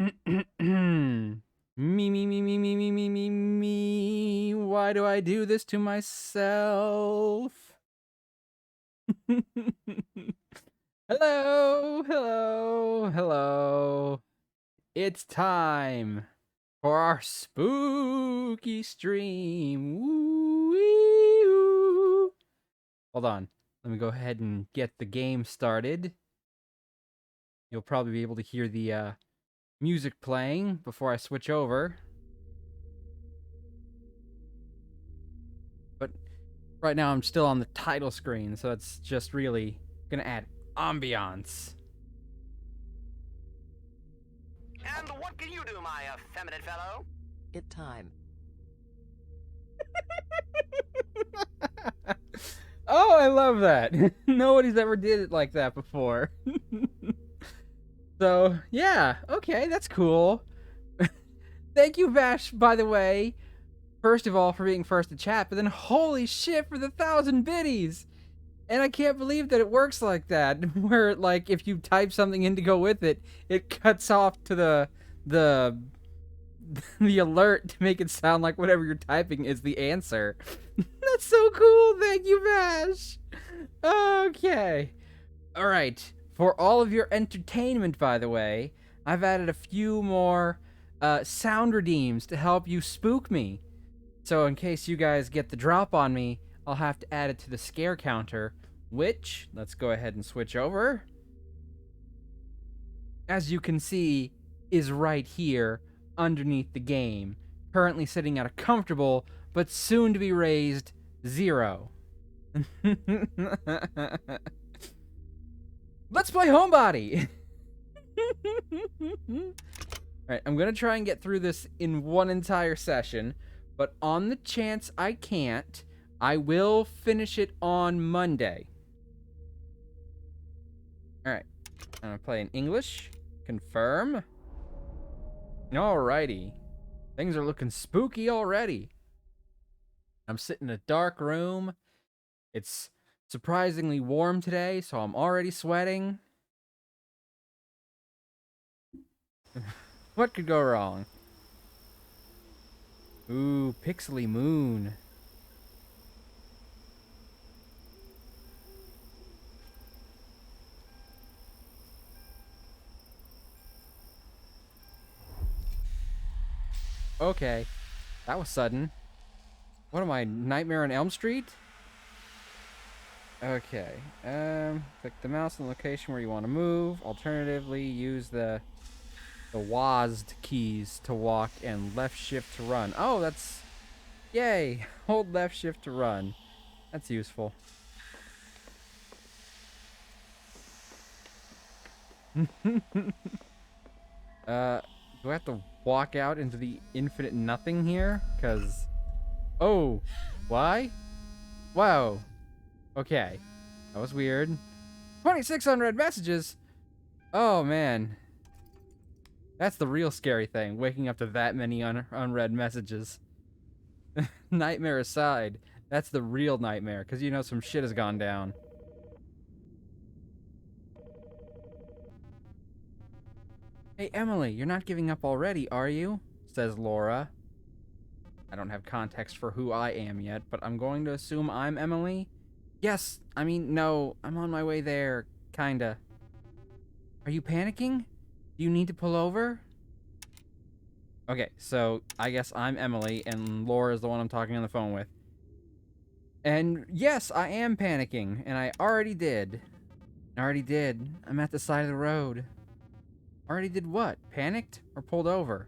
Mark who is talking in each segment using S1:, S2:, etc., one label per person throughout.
S1: Me, me, me, me, me, me, me, me, me. Why do I do this to myself? Hello, hello, hello. It's time for our spooky stream. Woo-wee-oo. Hold on. Let me go ahead and get the game started. You'll probably be able to hear the music playing before I switch over. But right now I'm still on the title screen, so it's just really gonna add ambiance.
S2: And what can you do, my effeminate fellow?
S3: It time.
S1: Oh, I love that. Nobody's ever did it like that before. So, yeah, okay, that's cool. Thank you, Vash, by the way. First of all, for being first to chat, but then holy shit for the 1,000 biddies! And I can't believe that it works like that, where, like, if you type something in to go with it, it cuts off to the alert to make it sound like whatever you're typing is the answer. That's so cool. Thank you, Vash. Okay. All right. For all of your entertainment, by the way, I've added a few more sound redeems to help you spook me. So in case you guys get the drop on me, I'll have to add it to the scare counter, which, let's go ahead and switch over. As you can see, is right here underneath the game, currently sitting at a comfortable but soon to be raised 0. Let's play Homebody. Alright, I'm gonna try and get through this in one entire session, but on the chance I can't, I will finish it on Monday. Alright, I'm gonna play in English. Confirm. Alrighty. Things are looking spooky already. I'm sitting in a dark room. It's surprisingly warm today, so I'm already sweating. What could go wrong? Ooh, pixely moon. Okay, that was sudden. What am I, Nightmare on Elm Street? Okay, click the mouse on the location where you want to move. Alternatively, use the WASD keys to walk and left shift to run. Oh, that's... Yay! Hold left shift to run. That's useful. Do I have to walk out into the infinite nothing here? Because... Oh! Why? Wow. Okay. That was weird. 26 unread messages? Oh, man. That's the real scary thing, waking up to that many unread messages. Nightmare aside, that's the real nightmare, because you know some shit has gone down. Hey, Emily, you're not giving up already, are you? Says Laura. I don't have context for who I am yet, but I'm going to assume I'm Emily. Yes, I mean, no, I'm on my way there, kinda. Are you panicking? Do you need to pull over? Okay, so I guess I'm Emily, and Laura's the one I'm talking on the phone with. And yes, I am panicking, and I already did. I'm at the side of the road. Already did what? Panicked or pulled over?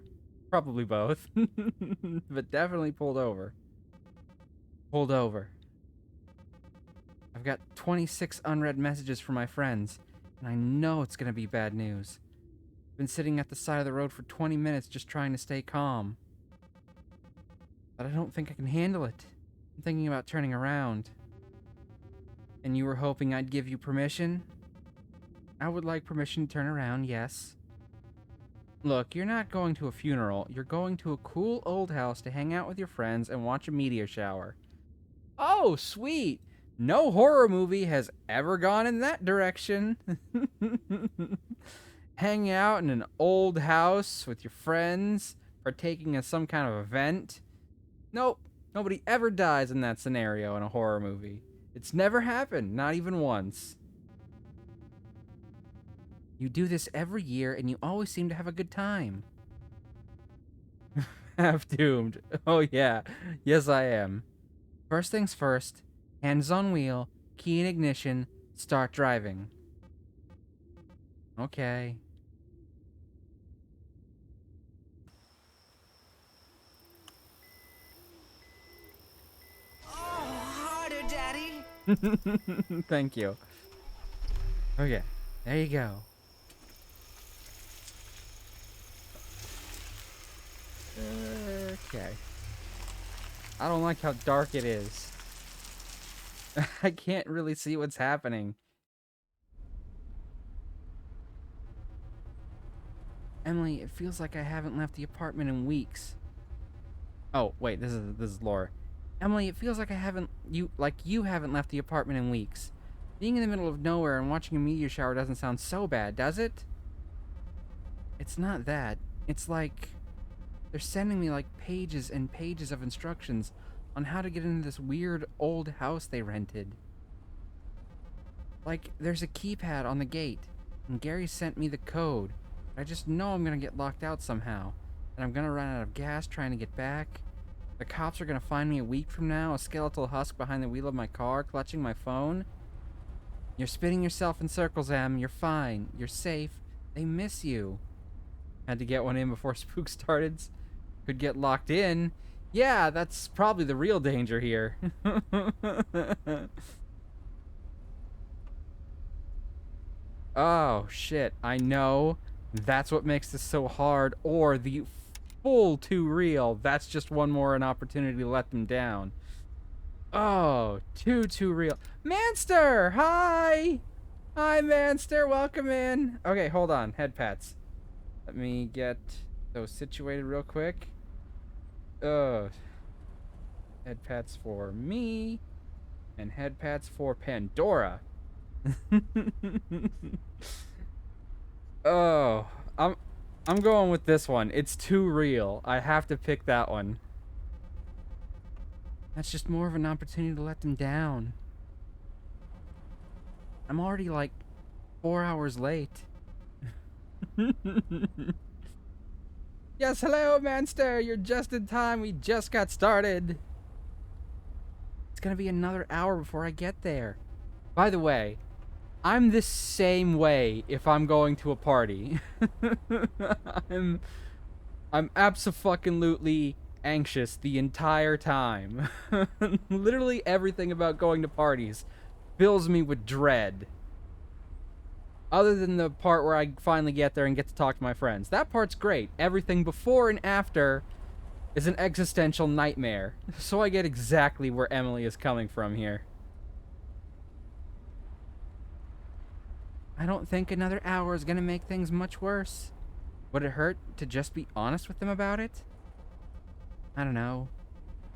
S1: Probably both. But definitely pulled over. Pulled over. I've got 26 unread messages from my friends, and I know it's gonna be bad news. I've been sitting at the side of the road for 20 minutes just trying to stay calm. But I don't think I can handle it. I'm thinking about turning around. And you were hoping I'd give you permission? I would like permission to turn around, yes. Look, you're not going to a funeral. You're going to a cool old house to hang out with your friends and watch a meteor shower. Oh, sweet! No horror movie has ever gone in that direction. hanging out in an old house with your friends, partaking in some kind of event. Nope, nobody ever dies in that scenario in a horror movie. It's never happened, not even once. You do this every year and you always seem to have a good time. Half doomed. Oh yeah, yes I am. First things first, hands on wheel, key in ignition, start driving. Okay.
S2: Oh, harder, Daddy.
S1: Thank you. Okay, there you go. Okay. I don't like how dark it is. I can't really see what's happening. Emily, it feels like I haven't left the apartment in weeks. Oh, wait, this is Laura. Emily, it feels like you haven't left the apartment in weeks. Being in the middle of nowhere and watching a meteor shower doesn't sound so bad, does it? It's not that. It's like they're sending me like pages and pages of instructions on how to get into this weird old house they rented. Like, there's a keypad on the gate, and Gary sent me the code. I just know I'm gonna get locked out somehow, and I'm gonna run out of gas trying to get back. The cops are gonna find me a week from now, a skeletal husk behind the wheel of my car, clutching my phone. You're spinning yourself in circles, Em. You're fine. You're safe. They miss you. Had to get one in before Spook started. Could get locked in. Yeah, that's probably the real danger here. Oh, shit. I know. That's what makes this so hard. Or the full too real. That's just one more an opportunity to let them down. Oh, too real. Manster! Hi! Hi, Manster. Welcome in. Okay, hold on. Head pats. Let me get those situated real quick. Head pats for me. And head pats for Pandora. Oh, I'm going with this one. It's too real. I have to pick that one. That's just more of an opportunity to let them down. I'm already like 4 hours late. Yes, hello, Manster. You're just in time. We just got started. It's gonna be another hour before I get there. By the way, I'm the same way if I'm going to a party. I'm abso-fucking-lutely anxious the entire time. Literally everything about going to parties fills me with dread. Other than the part where I finally get there and get to talk to my friends. That part's great. Everything before and after is an existential nightmare. So I get exactly where Emily is coming from here. I don't think another hour is gonna make things much worse. Would it hurt to just be honest with them about it? I don't know.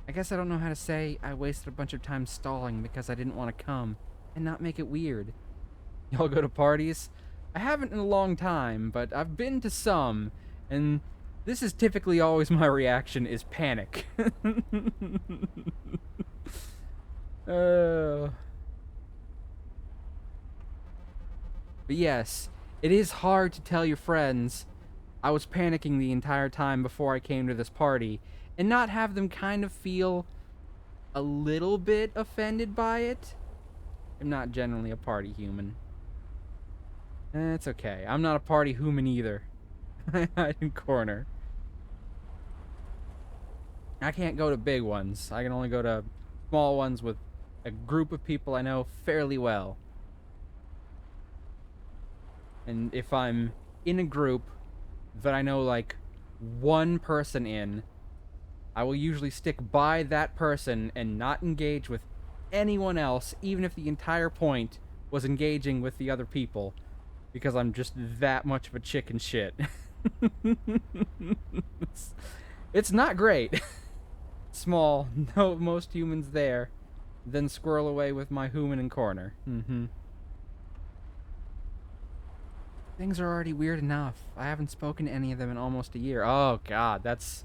S1: I guess I don't know how to say I wasted a bunch of time stalling because I didn't want to come and not make it weird. Y'all go to parties? I haven't in a long time, but I've been to some, and this is typically always my reaction is panic. But yes, it is hard to tell your friends I was panicking the entire time before I came to this party and not have them kind of feel a little bit offended by it. I'm not generally a party human. It's okay. I'm not a party human either. I hide in corner. I can't go to big ones. I can only go to small ones with a group of people I know fairly well. And if I'm in a group that I know like one person in, I will usually stick by that person and not engage with anyone else, even if the entire point was engaging with the other people, because I'm just that much of a chicken shit. It's not great. Small, no, most humans there, then squirrel away with my human in corner. Things are already weird enough. I haven't spoken to any of them in almost a year. Oh, God, that's...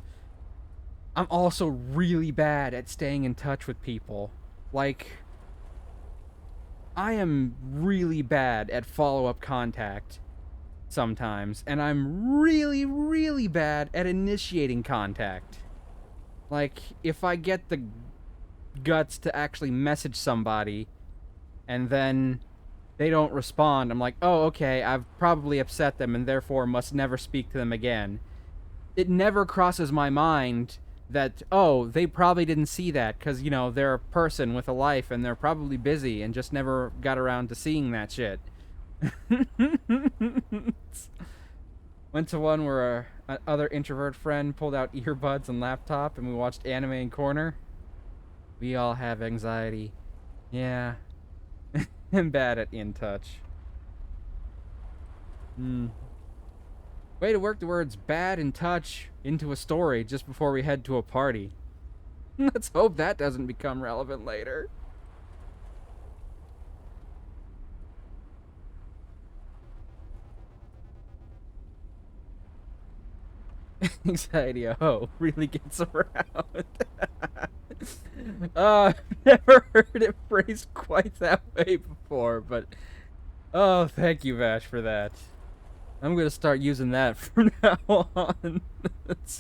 S1: I'm also really bad at staying in touch with people. Like, I am really bad at follow-up contact sometimes, and I'm really, really bad at initiating contact. Like, if I get the guts to actually message somebody, and then they don't respond, I'm like, oh, okay, I've probably upset them and therefore must never speak to them again. It never crosses my mind that, oh, they probably didn't see that because, you know, they're a person with a life and they're probably busy and just never got around to seeing that shit. Went to one where another introvert friend pulled out earbuds and laptop and we watched anime in corner. We all have anxiety. Yeah. I'm bad at in touch. Way to work the words bad in touch into a story just before we head to a party. Let's hope that doesn't become relevant later. Anxiety, oh, really gets around. I've never heard it phrased quite that way before, but oh, thank you, Vash, for that. I'm gonna start using that from now on.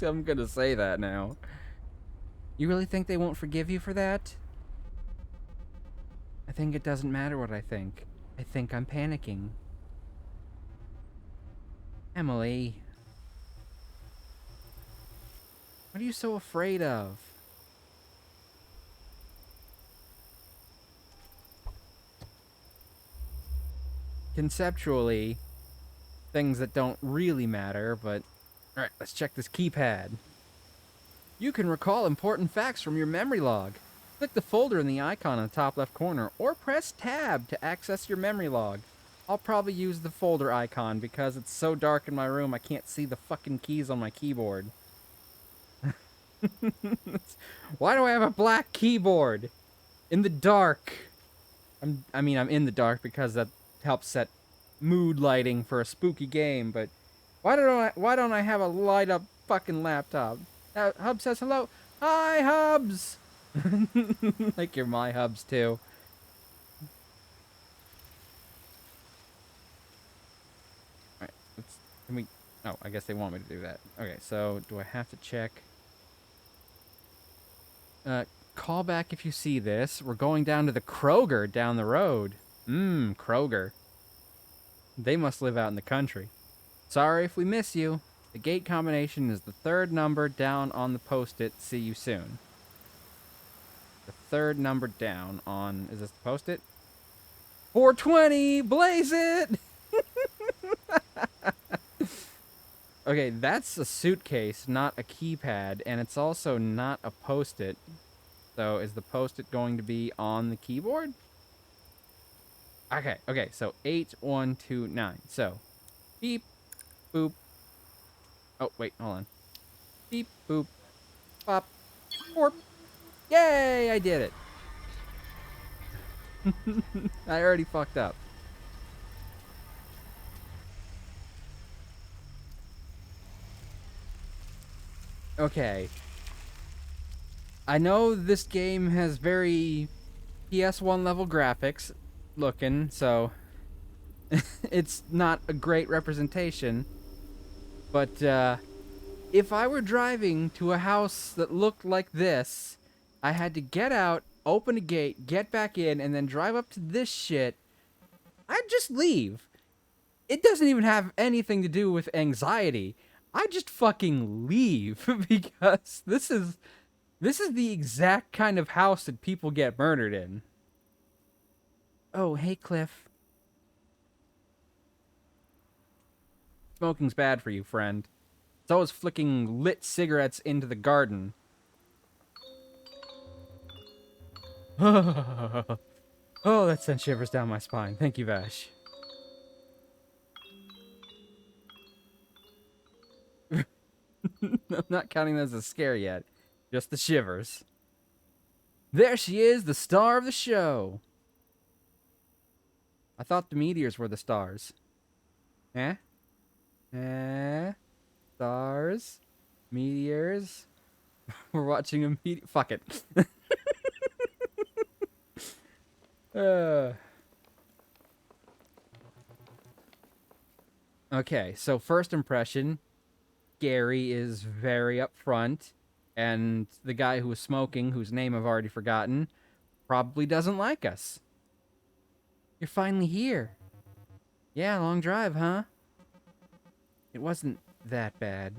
S1: I'm gonna say that now. You really think they won't forgive you for that? I think it doesn't matter what I think. I think I'm panicking. Emily. What are you so afraid of? Conceptually, things that don't really matter, but... Alright, let's check this keypad. You can recall important facts from your memory log. Click the folder in the icon in the top left corner, or press Tab to access your memory log. I'll probably use the folder icon because it's so dark in my room I can't see the fucking keys on my keyboard. Why do I have a black keyboard? In the dark. I'm in the dark because that helps set mood lighting for a spooky game, but why don't I have a light up fucking laptop? Hub says hello. Hi, Hubs. Like you're my Hubs too. All right, can we? Oh, I guess they want me to do that. Okay, so do I have to check? Call back if you see this. We're going down to the Kroger down the road. Kroger. They must live out in the country. Sorry if we miss you. The gate combination is the third number down on the post-it. See you soon. The third number down on... Is this the post-it? 420! Blaze it! Okay, that's a suitcase, not a keypad, and it's also not a post-it. So is the post-it going to be on the keyboard? Okay, so 8129. So, beep, boop. Oh, wait, hold on. Beep, boop, pop, borp. Yay, I did it. I already fucked up. Okay. I know this game has very PS1 level graphics looking, so it's not a great representation. But if I were driving to a house that looked like this, I had to get out, open a gate, get back in, and then drive up to this shit, I'd just leave. It doesn't even have anything to do with anxiety. I just fucking leave because this is the exact kind of house that people get murdered in. Oh, hey, Cliff. Smoking's bad for you, friend. So is flicking lit cigarettes into the garden. Oh, that sent shivers down my spine. Thank you, Vash. I'm not counting that as a scare yet. Just the shivers. There she is, the star of the show. I thought the meteors were the stars. Eh? Stars. Meteors. We're watching a meteor. Fuck it. uh. Okay, so first impression, Gary is very upfront, and the guy who was smoking, whose name I've already forgotten, probably doesn't like us. You're finally here. Yeah, long drive, huh? It wasn't that bad.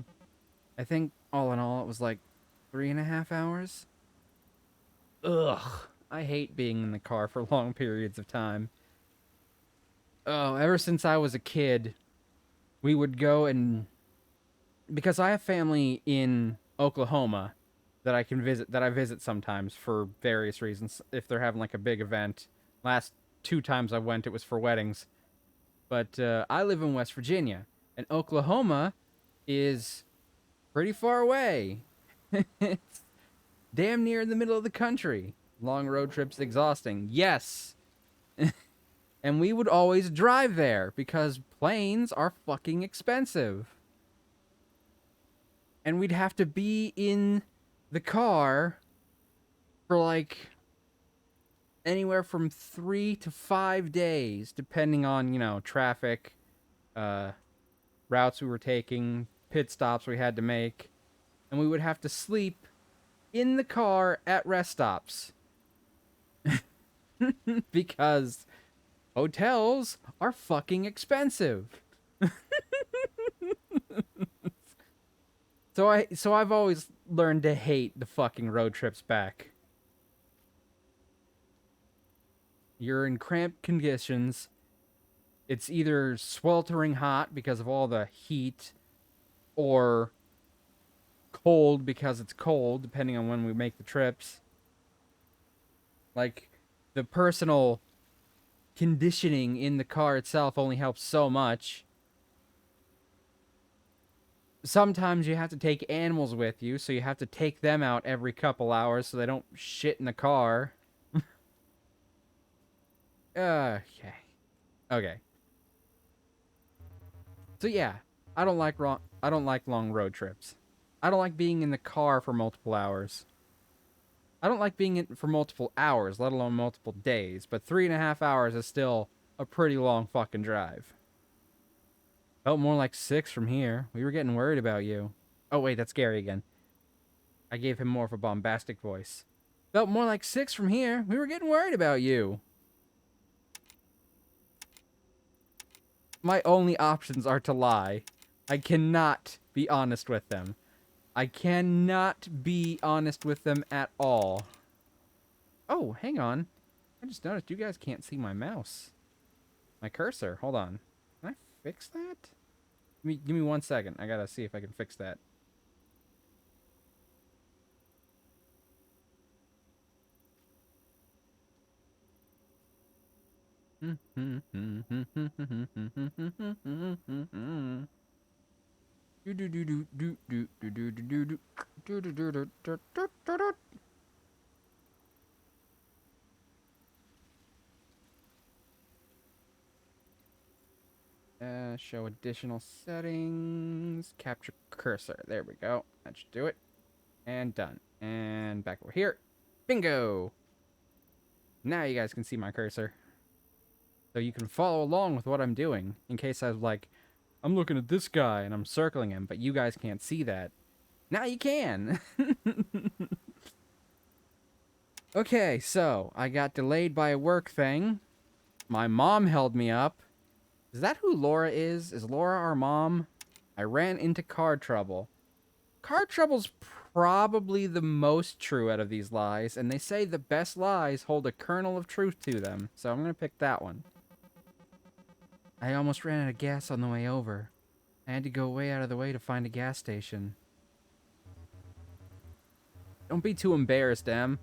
S1: I think, all in all, it was like 3.5 hours. Ugh. I hate being in the car for long periods of time. Oh, ever since I was a kid, we would go and... Because I have family in Oklahoma that I can visit, that I visit sometimes for various reasons, if they're having like a big event. Last 2 times I went, it was for weddings. But I live in West Virginia, and Oklahoma is pretty far away. It's damn near in the middle of the country. Long road trips exhausting. Yes. And we would always drive there because planes are fucking expensive. And we'd have to be in the car for like anywhere from 3 to 5 days, depending on, traffic, routes we were taking, pit stops we had to make. And we would have to sleep in the car at rest stops. Because hotels are fucking expensive. So I've always learned to hate the fucking road trips back. You're in cramped conditions. It's either sweltering hot because of all the heat, or cold because it's cold, depending on when we make the trips. Like, the personal conditioning in the car itself only helps so much. Sometimes you have to take animals with you, so you have to take them out every couple hours so they don't shit in the car. Okay. Okay. So yeah, I don't like long road trips. I don't like being in the car for multiple hours. I don't like being in for multiple hours, let alone multiple days, but 3.5 hours is still a pretty long fucking drive. Felt more like 6 from here. We were getting worried about you. Oh wait, that's Gary again. I gave him more of a bombastic voice. Felt more like 6 from here. We were getting worried about you. My only options are to lie. I cannot be honest with them. I cannot be honest with them at all. Oh, hang on. I just noticed you guys can't see my mouse. My cursor. Hold on. Can I fix that? Give me 1 second. I gotta see if I can fix that. Show additional settings. Capture cursor. There we go. That should do it. And done. And back over here. Bingo! Now you guys can see my cursor. So you can follow along with what I'm doing. In case I was like, I'm looking at this guy and I'm circling him, but you guys can't see that. Now you can! Okay, so I got delayed by a work thing. My mom held me up. Is that who Laura is? Is Laura our mom? I ran into car trouble. Car trouble's probably the most true out of these lies, and they say the best lies hold a kernel of truth to them, so I'm gonna pick that one. I almost ran out of gas on the way over. I had to go way out of the way to find a gas station. Don't be too embarrassed, Em.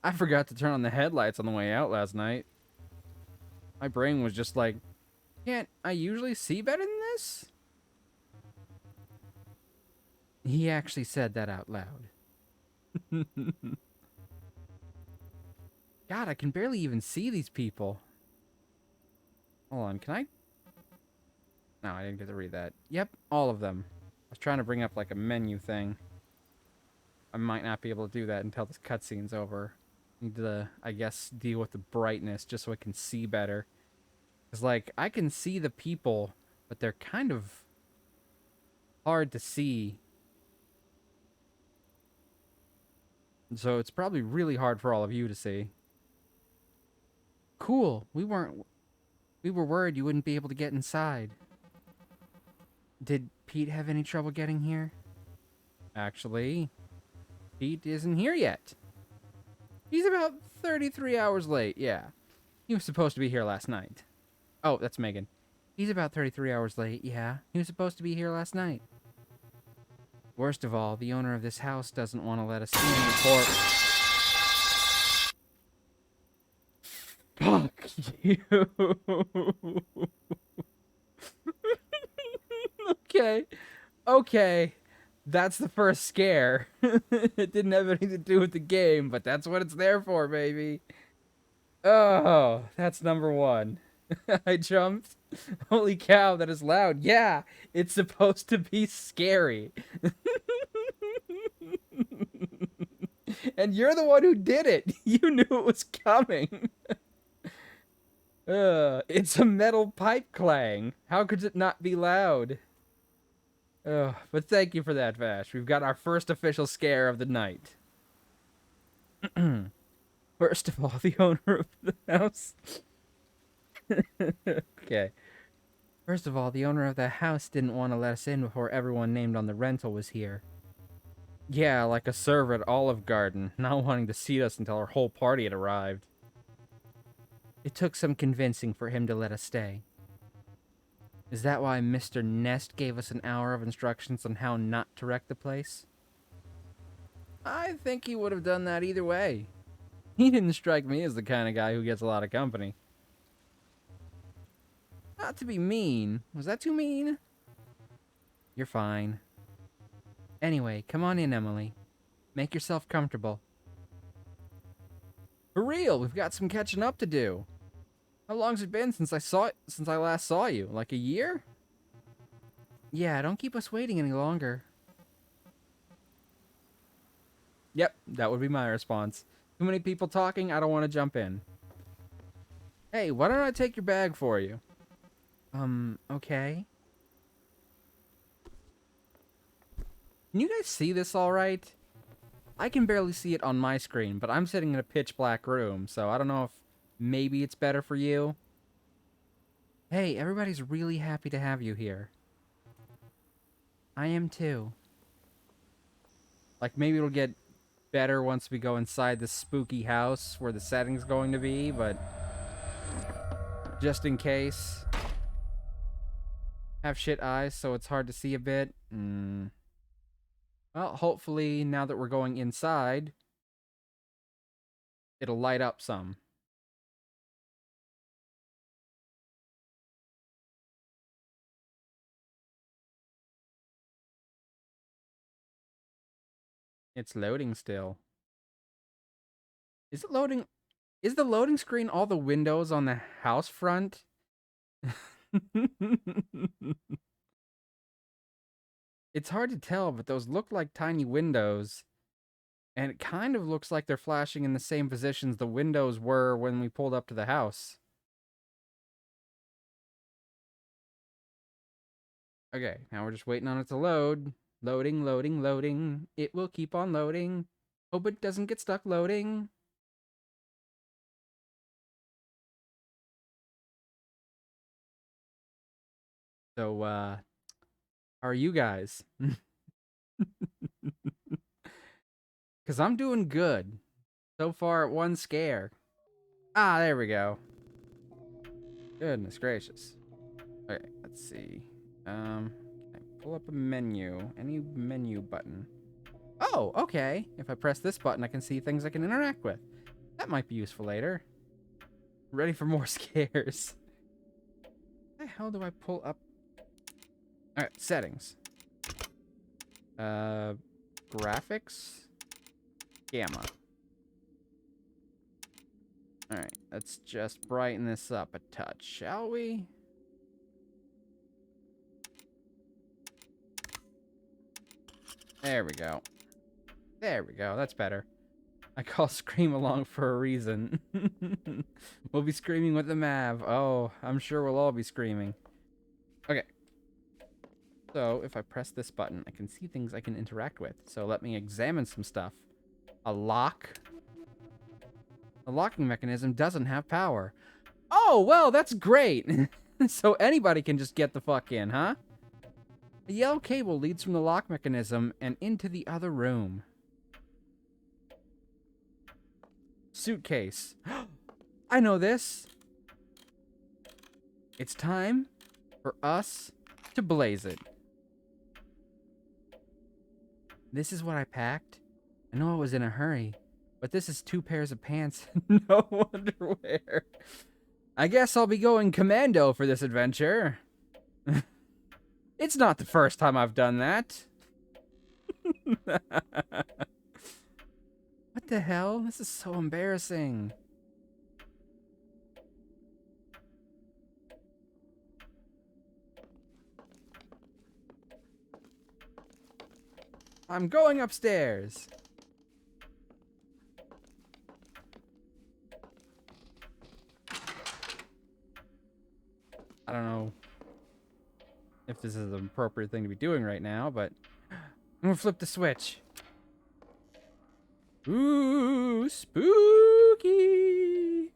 S1: I forgot to turn on the headlights on the way out last night. My brain was just like, can't I usually see better than this? He actually said that out loud. God, I can barely even see these people. Hold on, can I? No, I didn't get to read that. Yep, all of them. I was trying to bring up like a menu thing. I might not be able to do that until this cutscene's over. Need to, I guess, deal with the brightness just so I can see better. Because, like, I can see the people, but they're kind of hard to see. So it's probably really hard for all of you to see. Cool. We were worried you wouldn't be able to get inside. Did Pete have any trouble getting here? Actually, Pete isn't here yet. He's about 33 hours late, yeah. He was supposed to be here last night. Oh, that's Megan. He's about 33 hours late, yeah. He was supposed to be here last night. Worst of all, the owner of this house doesn't want to let us in before... Fuck you. Okay. Okay. That's the first scare. It didn't have anything to do with the game, but that's what it's there for, baby. Oh, that's number one. I jumped. Holy cow, that is loud. Yeah, it's supposed to be scary. And you're the one who did it. You knew it was coming. It's a metal pipe clang. How could it not be loud? But thank you for that, Vash. We've got our first official scare of the night. First of all, the owner of the house... Okay. First of all, the owner of the house didn't want to let us in before everyone named on the rental was here. Yeah, like a server at Olive Garden, not wanting to seat us until our whole party had arrived. It took some convincing for him to let us stay. Is that why Mr. Nest gave us an hour of instructions on how not to wreck the place? I think he would have done that either way. He didn't strike me as the kind of guy who gets a lot of company. Not to be mean. Was that too mean? You're fine. Anyway, come on in, Emily. Make yourself comfortable. For real, we've got some catching up to do. How long's it been since I last saw you? Like a year? Yeah, don't keep us waiting any longer. Yep, that would be my response. Too many people talking, I don't want to jump in. Hey, why don't I take your bag for you? Okay. Can you guys see this all right? I can barely see it on my screen, but I'm sitting in a pitch black room, so I don't know if maybe it's better for you. Hey, everybody's really happy to have you here. I am too. Like, maybe it'll get better once we go inside this spooky house where the setting's going to be, but just in case. Have shit eyes, so it's hard to see a bit. Well, hopefully, now that we're going inside, it'll light up some. It's loading still. Is it loading? Is the loading screen all the windows on the house front? It's hard to tell, but those look like tiny windows. And it kind of looks like they're flashing in the same positions the windows were when we pulled up to the house. Okay, now we're just waiting on it to load. Loading, loading, loading. It will keep on loading. Hope it doesn't get stuck loading. So, how are you guys? Because I'm doing good. So far, one scare. Ah, there we go. Goodness gracious. Okay, let's see. Can I pull up a menu? Any menu button? Oh, okay. If I press this button, I can see things I can interact with. That might be useful later. Ready for more scares. How the hell do I pull up? Alright, settings. Graphics. Gamma. Alright, let's just brighten this up a touch, shall we? There we go. There we go. That's better. I call Scream Along for a reason. We'll be screaming with the Mav. Oh, I'm sure we'll all be screaming. Okay. So, if I press this button, I can see things I can interact with. So, let me examine some stuff. A lock. The locking mechanism doesn't have power. Oh, well, that's great. So, anybody can just get the fuck in, huh? The yellow cable leads from the lock mechanism and into the other room. Suitcase. I know this. It's time for us to blaze it. This is what I packed. I know I was in a hurry, but this is 2 pairs of pants and no underwear. I guess I'll be going commando for this adventure. It's not the first time I've done that. What the hell? This is so embarrassing. I'm going upstairs. I don't know if this is the appropriate thing to be doing right now, but I'm gonna flip the switch. Ooh, spooky.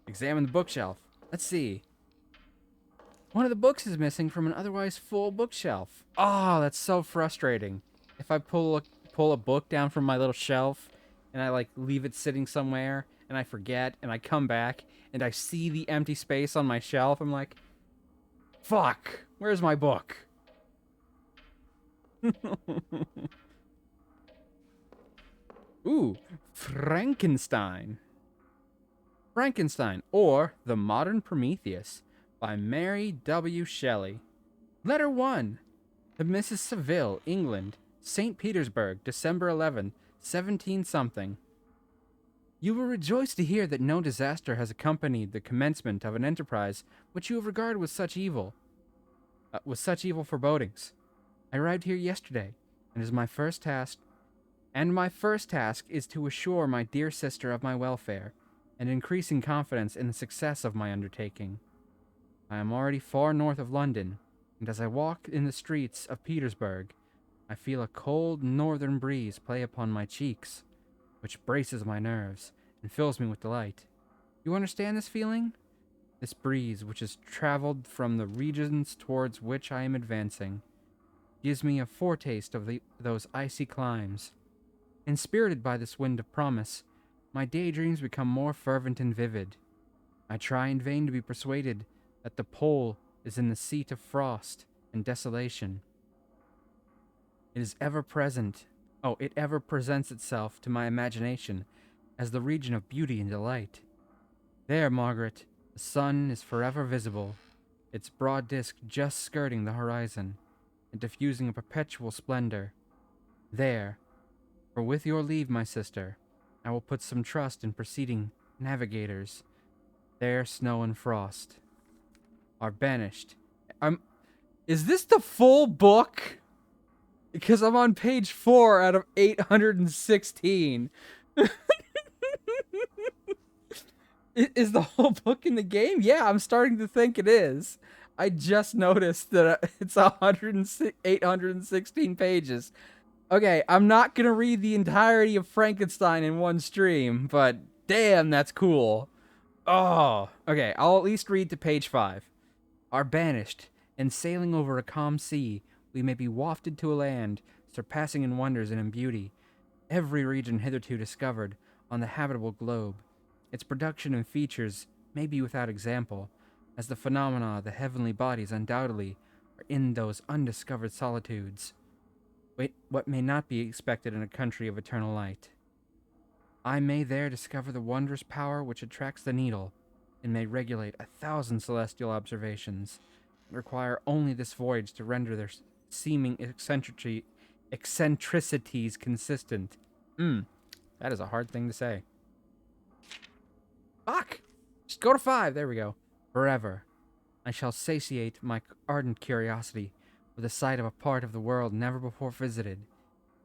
S1: Examine the bookshelf. Let's see. One of the books is missing from an otherwise full bookshelf. Oh, that's so frustrating. If I pull a book down from my little shelf and I like leave it sitting somewhere and I forget and I come back and I see the empty space on my shelf, I'm like, fuck, where's my book? Ooh, Frankenstein. Frankenstein, or The Modern Prometheus, by Mary W. Shelley. Letter 1. To Mrs. Saville, England, St. Petersburg, December 11, 17-something. You will rejoice to hear that no disaster has accompanied the commencement of an enterprise which you have regarded with such evil forebodings. I arrived here yesterday, and my first task is to assure my dear sister of my welfare, and increasing confidence in the success of my undertaking. I am already far north of London, and as I walk in the streets of Petersburg, I feel a cold northern breeze play upon my cheeks, which braces my nerves and fills me with delight. You understand this feeling? This breeze, which has traveled from the regions towards which I am advancing, gives me a foretaste of those icy climes. Inspirited by this wind of promise, my daydreams become more fervent and vivid. I try in vain to be persuaded that the pole is in the seat of frost and desolation. It ever presents itself to my imagination as the region of beauty and delight. There, Margaret, the sun is forever visible, its broad disk just skirting the horizon, and diffusing a perpetual splendor. There, for with your leave, my sister, I will put some trust in preceding navigators. There, snow and frost are banished. Is this the full book? Because I'm on page 4 out of 816. Is the whole book in the game? Yeah, I'm starting to think it is. I just noticed that it's 816 pages. Okay, I'm not gonna read the entirety of Frankenstein in one stream, but damn, that's cool. Oh, okay, I'll at least read to page 5. Are banished, and sailing over a calm sea, we may be wafted to a land surpassing in wonders and in beauty every region hitherto discovered on the habitable globe. Its production and features may be without example, as the phenomena of the heavenly bodies undoubtedly are in those undiscovered solitudes. What may not be expected in a country of eternal light. I may there discover the wondrous power which attracts the needle, and may regulate 1,000 celestial observations, and require only this voyage to render their seeming eccentricities consistent. That is a hard thing to say. Fuck! Just go to 5, there we go. Forever. I shall satiate my ardent curiosity with the sight of a part of the world never before visited,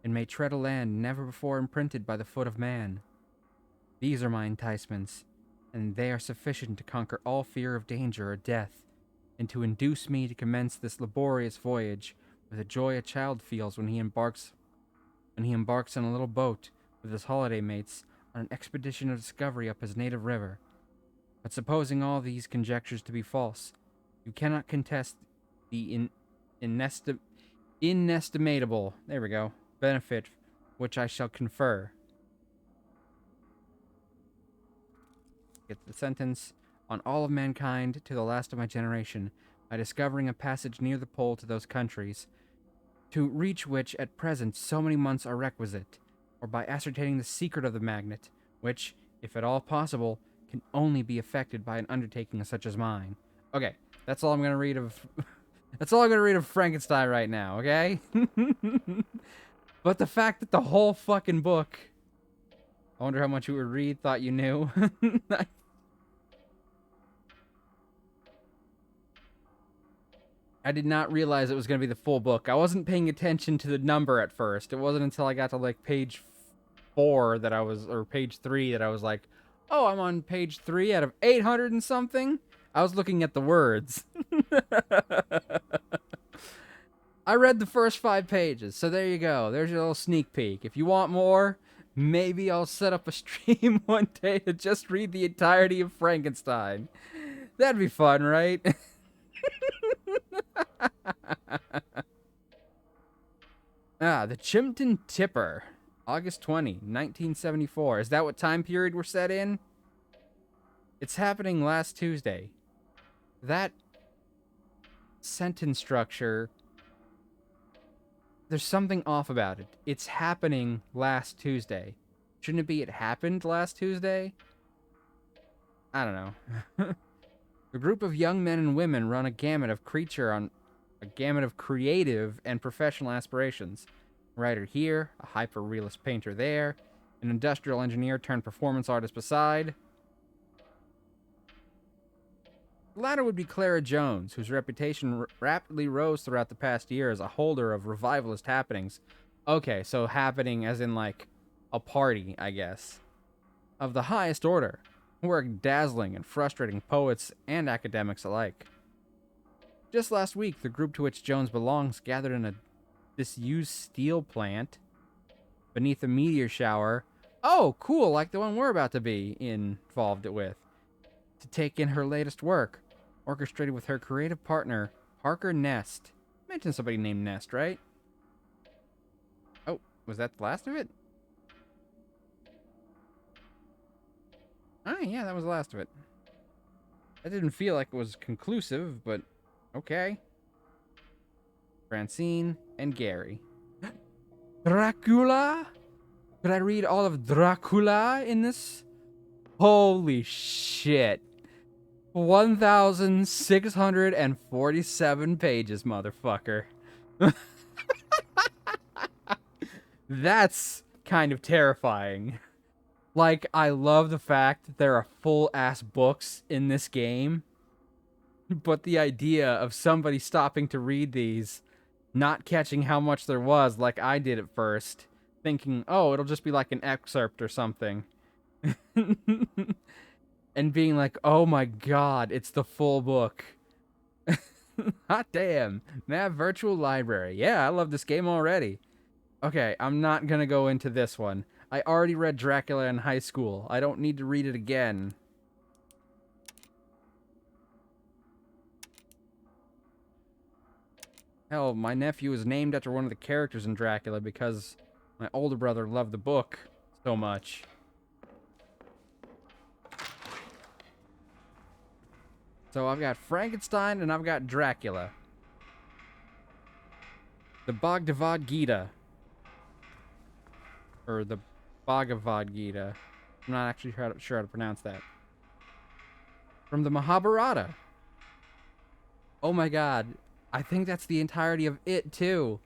S1: and may tread a land never before imprinted by the foot of man. These are my enticements, and they are sufficient to conquer all fear of danger or death, and to induce me to commence this laborious voyage with the joy a child feels when he embarks on a little boat with his holiday mates on an expedition of discovery up his native river. But supposing all these conjectures to be false, you cannot contest the inestimable, there we go, benefit which I shall confer. Get the sentence, on all of mankind to the last of my generation, by discovering a passage near the pole to those countries, to reach which at present so many months are requisite, or by ascertaining the secret of the magnet, which, if at all possible, can only be effected by an undertaking such as mine. Okay, that's all I'm gonna read of. That's all I'm gonna read of Frankenstein right now. Okay. But the fact that the whole fucking book. I wonder how much you would read. Thought you knew. I did not realize it was going to be the full book. I wasn't paying attention to the number at first. It wasn't until I got to like page 4 that I was, or page 3 that I was like, oh, I'm on page 3 out of 800 and something. I was looking at the words. I read the first 5 pages, so there you go. There's your little sneak peek. If you want more, maybe I'll set up a stream one day to just read the entirety of Frankenstein. That'd be fun, right? The Chimpton Tipper. August 20, 1974. Is that what time period we're set in? It's happening last Tuesday. That sentence structure, there's something off about it. It's happening last Tuesday. Shouldn't it be it happened last Tuesday? I don't know. A group of young men and women run a gamut of creative and professional aspirations. A writer here, a hyper-realist painter there, an industrial engineer turned performance artist beside. The latter would be Clara Jones, whose reputation rapidly rose throughout the past year as a holder of revivalist happenings. Okay, so happening as in like a party, I guess. Of the highest order, who are dazzling and frustrating poets and academics alike. Just last week, the group to which Jones belongs gathered in a disused steel plant beneath a meteor shower. Oh, cool, like the one we're about to be involved with. To take in her latest work, orchestrated with her creative partner, Parker Nest. I mentioned somebody named Nest, right? Oh, was that the last of it? Oh, yeah, that was the last of it. That didn't feel like it was conclusive, but okay. Francine and Gary. Dracula? Could I read all of Dracula in this? Holy shit. 1,647 pages, motherfucker. That's kind of terrifying. Like, I love the fact that there are full-ass books in this game, but the idea of somebody stopping to read these, not catching how much there was like I did at first, thinking, oh, it'll just be like an excerpt or something, and being like, oh my god, it's the full book. Hot damn. Map Virtual Library. Yeah, I love this game already. Okay, I'm not gonna go into this one. I already read Dracula in high school. I don't need to read it again. Hell, my nephew is named after one of the characters in Dracula because my older brother loved the book so much. So I've got Frankenstein and I've got Dracula. The Bhagavad Gita. Or the Bhagavad Gita. I'm not actually sure how to pronounce that. From the Mahabharata. Oh my god. I think that's the entirety of it, too.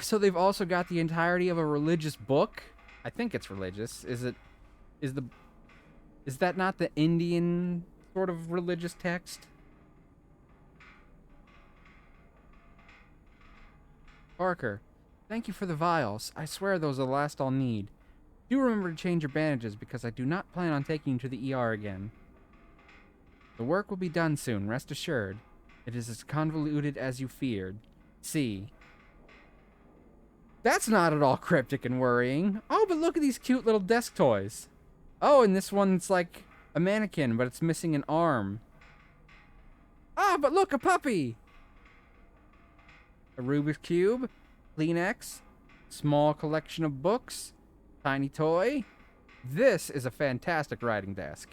S1: So they've also got the entirety of a religious book? I think it's religious. Is that not the Indian sort of religious text? Parker, thank you for the vials. I swear those are the last I'll need. Do remember to change your bandages because I do not plan on taking you to the ER again. The work will be done soon, rest assured. It is as convoluted as you feared. See. That's not at all cryptic and worrying. Oh, but look at these cute little desk toys. Oh, and this one's like a mannequin, but it's missing an arm. Ah, but look, a puppy! A Rubik's Cube, Kleenex, small collection of books, tiny toy. This is a fantastic writing desk.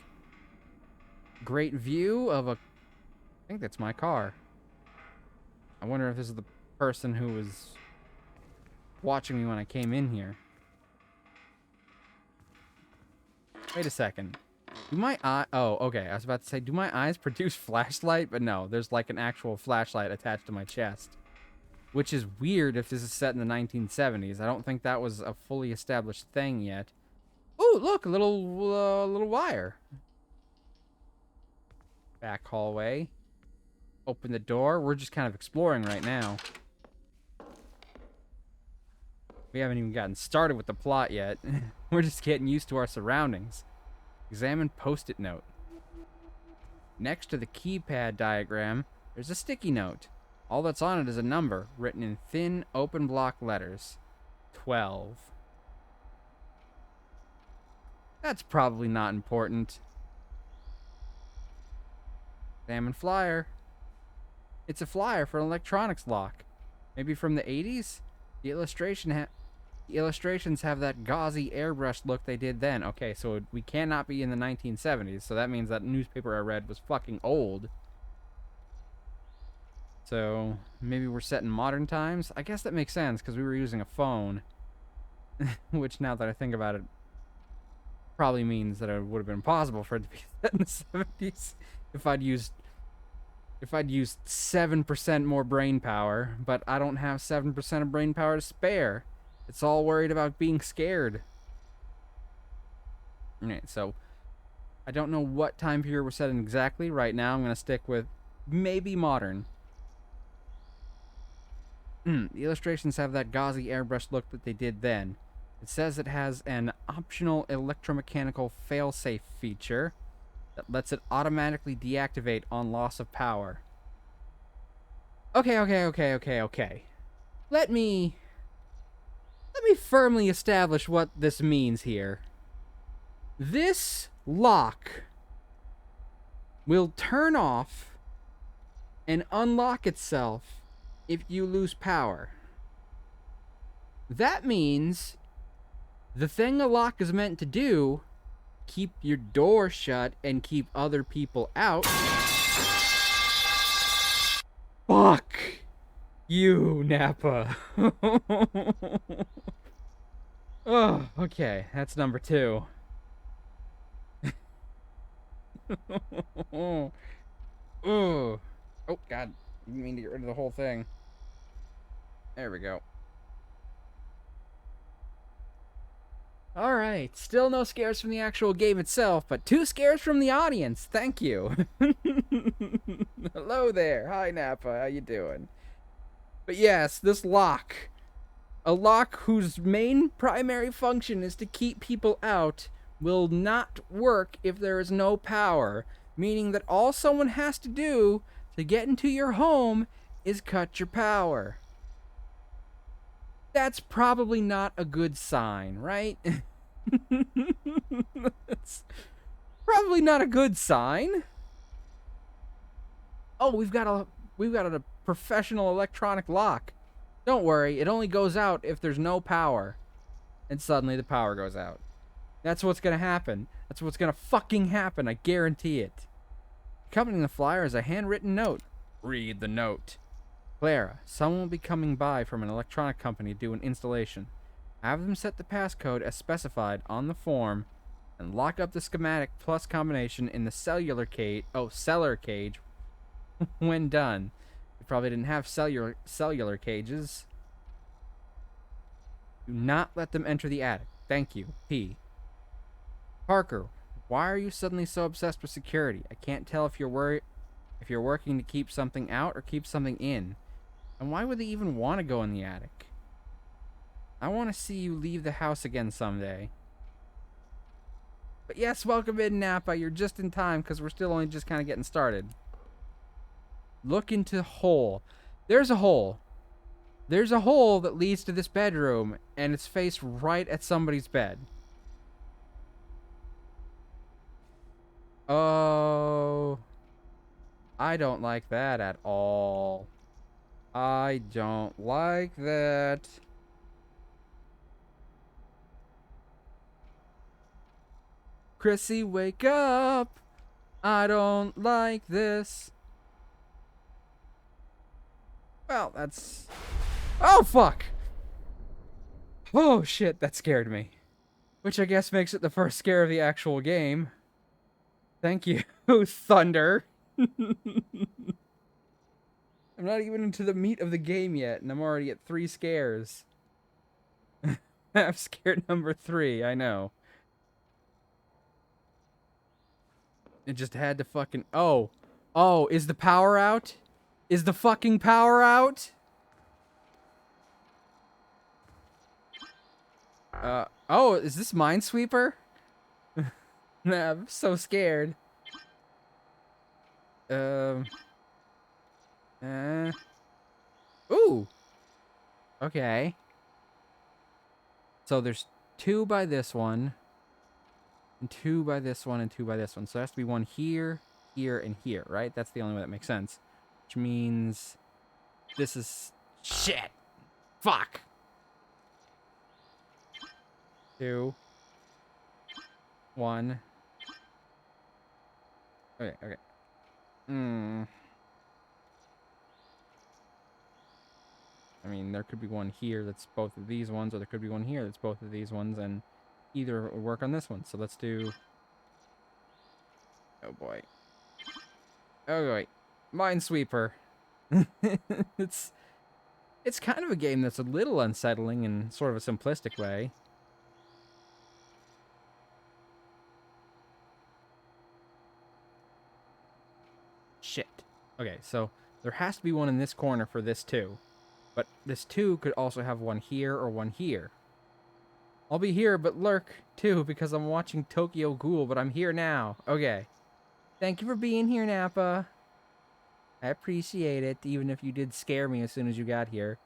S1: Great view of a... I think that's my car. I wonder if this is the person who was watching me when I came in here. Wait a second. Do my eye... Oh, okay. I was about to say, do my eyes produce flashlight? But no, there's like an actual flashlight attached to my chest. Which is weird if this is set in the 1970s. I don't think that was a fully established thing yet. Ooh, look, a little wire. Back hallway. Open the door. We're just kind of exploring right now. We haven't even gotten started with the plot yet. We're just getting used to our surroundings. Examine post-it note. Next to the keypad diagram, there's a sticky note. All that's on it is a number, written in thin, open block letters. 12. That's probably not important. Examine flyer. It's a flyer for an electronics lock. Maybe from the 80s? The illustrations have that gauzy airbrush look they did then. Okay, so we cannot be in the 1970s, so that means that newspaper I read was fucking old. So, maybe we're set in modern times? I guess that makes sense, because we were using a phone. Which, now that I think about it, probably means that it would have been possible for it to be set in the 70s if I'd used 7% more brain power, but I don't have 7% of brain power to spare. It's all worried about being scared. Alright, so I don't know what time period we're set in exactly. Right now I'm going to stick with maybe modern. The illustrations have that gauzy airbrush look that they did then. It says it has an optional electromechanical failsafe feature that lets it automatically deactivate on loss of power. Okay. Let me firmly establish what this means here. This lock will turn off and unlock itself if you lose power. That means the thing a lock is meant to do, keep your door shut and keep other people out. Fuck you, Nappa. Oh, okay. That's number 2. Oh, oh, God. I didn't mean to get rid of the whole thing. There we go. Alright, still no scares from the actual game itself, but 2 scares from the audience. Thank you. Hello there. Hi, Nappa. How you doing? But yes, this lock. A lock whose main primary function is to keep people out will not work if there is no power, meaning that all someone has to do to get into your home is cut your power. That's probably not a good sign, right? That's probably not a good sign. Oh, we've got a professional electronic lock. Don't worry, it only goes out if there's no power. And suddenly the power goes out. That's what's gonna happen. That's what's gonna fucking happen, I guarantee it. Accompanying the flyer is a handwritten note. Read the note. Clara, someone will be coming by from an electronic company to do an installation. Have them set the passcode as specified on the form and lock up the schematic plus combination in the cellular cage when done. They probably didn't have cellular cages. Do not let them enter the attic. Thank you. P. Parker, why are you suddenly so obsessed with security? I can't tell if you're working to keep something out or keep something in. And why would they even want to go in the attic? I want to see you leave the house again someday. But yes, welcome in, Nappa. You're just in time because we're still only just kind of getting started. Look into hole. There's a hole. There's a hole that leads to this bedroom, and it's faced right at somebody's bed. Oh, I don't like that at all. I don't like that. Chrissy, wake up. I don't like this. Well, that's... Oh, fuck! Oh, shit, that scared me. Which I guess makes it the first scare of the actual game. Thank you, Thunder. I'm not even into the meat of the game yet, and I'm already at 3 scares. I'm scared number 3, I know. It just had to fucking... Oh. Oh, is the power out? Is the fucking power out? Oh, is this Minesweeper? Nah, I'm so scared. Ooh. Okay. So there's 2 by this one, and 2 by this one, and 2 by this one. So there has to be 1 here, here, and here, right? That's the only way that makes sense. Which means this is... Shit! Fuck! 2. 1. Okay, okay. I mean, there could be 1 here that's both of these ones, or there could be 1 here that's both of these ones, and either would work on this one. So let's do... Oh boy. Oh boy. Minesweeper. It's kind of a game that's a little unsettling in sort of a simplistic way. Shit. Okay, so there has to be 1 in this corner for this 2. But this 2 could also have 1 here or 1 here. I'll be here, but lurk, too, because I'm watching Tokyo Ghoul, but I'm here now. Okay. Thank you for being here, Nappa. I appreciate it, even if you did scare me as soon as you got here.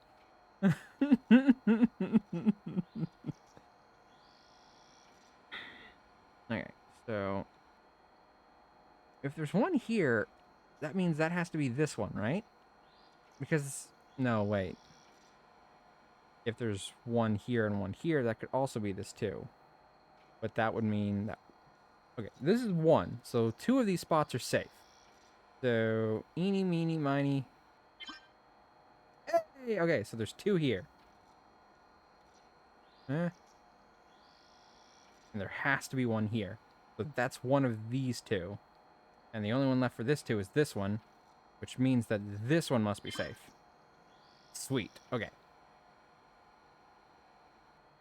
S1: Okay, so... If there's 1 here, that means that has to be this one, right? Because... No, wait. If there's 1 here and 1 here, that could also be this 2. But that would mean that... Okay, this is 1, so 2 of these spots are safe. So, eeny, meeny, miny. Hey! Okay, so there's 2 here. And there has to be 1 here. So that's 1 of these 2. And the only one left for this 2 is this one, which means that this one must be safe. Sweet. Okay.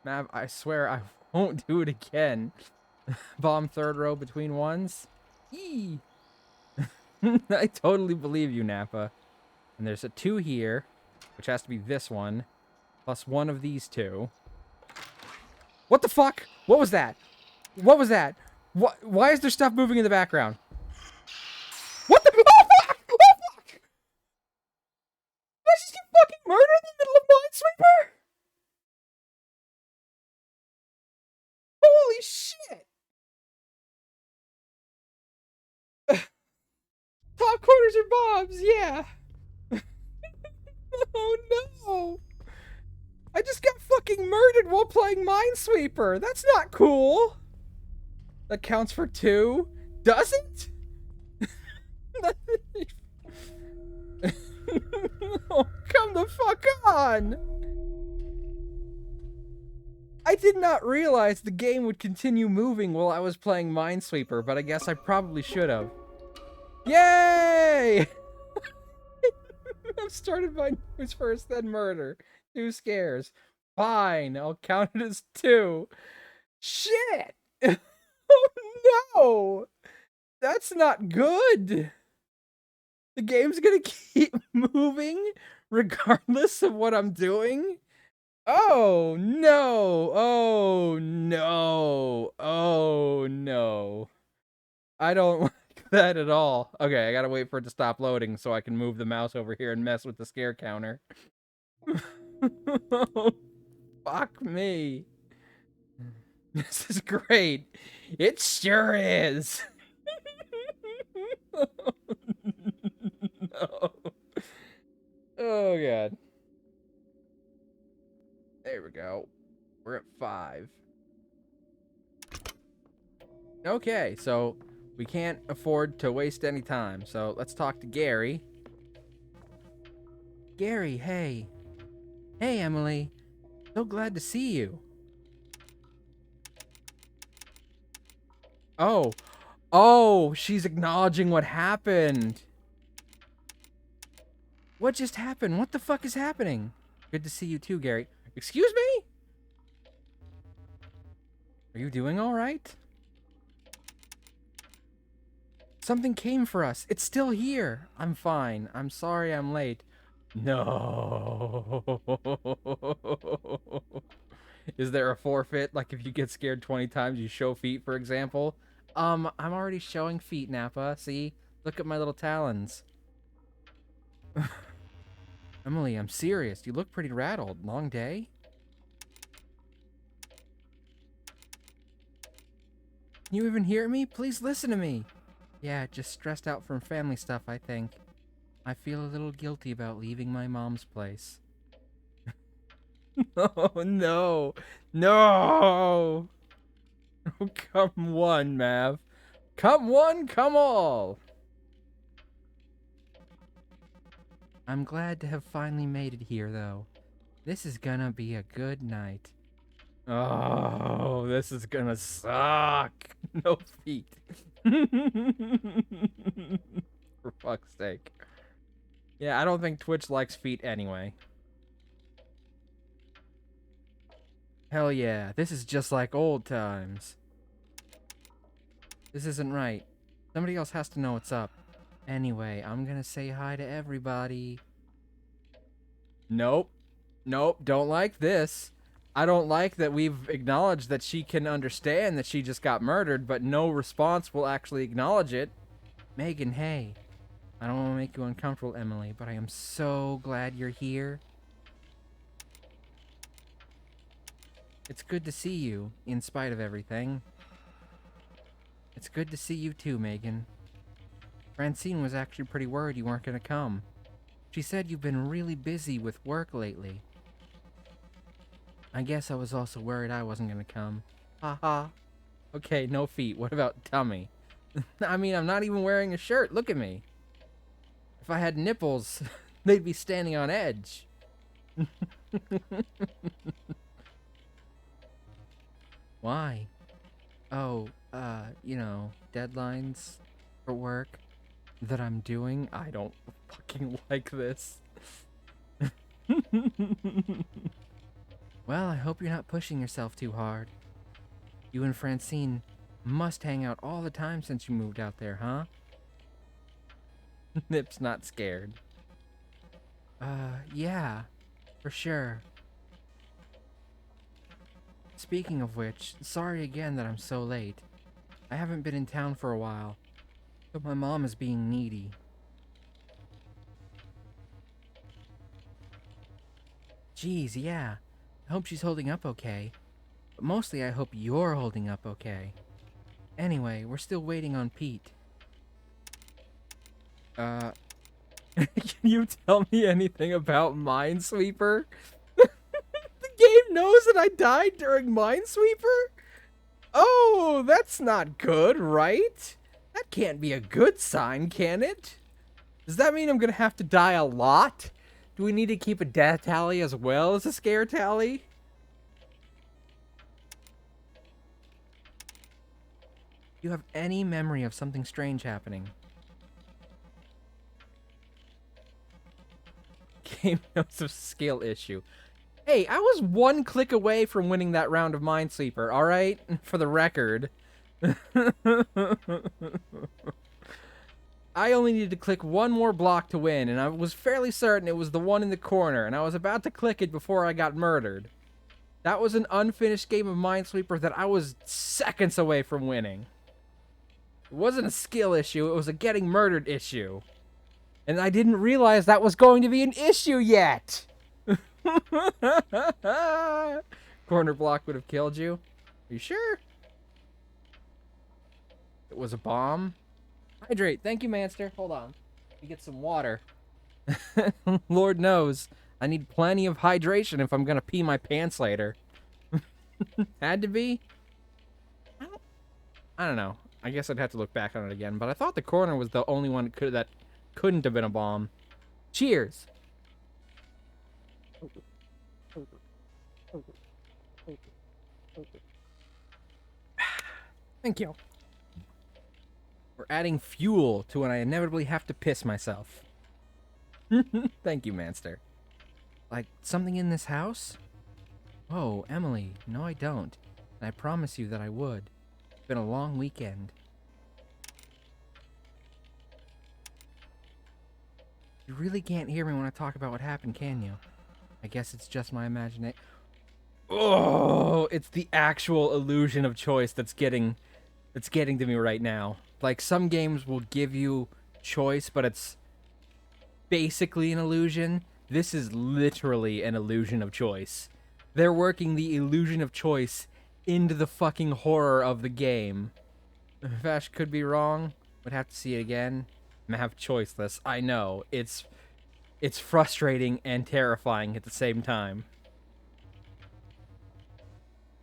S1: Mav, I swear I won't do it again. Bomb 3rd row between 1s. Eee! I totally believe you, Nappa. And there's a 2 here, which has to be this one, plus 1 of these 2. What the fuck? What was that? What was that? What? Why is there stuff moving in the background? What the? Oh fuck! Oh fuck! Did I just get fucking murdered in the middle of Minesweeper? Holy shit! Top corners are bombs, yeah. Oh no! I just got fucking murdered while playing Minesweeper. That's not cool. That counts for 2. Does it? Oh, come the fuck on! I did not realize the game would continue moving while I was playing Minesweeper, but I guess I probably should have. Yay! I've started my news first, then murder. 2 scares. Fine, I'll count it as 2. Shit! Oh no! That's not good! The game's gonna keep moving regardless of what I'm doing? Oh, no. Oh, no. Oh, no. I don't like that at all. Okay, I gotta wait for it to stop loading so I can move the mouse over here and mess with the scare counter. Fuck me. This is great. It sure is. No. Oh, God. There we go. We're at 5. Okay, so we can't afford to waste any time. So let's talk to Gary. Gary, hey. Hey, Emily. So glad to see you. Oh. Oh, she's acknowledging what happened. What just happened? What the fuck is happening? Good to see you too, Gary. Excuse me? Are you doing all right? Something came for us. It's still here. I'm fine. I'm sorry I'm late. No. Is there a forfeit? Like if you get scared 20 times, you show feet, for example? I'm already showing feet, Nappa. See? Look at my little talons. Emily, I'm serious. You look pretty rattled. Long day? Can you even hear me? Please listen to me. Yeah, just stressed out from family stuff, I think. I feel a little guilty about leaving my mom's place. Oh, no. No! Oh, come one, Mav. Come one, come all! I'm glad to have finally made it here, though. This is gonna be a good night. Oh, this is gonna suck. No feet. For fuck's sake. Yeah, I don't think Twitch likes feet anyway. Hell yeah, this is just like old times. This isn't right. Somebody else has to know what's up. Anyway, I'm gonna say hi to everybody. Nope. Nope, don't like this. I don't like that we've acknowledged that she can understand that she just got murdered, but no response will actually acknowledge it. Megan, hey. I don't want to make you uncomfortable, Emily, but I am so glad you're here. It's good to see you, in spite of everything. It's good to see you too, Megan. Francine was actually pretty worried you weren't going to come. She said you've been really busy with work lately. I guess I was also worried I wasn't going to come. Haha. Okay, no feet. What about tummy? I mean, I'm not even wearing a shirt. Look at me. If I had nipples, they'd be standing on edge. Why? Oh, you know, deadlines for work that I'm doing. I don't fucking like this. Well, I hope you're not pushing yourself too hard. You and Francine must hang out all the time since you moved out there, huh? Nip's not scared. Yeah, for sure. Speaking of which, sorry again that I'm so late. I haven't been in town for a while, but my mom is being needy. Geez, yeah. I hope she's holding up okay. But mostly I hope you're holding up okay. Anyway, we're still waiting on Pete. Can you tell me anything about Minesweeper? The game knows that I died during Minesweeper? Oh, that's not good, right? That can't be a good sign, can it? Does that mean I'm gonna have to die a lot? Do we need to keep a death tally as well as a scare tally? Do you have any memory of something strange happening? Game notes of skill issue. Hey, I was one click away from winning that round of Minesweeper, alright? For the record. I only needed to click one more block to win, and I was fairly certain it was the one in the corner, and I was about to click it before I got murdered. That was an unfinished game of Minesweeper that I was seconds away from winning. It wasn't a skill issue, it was a getting murdered issue. And I didn't realize that was going to be an issue yet! Corner block would have killed you. Are you sure? It was a bomb? Hydrate. Thank you, Manster. Hold on. Let me get some water. Lord knows, I need plenty of hydration if I'm gonna pee my pants later. Had to be? I don't know. I guess I'd have to look back on it again, but I thought the corner was the only one that couldn't have been a bomb. Cheers! Thank you. We're adding fuel to when I inevitably have to piss myself. Thank you, Manster. Like, something in this house? Oh, Emily, no I don't. And I promise you that I would. It's been a long weekend. You really can't hear me when I talk about what happened, can you? I guess it's just my imagination. Oh, it's the actual illusion of choice that's getting to me right now. Like, some games will give you choice, but it's basically an illusion. This is literally an illusion of choice. They're working the illusion of choice into the fucking horror of the game. Vash could be wrong. Would have to see it again. Map choiceless. I know. It's frustrating and terrifying at the same time.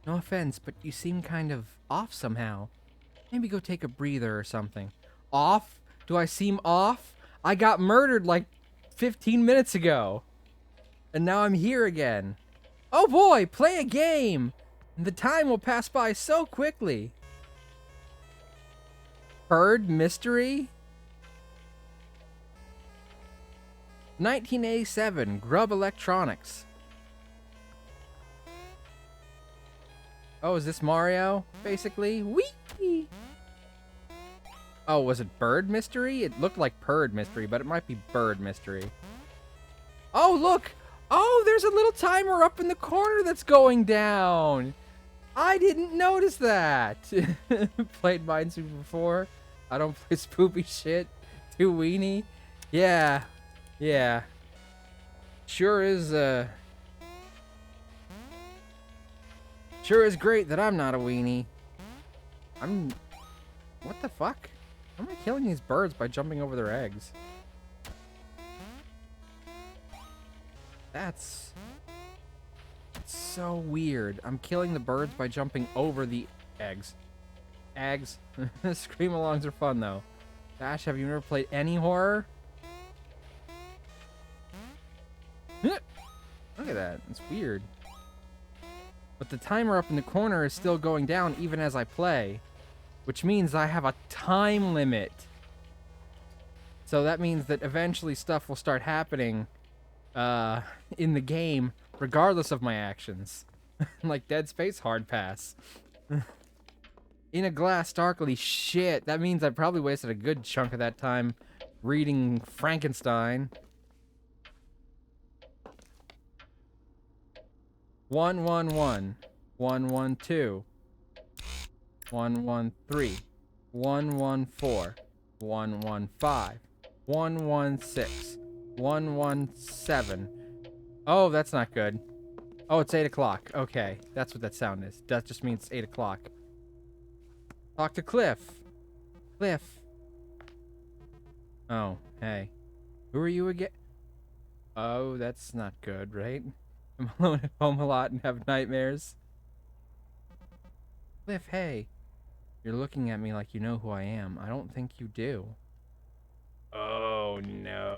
S1: No offense, but you seem kind of off somehow. Maybe go take a breather or something. Off? Do I seem off? I got murdered like 15 minutes ago. And now I'm here again. Oh boy, play a game! The time will pass by so quickly. Bird mystery? 1987, Grub Electronics. Oh, is this Mario, basically? Whee! Oh, was it Bird Mystery? It looked like Bird Mystery, but it might be Bird Mystery. Oh, look! Oh, there's a little timer up in the corner that's going down! I didn't notice that! Played Minesweeper before. I don't play spoopy shit. Too weenie. Yeah. Yeah. Sure is great that I'm not a weenie. What the fuck? How am I killing these birds by jumping over their eggs? That's so weird. I'm killing the birds by jumping over the eggs. Eggs. Scream-alongs are fun, though. Gosh, have you ever played any horror? Look at that. It's weird. But the timer up in the corner is still going down even as I play, which means I have a time limit. So that means that eventually stuff will start happening in the game regardless of my actions. Like Dead Space hard pass. In a glass darkly, shit. That means I probably wasted a good chunk of that time reading Frankenstein. 111, 112, 113, 114, 115, 116, 117. Oh, that's not good. Oh, it's 8 o'clock. Okay, that's what that sound is. That just means it's 8 o'clock. Talk to Cliff. Cliff. Oh, hey. Who are you again? Oh, that's not good, right? I'm alone at home a lot and have nightmares. Cliff, hey. You're looking at me like you know who I am. I don't think you do. Oh, no.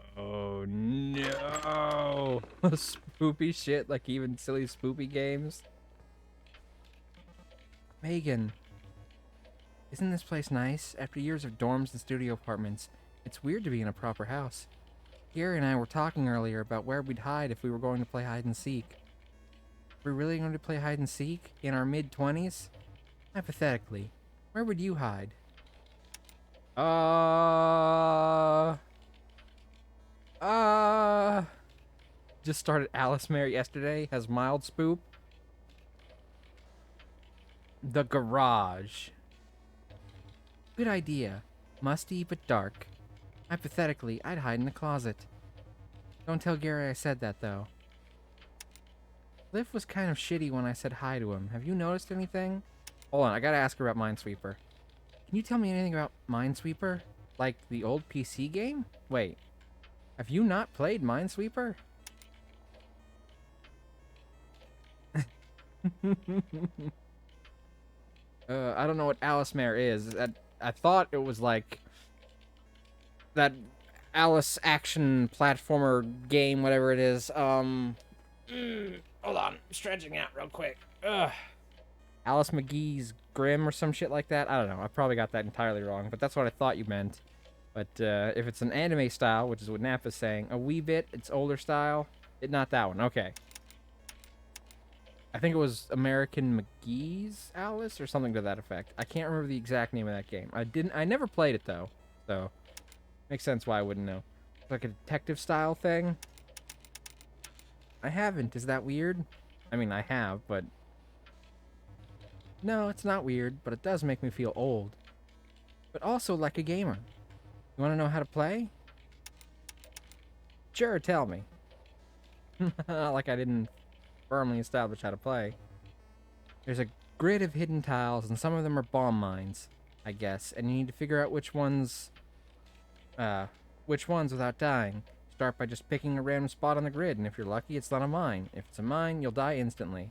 S1: No. Spoopy shit, like even silly spoopy games. Megan. Isn't this place nice? After years of dorms and studio apartments, it's weird to be in a proper house. Gary and I were talking earlier about where we'd hide if we were going to play hide and seek. We're really going to play hide and seek in our mid-20s? Hypothetically, where would you hide? Just started Alice Mare yesterday, has mild spoop. The garage. Good idea. Musty but dark. Hypothetically, I'd hide in the closet. Don't tell Gary I said that, though. Cliff was kind of shitty when I said hi to him. Have you noticed anything? Hold on, I gotta ask her about Minesweeper. Can you tell me anything about Minesweeper? Like the old PC game? Wait, have you not played Minesweeper? I don't know what Alice Mare is. I thought it was like that Alice action platformer game, whatever it is. Hold on, I'm stretching out real quick. Ugh. Alice McGee's Grimm or some shit like that. I don't know. I probably got that entirely wrong, but that's what I thought you meant. But if it's an anime style, which is what Napa's saying, a wee bit, it's older style. Not that one. Okay. I think it was American McGee's Alice or something to that effect. I can't remember the exact name of that game. I never played it though, so makes sense why I wouldn't know. It's like a detective style thing. I haven't. Is that weird? I mean, I have, but no, it's not weird, but it does make me feel old. But also like a gamer. You want to know how to play? Sure, tell me. Like I didn't firmly establish how to play. There's a grid of hidden tiles, and some of them are bomb mines, I guess, and you need to figure out which ones without dying. Start by just picking a random spot on the grid, and if you're lucky, it's not a mine. If it's a mine, you'll die instantly.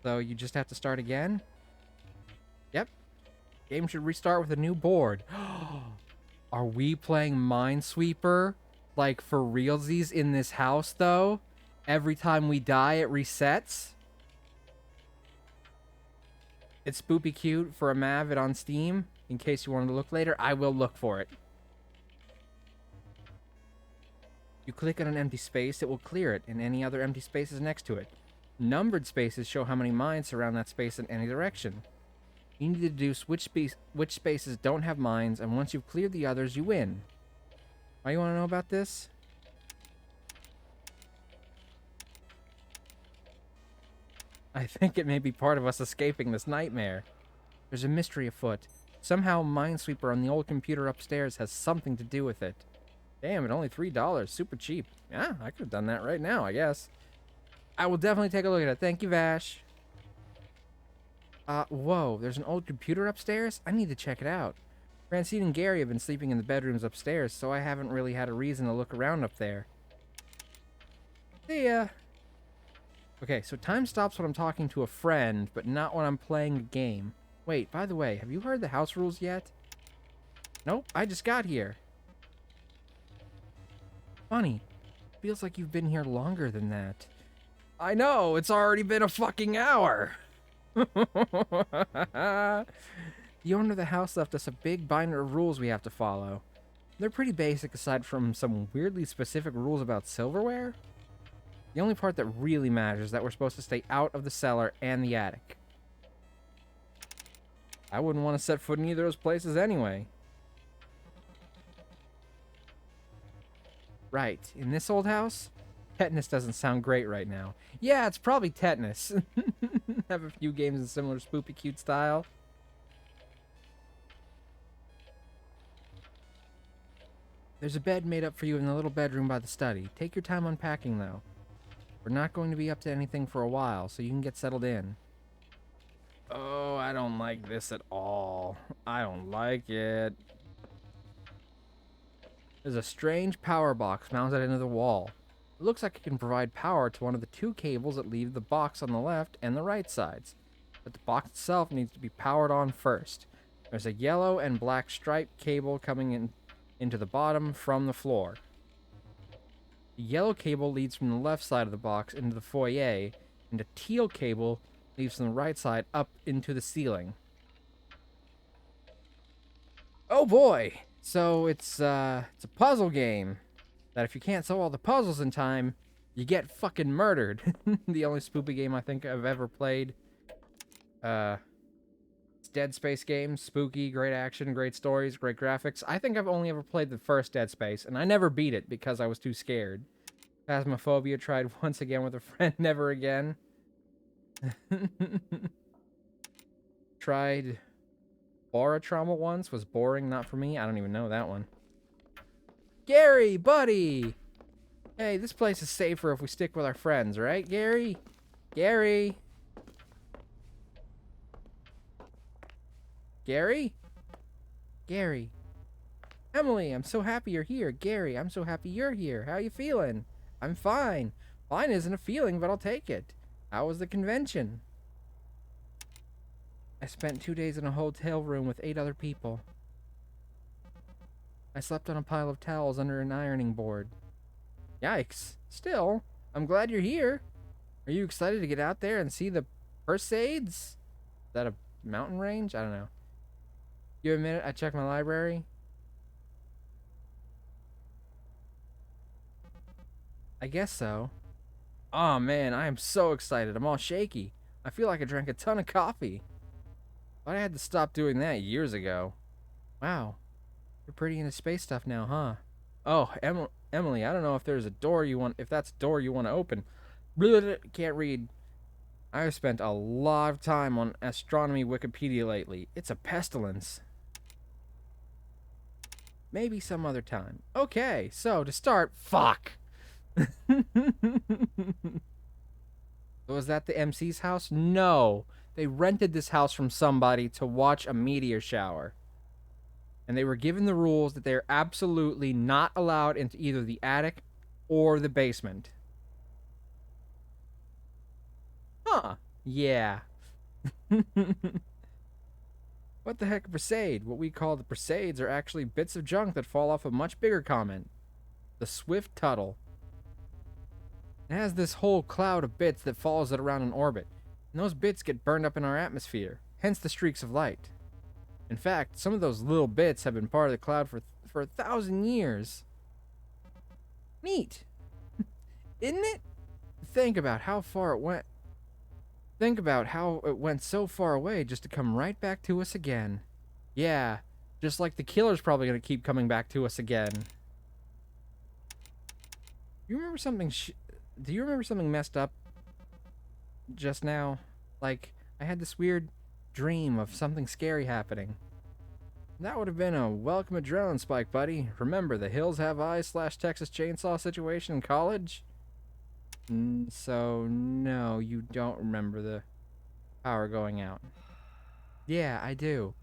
S1: So you just have to start again? Yep. Game should restart with a new board. Are we playing Minesweeper? Like, for realsies in this house, though? Every time we die, it resets? It's spoopy cute for a Mavid on Steam. In case you wanted to look later, I will look for it. You click on an empty space, it will clear it, and any other empty spaces next to it. Numbered spaces show how many mines surround that space in any direction. You need to deduce which spaces don't have mines, and once you've cleared the others, you win. Why you want to know about this? I think it may be part of us escaping this nightmare. There's a mystery afoot. Somehow Minesweeper on the old computer upstairs has something to do with it. Damn, at only $3. Super cheap. Yeah, I could have done that right now, I guess. I will definitely take a look at it. Thank you, Vash. Whoa, there's an old computer upstairs? I need to check it out. Francine and Gary have been sleeping in the bedrooms upstairs, so I haven't really had a reason to look around up there. See ya. Okay, so time stops when I'm talking to a friend, but not when I'm playing a game. Wait, by the way, have you heard the house rules yet? Nope, I just got here. Funny. Feels like you've been here longer than that. I know, it's already been a fucking hour. The owner of the house left us a big binder of rules we have to follow. They're pretty basic aside from some weirdly specific rules about silverware. The only part that really matters is that we're supposed to stay out of the cellar and the attic. I wouldn't want to set foot in either of those places anyway. Right, in this old house? Tetanus doesn't sound great right now. Yeah, it's probably tetanus. Have a few games in similar spoopy cute style. There's a bed made up for you in the little bedroom by the study. Take your time unpacking, though. We're not going to be up to anything for a while, so you can get settled in. Oh, I don't like this at all. I don't like it. There's a strange power box mounted into the wall. It looks like it can provide power to one of the two cables that leave the box on the left and the right sides. But the box itself needs to be powered on first. There's a yellow and black striped cable coming into the bottom from the floor. The yellow cable leads from the left side of the box into the foyer, and a teal cable leads from the right side up into the ceiling. Oh boy! So it's a puzzle game that if you can't solve all the puzzles in time, you get fucking murdered. The only spoopy game I think I've ever played. It's Dead Space games. Spooky, great action, great stories, great graphics. I think I've only ever played the first Dead Space, and I never beat it because I was too scared. Phasmophobia tried once again with a friend, never again. Tried Barotrauma once, was boring, not for me. I don't even know that one. Gary, buddy! Hey, this place is safer if we stick with our friends, right, Gary? Gary? Gary? Gary. Emily, I'm so happy you're here. Gary, I'm so happy you're here. How you feeling? I'm fine. Fine isn't a feeling, but I'll take it. How was the convention? I spent 2 days in a hotel room with 8 other people. I slept on a pile of towels under an ironing board. Yikes. Still, I'm glad you're here. Are you excited to get out there and see the Perseids? Is that a mountain range? I don't know. Give a minute, I check my library. I guess so. Oh man, I am so excited. I'm all shaky. I feel like I drank a ton of coffee. But I had to stop doing that years ago. Wow. You're pretty into space stuff now, huh? Oh, Emily, I don't know if there's a door you want, if that's a door you want to open. Can't read. I've spent a lot of time on astronomy Wikipedia lately. It's a pestilence. Maybe some other time. Okay, so to start, fuck. Was that the MC's house? No. They rented this house from somebody to watch a meteor shower. And they were given the rules that they're absolutely not allowed into either the attic or the basement. Huh. Yeah. What the heck, Perseid? What we call the Perseids are actually bits of junk that fall off a much bigger comet. The Swift Tuttle. It has this whole cloud of bits that follows it around in orbit, and those bits get burned up in our atmosphere, hence the streaks of light. In fact, some of those little bits have been part of the cloud for 1,000 years. Neat. Isn't it? Think about how far it went. Think about how it went so far away just to come right back to us again. Yeah, just like the killer's probably going to keep coming back to us again. You remember something do you remember something messed up just now? Like, I had this weird dream of something scary happening. That would have been a welcome adrenaline spike, buddy. Remember the Hills Have Eyes / Texas Chainsaw situation in college? So, no, you don't remember the power going out. Yeah, I do.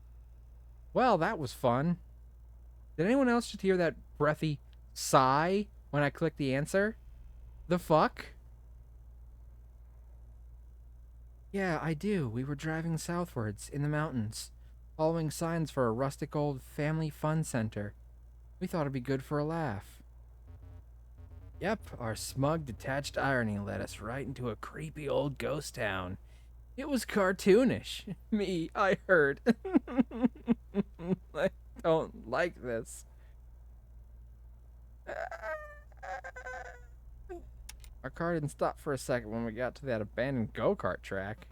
S1: Well, that was fun. Did anyone else just hear that breathy sigh when I clicked the answer? The fuck? Yeah, I do. We were driving southwards in the mountains, following signs for a rustic old family fun center. We thought it'd be good for a laugh. Yep, our smug, detached irony led us right into a creepy old ghost town. It was cartoonish. Me, I heard. I don't like this. Our car didn't stop for a second when we got to that abandoned go-kart track.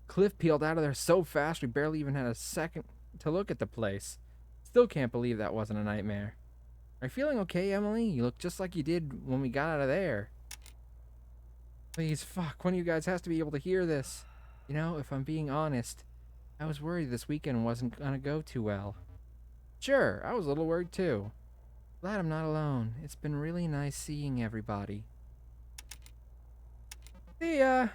S1: Cliff peeled out of there so fast we barely even had a second to look at the place. Still can't believe that wasn't a nightmare. Are you feeling okay, Emily? You look just like you did when we got out of there. Please, fuck, one of you guys has to be able to hear this. You know, if I'm being honest, I was worried this weekend wasn't gonna go too well. Sure, I was a little worried too. Glad I'm not alone. It's been really nice seeing everybody. See ya.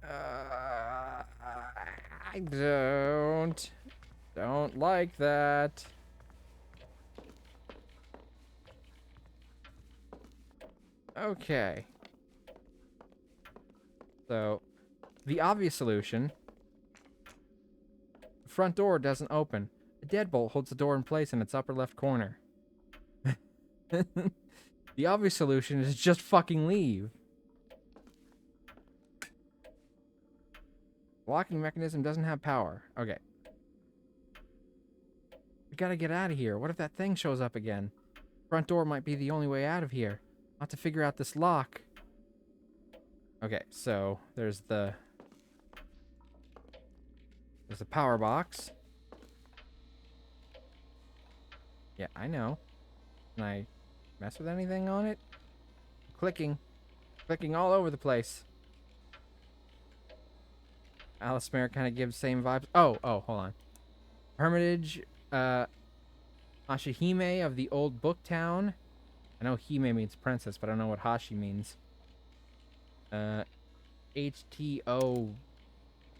S1: I don't like that. Okay. So, the obvious solution. The front door doesn't open. A deadbolt holds the door in place in its upper left corner. The obvious solution is just fucking leave. Locking mechanism doesn't have power. Okay. We gotta get out of here. What if that thing shows up again? Front door might be the only way out of here. I'll have to figure out this lock. Okay, so there's the power box. Yeah, I know. And I mess with anything on it? Clicking. Clicking all over the place. Alice Mare kind of gives same vibes. Oh, hold on. Hermitage, Hashihime of the Old Book Town. I know Hime means princess, but I don't know what Hashi means. HTO.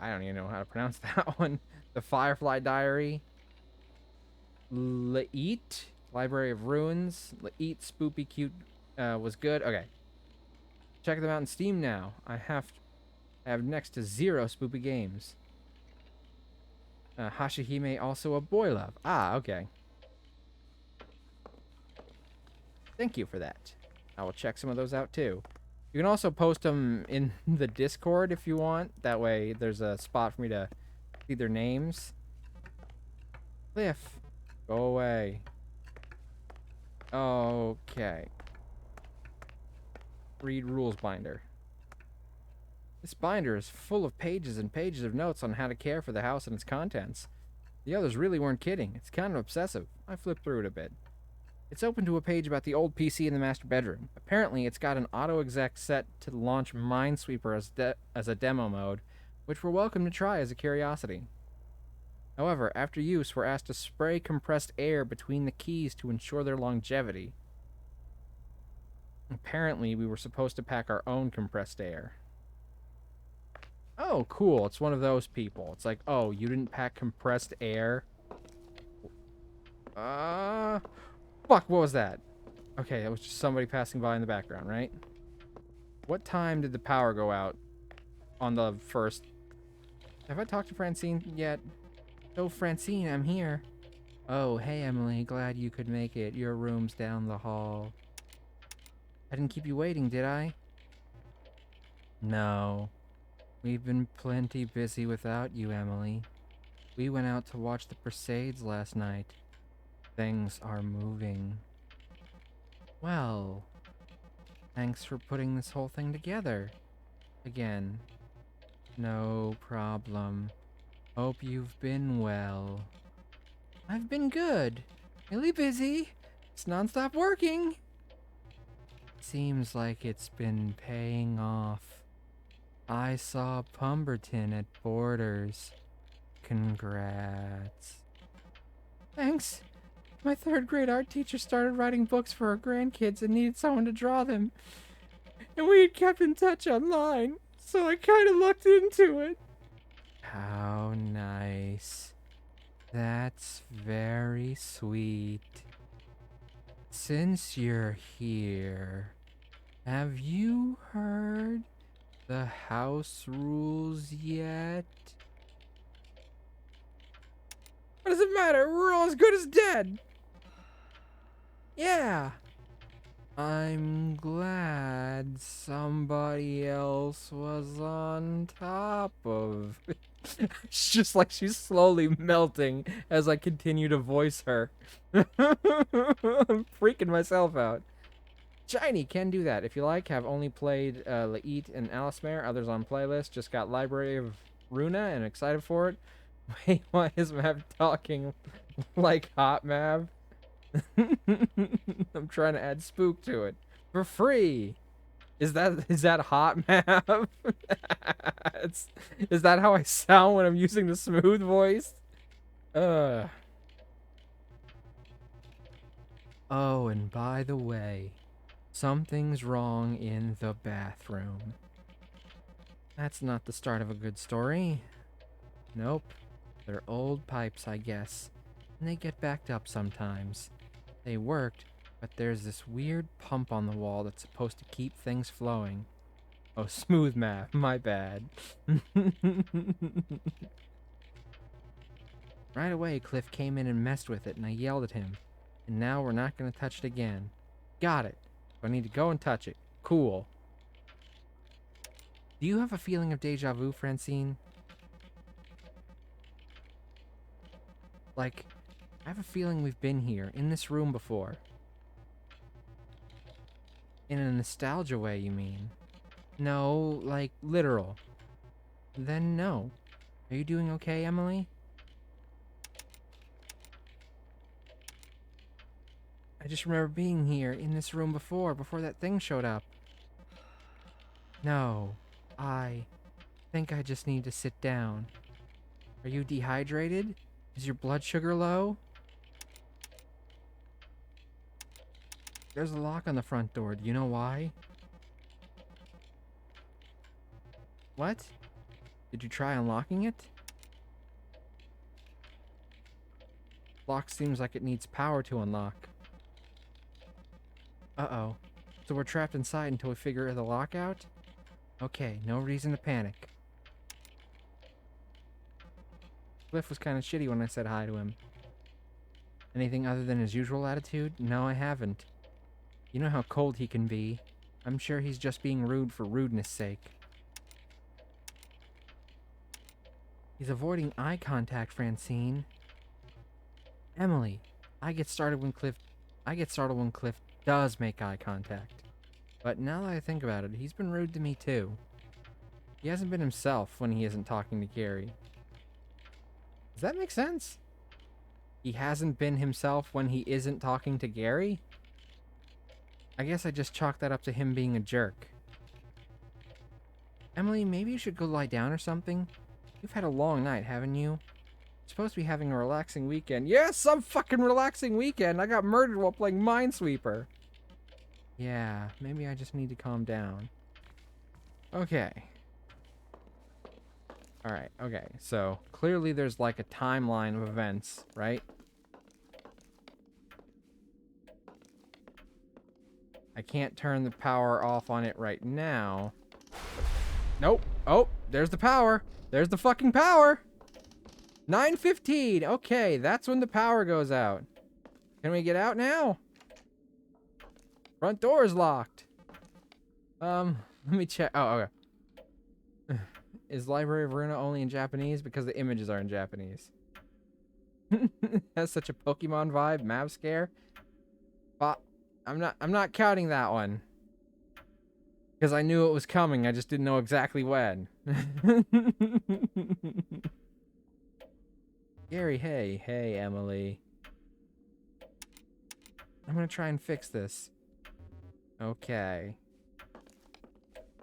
S1: I don't even know how to pronounce that one. The Firefly Diary. Lait, Library of Ruins. Lait, Spoopy Cute, was good. Okay. Check them out on Steam now. I have next to 0 spoopy games. Hashihime, also a boy love. Ah, okay. Thank you for that. I will check some of those out too. You can also post them in the Discord if you want. That way there's a spot for me to see their names. Cliff, go away. Okay. Read rules binder. This binder is full of pages and pages of notes on how to care for the house and its contents. The others really weren't kidding. It's kind of obsessive. I flipped through it a bit. It's open to a page about the old PC in the master bedroom. Apparently, it's got an auto-exec set to launch Minesweeper as a demo mode, which we're welcome to try as a curiosity. However, after use, we're asked to spray compressed air between the keys to ensure their longevity. Apparently, we were supposed to pack our own compressed air. Oh, cool. It's one of those people. It's like, oh, you didn't pack compressed air? Fuck, what was that? Okay, that was just somebody passing by in the background, right? What time did the power go out on the first... Have I talked to Francine yet? Oh, Francine, I'm here. Oh, hey, Emily. Glad you could make it. Your room's down the hall. I didn't keep you waiting, did I? No. We've been plenty busy without you, Emily. We went out to watch the Crusades last night. Things are moving. Well, thanks for putting this whole thing together. Again. No problem. Hope you've been well. I've been good. Really busy. It's nonstop working. Seems like it's been paying off. I saw Pumberton at Borders. Congrats. Thanks. My 3rd grade art teacher started writing books for her grandkids and needed someone to draw them. And we had kept in touch online, so I kind of looked into it. How nice. That's very sweet. Since you're here, have you heard the house rules yet? What does it matter? We're all as good as dead. Yeah. I'm glad somebody else was on top of it. It's just like she's slowly melting as I continue to voice her. I'm freaking myself out. Shiny can do that. If you like, have only played Lait and Alismere. Others on playlist. Just got Library of Runa and excited for it. Wait, why is Mav talking like Hot Mav? I'm trying to add Spook to it for free. Is that Hot Mav? Is that how I sound when I'm using the smooth voice? Oh, and by the way, something's wrong in the bathroom. That's not the start of a good story. Nope. They're old pipes, I guess. And they get backed up sometimes. They worked, but there's this weird pump on the wall that's supposed to keep things flowing. Oh, smooth math. My bad. Right away, Cliff came in and messed with it, and I yelled at him. And now we're not going to touch it again. Got it. I need to go and touch it. Cool. Do you have a feeling of deja vu, Francine? Like, I have a feeling we've been here, in this room before. In a nostalgia way, you mean? No, like, literal. Then no. Are you doing okay, Emily? I just remember being here in this room before that thing showed up. No, I think I just need to sit down. Are you dehydrated? Is your blood sugar low? There's a lock on the front door. Do you know why? What? Did you try unlocking it? Lock seems like it needs power to unlock. Uh-oh. So we're trapped inside until we figure the lock out? Okay, no reason to panic. Cliff was kind of shitty when I said hi to him. Anything other than his usual attitude? No, I haven't. You know how cold he can be. I'm sure he's just being rude for rudeness' sake. He's avoiding eye contact, Francine. Emily, I get startled when Cliff does make eye contact. But now that I think about it, he's been rude to me too. He hasn't been himself when he isn't talking to Gary. Does that make sense? He hasn't been himself when he isn't talking to Gary? I guess I just chalked that up to him being a jerk. Emily, maybe you should go lie down or something? You've had a long night, haven't you? You're supposed to be having a relaxing weekend. Yes, some fucking relaxing weekend! I got murdered while playing Minesweeper. Yeah, maybe I just need to calm down. Okay. Alright, okay. So, clearly there's like a timeline of events, right? I can't turn the power off on it right now. Nope. Oh, there's the power. There's the fucking power. 9:15. Okay, that's when the power goes out. Can we get out now? Front door is locked. Let me check. Oh, okay. Is Library of Runa only in Japanese? Because the images are in Japanese. Has such a Pokemon vibe. Map scare. But I'm not counting that one. Because I knew it was coming. I just didn't know exactly when. Gary, hey. Hey, Emily. I'm gonna try and fix this. Okay.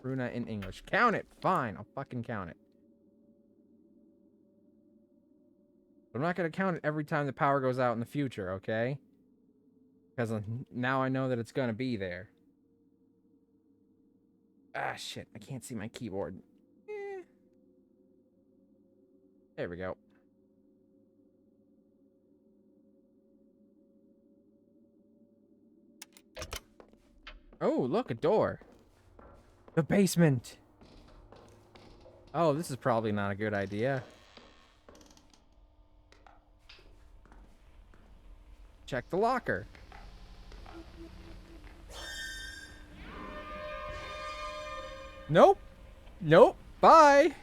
S1: Runa in English. Count it! Fine, I'll fucking count it. But I'm not gonna count it every time the power goes out in the future, okay? Because now I know that it's gonna be there. Ah, shit. I can't see my keyboard. There we go. Oh, look, a door. The basement. Oh, this is probably not a good idea. Check the locker. Nope. Nope. Bye.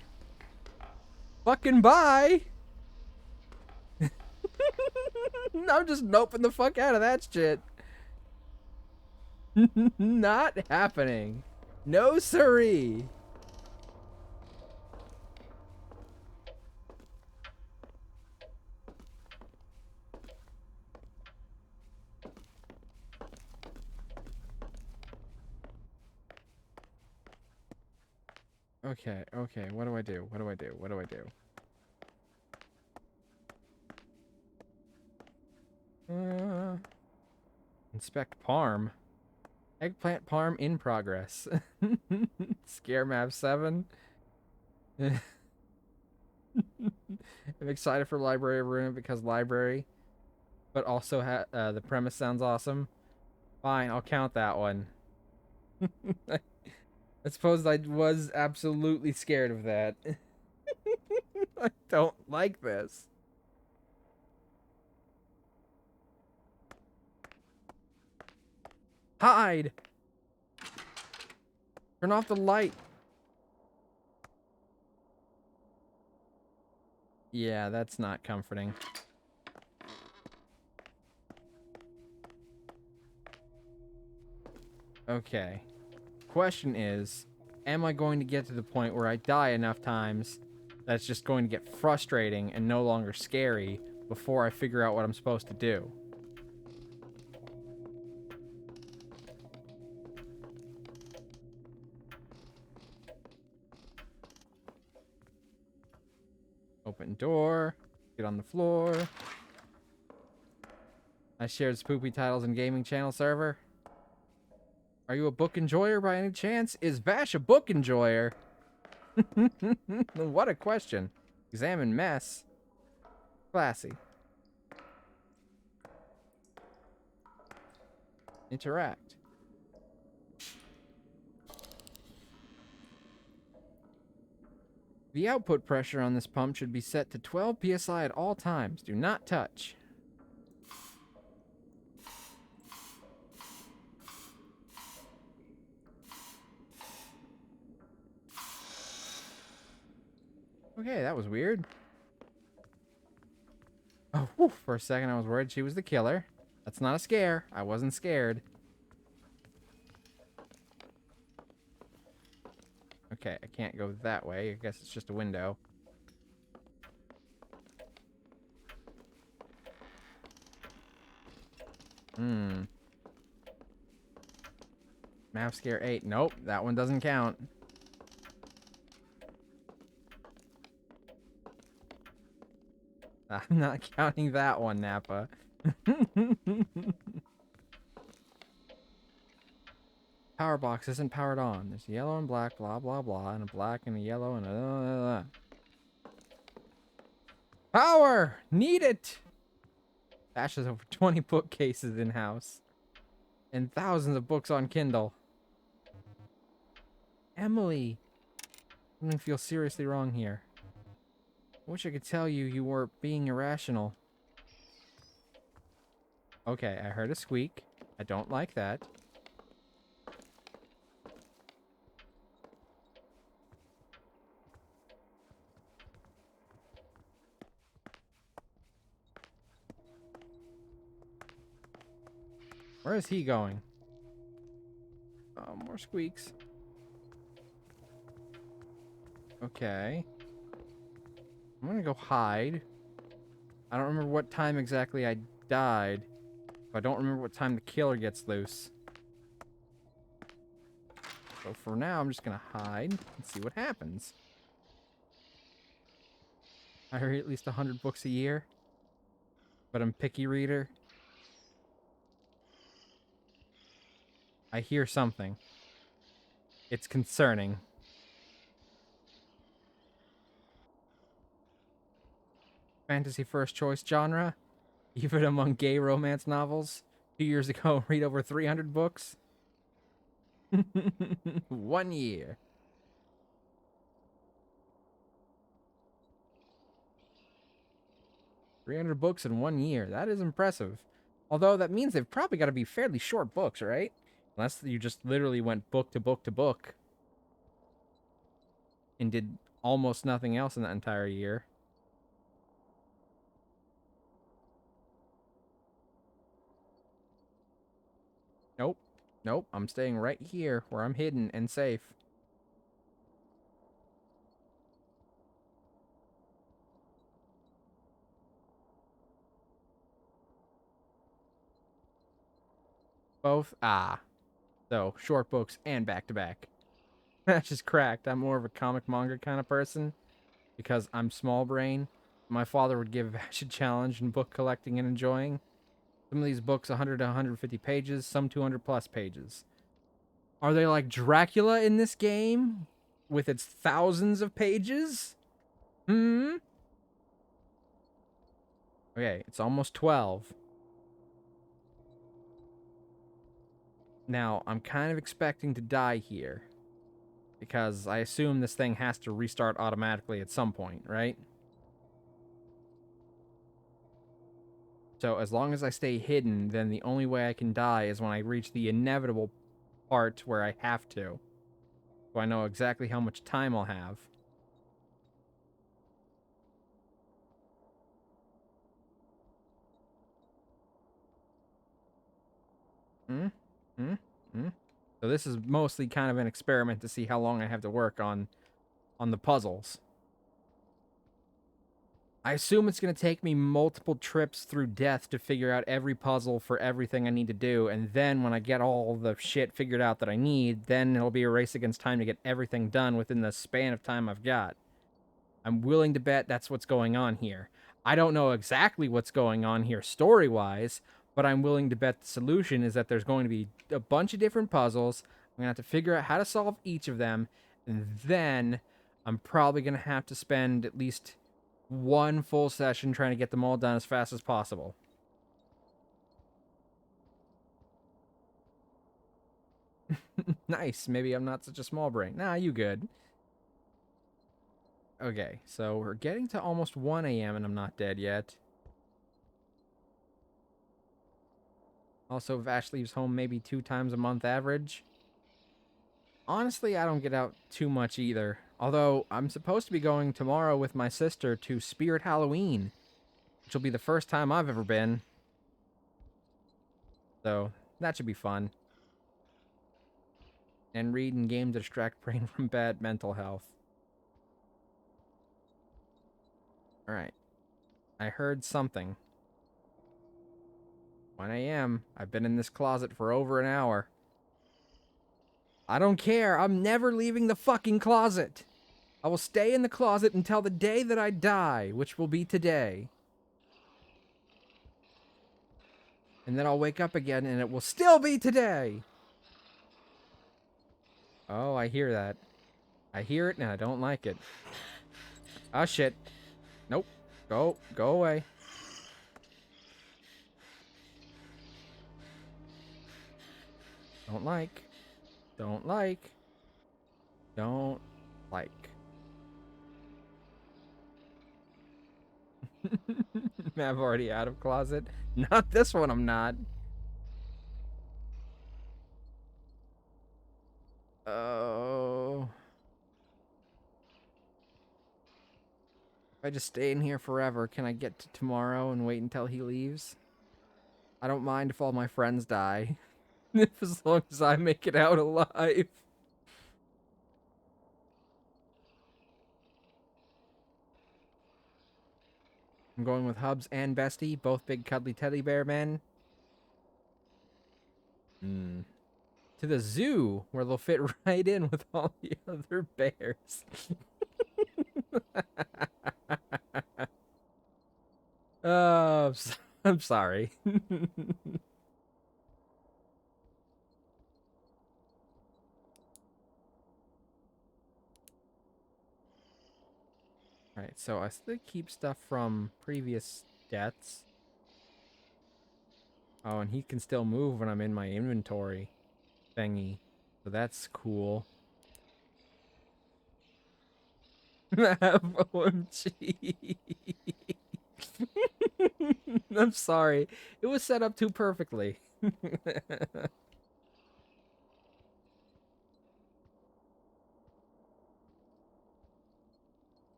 S1: Fucking bye. I'm just noping the fuck out of that shit. Not happening. No siree. Okay, okay, what do I do? What do I do? What do I do? Inspect parm. Eggplant parm in progress. Scare map 7. I'm excited for Library of Runa because library, but also the premise sounds awesome. Fine, I'll count that one. I suppose I was absolutely scared of that. I don't like this. Hide! Turn off the light. Yeah, that's not comforting. Okay. Question is, am I going to get to the point where I die enough times that's just going to get frustrating and no longer scary before I figure out what I'm supposed to do? Open door. Get on the floor. I shared spoopy titles and gaming channel server. Are you a book enjoyer by any chance? Is Vash a book enjoyer? What a question. Examine mess. Classy. Interact. The output pressure on this pump should be set to 12 psi at all times. Do not touch. Okay, that was weird. Oh, whew, for a second I was worried she was the killer. That's not a scare. I wasn't scared. Okay, I can't go that way. I guess it's just a window. Math scare 8. Nope, that one doesn't count. I'm not counting that one, Nappa. Power box isn't powered on. There's yellow and black, blah, blah, blah, and a black and a yellow and a... Power! Need it! Bash has over 20 bookcases in-house. And thousands of books on Kindle. Emily! Something feels seriously wrong here. I wish I could tell you you were being irrational. Okay, I heard a squeak. I don't like that. Where is he going? Oh, more squeaks. Okay. I'm gonna go hide. I don't remember what time exactly I died. I don't remember what time the killer gets loose. So for now, I'm just gonna hide and see what happens. I read at least 100 books a year. But I'm a picky reader. I hear something. It's concerning. Fantasy first choice genre? Even among gay romance novels? 2 years ago, read over 300 books? 1 year. "300 books in 1 year. That is impressive. Although that means they've probably got to be fairly short books, right? Unless you just literally went book to book to book. And did almost nothing else in that entire year. Nope. Nope. I'm staying right here where I'm hidden and safe. Both? Ah. So, short books and back-to-back. That's just cracked. I'm more of a comic manga kind of person. Because I'm small brain. My father would give Vash a challenge in book collecting and enjoying. Some of these books 100 to 150 pages, some 200 plus pages. Are they like Dracula in this game? With its thousands of pages? Okay, it's almost 12. Now, I'm kind of expecting to die here. Because I assume this thing has to restart automatically at some point, right? So as long as I stay hidden, then the only way I can die is when I reach the inevitable part where I have to. So I know exactly how much time I'll have. So this is mostly kind of an experiment to see how long I have to work on the puzzles. I assume it's going to take me multiple trips through death to figure out every puzzle for everything I need to do, and then when I get all the shit figured out that I need, then it'll be a race against time to get everything done within the span of time I've got. I'm willing to bet that's what's going on here. I don't know exactly what's going on here story-wise, but I'm willing to bet the solution is that there's going to be a bunch of different puzzles. I'm going to have to figure out how to solve each of them, and then I'm probably going to have to spend at least one full session trying to get them all done as fast as possible. Nice. Maybe I'm not such a small brain. Nah, you good. Okay, so we're getting to almost 1 a.m. and I'm not dead yet. Also, Vash leaves home maybe 2 times a month average. Honestly, I don't get out too much either. Although, I'm supposed to be going tomorrow with my sister to Spirit Halloween, which will be the first time I've ever been. So, that should be fun. And read and game to distract brain from bad mental health. Alright. I heard something. 1 a.m. I've been in this closet for over an hour. I don't care. I'm never leaving the fucking closet. I will stay in the closet until the day that I die, which will be today. And then I'll wake up again and it will still be today. Oh, I hear that. I hear it and I don't like it. Ah, shit. Nope. Go away. Don't like. Don't like. Don't like. I'm already out of closet. Not this one, I'm not. Oh. If I just stay in here forever, can I get to tomorrow and wait until he leaves? I don't mind if all my friends die. As long as I make it out alive. I'm going with Hubs and Bestie, both big cuddly teddy bear men. To the zoo, where they'll fit right in with all the other bears. Oh, I'm sorry. Alright, so I still keep stuff from previous deaths. Oh, and he can still move when I'm in my inventory thingy. So that's cool. OMG. I'm sorry. It was set up too perfectly.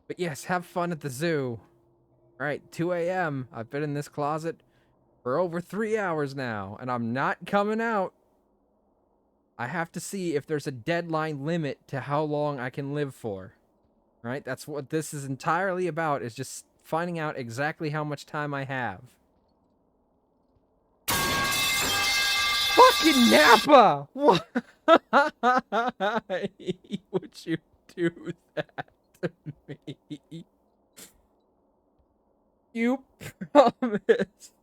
S1: But yes, have fun at the zoo. Alright, 2 a.m. I've been in this closet for over 3 hours now, and I'm not coming out. I have to see if there's a deadline limit to how long I can live for. Right? That's what this is entirely about, is just finding out exactly how much time I have. Fucking Nappa! Why would you do that to me? You promised.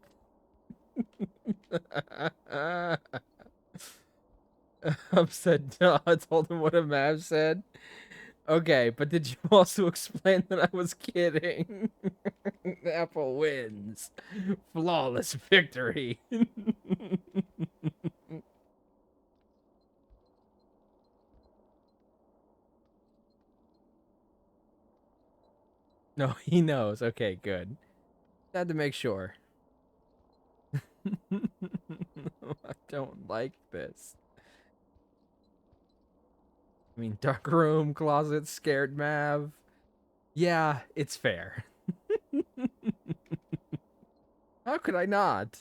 S1: Upset. I told him what a map said. Okay, but did you also explain that I was kidding? Apple wins. Flawless victory. No, he knows. Okay, good. Had to make sure. I don't like this. I mean, dark room, closet, scared Mav. Yeah, it's fair. How could I not?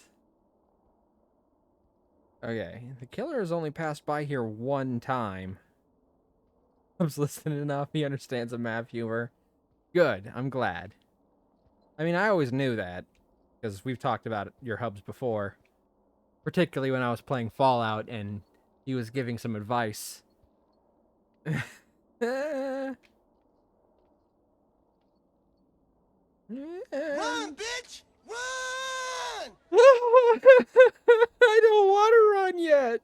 S1: Okay, the killer has only passed by here one time. I was listening enough. He understands the Mav humor. Good, I'm glad. I mean, I always knew that, because we've talked about your hubs before. Particularly when I was playing Fallout and, He was giving some advice. Run,
S3: bitch! Run!
S1: I don't want to run yet.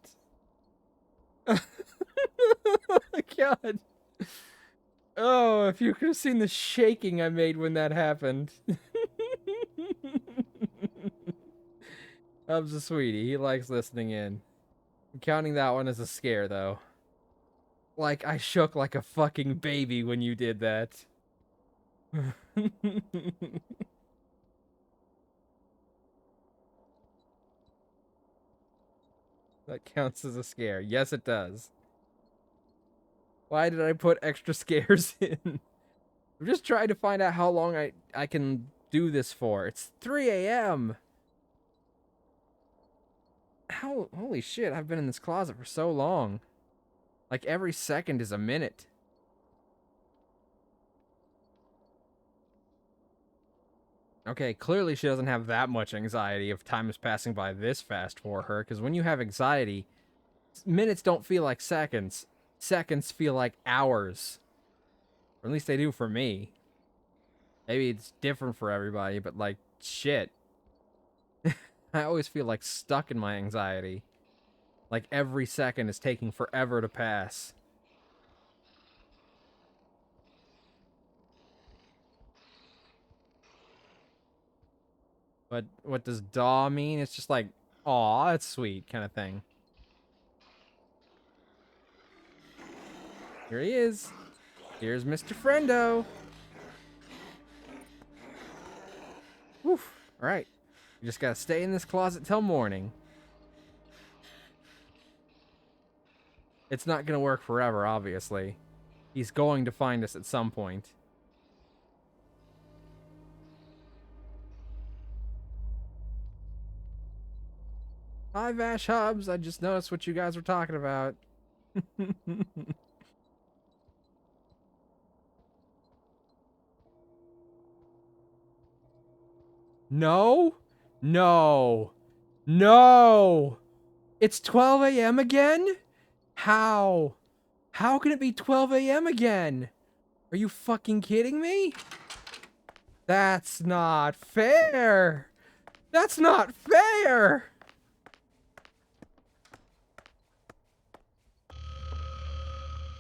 S1: Oh, God. Oh, if you could have seen the shaking I made when that happened. Hub's a sweetie. He likes listening in. I'm counting that one as a scare, though. Like, I shook like a fucking baby when you did that. That counts as a scare. Yes, it does. Why did I put extra scares in? I'm just trying to find out how long I can do this for. It's 3 a.m. Holy shit, I've been in this closet for so long. Like, every second is a minute. Okay, clearly she doesn't have that much anxiety if time is passing by this fast for her, because when you have anxiety, minutes don't feel like seconds. Seconds feel like hours. Or at least they do for me. Maybe it's different for everybody, but like, shit. I always feel like stuck in my anxiety. Like every second is taking forever to pass. But what does daw mean? It's just like, aw, it's sweet kind of thing. Here he is. Here's Mr. Friendo. Woof. Alright. You just gotta stay in this closet till morning. It's not gonna work forever, obviously. He's going to find us at some point. Hi, Vash Hubs. I just noticed what you guys were talking about. No. No. No. It's 12 a.m. again? How? How can it be 12 a.m. again? Are you fucking kidding me? That's not fair. That's not fair.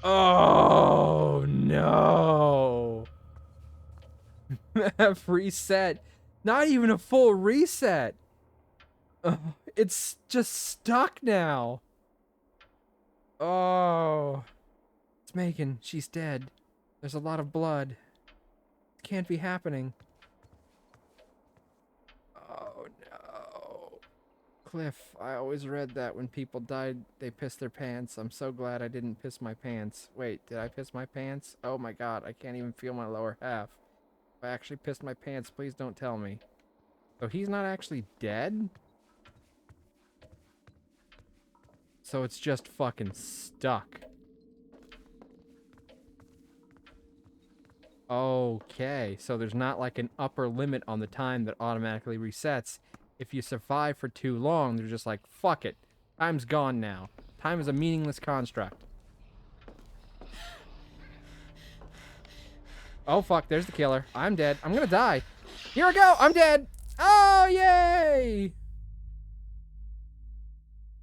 S1: Oh, no. Map reset. Not even a full reset. It's just stuck now. Oh. It's Megan. She's dead. There's a lot of blood. It can't be happening. Oh, no. Cliff, I always read that when people died, they pissed their pants. I'm so glad I didn't piss my pants. Wait, did I piss my pants? Oh my god, I can't even feel my lower half. If I actually pissed my pants, please don't tell me. So he's not actually dead? So it's just fucking stuck. Okay, so there's not like an upper limit on the time that automatically resets. If you survive for too long, they're just like, fuck it. Time's gone now. Time is a meaningless construct. Oh, fuck, there's the killer. I'm dead. I'm gonna die. Here we go. I'm dead. Oh, yay!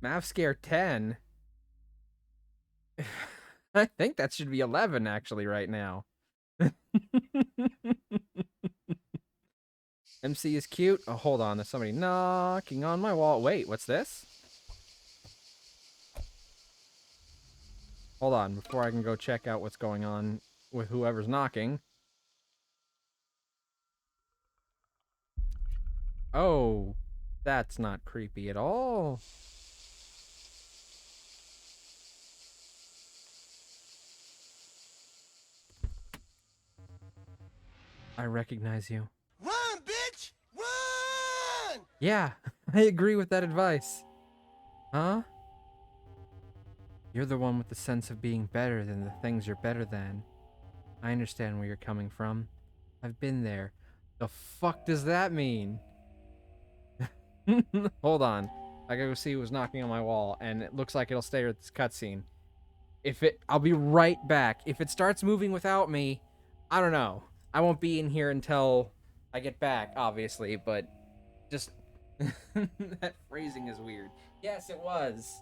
S1: Mav scare 10. I think that should be 11, actually, right now. MC is cute. Oh, hold on. There's somebody knocking on my wall. Wait, what's this? Hold on, before I can go check out what's going on with whoever's knocking. Oh, that's not creepy at all. I recognize you.
S3: Run, bitch! Run!
S1: Yeah, I agree with that advice. Huh? You're the one with the sense of being better than the things you're better than. I understand where you're coming from. I've been there. The fuck does that mean? Hold on. I gotta go see who's knocking on my wall, and it looks like it'll stay with this cutscene. I'll be right back. If it starts moving without me, I don't know. I won't be in here until I get back, obviously, but just that phrasing is weird. Yes, it was.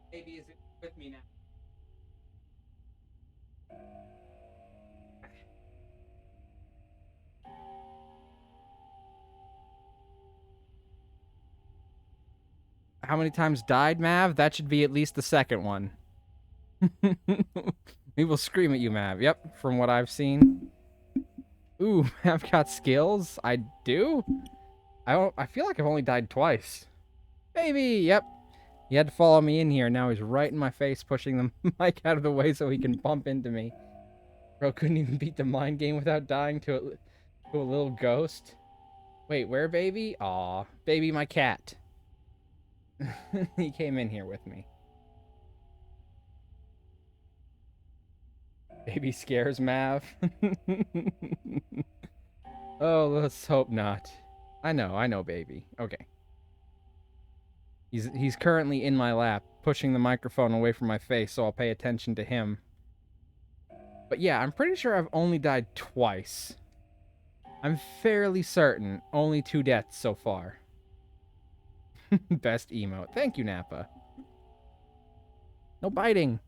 S1: Baby is with me now. How many times died, Mav? That should be at least the second one. We will scream at you, Mav. Yep, from what I've seen. Ooh, Mav got skills? I do? I feel like I've only died twice. Baby, yep. He had to follow me in here. Now he's right in my face, pushing the mic out of the way so he can bump into me. Bro couldn't even beat the mind game without dying to a little ghost. Wait, where, baby? Aw, baby, my cat. He came in here with me. Baby scares Mav. Oh, let's hope not. I know, baby. Okay. He's currently in my lap, pushing the microphone away from my face, so I'll pay attention to him. But yeah, I'm pretty sure I've only died twice. I'm fairly certain only 2 deaths so far. Best emote. Thank you, Nappa. No biting.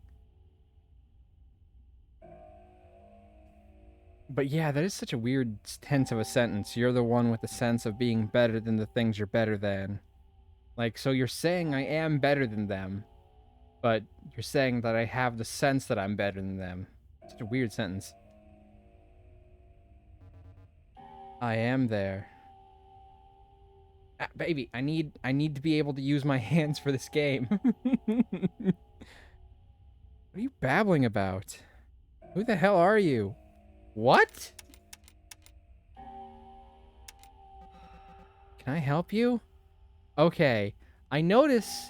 S1: But yeah, that is such a weird tense of a sentence. You're the one with the sense of being better than the things you're better than. Like, so you're saying I am better than them, but you're saying that I have the sense that I'm better than them. Such a weird sentence. I am there. Baby, I need to be able to use my hands for this game. What are you babbling about? Who the hell are you? What? Can I help you? Okay. I'm noticing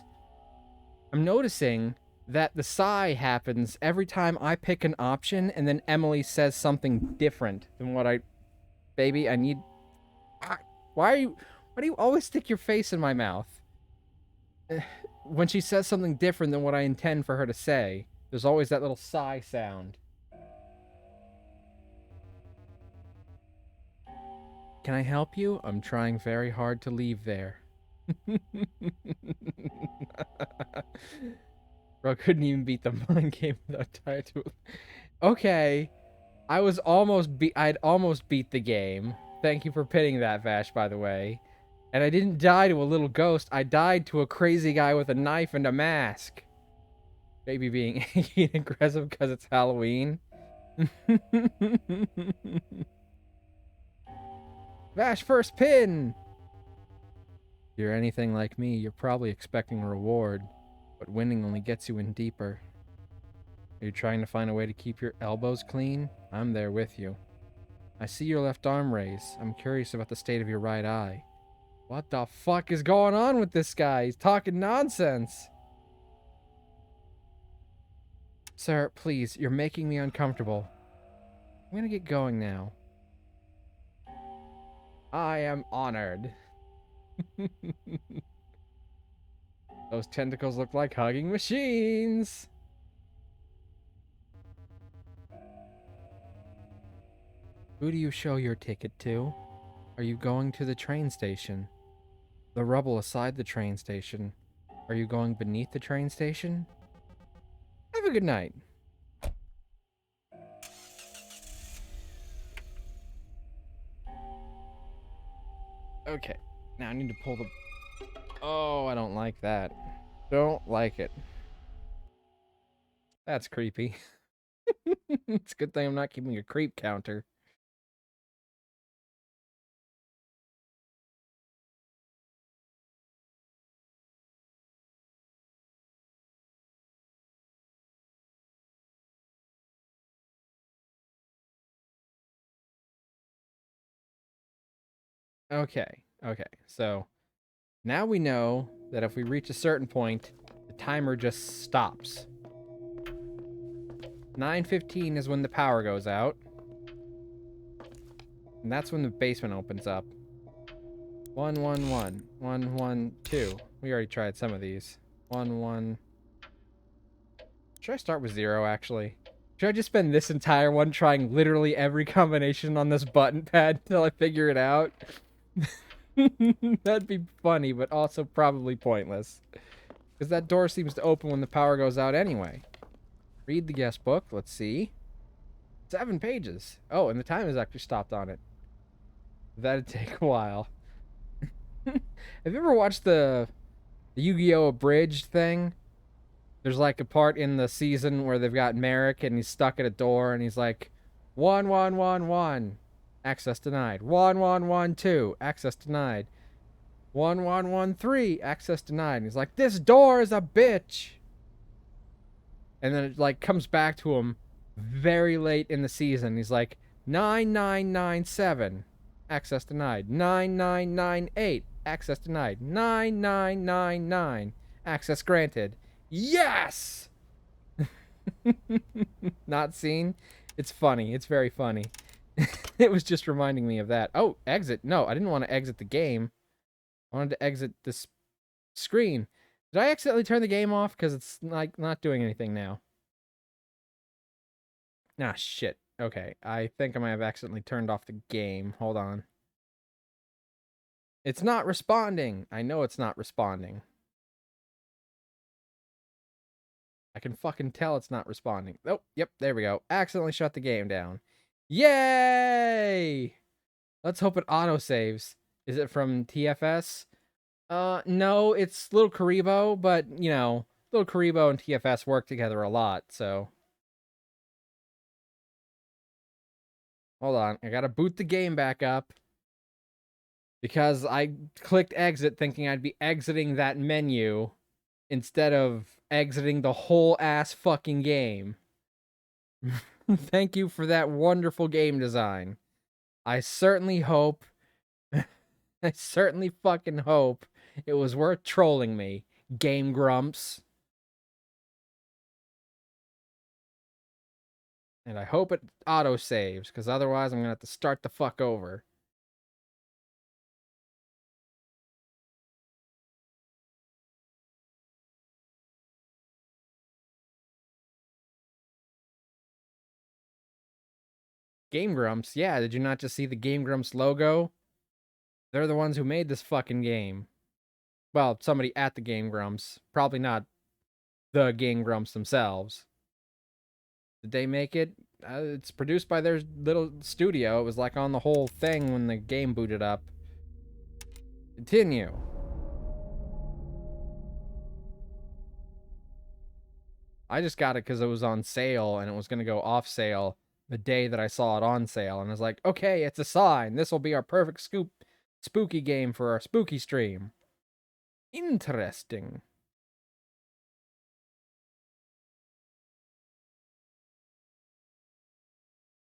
S1: that the sigh happens every time I pick an option and then Emily says something different than what I... Baby, I need... Why do you always stick your face in my mouth? When she says something different than what I intend for her to say, there's always that little sigh sound. Can I help you? I'm trying very hard to leave there. Bro couldn't even beat the mind game without dying to... Okay. I'd almost beat the game. Thank you for pitting that, Vash, by the way. And I didn't die to a little ghost. I died to a crazy guy with a knife and a mask. Baby being aggressive because it's Halloween. Vash first pin! If you're anything like me, you're probably expecting a reward, but winning only gets you in deeper. Are you trying to find a way to keep your elbows clean? I'm there with you. I see your left arm raise. I'm curious about the state of your right eye. What the fuck is going on with this guy? He's talking nonsense. Sir, please, you're making me uncomfortable. I'm gonna get going now. I am honored. Those tentacles look like hugging machines. Who do you show your ticket to? Are you going to the train station? The rubble aside the train station. Are you going beneath the train station? Have a good night. Okay, now I need to pull the... Oh, I don't like that. Don't like it. That's creepy. It's a good thing I'm not keeping a creep counter. Okay, so now we know that if we reach a certain point, the timer just stops. 9:15 is when the power goes out. And that's when the basement opens up. 111, 112. We already tried some of these. 1. Should I start with 0 actually? Should I just spend this entire one trying literally every combination on this button pad until I figure it out? That'd be funny, but also probably pointless. Because that door seems to open when the power goes out anyway. Read the guest book. Let's see. 7 pages. Oh, and the time is actually stopped on it. That'd take a while. Have you ever watched the Yu-Gi-Oh! Abridged thing? There's like a part in the season where they've got Merrick and he's stuck at a door and he's like, 1111. Access denied. 1112. Access denied. 1113. Access denied. And he's like, this door is a bitch. And then it like comes back to him very late in the season. He's like, 9997. Access denied. 9998. Access denied. 9999. Access granted. Yes! Not seen? It's funny. It's very funny. It was just reminding me of that. Oh, exit. No, I didn't want to exit the game. I wanted to exit this screen. Did I accidentally turn the game off? Because it's like not doing anything now. Ah, shit. Okay, I think I might have accidentally turned off the game. Hold on. It's not responding. I know it's not responding. I can fucking tell it's not responding. Oh, yep, there we go. Accidentally shut the game down. Yay! Let's hope it autosaves. Is it from TFS? No, it's Little Karibo, but, you know, Little Karibo and TFS work together a lot, so... Hold on, I gotta boot the game back up. Because I clicked exit thinking I'd be exiting that menu instead of exiting the whole ass fucking game. Thank you for that wonderful game design. I certainly hope, I certainly fucking hope it was worth trolling me, Game Grumps. And I hope it auto-saves, because otherwise I'm gonna have to start the fuck over. Game Grumps? Yeah, did you not just see the Game Grumps logo? They're the ones who made this fucking game. Well, somebody at the Game Grumps. Probably not the Game Grumps themselves. Did they make it? It's produced by their little studio. It was like on the whole thing when the game booted up. Continue. I just got it because it was on sale and it was going to go off sale the day that I saw it on sale, and I was like, okay, it's a sign. This will be our perfect spooky game for our spooky stream. Interesting.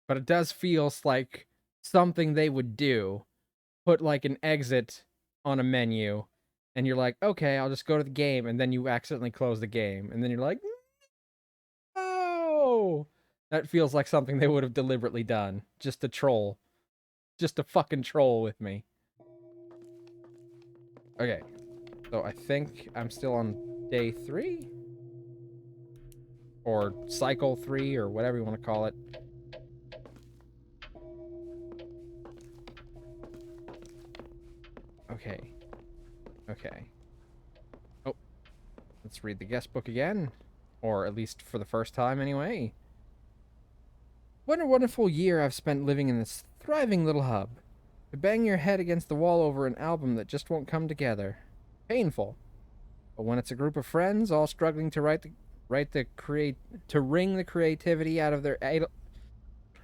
S1: But it does feel like something they would do. Put like an exit on a menu, and you're like, okay, I'll just go to the game, and then you accidentally close the game, and then you're like, no! That feels like something they would have deliberately done. Just to troll. Just to fucking troll with me. Okay. So I think I'm still on day 3? Or cycle 3, or whatever you want to call it. Okay. Okay. Oh. Let's read the guest book again. Or at least for the first time anyway. What a wonderful year I've spent living in this thriving little hub. To bang your head against the wall over an album that just won't come together. Painful. But when it's a group of friends all struggling to wring the creativity out of their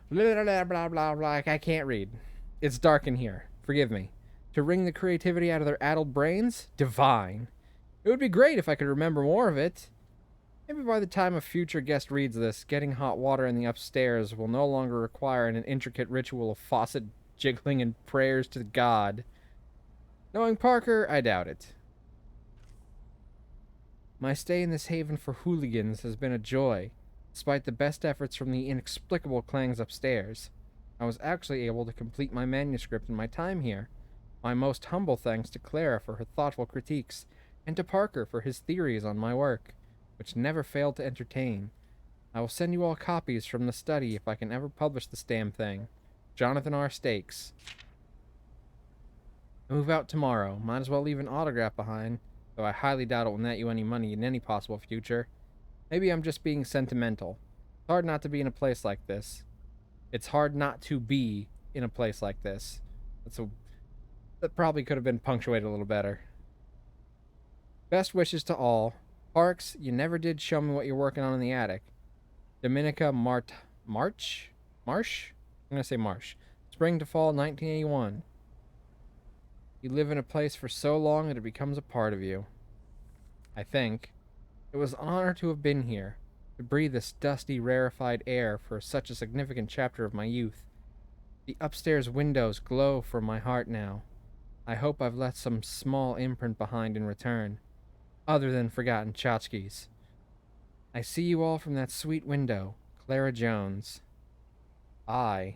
S1: blah blah blah blah blah. I can't read. It's dark in here. Forgive me. To wring the creativity out of their addled brains? Divine. It would be great if I could remember more of it. Maybe by the time a future guest reads this, getting hot water in the upstairs will no longer require an intricate ritual of faucet jiggling and prayers to God. Knowing Parker, I doubt it. My stay in this haven for hooligans has been a joy, despite the best efforts from the inexplicable clangs upstairs. I was actually able to complete my manuscript in my time here. My most humble thanks to Clara for her thoughtful critiques, and to Parker for his theories on my work, which never failed to entertain. I will send you all copies from the study if I can ever publish this damn thing. Jonathan R. Stakes. I move out tomorrow. Might as well leave an autograph behind, though I highly doubt it will net you any money in any possible future. Maybe I'm just being sentimental. It's hard not to be in a place like this. It's hard not to be in a place like this. That probably could have been punctuated a little better. Best wishes to all. Parks, you never did show me what you're working on in the attic. Dominica Marsh? I'm gonna say Marsh. Spring to fall 1981. You live in a place for so long that it becomes a part of you. I think. It was an honor to have been here, to breathe this dusty, rarefied air for such a significant chapter of my youth. The upstairs windows glow from my heart now. I hope I've left some small imprint behind in return, other than forgotten tchotchkes. I see you all from that sweet window, Clara Jones. I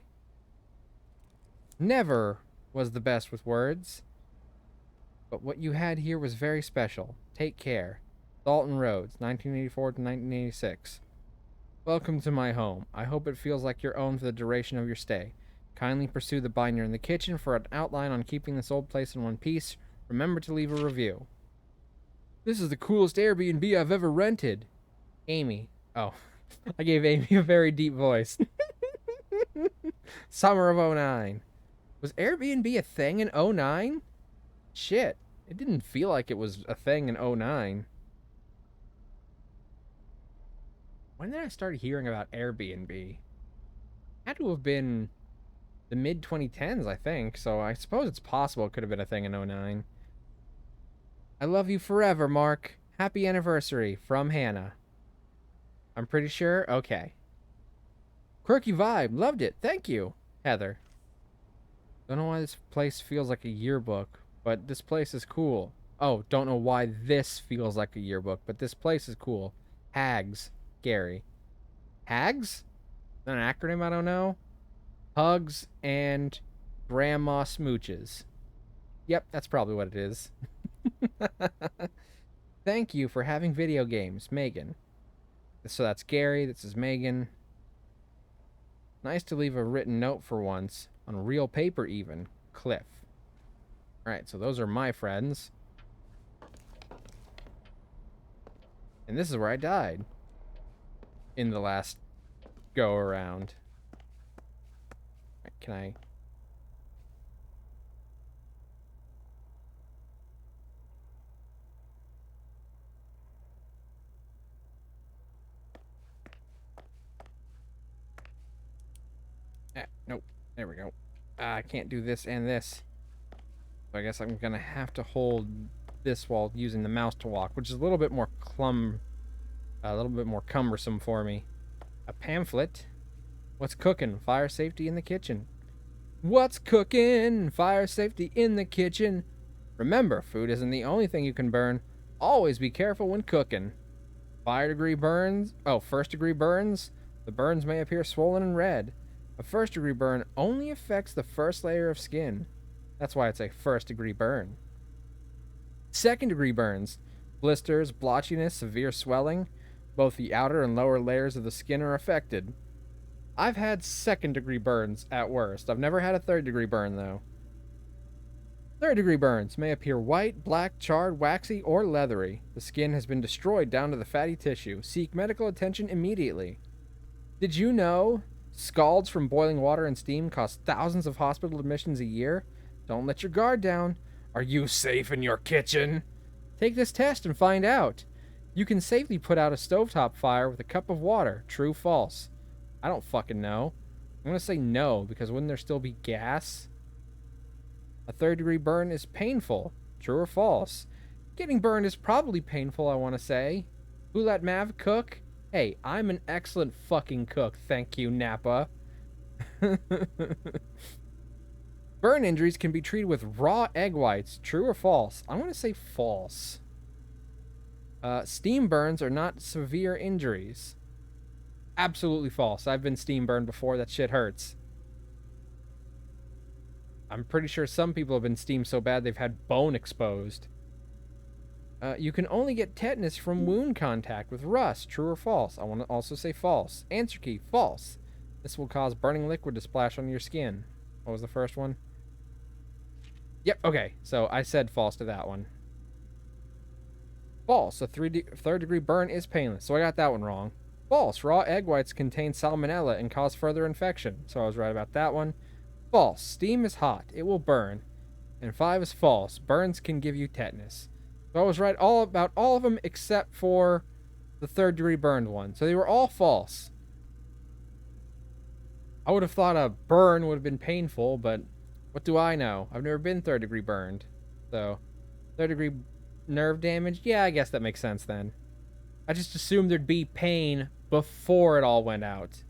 S1: never was the best with words, but what you had here was very special. Take care. Dalton Rhodes, 1984 to 1986. Welcome to my home. I hope it feels like your own for the duration of your stay. Kindly pursue the binder in the kitchen for an outline on keeping this old place in one piece. Remember to leave a review. This is the coolest Airbnb I've ever rented. Amy. Oh, I gave Amy a very deep voice. Summer of 09. Was Airbnb a thing in 09? Shit. It didn't feel like it was a thing in 09. When did I start hearing about Airbnb? Had to have been the mid 2010s, I think. So I suppose it's possible it could have been a thing in 09. I love you forever, Mark. Happy anniversary from Hannah. I'm pretty sure. Okay. Quirky vibe. Loved it. Thank you, Heather. Don't know why this place feels like a yearbook, but this place is cool. Oh, don't know why this feels like a yearbook, but this place is cool. Hags. Gary. Hags? Is that an acronym? I don't know. Hugs and grandma smooches. Yep, that's probably what it is. Thank you for having video games, Megan. So that's Gary. This is Megan. Nice to leave a written note for once. On real paper, even. Cliff. Alright, so those are my friends. And this is where I died. In the last go around. Right, can I... Nope. There we go. I can't do this and this. So I guess I'm gonna have to hold this while using the mouse to walk, which is a little bit more cumbersome for me. A pamphlet. What's cooking? Fire safety in the kitchen. What's cooking? Fire safety in the kitchen. Remember, food isn't the only thing you can burn. Always be careful when cooking. First degree burns. The burns may appear swollen and red. A first degree burn only affects the first layer of skin. That's why it's a first degree burn. Second degree burns. Blisters, blotchiness, severe swelling. Both the outer and lower layers of the skin are affected. I've had second degree burns at worst. I've never had a third degree burn though. Third degree burns may appear white, black, charred, waxy, or leathery. The skin has been destroyed down to the fatty tissue. Seek medical attention immediately. Did you know scalds from boiling water and steam cost thousands of hospital admissions a year? Don't let your guard down. Are you safe in your kitchen? Take this test and find out. You can safely put out a stovetop fire with a cup of water. True, false? I don't fucking know. I'm gonna say no, because wouldn't there still be gas? A third degree burn is painful. True or false? Getting burned is probably painful, I want to say. Who let Mav cook? Hey, I'm an excellent fucking cook, thank you, Napa. Burn injuries can be treated with raw egg whites. True or false? I'm going to say false. Steam burns are not severe injuries. Absolutely false. I've been steam burned before. That shit hurts. I'm pretty sure some people have been steamed so bad they've had bone exposed. You can only get tetanus from wound contact with rust. True or false? I want to also say false. Answer key, false. This will cause burning liquid to splash on your skin. What was the first one? Yep, okay. So I said false to that one. False. A third degree burn is painless. So I got that one wrong. False. Raw egg whites contain salmonella and cause further infection. So I was right about that one. False. Steam is hot. It will burn. And 5 is false. Burns can give you tetanus. So I was right about all of them except for the third degree burned one. So they were all false. I would have thought a burn would have been painful, but what do I know? I've never been third degree burned. So, third degree nerve damage? Yeah, I guess that makes sense then. I just assumed there'd be pain before it all went out.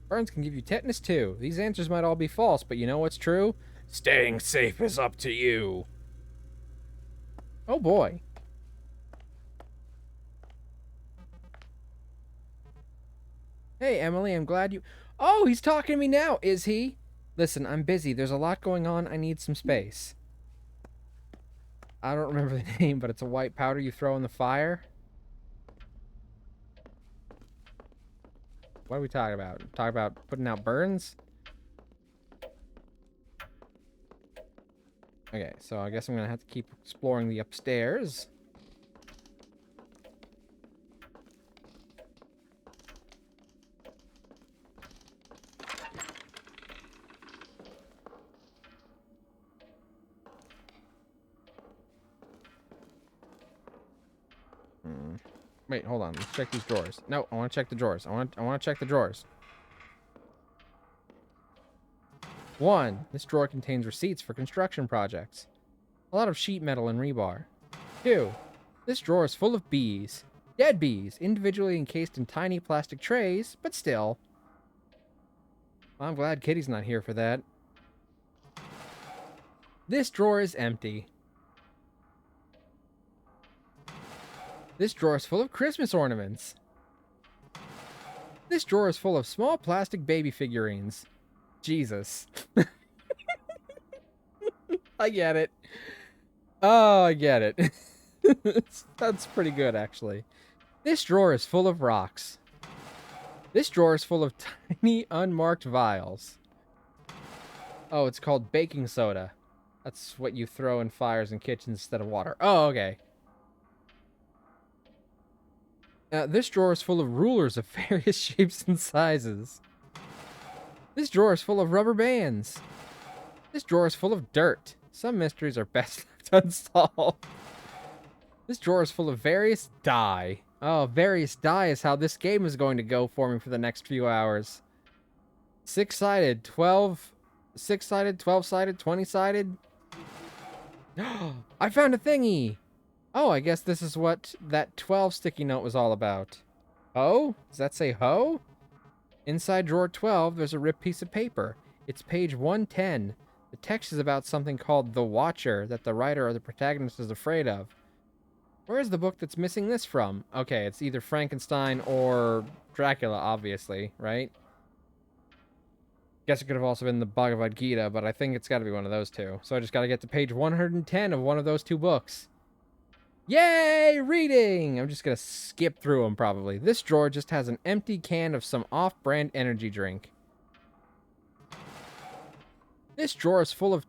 S1: Burns can give you tetanus too. These answers might all be false, but you know what's true? Staying safe is up to you. Oh boy. Hey, Emily, I'm glad you... Oh, he's talking to me now, is he? Listen, I'm busy. There's a lot going on. I need some space. I don't remember the name, but it's a white powder you throw in the fire. What are we talking about? Talking about putting out burns? Okay, so I guess I'm going to have to keep exploring the upstairs. Wait, hold on. Let's check these drawers. No, I want to check the drawers. I want to check the drawers. 1. This drawer contains receipts for construction projects. A lot of sheet metal and rebar. 2. This drawer is full of bees. Dead bees, individually encased in tiny plastic trays, but still. I'm glad Kitty's not here for that. This drawer is empty. This drawer is full of Christmas ornaments. This drawer is full of small plastic baby figurines. Jesus. I get it. Oh, I get it. That's pretty good, actually. This drawer is full of rocks. This drawer is full of tiny, unmarked vials. Oh, it's called baking soda. That's what you throw in fires in kitchens instead of water. Oh, okay. This drawer is full of rulers of various shapes and sizes. This drawer is full of rubber bands. This drawer is full of dirt. Some mysteries are best left unsolved. This drawer is full of various dye. Oh, various die is how this game is going to go for me for the next few hours. 6-sided, 12... 6-sided, 12-sided, 20-sided. I found a thingy! Oh, I guess this is what that 12 sticky note was all about. Ho? Does that say ho? Inside drawer 12, there's a ripped piece of paper. It's page 110. The text is about something called The Watcher that the writer or the protagonist is afraid of. Where is the book that's missing this from? Okay, it's either Frankenstein or Dracula, obviously, right? Guess it could have also been the Bhagavad Gita, but I think it's got to be one of those two. So I just got to get to page 110 of one of those two books. Yay, reading! I'm just going to skip through them, probably. This drawer just has an empty can of some off-brand energy drink. This drawer is full of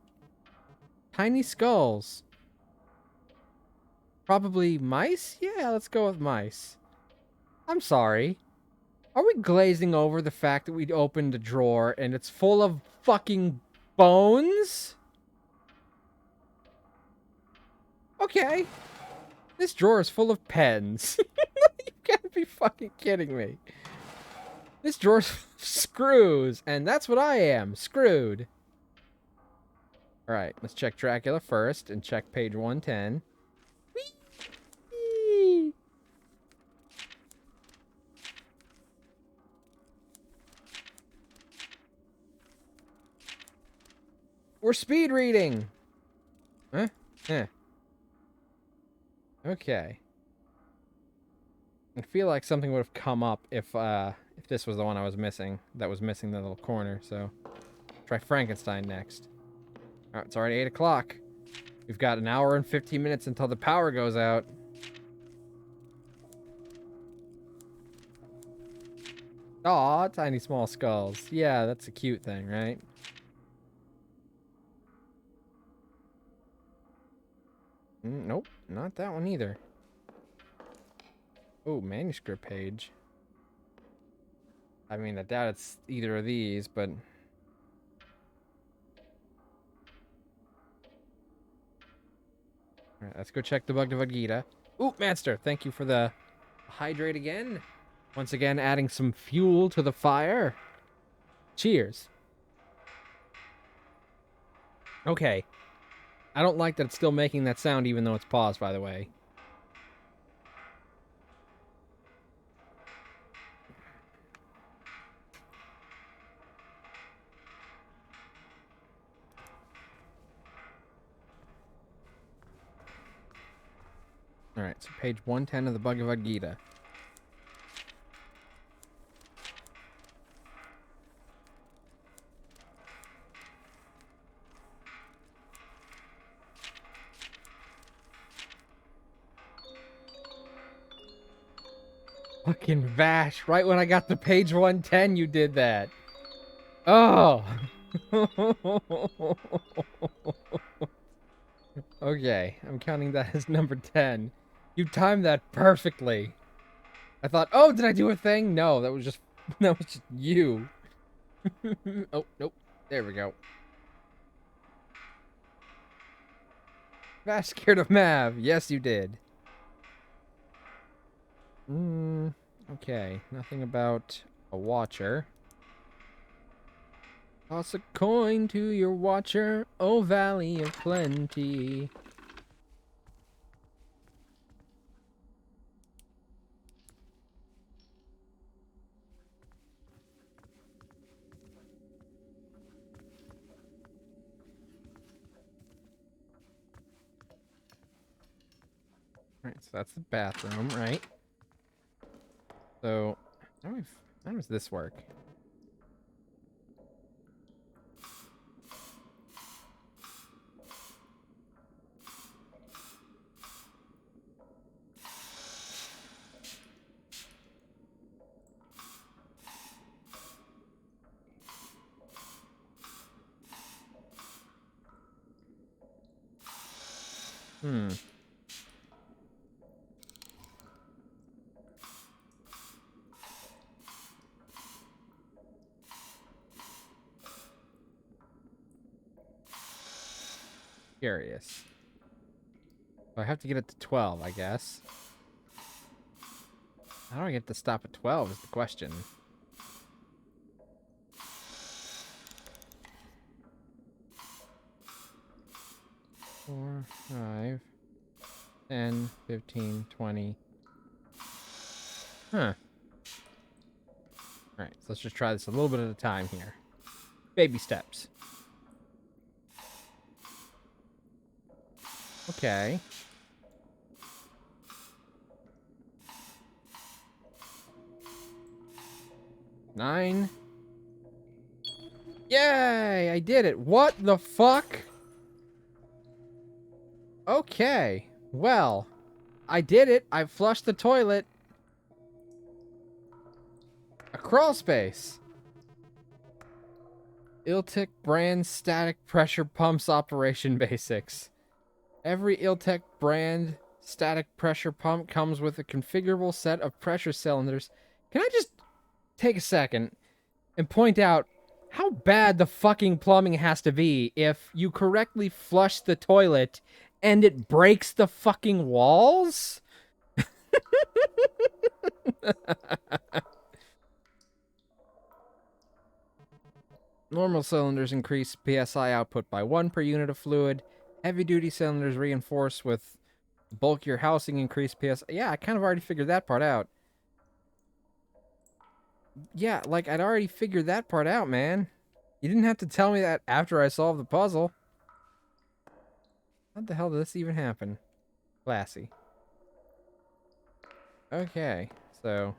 S1: tiny skulls. Probably mice? Yeah, let's go with mice. I'm sorry. Are we glazing over the fact that we opened a drawer and it's full of fucking bones? Okay. This drawer is full of pens. You can't be fucking kidding me. This drawer's full of screws, and that's what I am, screwed. Alright, let's check Dracula first and check page 110. Whee! We're speed reading. Huh? Eh. Okay. I feel like something would have come up if this was the one I was missing. That was missing the little corner, so... Try Frankenstein next. Alright, it's already 8 o'clock. We've got an hour and 15 minutes until the power goes out. Aw, tiny small skulls. Yeah, that's a cute thing, right? Nope, not that one either. Oh, manuscript page. I mean, I doubt it's either of these, but... Alright, let's go check the Bhagavad Gita. Ooh, Master, thank you for the hydrate again. Once again, adding some fuel to the fire. Cheers. Okay. I don't like that it's still making that sound even though it's paused, by the way. Alright, so page 110 of the Bhagavad Gita. Fucking Vash, right when I got to page 110, you did that. Oh. Okay, I'm counting that as number 10. You timed that perfectly. I thought, oh, did I do a thing? No, that was just you. Oh, nope. There we go. Vash scared of Mav. Yes, you did. Okay. Nothing about a watcher. Toss a coin to your watcher, oh valley of plenty. Alright, so that's the bathroom, right? So, how does this work? Curious. So I have to get it to 12, I guess. How do I get to stop at 12 is the question. Four, 5, 10, 15, 20. Huh. Alright, so let's just try this a little bit at a time here. Baby steps. Okay. Nine. Yay! I did it. What the fuck? Okay. Well, I did it. I flushed the toilet. A crawl space. Iltec brand static pressure pumps operation basics. Every Iltec brand static pressure pump comes with a configurable set of pressure cylinders. Can I just take a second and point out how bad the fucking plumbing has to be if you correctly flush the toilet and it breaks the fucking walls? Normal cylinders increase PSI output by 1 per unit of fluid. Heavy-duty cylinders reinforced with bulkier housing increase PSI. Yeah, I kind of already figured that part out. Yeah, like, I'd already figured that part out, man. You didn't have to tell me that after I solved the puzzle. How the hell did this even happen? Classy. Okay, so...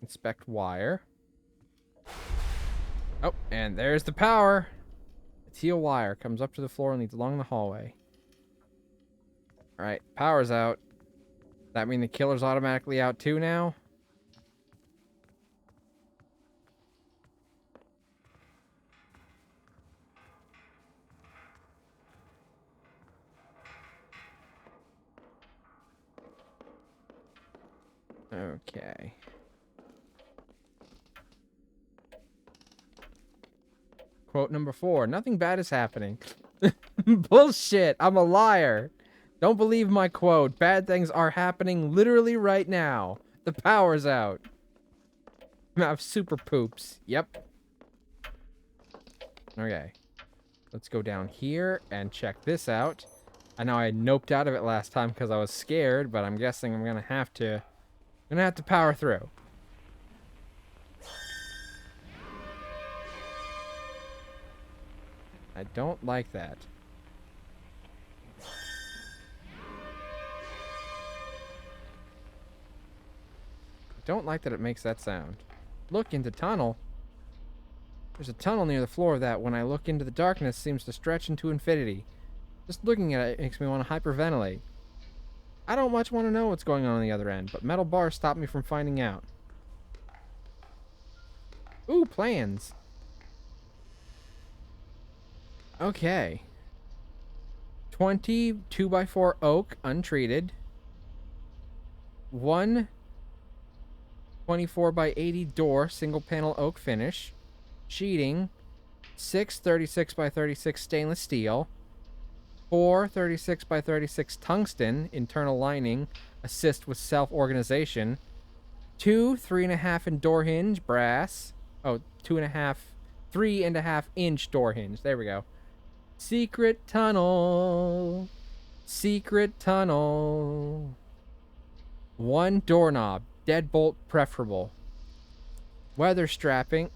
S1: inspect wire. Oh, and there's the power! The teal wire comes up to the floor and leads along the hallway. Alright, power's out. Does that mean the killer's automatically out too now? Okay. Quote number 4. Nothing bad is happening. Bullshit. I'm a liar. Don't believe my quote. Bad things are happening literally right now. The power's out. I have super poops. Yep. Okay. Let's go down here and check this out. I know I noped out of it last time because I was scared, but I'm guessing I'm gonna have to power through. I don't like that. I don't like that it makes that sound. Look into tunnel. There's a tunnel near the floor that, when I look into the darkness, seems to stretch into infinity. Just looking at it makes me want to hyperventilate. I don't much want to know what's going on the other end, but metal bars stop me from finding out. Ooh, plans. Okay. 20 2x4 oak, untreated. 1 24x80 door, single panel oak finish. Sheeting. 6 36x36 stainless steel. 4 36x36 tungsten, internal lining, assist with self-organization. 2 3.5 in door hinge, brass. Oh, 2.5, 3.5 inch door hinge. There we go. Secret tunnel. Secret tunnel. 1 doorknob. Deadbolt preferable. Weather stripping.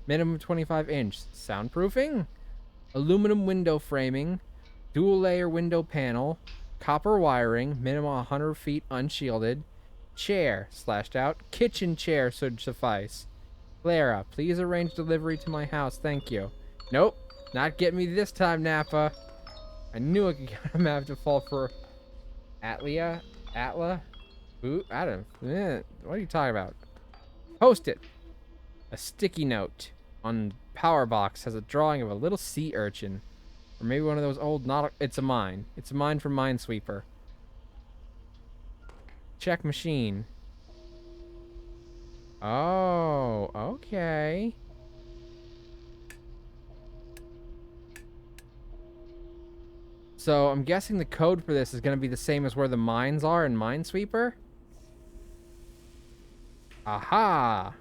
S1: Minimum 25 inch. Soundproofing. Aluminum window framing. Dual layer window panel. Copper wiring. Minimum 100 feet unshielded. Chair. Slashed out. Kitchen chair should suffice. Clara, please arrange delivery to my house. Thank you. Nope. Not getting me this time, Nappa. I knew I could have to fall for Atla? Ooh, I don't know. What are you talking about? Post-it. A sticky note on power box has a drawing of a little sea urchin. Or maybe one of those old it's a mine. It's a mine from Minesweeper. Check machine. Oh, okay. So I'm guessing the code for this is going to be the same as where the mines are in Minesweeper. Aha!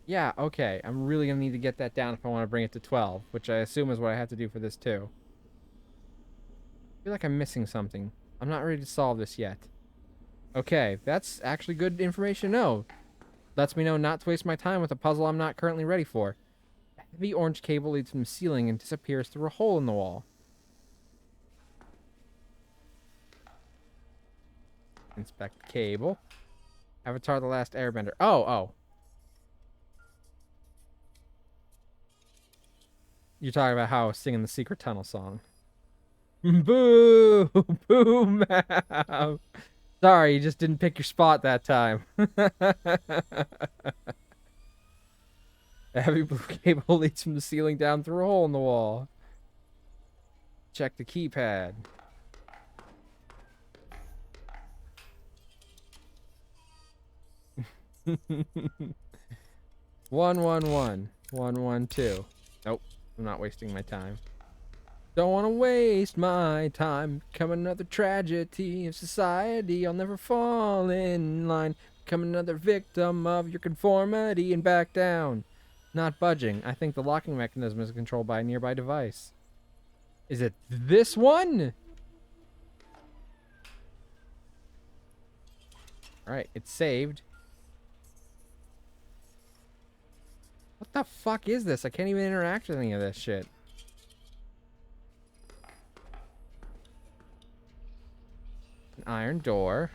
S1: Yeah, okay. I'm really going to need to get that down if I want to bring it to 12, which I assume is what I have to do for this too. I feel like I'm missing something. I'm not ready to solve this yet. Okay, that's actually good information to know. Lets me know not to waste my time with a puzzle I'm not currently ready for. A heavy orange cable leads from the ceiling and disappears through a hole in the wall. Inspect the cable. Avatar the Last Airbender. Oh. You're talking about how I was singing the Secret Tunnel song. Boo! Boo, Mav! Sorry, you just didn't pick your spot that time. A heavy blue cable leads from the ceiling down through a hole in the wall. Check the keypad. One, 2. Nope, I'm not wasting my time. Don't want to waste my time. Become another tragedy of society. I'll never fall in line. Become another victim of your conformity and back down. Not budging. I think the locking mechanism is controlled by a nearby device. Is it this one? Alright, it's saved. What the fuck is this? I can't even interact with any of this shit. An iron door.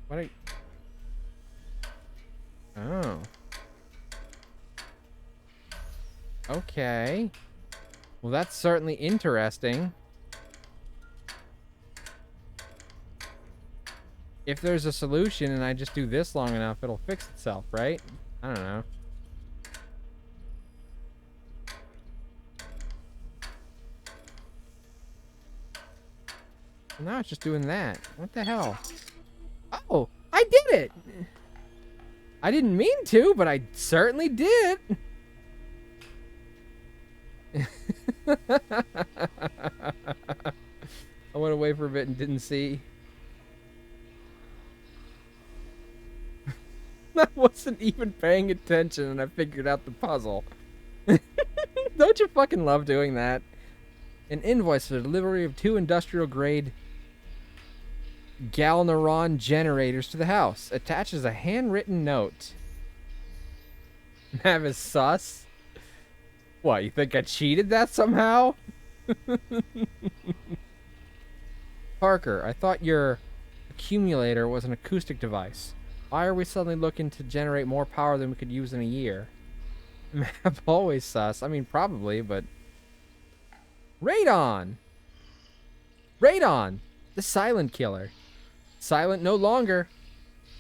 S1: What are you... Oh. Okay. Well, that's certainly interesting. If there's a solution and I just do this long enough, it'll fix itself, right? I don't know. Well, now it's just doing that. What the hell? Oh, I did it! I didn't mean to, but I certainly did. I went away for a bit and didn't see. I wasn't even paying attention and I figured out the puzzle. Don't you fucking love doing that? An invoice for the delivery of 2 industrial-grade Galneron generators to the house. Attaches a handwritten note. Mav is sus? What, you think I cheated that somehow? Parker, I thought your accumulator was an acoustic device. Why are we suddenly looking to generate more power than we could use in a year? Mav always sus. I mean, probably, but... Radon! Radon! The silent killer. Silent no longer.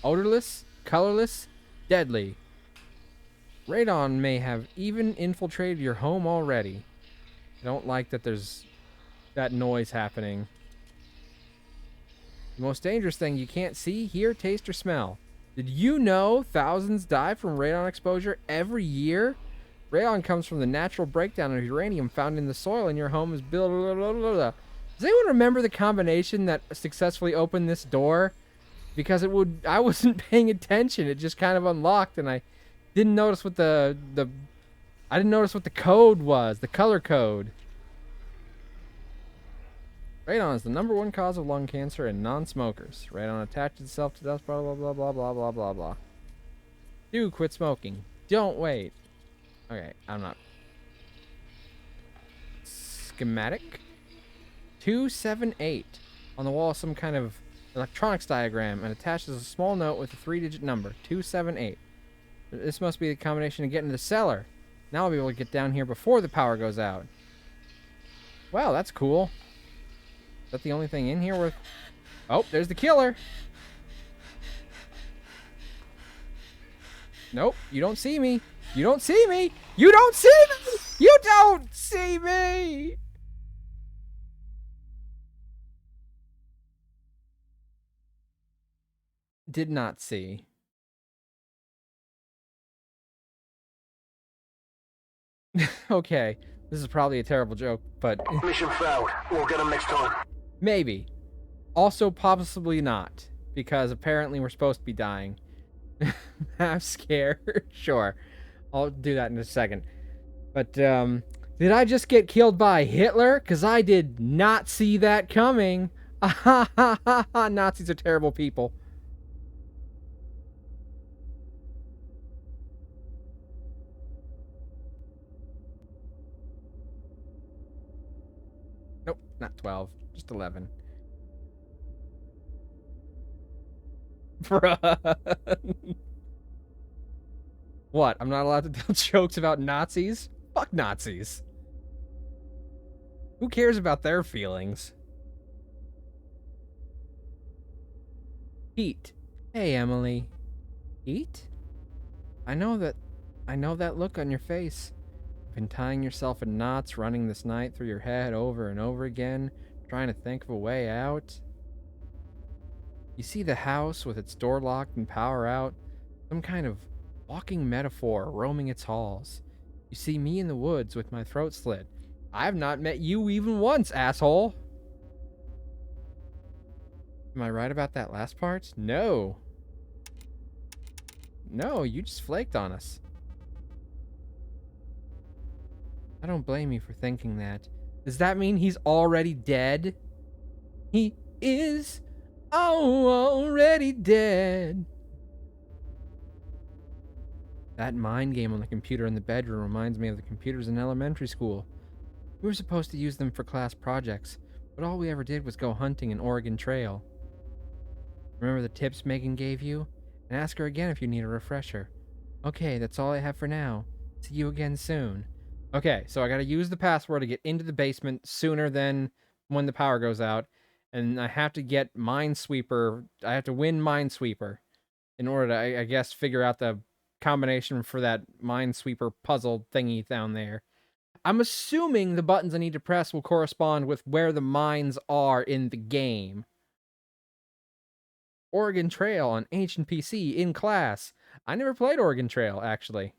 S1: Odorless, colorless, deadly. Radon may have even infiltrated your home already. I don't like that there's that noise happening. The most dangerous thing you can't see, hear, taste, or smell. Did you know thousands die from radon exposure every year? Radon comes from the natural breakdown of uranium found in the soil in your home. Is blah, blah, blah, blah, blah. Does anyone remember the combination that successfully opened this door? Because I wasn't paying attention. It just kind of unlocked, and I didn't notice what I didn't notice what the code was, the color code. Radon is the #1 cause of lung cancer in non-smokers. Radon attaches itself to dust, blah, blah, blah, blah, blah, blah, blah, blah. Do quit smoking. Don't wait. Okay, I'm not. Schematic. 278. On the wall is some kind of electronics diagram and attaches a small note with a 3-digit number. 278. This must be the combination to get into the cellar. Now I'll be able to get down here before the power goes out. Wow, that's cool. Is that the only thing in here with... Oh, there's the killer. Nope, you don't see me. You don't see me. You don't see me. You don't see me. Did not see. Okay, this is probably a terrible joke, but
S3: Mission failed. We'll get him next time.
S1: maybe. Also, possibly not, because apparently we're supposed to be dying. I'm scared. Sure, I'll do that in a second. But, did I just get killed by Hitler? Because I did not see that coming. Nazis are terrible people. Nope, not 12, just 11. Bruh. What? I'm not allowed to tell jokes about Nazis? Fuck Nazis. Who cares about their feelings? Pete. Hey, Emily. Pete? I know that look on your face. You've been tying yourself in knots, running this night through your head over and over again, trying to think of a way out. You see the house with its door locked and power out, some kind of walking metaphor roaming its halls. You see me in the woods with my throat slit. I've not met you even once, asshole. Am I right about that last part? No. No, you just flaked on us. I don't blame you for thinking that. Does that mean he's already dead? He is already dead. That mind game on the computer in the bedroom reminds me of the computers in elementary school. We were supposed to use them for class projects, but all we ever did was go hunting in Oregon Trail. Remember the tips Megan gave you? And ask her again if you need a refresher. Okay, that's all I have for now. See you again soon. Okay, so I gotta use the password to get into the basement sooner than when the power goes out. And I have to get Minesweeper. I have to win Minesweeper in order to, I guess, figure out the combination for that Minesweeper puzzle thingy down there. I'm assuming the buttons I need to press will correspond with where the mines are in the game. Oregon Trail on Ancient PC in class. I never played Oregon Trail, actually.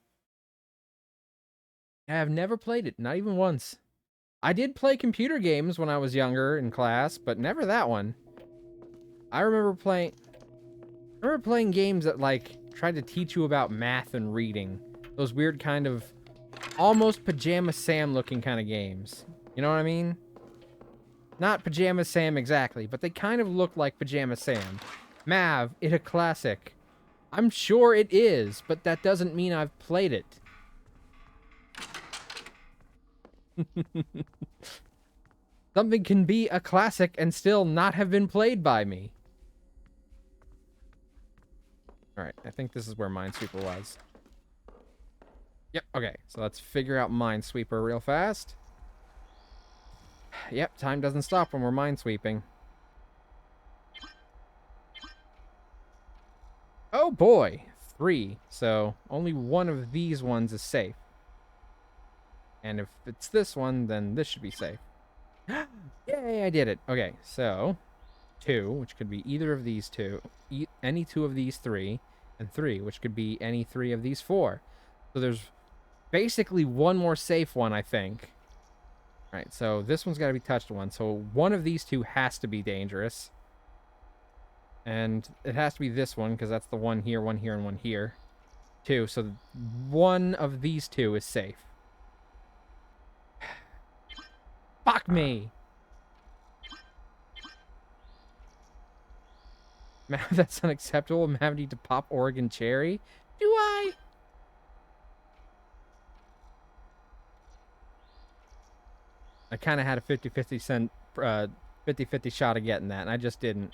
S1: I have never played it, not even once. I did play computer games when I was younger in class, but never that one. I remember playing games that, like, tried to teach you about math and reading. Those weird kind of almost Pajama Sam looking kind of games. You know what I mean? Not Pajama Sam exactly, but they kind of look like Pajama Sam. Mav, it a classic. I'm sure it is, but that doesn't mean I've played it. Something can be a classic and still not have been played by me. Alright, I think this is where Minesweeper was. Yep, okay, so let's figure out Minesweeper real fast. Yep, time doesn't stop when we're minesweeping. Oh boy, 3. So only one of these ones is safe. And if it's this one, then this should be safe. Yay, I did it. Okay, so 2, which could be either of these two, any 2 of these 3, and 3, which could be any 3 of these 4. So there's basically one more safe one, I think. All right, so this one's got to be touched once. So one of these 2 has to be dangerous. And it has to be this one, because that's the one here, and one here. 2, so one of these 2 is safe. Fuck me! That's unacceptable. I'm having to pop Oregon Cherry. Do I? I kind of had a 50-50 shot of getting that, and I just didn't.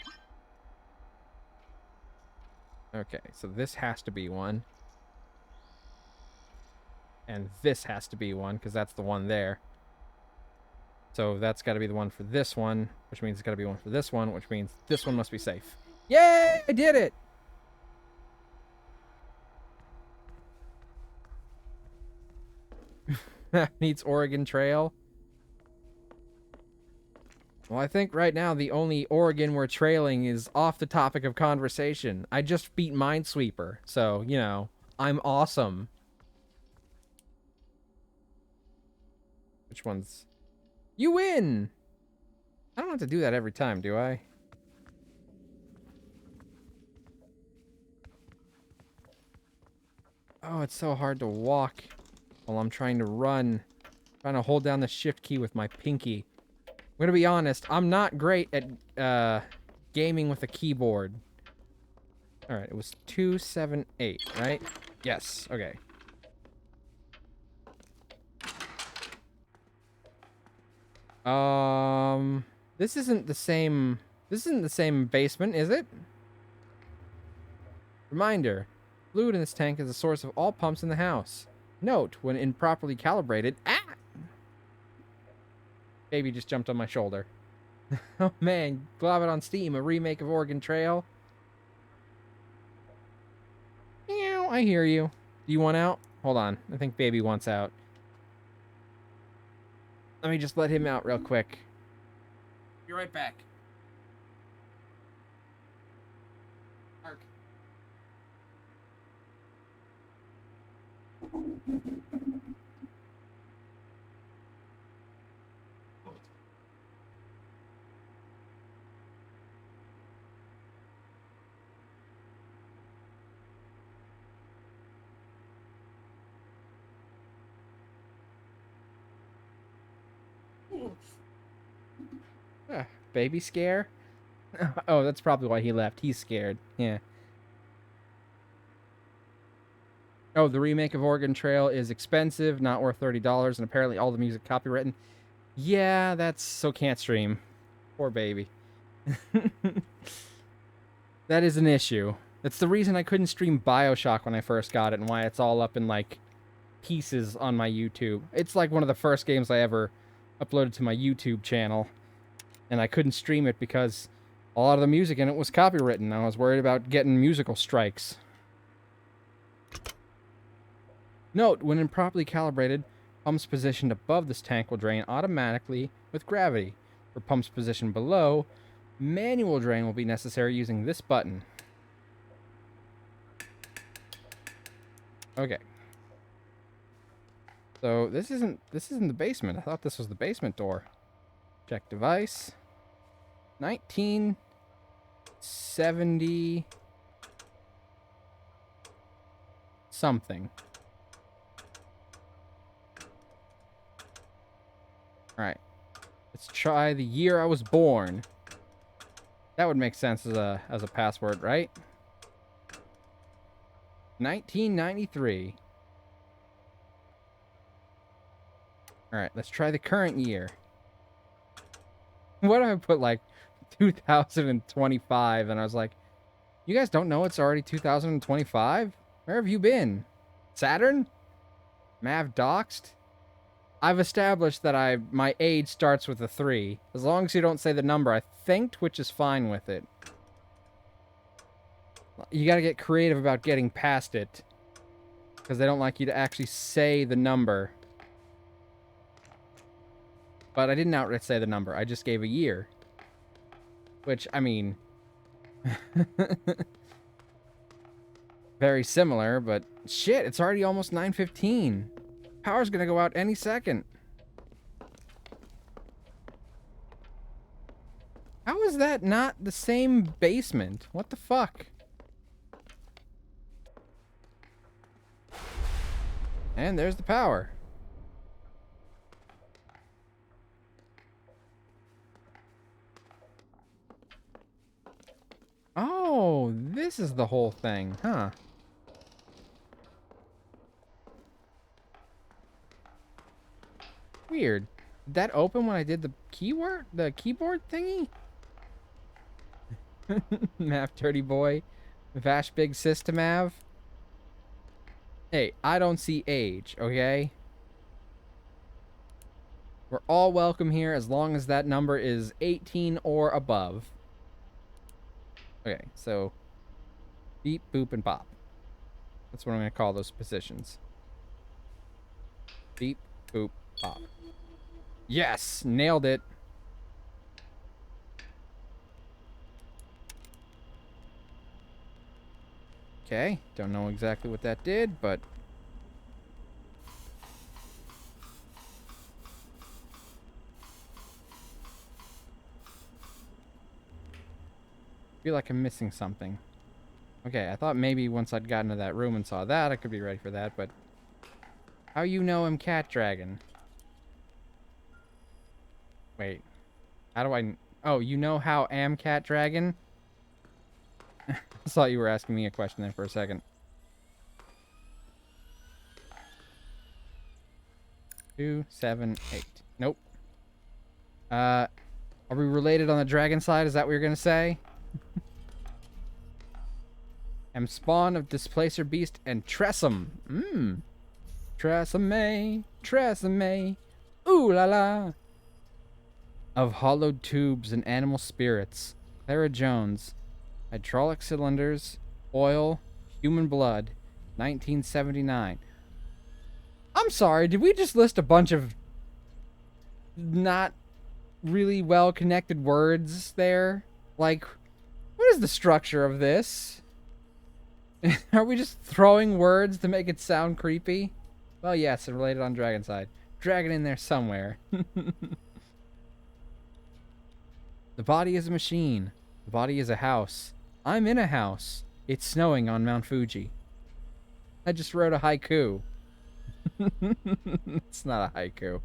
S1: Okay, so this has to be one. And this has to be one, because that's the one there. So that's got to be the one for this one, which means it's got to be one for this one, which means this one must be safe. Yay! I did it! That needs Oregon Trail. Well, I think right now the only Oregon we're trailing is off the topic of conversation. I just beat Minesweeper, so, you know, I'm awesome. Which one's... You win! I don't have to do that every time, do I? Oh, it's so hard to walk while I'm trying to run. Trying to hold down the shift key with my pinky. I'm gonna be honest, I'm not great at gaming with a keyboard. Alright, it was 278, right? Yes, okay. This isn't the same basement, is it? Reminder. Fluid in this tank is the source of all pumps in the house. Note, when improperly calibrated... Ah! Baby just jumped on my shoulder. Oh man, Glove It on Steam, a remake of Oregon Trail. Meow, I hear you. Do you want out? Hold on, I think Baby wants out. Let me just let him out real quick. Be right back. Ark. Baby scare? Oh, that's probably why he left. He's scared. Yeah. Oh, the remake of Oregon Trail is expensive, not worth $30, and apparently all the music copywritten. Yeah, that's so can't stream. Poor baby. That is an issue. That's the reason I couldn't stream BioShock when I first got it, and why it's all up in, like, pieces on my YouTube. It's like one of the first games I ever uploaded to my YouTube channel, and I couldn't stream it because a lot of the music in it was copywritten. I was worried about getting musical strikes. Note, when improperly calibrated, pumps positioned above this tank will drain automatically with gravity. For pumps positioned below, manual drain will be necessary using this button. Okay. So this isn't the basement. I thought this was the basement door. Check device. 1970 something. All right. Let's try the year I was born. That would make sense as a password, right? 1993. All right, let's try the current year. What if I put like 2025 and I was like, you guys don't know it's already 2025? Where have you been? Saturn? Mav doxed? I've established that my age starts with a 3. As long as you don't say the number, I think Twitch is fine with it. You gotta get creative about getting past it, because they don't like you to actually say the number. But I didn't outright say the number. I just gave a year. Which, I mean... very similar, but... Shit, it's already almost 9:15. Power's gonna go out any second. How is that not the same basement? What the fuck? And there's the power. Oh, this is the whole thing, huh? Weird. Did that open when I did the keyboard thingy? Mav Dirty Boy. Vash Big System Mav. Hey, I don't see age, okay? We're all welcome here as long as that number is 18 or above. Okay, so beep, boop, and pop. That's what I'm going to call those positions. Beep, boop, pop. Yes! Nailed it. Okay, don't know exactly what that did, but... I feel like I'm missing something. Okay, I thought maybe once I'd gotten to that room and saw that, I could be ready for that, but... How you know I'm Cat Dragon? Wait. How do I... Oh, you know how am Cat Dragon? I thought you were asking me a question there for a second. 2, 7, 8. Nope. Are we related on the dragon side? Is that what you're gonna say? Am spawn of Displacer Beast and Tressum. Tresemme, Tresemme. Ooh la la. Of hollowed tubes and animal spirits. Clara Jones. Hydraulic cylinders. Oil. Human blood. 1979. I'm sorry, did we just list a bunch of not really well connected words there? Like, what is the structure of this? Are we just throwing words to make it sound creepy? Well, yes, it's related on Dragon side. Dragon in there somewhere. The body is a machine. The body is a house. I'm in a house. It's snowing on Mount Fuji. I just wrote a haiku. It's not a haiku.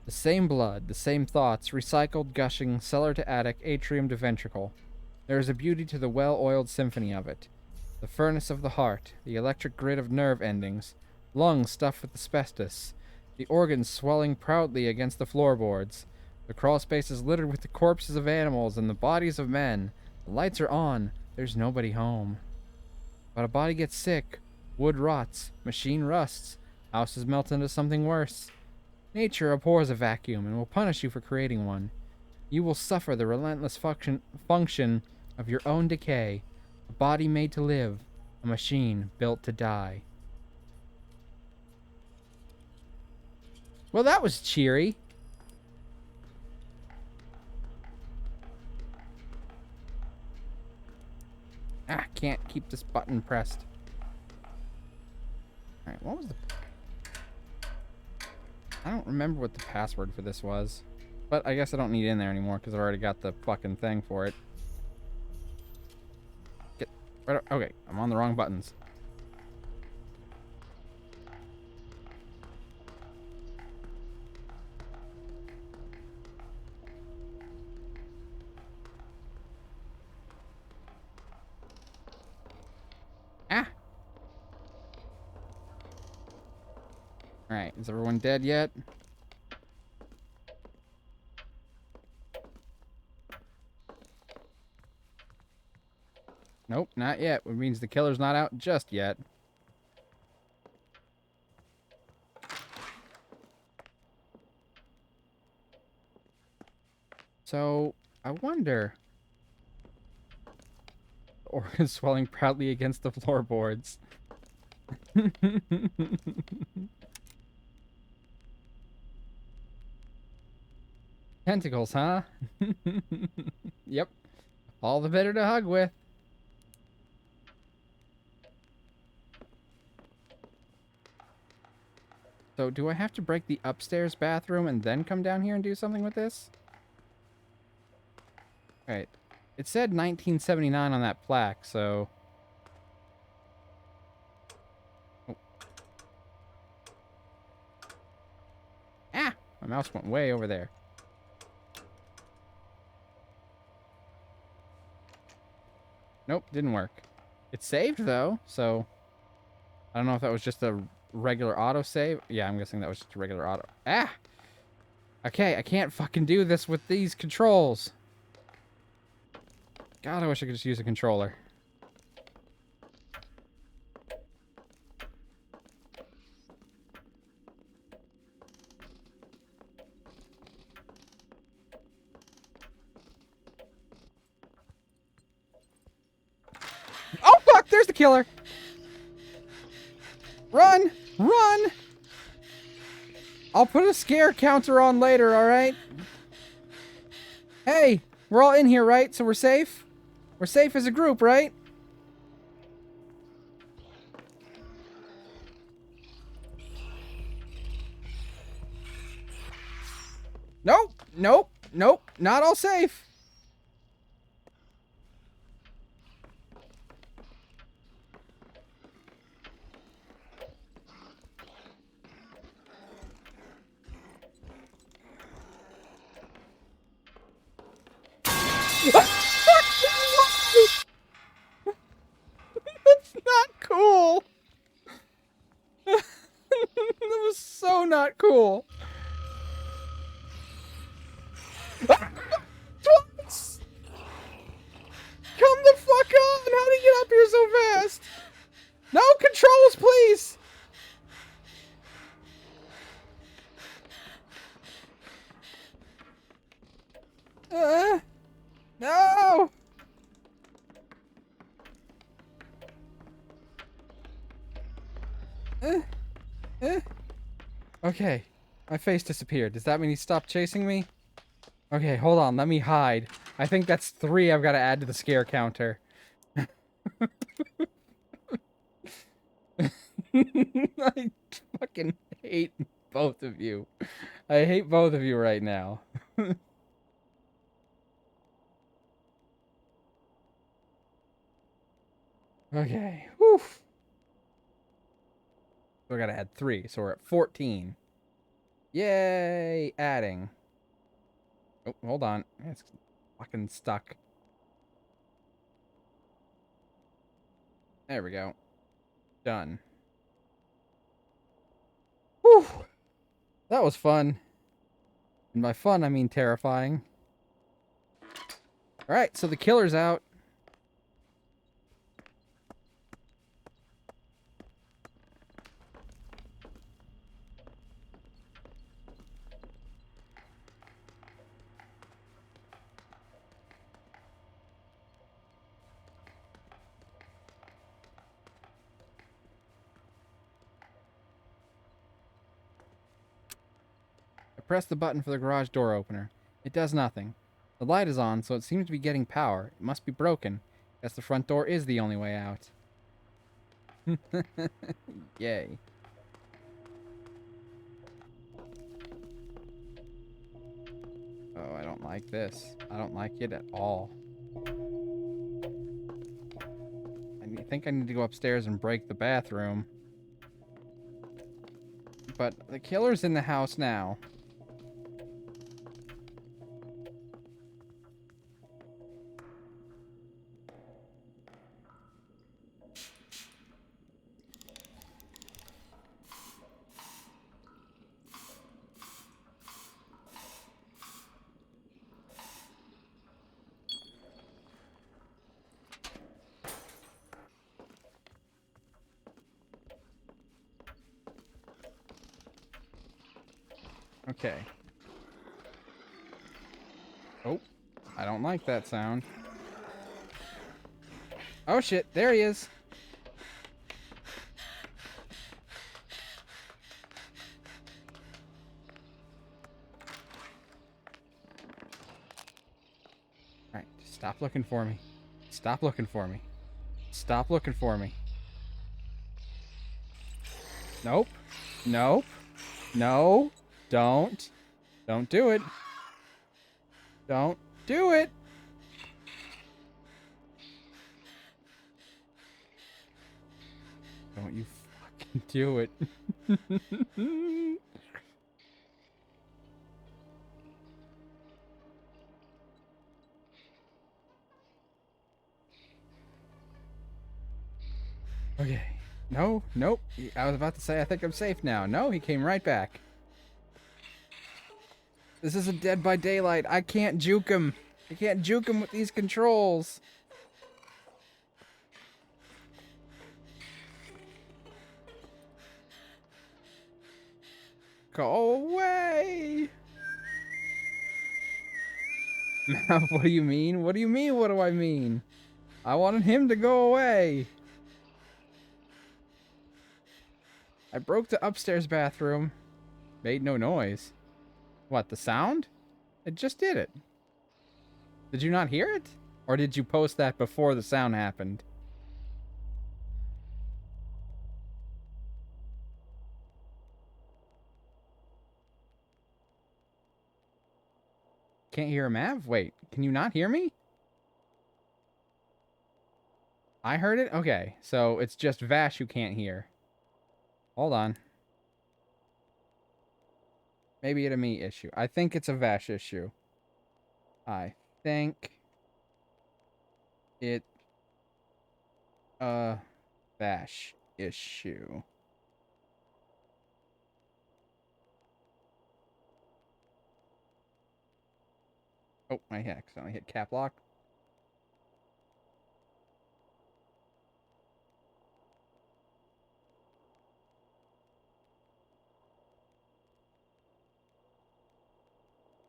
S1: The same blood, the same thoughts, recycled, gushing, cellar to attic, atrium to ventricle. There is a beauty to the well-oiled symphony of it. The furnace of the heart, the electric grid of nerve endings, lungs stuffed with asbestos, the organs swelling proudly against the floorboards, the crawl spaces littered with the corpses of animals and the bodies of men. The lights are on. There's nobody home. But a body gets sick. Wood rots. Machine rusts. Houses melt into something worse. Nature abhors a vacuum and will punish you for creating one. You will suffer the relentless function of your own decay. A body made to live. A machine built to die. Well, that was cheery. Ah, can't keep this button pressed. Alright, what was the... I don't remember what the password for this was. But I guess I don't need it in there anymore because I've already got the fucking thing for it. Get... Right, okay, I'm on the wrong buttons. Ah! Alright, is everyone dead yet? Nope, not yet. Which means the killer's not out just yet. So, I wonder... Organ swelling proudly against the floorboards. Tentacles, huh? Yep. All the better to hug with. So, do I have to break the upstairs bathroom and then come down here and do something with this? Alright. It said 1979 on that plaque, so... Oh. Ah! My mouse went way over there. Nope, didn't work. It saved, though, so... I don't know if that was just a regular autosave. Yeah, I'm guessing that was just a regular auto... Ah! Okay, I can't fucking do this with these controls. God, I wish I could just use a controller. Oh, fuck! There's the killer! Run! Run! I'll put a scare counter on later, alright? Hey! We're all in here, right? So we're safe? We're safe as a group, right? Nope. Nope. Nope. Not all safe. That's not cool. That was so not cool. Twice! Come the fuck on! How did you get up here so fast? No controls, please! No! Okay, my face disappeared. Does that mean he stopped chasing me? Okay, hold on. Let me hide. I think that's 3 I've got to add to the scare counter. I fucking hate both of you. I hate both of you right now. Okay. Whew. So I gotta add 3, so we're at 14. Yay! Adding. Oh, hold on. It's fucking stuck. There we go. Done. Whew. That was fun. And by fun, I mean terrifying. Alright, so the killer's out. I press the button for the garage door opener. It does nothing. The light is on, so it seems to be getting power. It must be broken. Guess the front door is the only way out. Yay. Oh, I don't like this. I don't like it at all. I think I need to go upstairs and break the bathroom. But the killer's in the house now. Okay. Oh, I don't like that sound. Oh shit, there he is. Alright, stop looking for me. Stop looking for me. Stop looking for me. Nope. Nope. No. Don't. Don't do it. Don't do it. Don't you fucking do it. Okay. No, nope. I was about to say I think I'm safe now. No, he came right back. This isn't Dead by Daylight. I can't juke him. I can't juke him with these controls. Go away. What do you mean? What do you mean? What do I mean? I wanted him to go away. I broke the upstairs bathroom. Made no noise. What, the sound? It just did it. Did you not hear it? Or did you post that before the sound happened? Can't hear Mav? Wait, can you not hear me? I heard it? Okay, so it's just Vash who can't hear. Hold on. Maybe it's a me issue. I think it's a Vash issue. I think it a Vash issue. Oh, I accidentally hit cap lock.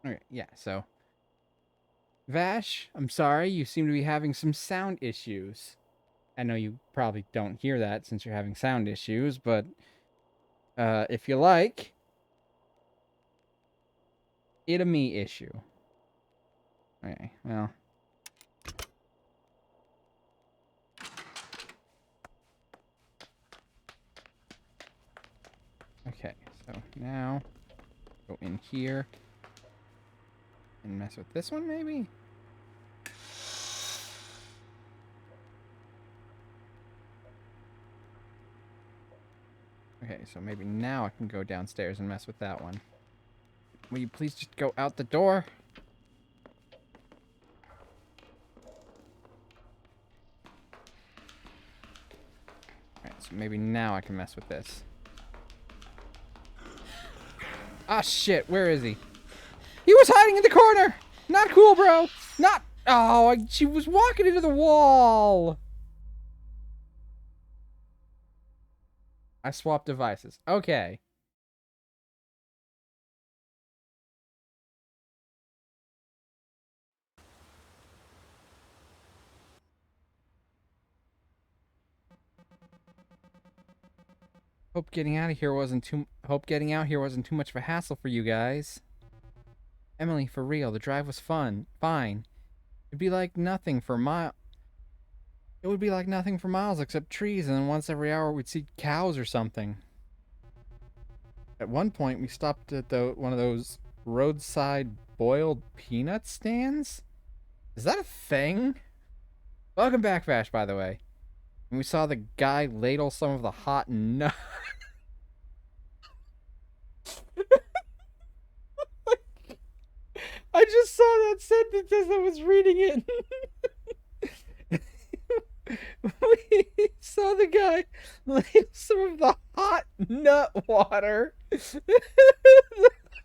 S1: Okay, yeah, so Vash, I'm sorry, you seem to be having some sound issues. I know you probably don't hear that since you're having sound issues, but if you like, it a me issue. Okay, well. Okay, so now go in here and mess with this one, maybe? Okay, so maybe now I can go downstairs and mess with that one. Will you please just go out the door? Alright, so maybe now I can mess with this. Ah, shit, where is he? He was hiding in the corner! Not cool, bro! Not... Oh, she was walking into the wall! I swapped devices. Okay. Hope getting out here wasn't too much of a hassle for you guys. Emily, for real, the drive was fun. Fine. It'd be like nothing for It would be like nothing for miles except trees, and then once every hour we'd see cows or something. At one point, we stopped at one of those roadside boiled peanut stands? Is that a thing? Welcome back, Vash, by the way. And we saw the guy ladle some of the hot nut. I just saw that sentence as I was reading it. We saw the guy ladle some of the hot nut water.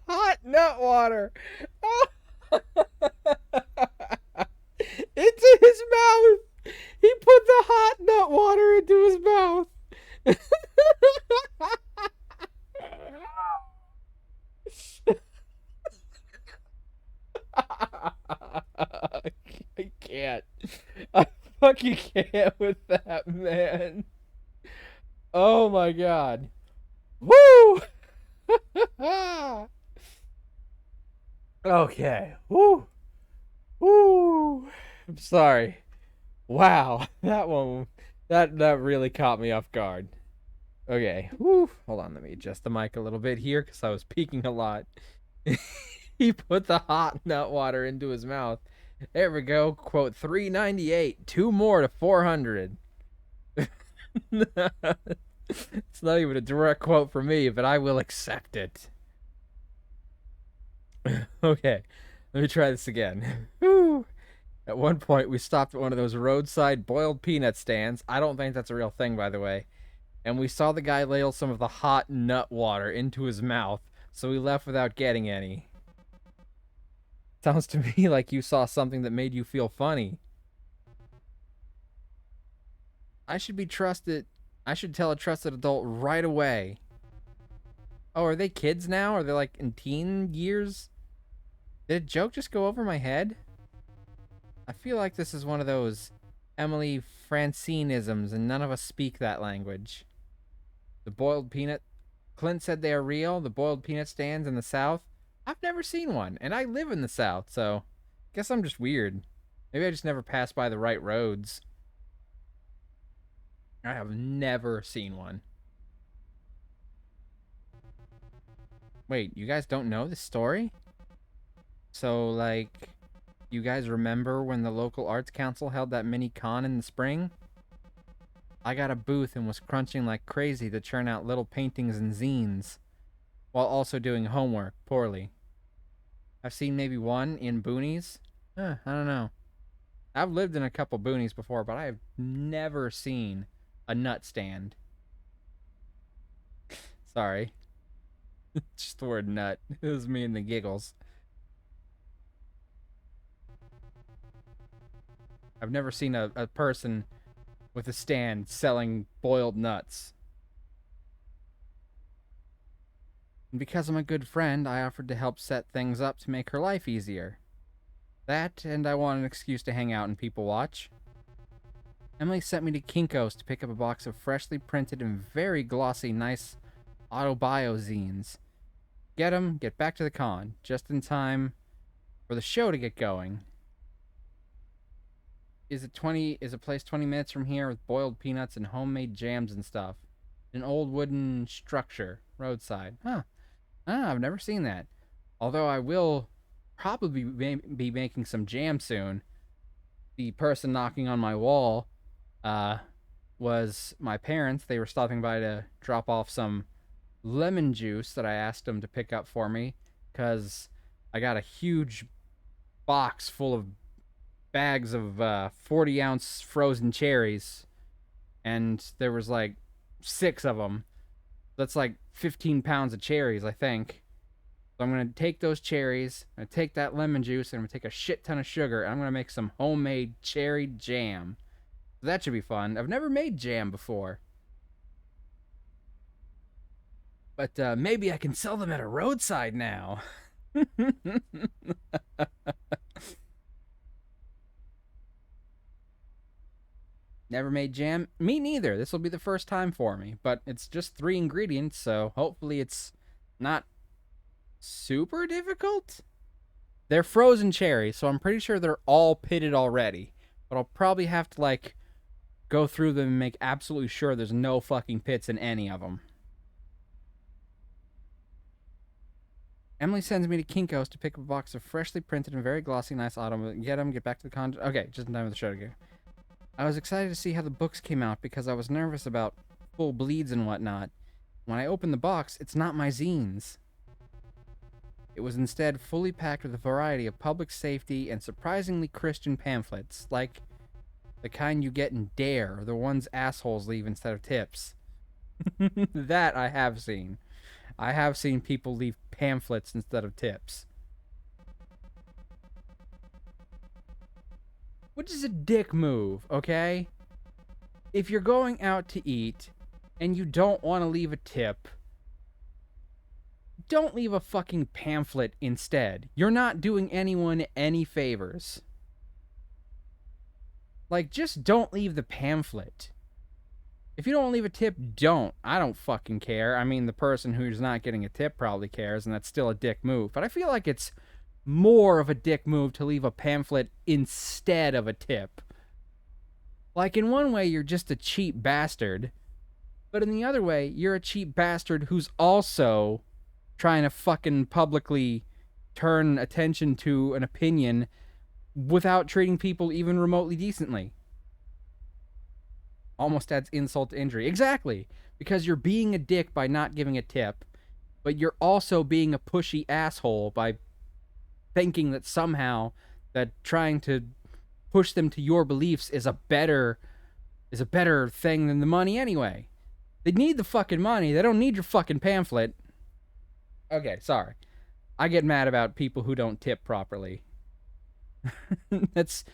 S1: Hot nut water. Into his mouth. He put the hot nut water into his mouth. I can't. I fucking can't with that, man. Oh my god. Woo! Okay. Woo! Woo! I'm sorry. Wow. That one, that really caught me off guard. Okay. Woo! Hold on, let me adjust the mic a little bit here because I was peeking a lot. He put the hot nut water into his mouth. There we go. Quote 398. 2 more to 400. It's not even a direct quote from me, but I will accept it. Okay. Let me try this again. Whew. At one point, we stopped at one of those roadside boiled peanut stands. I don't think that's a real thing, by the way. And we saw the guy ladle some of the hot nut water into his mouth, so we left without getting any. Sounds to me like you saw something that made you feel funny. I should tell a trusted adult right away. Oh, are they kids now? Are they like in teen years? Did a joke just go over my head? I feel like this is one of those Emily Francineisms and none of us speak that language. The boiled peanut... Clint said they are real. The boiled peanut stands in the South. I've never seen one, and I live in the South, so... Guess I'm just weird. Maybe I just never passed by the right roads. I have never seen one. Wait, you guys don't know this story? So, like, you guys remember when the local arts council held that mini con in the spring? I got a booth and was crunching like crazy to churn out little paintings and zines, while also doing homework poorly. I've seen maybe one in boonies. I don't know. I've lived in a couple boonies before, but I have never seen a nut stand. Sorry. Just the word nut. It was me and the giggles. I've never seen a person with a stand selling boiled nuts. And because I'm a good friend, I offered to help set things up to make her life easier. That, and I want an excuse to hang out and people watch. Emily sent me to Kinko's to pick up a box of freshly printed and very glossy, nice autobio zines. Get 'em, get back to the con, just in time for the show to get going. Is a place 20 minutes from here with boiled peanuts and homemade jams and stuff. An old wooden structure, roadside. Huh. I've never seen that. Although I will probably be making some jam soon. The person knocking on my wall was my parents. They were stopping by to drop off some lemon juice that I asked them to pick up for me because I got a huge box full of bags of 40-ounce frozen cherries, and there was like 6 of them. That's like 15 pounds of cherries, I think. So I'm going to take those cherries, I'm going to take that lemon juice, and I'm going to take a shit ton of sugar, and I'm going to make some homemade cherry jam. So that should be fun. I've never made jam before. But maybe I can sell them at a roadside now. Never made jam? Me neither. This will be the first time for me. But it's just 3 ingredients, so hopefully it's not super difficult. They're frozen cherries, so I'm pretty sure they're all pitted already. But I'll probably have to, like, go through them and make absolutely sure there's no fucking pits in any of them. Emily sends me to Kinko's to pick up a box of freshly printed and very glossy, nice autumn. Get back to the con. Okay, just in time for the show to go. I was excited to see how the books came out because I was nervous about full bleeds and whatnot. When I opened the box, it's not my zines. It was instead fully packed with a variety of public safety and surprisingly Christian pamphlets, like the kind you get in Dare, or the ones assholes leave instead of tips. That I have seen. I have seen people leave pamphlets instead of tips. Which is a dick move, okay? If you're going out to eat and you don't want to leave a tip, don't leave a fucking pamphlet instead. You're not doing anyone any favors. Like, just don't leave the pamphlet. If you don't want to leave a tip, don't. I don't fucking care. I mean, the person who's not getting a tip probably cares, and that's still a dick move. But I feel like it's more of a dick move to leave a pamphlet instead of a tip. Like, in one way, you're just a cheap bastard. But in the other way, you're a cheap bastard who's also trying to fucking publicly turn attention to an opinion without treating people even remotely decently. Almost adds insult to injury. Exactly. Because you're being a dick by not giving a tip, but you're also being a pushy asshole by thinking that somehow that trying to push them to your beliefs is a better thing than the money anyway. They need the fucking money. They don't need your fucking pamphlet. Okay, sorry. I get mad about people who don't tip properly. That's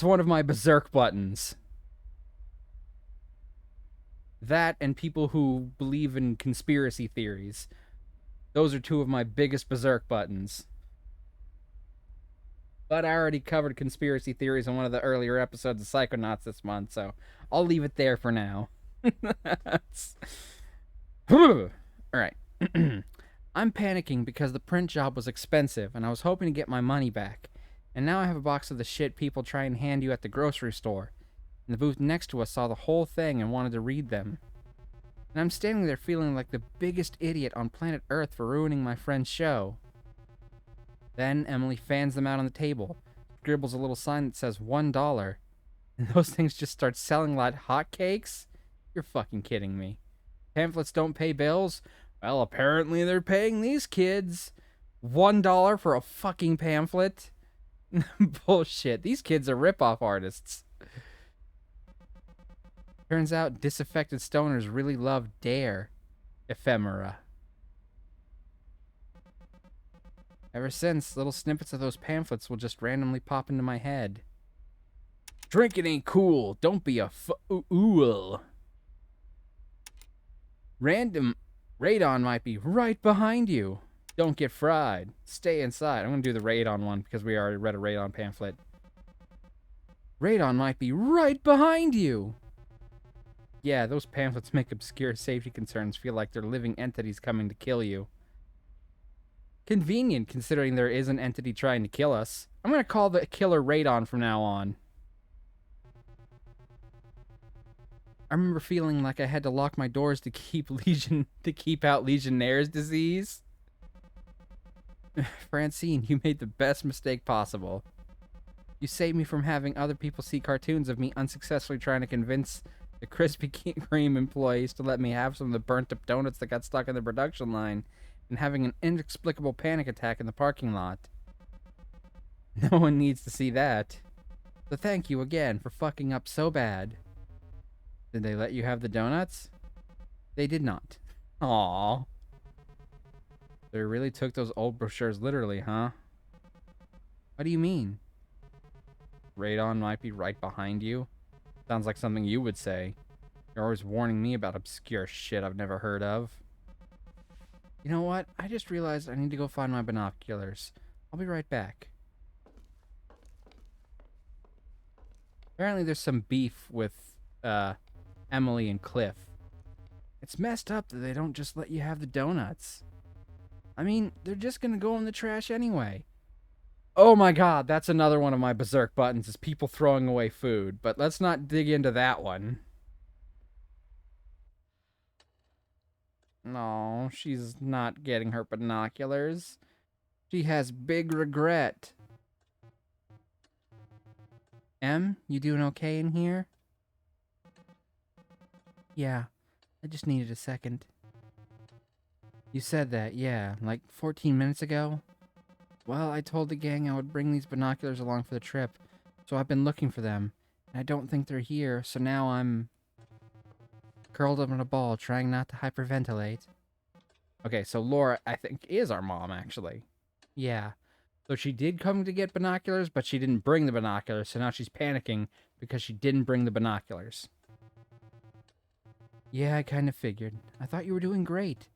S1: one of my berserk buttons. That and people who believe in conspiracy theories. Those are 2 of my biggest berserk buttons. But I already covered conspiracy theories in one of the earlier episodes of Psychonauts this month, so I'll leave it there for now. Alright. I'm panicking because the print job was expensive, and I was hoping to get my money back. And now I have a box of the shit people try and hand you at the grocery store. And the booth next to us saw the whole thing and wanted to read them. And I'm standing there feeling like the biggest idiot on planet Earth for ruining my friend's show. Then Emily fans them out on the table, scribbles a little sign that says $1, and those things just start selling like hotcakes? You're fucking kidding me. Pamphlets don't pay bills? Well, apparently they're paying these kids. $1 for a fucking pamphlet? Bullshit. These kids are rip-off artists. Turns out disaffected stoners really love Dare ephemera. Ever since, little snippets of those pamphlets will just randomly pop into my head. Drinking ain't cool. Don't be a fool. Random radon might be right behind you. Don't get fried. Stay inside. I'm going to do the radon one because we already read a radon pamphlet. Radon might be right behind you. Yeah, those pamphlets make obscure safety concerns feel like they're living entities coming to kill you. Convenient, considering there is an entity trying to kill us. I'm going to call the killer Radon from now on. I remember feeling like I had to lock my doors to keep out Legionnaire's disease. Francine, you made the best mistake possible. You saved me from having other people see cartoons of me unsuccessfully trying to convince the Krispy Kreme employees to let me have some of the burnt-up donuts that got stuck in the production line, and having an inexplicable panic attack in the parking lot. No one needs to see that. So thank you again for fucking up so bad. Did they let you have the donuts? They did not. Aww. They really took those old brochures literally, huh? What do you mean? Radon might be right behind you? Sounds like something you would say. You're always warning me about obscure shit I've never heard of. You know what? I just realized I need to go find my binoculars. I'll be right back. Apparently there's some beef with, Emily and Cliff. It's messed up that they don't just let you have the donuts. I mean, they're just gonna go in the trash anyway. Oh my god, that's another one of my berserk buttons, is people throwing away food. But let's not dig into that one. No, she's not getting her binoculars. She has big regret. Em, you doing okay in here? Yeah, I just needed a second. You said that, yeah, like 14 minutes ago? Well, I told the gang I would bring these binoculars along for the trip, so I've been looking for them, and I don't think they're here, so now I'm curled up in a ball trying not to hyperventilate. Okay, so Laura, I think, is our mom, actually. Yeah. So she did come to get binoculars, but she didn't bring the binoculars, so now she's panicking because she didn't bring the binoculars. Yeah, I kind of figured. I thought you were doing great.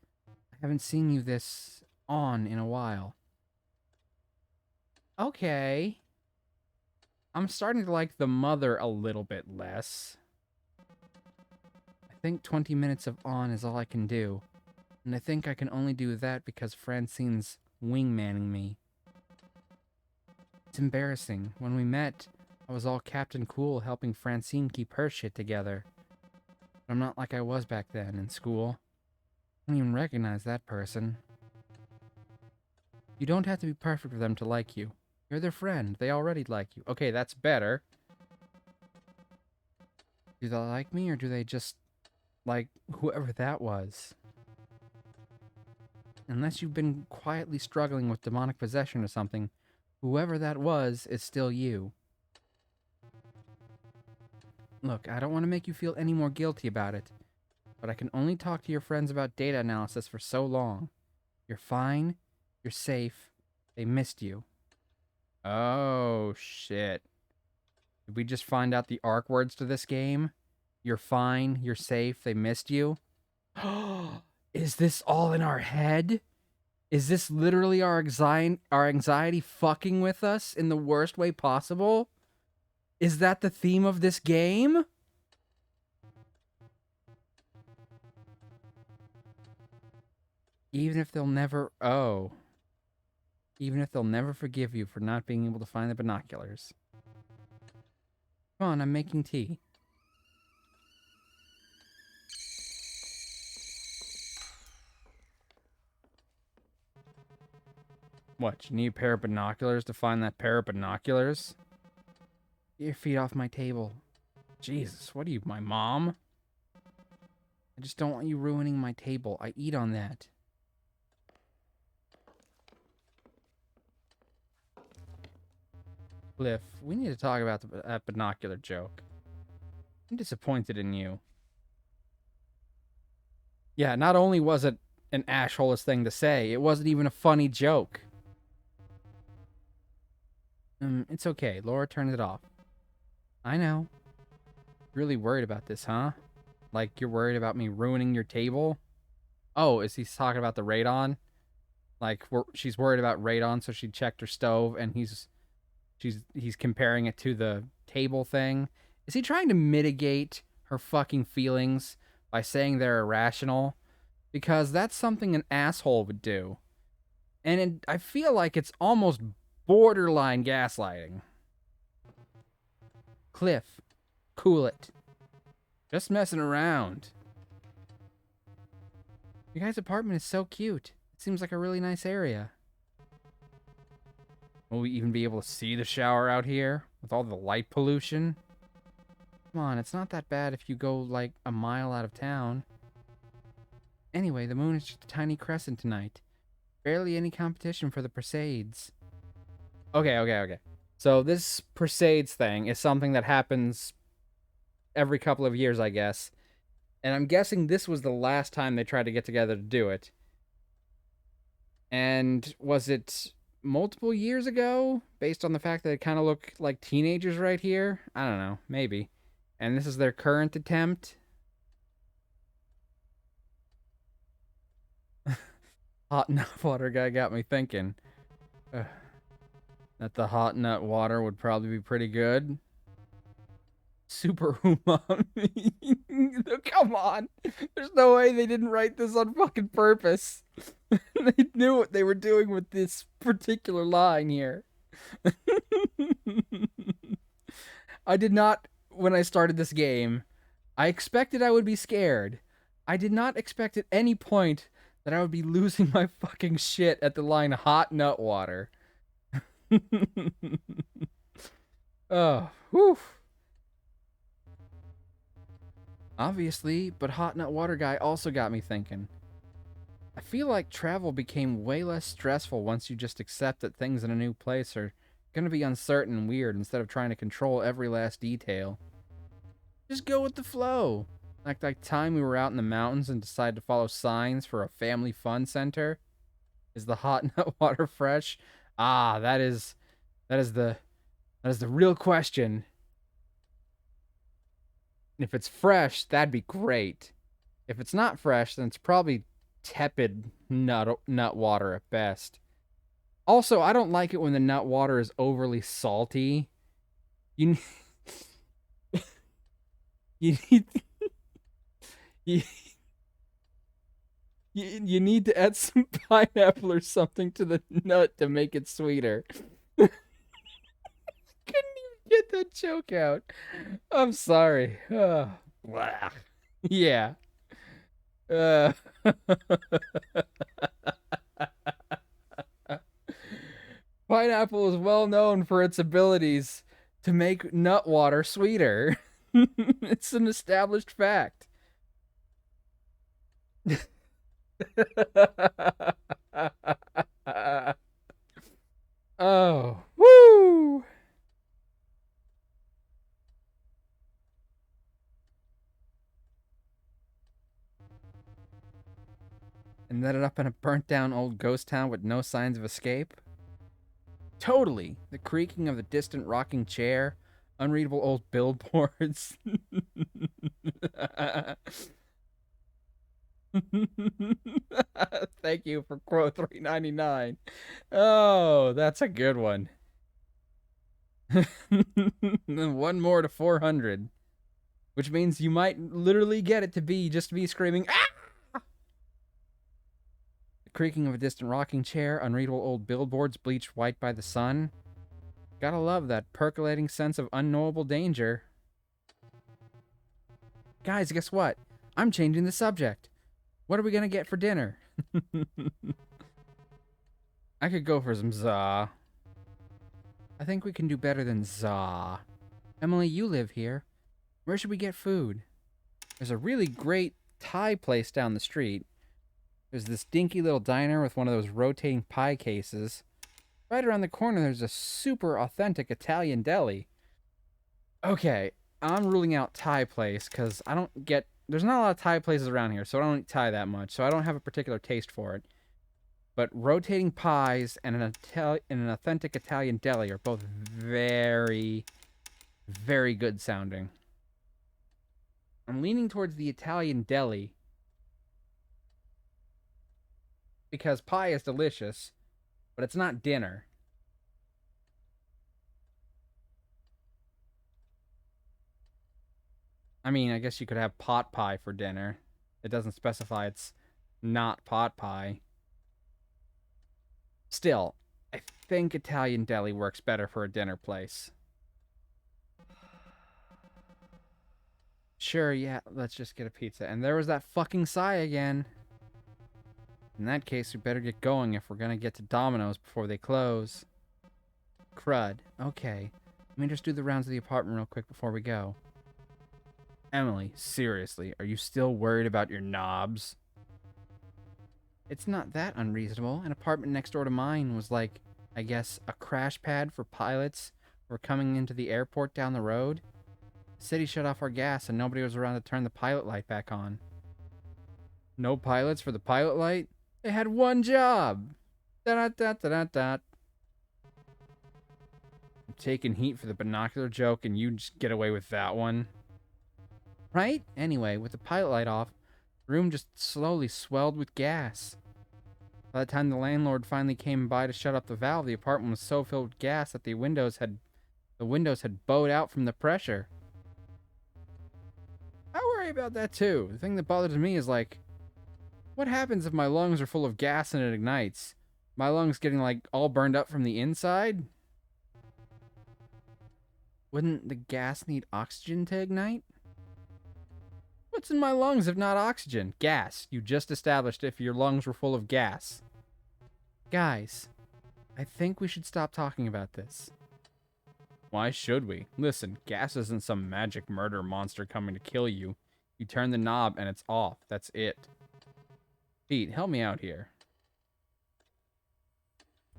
S1: I haven't seen you this on in a while. Okay. I'm starting to like the mother a little bit less. I think 20 minutes of on is all I can do. And I think I can only do that because Francine's wingmanning me. It's embarrassing. When we met, I was all Captain Cool helping Francine keep her shit together. But I'm not like I was back then in school. I don't even recognize that person. You don't have to be perfect for them to like you. You're their friend. They already like you. Okay, that's better. Do they like me, or do they just like whoever that was? Unless you've been quietly struggling with demonic possession or something, whoever that was is still you. Look, I don't want to make you feel any more guilty about it, but I can only talk to your friends about data analysis for so long. You're fine. You're safe. They missed you. Oh, shit. Did we just find out the ARC words to this game? You're fine. You're safe. They missed you. Is this all in our head? Is this literally our anxiety fucking with us in the worst way possible? Is that the theme of this game? Even if they'll never... Oh. Even if they'll never forgive you for not being able to find the binoculars. Come on, I'm making tea. What, you need a pair of binoculars to find that pair of binoculars? Get your feet off my table. Jesus, what are you, my mom? I just don't want you ruining my table. I eat on that. Cliff, we need to talk about that binocular joke. I'm disappointed in you. Yeah, not only was it an ashholist thing to say, it wasn't even a funny joke. It's okay. Laura turned it off. I know. Really worried about this, huh? Like, you're worried about me ruining your table? Oh, is he talking about the radon? Like, she's worried about radon, so she checked her stove, and he's comparing it to the table thing. Is he trying to mitigate her fucking feelings by saying they're irrational? Because that's something an asshole would do. And I feel like it's almost borderline gaslighting. Cliff, cool it. Just messing around. Your guys' apartment is so cute. It seems like a really nice area. Will we even be able to see the shower out here with all the light pollution? Come on, it's not that bad if you go like a mile out of town. Anyway, the moon is just a tiny crescent tonight. Barely any competition for the Perseids. Okay. So this Perseids thing is something that happens every couple of years, I guess. And I'm guessing this was the last time they tried to get together to do it. And was it multiple years ago? Based on the fact that they kind of look like teenagers right here? I don't know. Maybe. And this is their current attempt? Hot nut water guy got me thinking. That the hot nut water would probably be pretty good. Super umami. Come on. There's no way they didn't write this on fucking purpose. They knew what they were doing with this particular line here. I did not, when I started this game, I expected I would be scared. I did not expect at any point that I would be losing my fucking shit at the line hot nut water. Oh, whew. Obviously, but hot nut water guy also got me thinking. I feel like travel became way less stressful once you just accept that things in a new place are gonna be uncertain and weird instead of trying to control every last detail. Just go with the flow. Like that time we were out in the mountains and decided to follow signs for a family fun center. Is the hot nut water fresh? Ah, that is the real question. If it's fresh, that'd be great. If it's not fresh, then it's probably tepid nut water at best. Also, I don't like it when the nut water is overly salty. You you need you need to add some pineapple or something to the nut to make it sweeter. Couldn't even get that joke out. I'm sorry. Yeah. Pineapple is well known for its abilities to make nut water sweeter. It's an established fact. Oh, woo! And ended up in a burnt down old ghost town with no signs of escape? Totally. The creaking of the distant rocking chair, unreadable old billboards. Thank you for quote $3.99. Oh, that's a good one. One more to 400, which means you might literally get it to be just me screaming, ah! The creaking of a distant rocking chair, unreadable old billboards bleached white by the sun. Gotta love that percolating sense of unknowable danger. Guys, guess what? I'm changing the subject. What are we gonna get for dinner? I could go for some za. I think we can do better than za. Emily, you live here. Where should we get food? There's a really great Thai place down the street. There's this dinky little diner with one of those rotating pie cases. Right around the corner, there's a super authentic Italian deli. Okay, I'm ruling out Thai place because I don't get... There's not a lot of Thai places around here, so I don't eat Thai that much, so I don't have a particular taste for it. But rotating pies and an authentic Italian deli are both very, very good sounding. I'm leaning towards the Italian deli because pie is delicious, but it's not dinner. I mean, I guess you could have pot pie for dinner. It doesn't specify it's not pot pie. Still, I think Italian deli works better for a dinner place. Sure, yeah, let's just get a pizza. And there was that fucking sigh again. In that case, we better get going if we're gonna get to Domino's before they close. Crud. Okay. Let me just do the rounds of the apartment real quick before we go. Emily, seriously, are you still worried about your knobs? It's not that unreasonable. An apartment next door to mine was like, I guess, a crash pad for pilots who were coming into the airport down the road. The city shut off our gas and nobody was around to turn the pilot light back on. No pilots for the pilot light? They had one job! Da-da-da-da-da-da. I'm taking heat for the binocular joke and you just get away with that one. Right? Anyway, with the pilot light off, the room just slowly swelled with gas. By the time the landlord finally came by to shut off the valve, the apartment was so filled with gas that the windows had bowed out from the pressure. I worry about that too. The thing that bothers me is like, what happens if my lungs are full of gas and it ignites? My lungs getting like all burned up from the inside? Wouldn't the gas need oxygen to ignite? What's in my lungs if not oxygen? Gas. You just established if your lungs were full of gas. Guys, I think we should stop talking about this. Why should we? Listen, gas isn't some magic murder monster coming to kill you. You turn the knob and it's off. That's it. Pete, help me out here.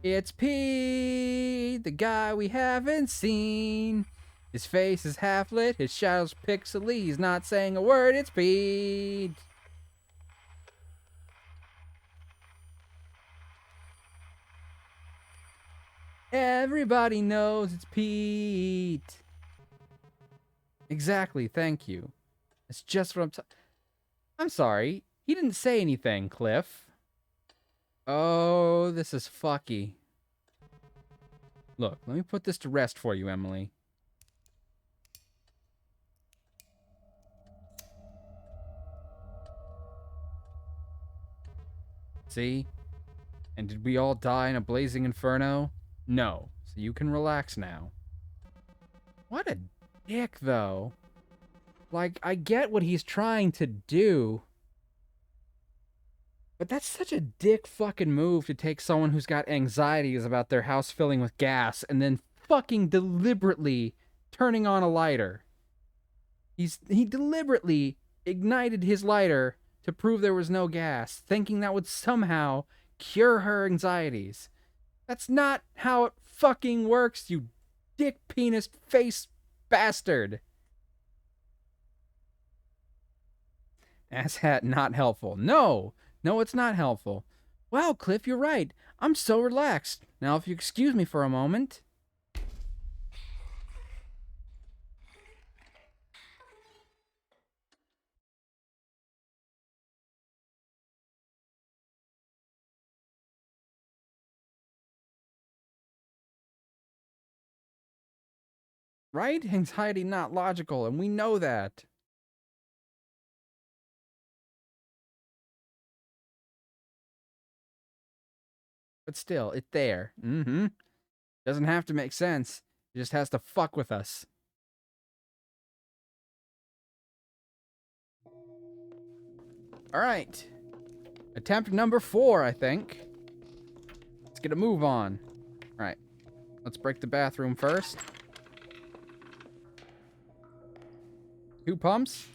S1: It's Pete, the guy we haven't seen. His face is half lit, his shadow's pixely. He's not saying a word, it's Pete. Everybody knows it's Pete. Exactly, thank you. It's just what I'm sorry, he didn't say anything, Cliff. Oh, this is fucky. Look, let me put this to rest for you, Emily. See? And did we all die in a blazing inferno? No. So you can relax now. What a dick, though. Like, I get what he's trying to do. But that's such a dick fucking move to take someone who's got anxieties about their house filling with gas and then fucking deliberately turning on a lighter. He deliberately ignited his lighter to prove there was no gas, thinking that would somehow cure her anxieties. That's not how it fucking works, you dick penis face bastard. Asshat not helpful. No, it's not helpful. Wow, Cliff, you're right. I'm so relaxed. Now, if you excuse me for a moment. Right? Anxiety not logical, and we know that. But still, it's there. Mm-hmm. Doesn't have to make sense. It just has to fuck with us. Alright. Attempt number 4, I think. Let's get a move on. All right. Let's break the bathroom first. 2 pumps.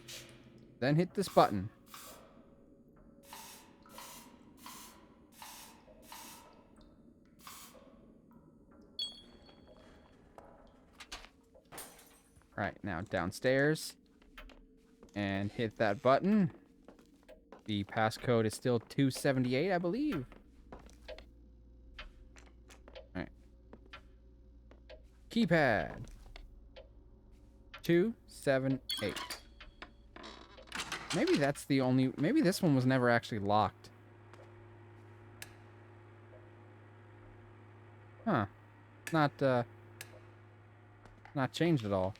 S1: Then hit this button. All right, now downstairs. And hit that button. The passcode is still 278, I believe. All right. Keypad. 278. Maybe that's the only... Maybe this one was never actually locked. Huh. Not changed at all.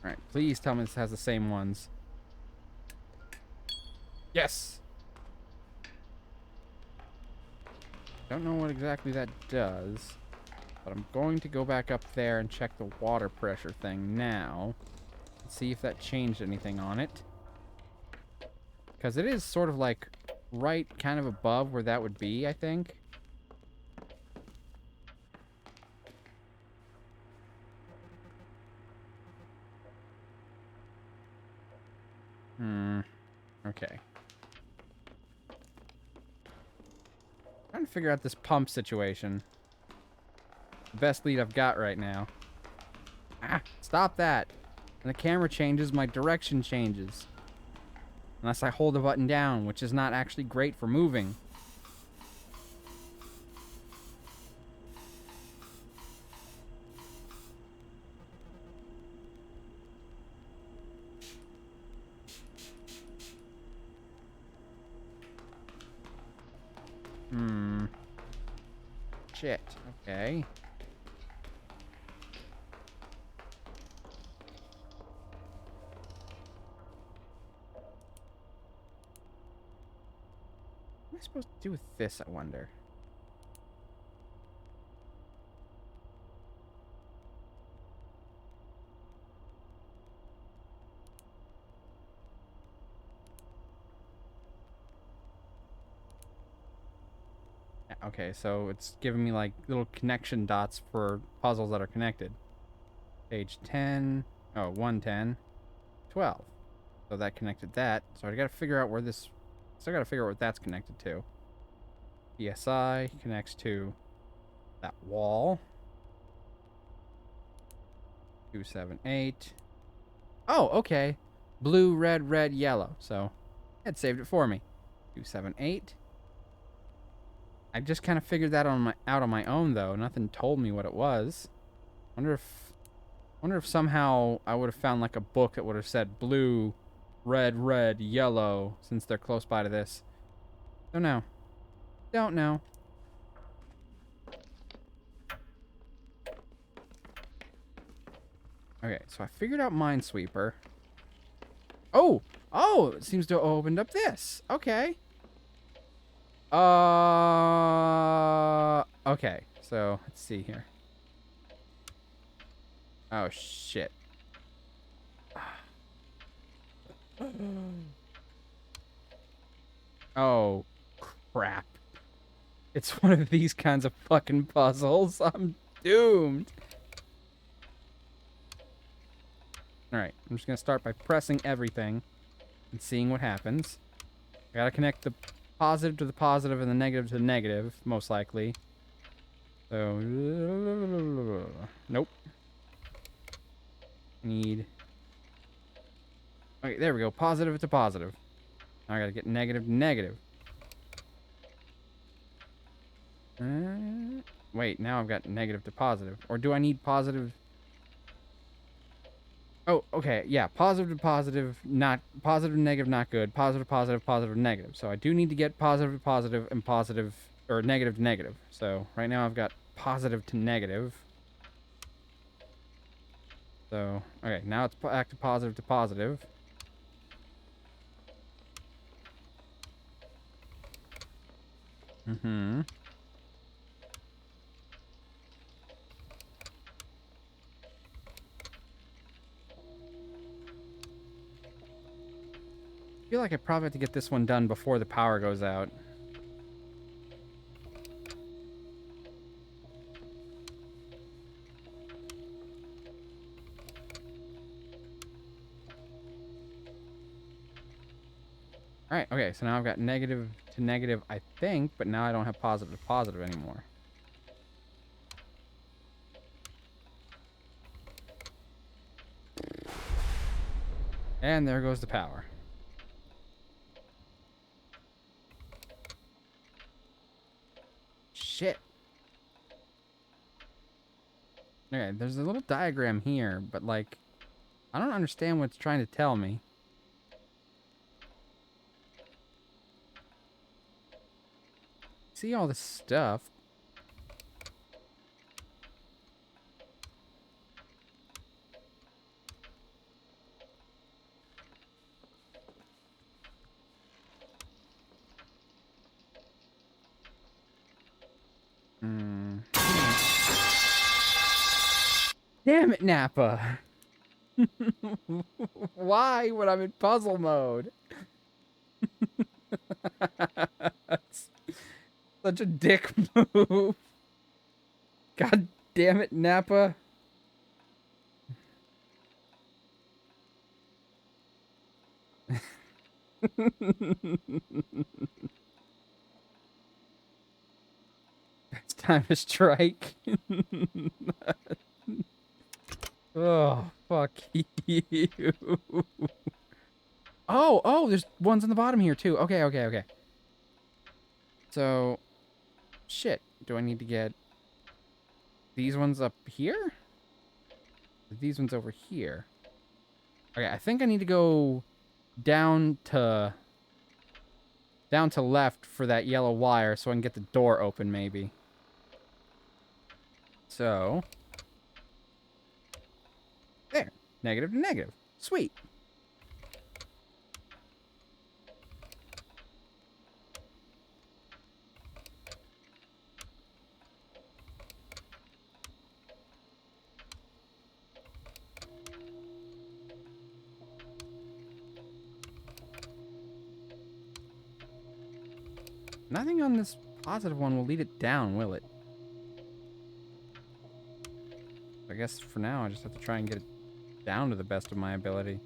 S1: Alright, please tell me this has the same ones. Yes! Don't know what exactly that does, but I'm going to go back up there and check the water pressure thing now. See if that changed anything on it. Because it is sort of like right kind of above where that would be, I think. Okay. Trying to figure out this pump situation. The best lead I've got right now. Ah, stop that. When the camera changes, my direction changes. Unless I hold the button down, which is not actually great for moving. Shit. Okay. What am I supposed to do with this, I wonder? Okay, so it's giving me like little connection dots for puzzles that are connected. Page 10. Oh, 110. 12. So that connected that. So I gotta figure out where this... So I gotta figure out what that's connected to. PSI connects to that wall. 278. Oh, okay. Blue, red, red, yellow. So it saved it for me. 278. I just kind of figured that out on my own, though. Nothing told me what it was. Wonder if somehow I would have found like a book that would have said blue, red, red, yellow, since they're close by to this. Don't know. Don't know. Okay, so I figured out Minesweeper. Oh! Oh! It seems to have opened up this. Okay. Okay, so let's see here. Oh, shit. Oh, crap. It's one of these kinds of fucking puzzles. I'm doomed. Alright, I'm just gonna start by pressing everything and seeing what happens. I gotta connect the positive to the positive and the negative to the negative, most likely. So, nope. Need... Okay, there we go. Positive to positive. Now I gotta get negative to negative. Wait, now I've got negative to positive. Or do I need positive... Oh, okay, yeah. Positive to positive, not... Positive to negative, not good. Positive to positive, positive to negative. So I do need to get positive to positive and positive... Or negative to negative. So right now I've got positive to negative. So, okay, now it's back to positive to positive. I feel like I probably have to get this one done before the power goes out. Alright, okay, so now I've got negative to negative, I think, but now I don't have positive to positive anymore. And there goes the power. Shit. Okay, there's a little diagram here, but like, I don't understand what it's trying to tell me. See all this stuff. Damn it, Nappa. Why when I'm in puzzle mode? That's such a dick move. God damn it, Nappa. It's time to strike. Oh, fuck you. Oh, there's ones on the bottom here too. Okay. So, shit. Do I need to get these ones up here? These ones over here. Okay, I think I need to go down to left for that yellow wire so I can get the door open maybe. So, there. Negative to negative. Sweet. Nothing on this positive one will lead it down, will it? I guess for now I just have to try and get it down to the best of my ability.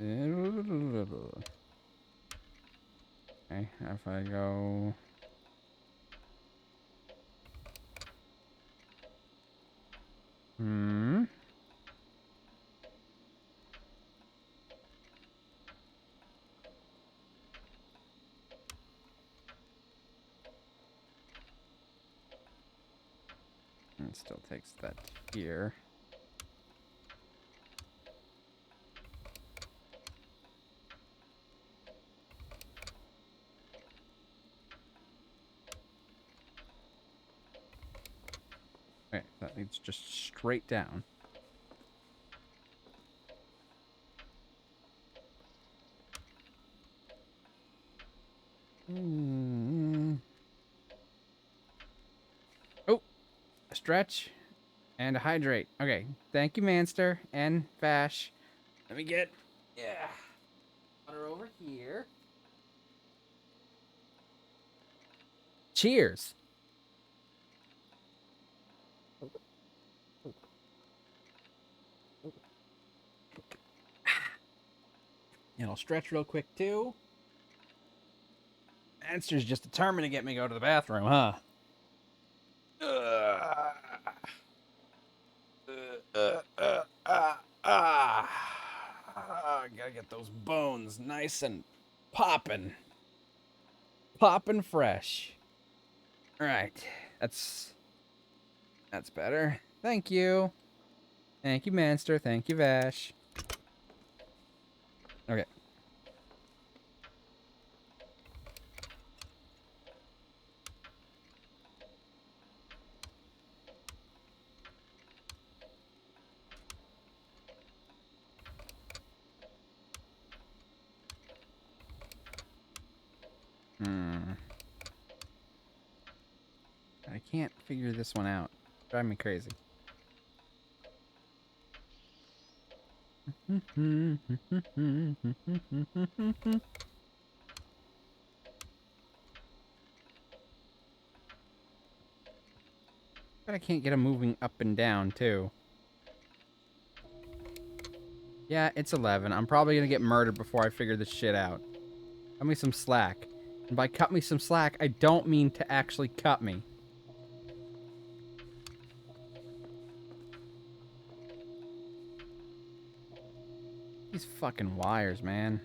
S1: Okay, if I go... It still takes that here. Okay, that leads just straight down. Oh, a stretch and a hydrate. Okay, thank you, Manster and Vash. Let me get water over here. Cheers. And I'll stretch real quick too. Manster's just determined to get me to go to the bathroom, huh? Gotta get those bones nice and poppin'. Poppin' fresh. Alright. That's better. Thank you. Thank you, Manster. Thank you, Vash. Okay. I can't figure this one out. Drive me crazy. But I can't get him moving up and down, too. Yeah, it's 11. I'm probably gonna get murdered before I figure this shit out. Cut me some slack. And by cut me some slack, I don't mean to actually cut me. These fucking wires, man.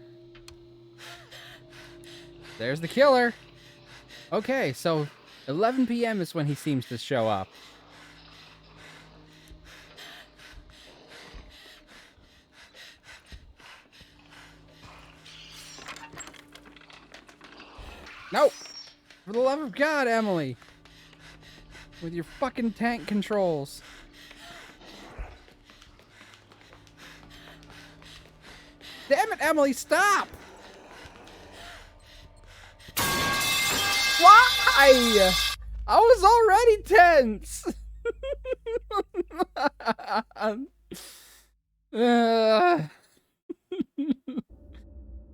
S1: There's the killer. Okay, so 11 p.m. is when he seems to show up. Nope. For the love of God, Emily. With your fucking tank controls. Damn it, Emily, stop! Why? I was already tense.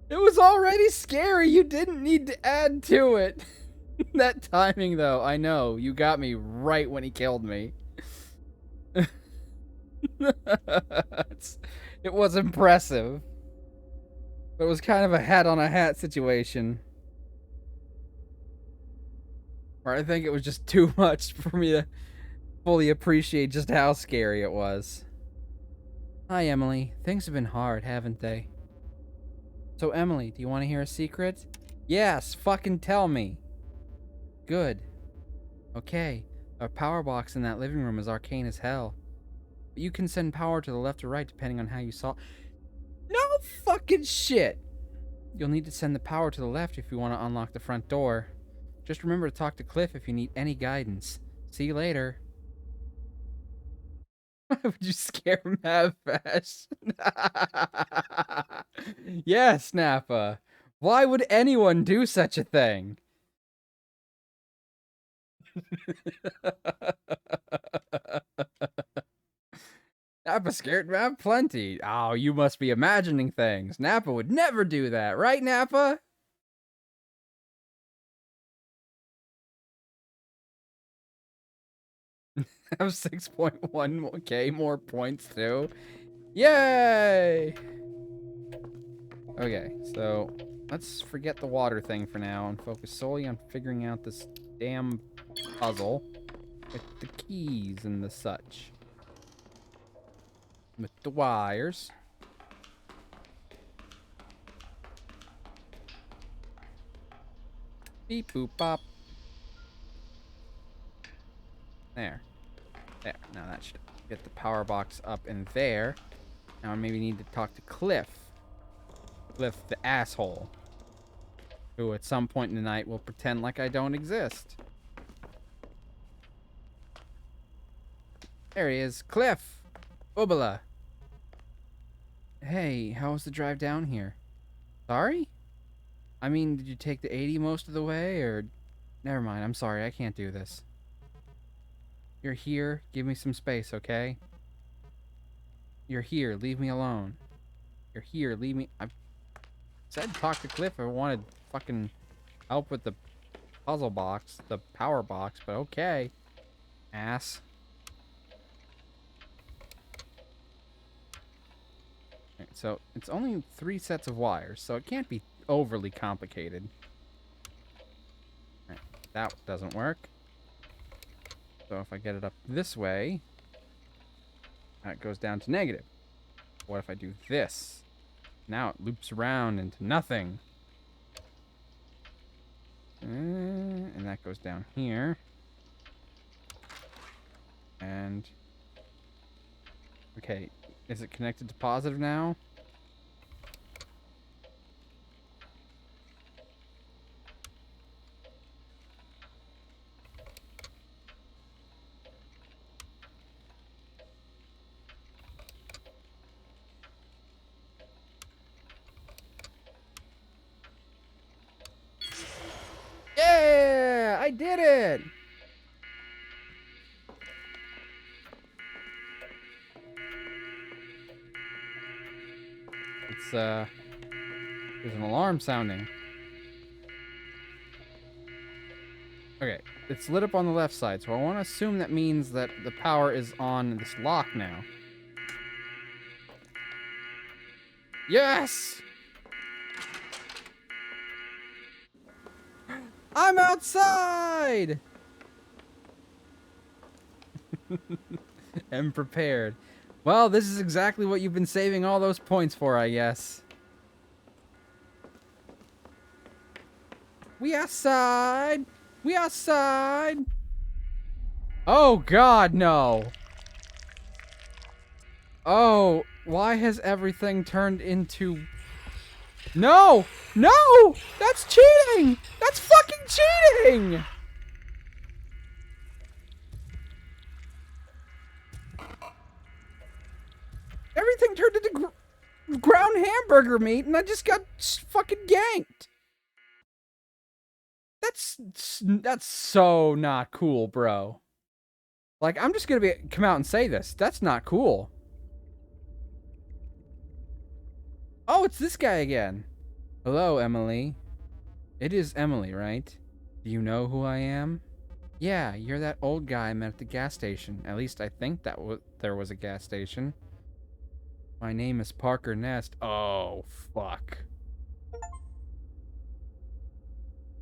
S1: It was already scary. You didn't need to add to it. That timing, though, I know. You got me right when he killed me. It was impressive. But it was kind of a hat on a hat situation. Or I think it was just too much for me to fully appreciate just how scary it was. Hi, Emily. Things have been hard, haven't they? So, Emily, do you want to hear a secret? Yes, fucking tell me. Good. Okay, our power box in that living room is arcane as hell. But you can send power to the left or right depending on how you saw. No fucking shit! You'll need to send the power to the left if you want to unlock the front door. Just remember to talk to Cliff if you need any guidance. See you later. Why would you scare him that fast? Yes, Nappa. Why would anyone do such a thing? Nappa scared Map plenty. Oh, you must be imagining things. Nappa would never do that, right, Nappa? Have 6.1k more points too. Yay! Okay, so let's forget the water thing for now and focus solely on figuring out this damn puzzle with the keys and the such. With the wires. Beep boop bop. There. There. Now that should get the power box up in there. Now I maybe need to talk to Cliff. Cliff the asshole. Who at some point in the night will pretend like I don't exist. There he is. Cliff! Boobala. Hey, how was the drive down here? Sorry? I mean, did you take the 80 most of the way, or... Never mind, I'm sorry, I can't do this. You're here, give me some space, okay? You're here, leave me alone. You're here, leave me... I said talk to Cliff if I wanted fucking help with the puzzle box, the power box, but okay. Ass. Okay, so it's only 3 sets of wires, so it can't be overly complicated. Right, that doesn't work. So if I get it up this way, that goes down to negative. What if I do this? Now it loops around into nothing. And that goes down here. And... okay, is it connected to positive now? Yeah! I did it! There's an alarm sounding. Okay, it's lit up on the left side, so I want to assume that means that the power is on this lock now. Yes! I'm outside! Am prepared. Well, this is exactly what you've been saving all those points for, I guess. We outside! We outside! Oh, God, no! Oh, why has everything turned into... No! No! That's cheating! That's fucking cheating! Everything turned into ground hamburger meat, and I just got fucking ganked. That's so not cool, bro. Like, I'm just gonna come out and say this. That's not cool. Oh, it's this guy again. Hello, Emily. It is Emily, right? Do you know who I am? Yeah, you're that old guy I met at the gas station. At least I think there was a gas station. My name is Parker Nest. Oh, fuck.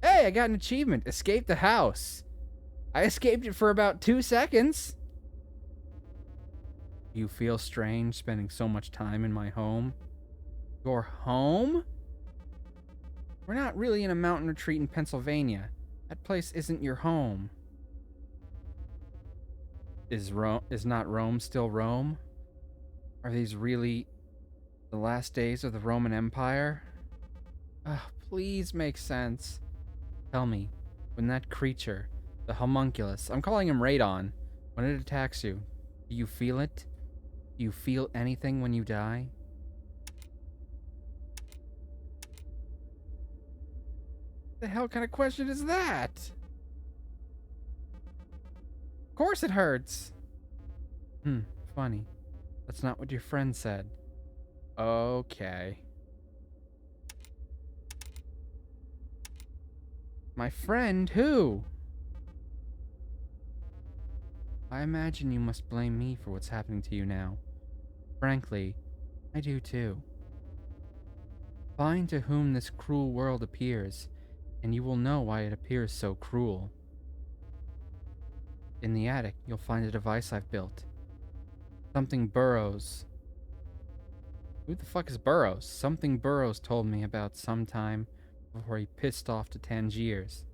S1: Hey, I got an achievement. Escape the house. I escaped it for about 2 seconds. You feel strange spending so much time in my home? Your home? We're not really in a mountain retreat in Pennsylvania. That place isn't your home. Is not Rome still Rome? Are these really the last days of the Roman Empire? Please make sense. Tell me, when that creature, the homunculus, I'm calling him Radon, when it attacks you, do you feel it? Do you feel anything when you die? What the hell kind of question is that? Of course it hurts. Funny. That's not what your friend said. Okay. My friend? Who? I imagine you must blame me for what's happening to you now. Frankly, I do too. Find to whom this cruel world appears, and you will know why it appears so cruel. In the attic, you'll find a device I've built. Something Burroughs. Who the fuck is Burroughs? Something Burroughs told me about sometime before he pissed off to Tangiers.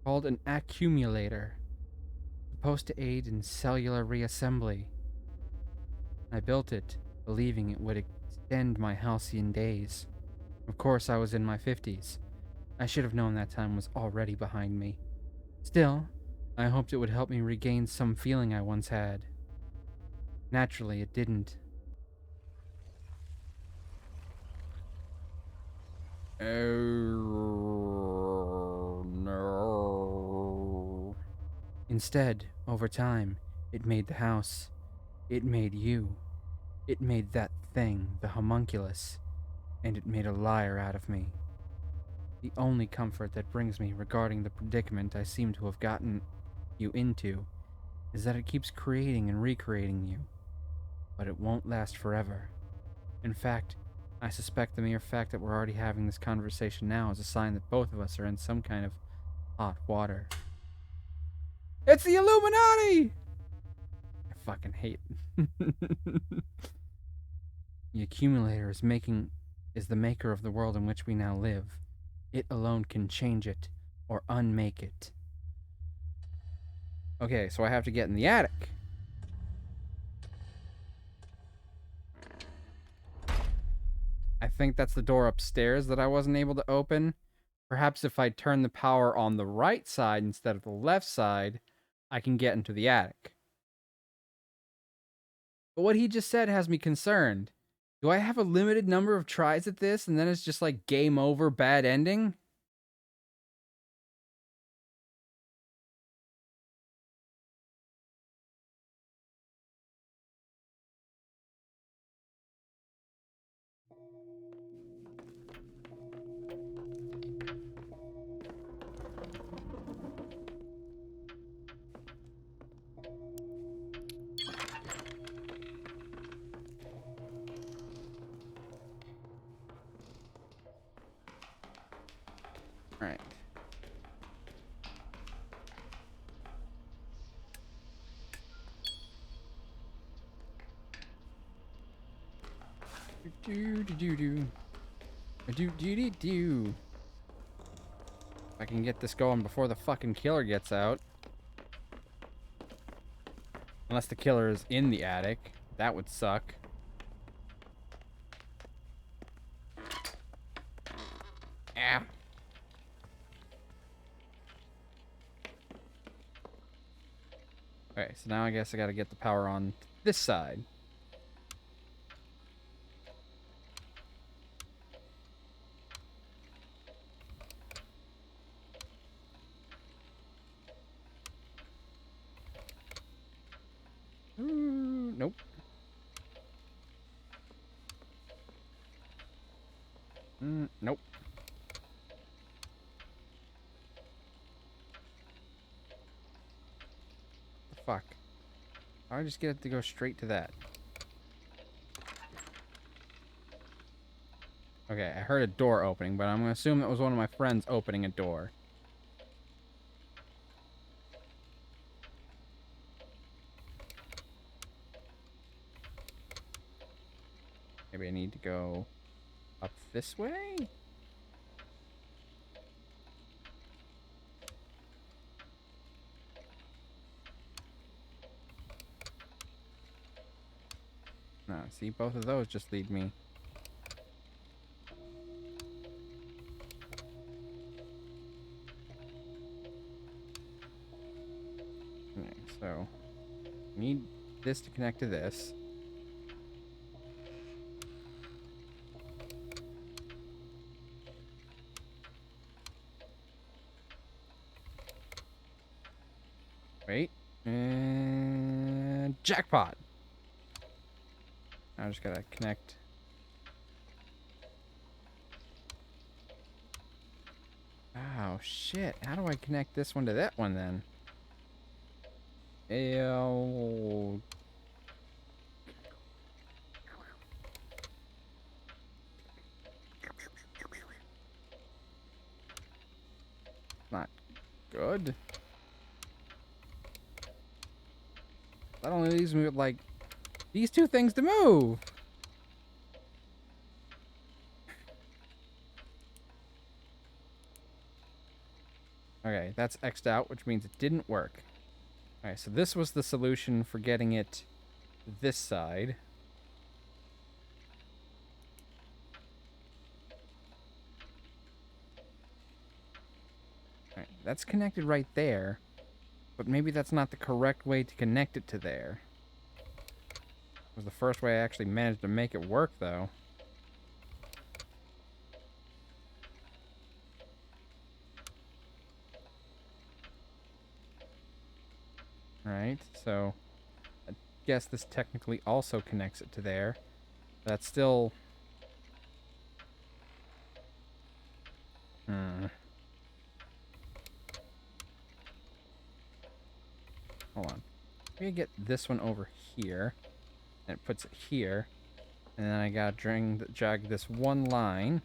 S1: Called an accumulator. Supposed to aid in cellular reassembly. I built it, believing it would extend my halcyon days. Of course, I was in my 50s. I should have known that time was already behind me. Still, I hoped it would help me regain some feeling I once had. Naturally, it didn't. Oh, no. Instead, over time, it made the house. It made you. It made that thing, the homunculus. And it made a liar out of me. The only comfort that brings me regarding the predicament I seem to have gotten you into is that it keeps creating and recreating you. But it won't last forever. In fact, I suspect the mere fact that we're already having this conversation now is a sign that both of us are in some kind of hot water. It's the Illuminati! I fucking hate it. The accumulator is the maker of the world in which we now live. It alone can change it or unmake it. Okay, so I have to get in the attic. I think that's the door upstairs that I wasn't able to open. Perhaps if I turn the power on the right side instead of the left side, I can get into the attic. But what he just said has me concerned. Do I have a limited number of tries at this and then it's just like game over, bad ending? Alright. Do. Do. If I can get this going before the fucking killer gets out. Unless the killer is in the attic. That would suck. Ah. Okay, so now I guess I gotta get the power on this side. Ooh, nope. Nope. The fuck? I just get it to go straight to that. Okay, I heard a door opening, but I'm gonna assume that was one of my friends opening a door. Maybe I need to go up this way? No, see, both of those just lead me. Okay, so need this to connect to this. Wait. And jackpot. I just gotta connect. Oh, shit. How do I connect this one to that one, then? Ew. Not good. That only leaves me with, like, these two things to move. Okay, that's X'd out, which means it didn't work. Alright, so this was the solution for getting it this side. Alright, that's connected right there. But maybe that's not the correct way to connect it to there. It was the first way I actually managed to make it work, though. Alright, so I guess this technically also connects it to there. That's still... Hold on. Maybe I get this one over here. And it puts it here. And then I gotta drag this one line.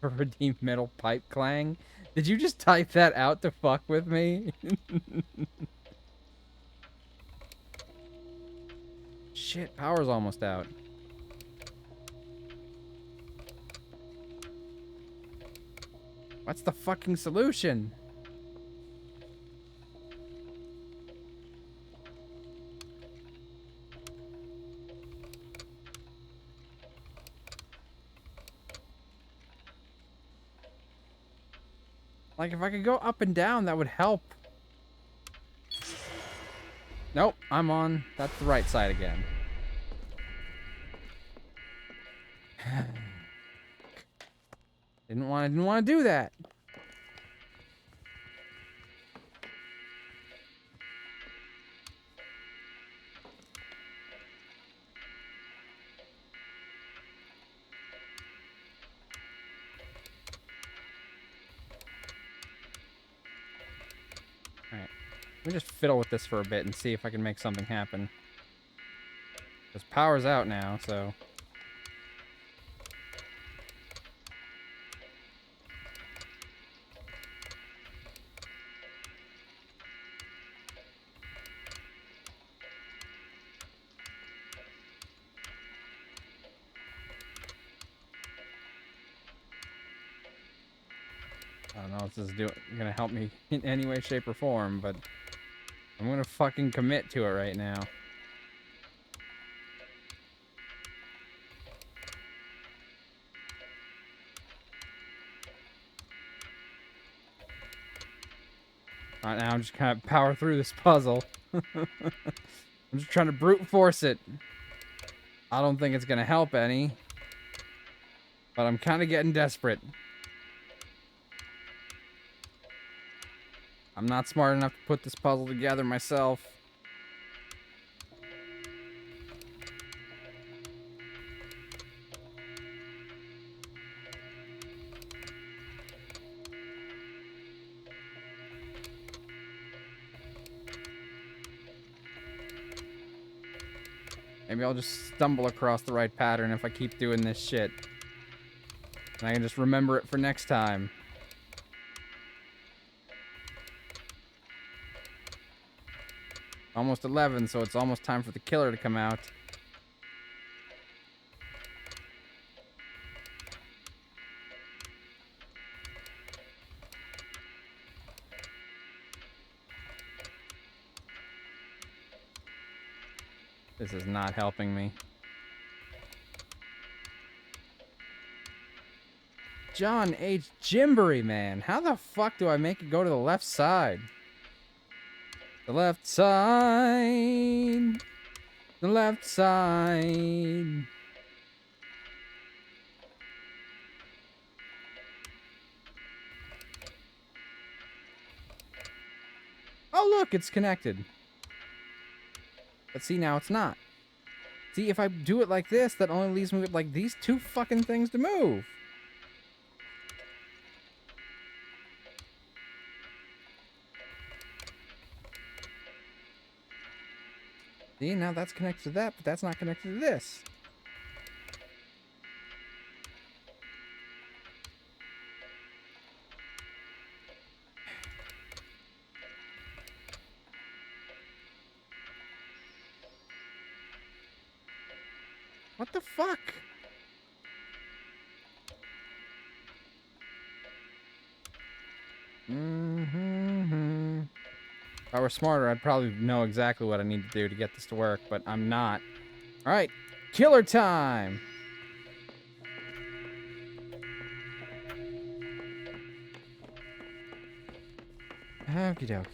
S1: Redeem metal pipe clang. Did you just type that out to fuck with me? Shit, power's almost out. What's the fucking solution? Like, if I could go up and down, that would help. Nope, I'm on. That's the right side again. Didn't want to do that. Alright. Let me just fiddle with this for a bit and see if I can make something happen. Because power's out now, so... know if this is gonna help me in any way, shape, or form, but I'm gonna fucking commit to it right now. Right now, I'm just kind of power through this puzzle. I'm just trying to brute force it. I don't think it's gonna help any, but I'm kind of getting desperate. I'm not smart enough to put this puzzle together myself. Maybe I'll just stumble across the right pattern if I keep doing this shit. And I can just remember it for next time. Almost 11, so it's almost time for the killer to come out. This is not helping me. John H. Jimbery, man. How the fuck do I make it go to the left side? The left side. The left side. Oh, look, it's connected. But see, now it's not. See, if I do it like this, that only leaves me with, like, these two fucking things to move. See, now that's connected to that, but that's not connected to this. What the fuck? If I were smarter, I'd probably know exactly what I need to do to get this to work, but I'm not. Alright, killer time! Okie dokie.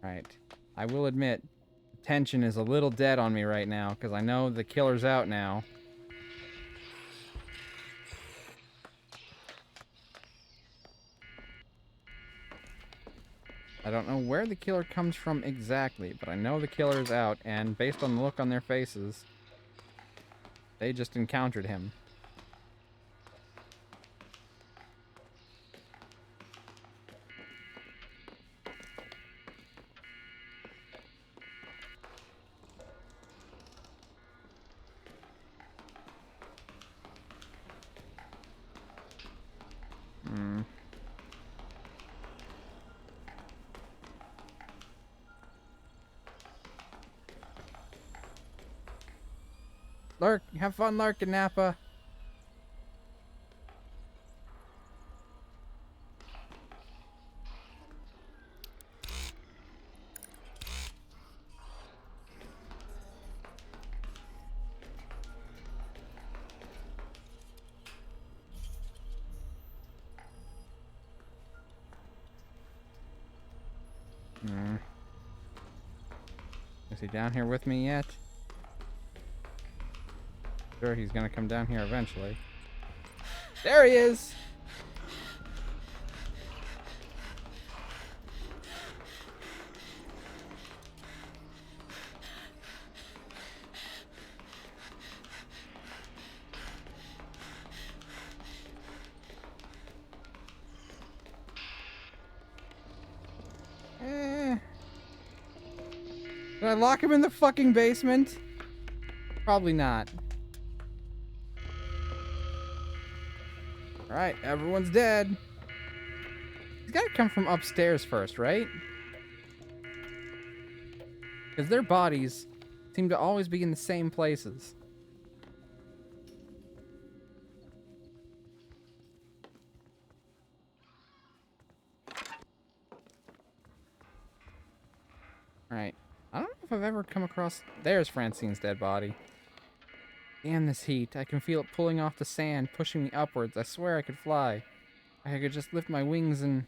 S1: Alright, I will admit, tension is a little dead on me right now, because I know the killer's out now. I don't know where the killer comes from exactly, but I know the killer's out, and based on the look on their faces, they just encountered him. Lurk, have fun lurking, Nappa. Is he down here with me yet? Sure, he's gonna come down here eventually. There he is! Did I lock him in the fucking basement? Probably not. Alright, everyone's dead. He's gotta come from upstairs first, right? Because their bodies seem to always be in the same places. Alright. I don't know if I've ever come across... There's Francine's dead body. Damn this heat. I can feel it pulling off the sand, pushing me upwards. I swear I could fly. I could just lift my wings and...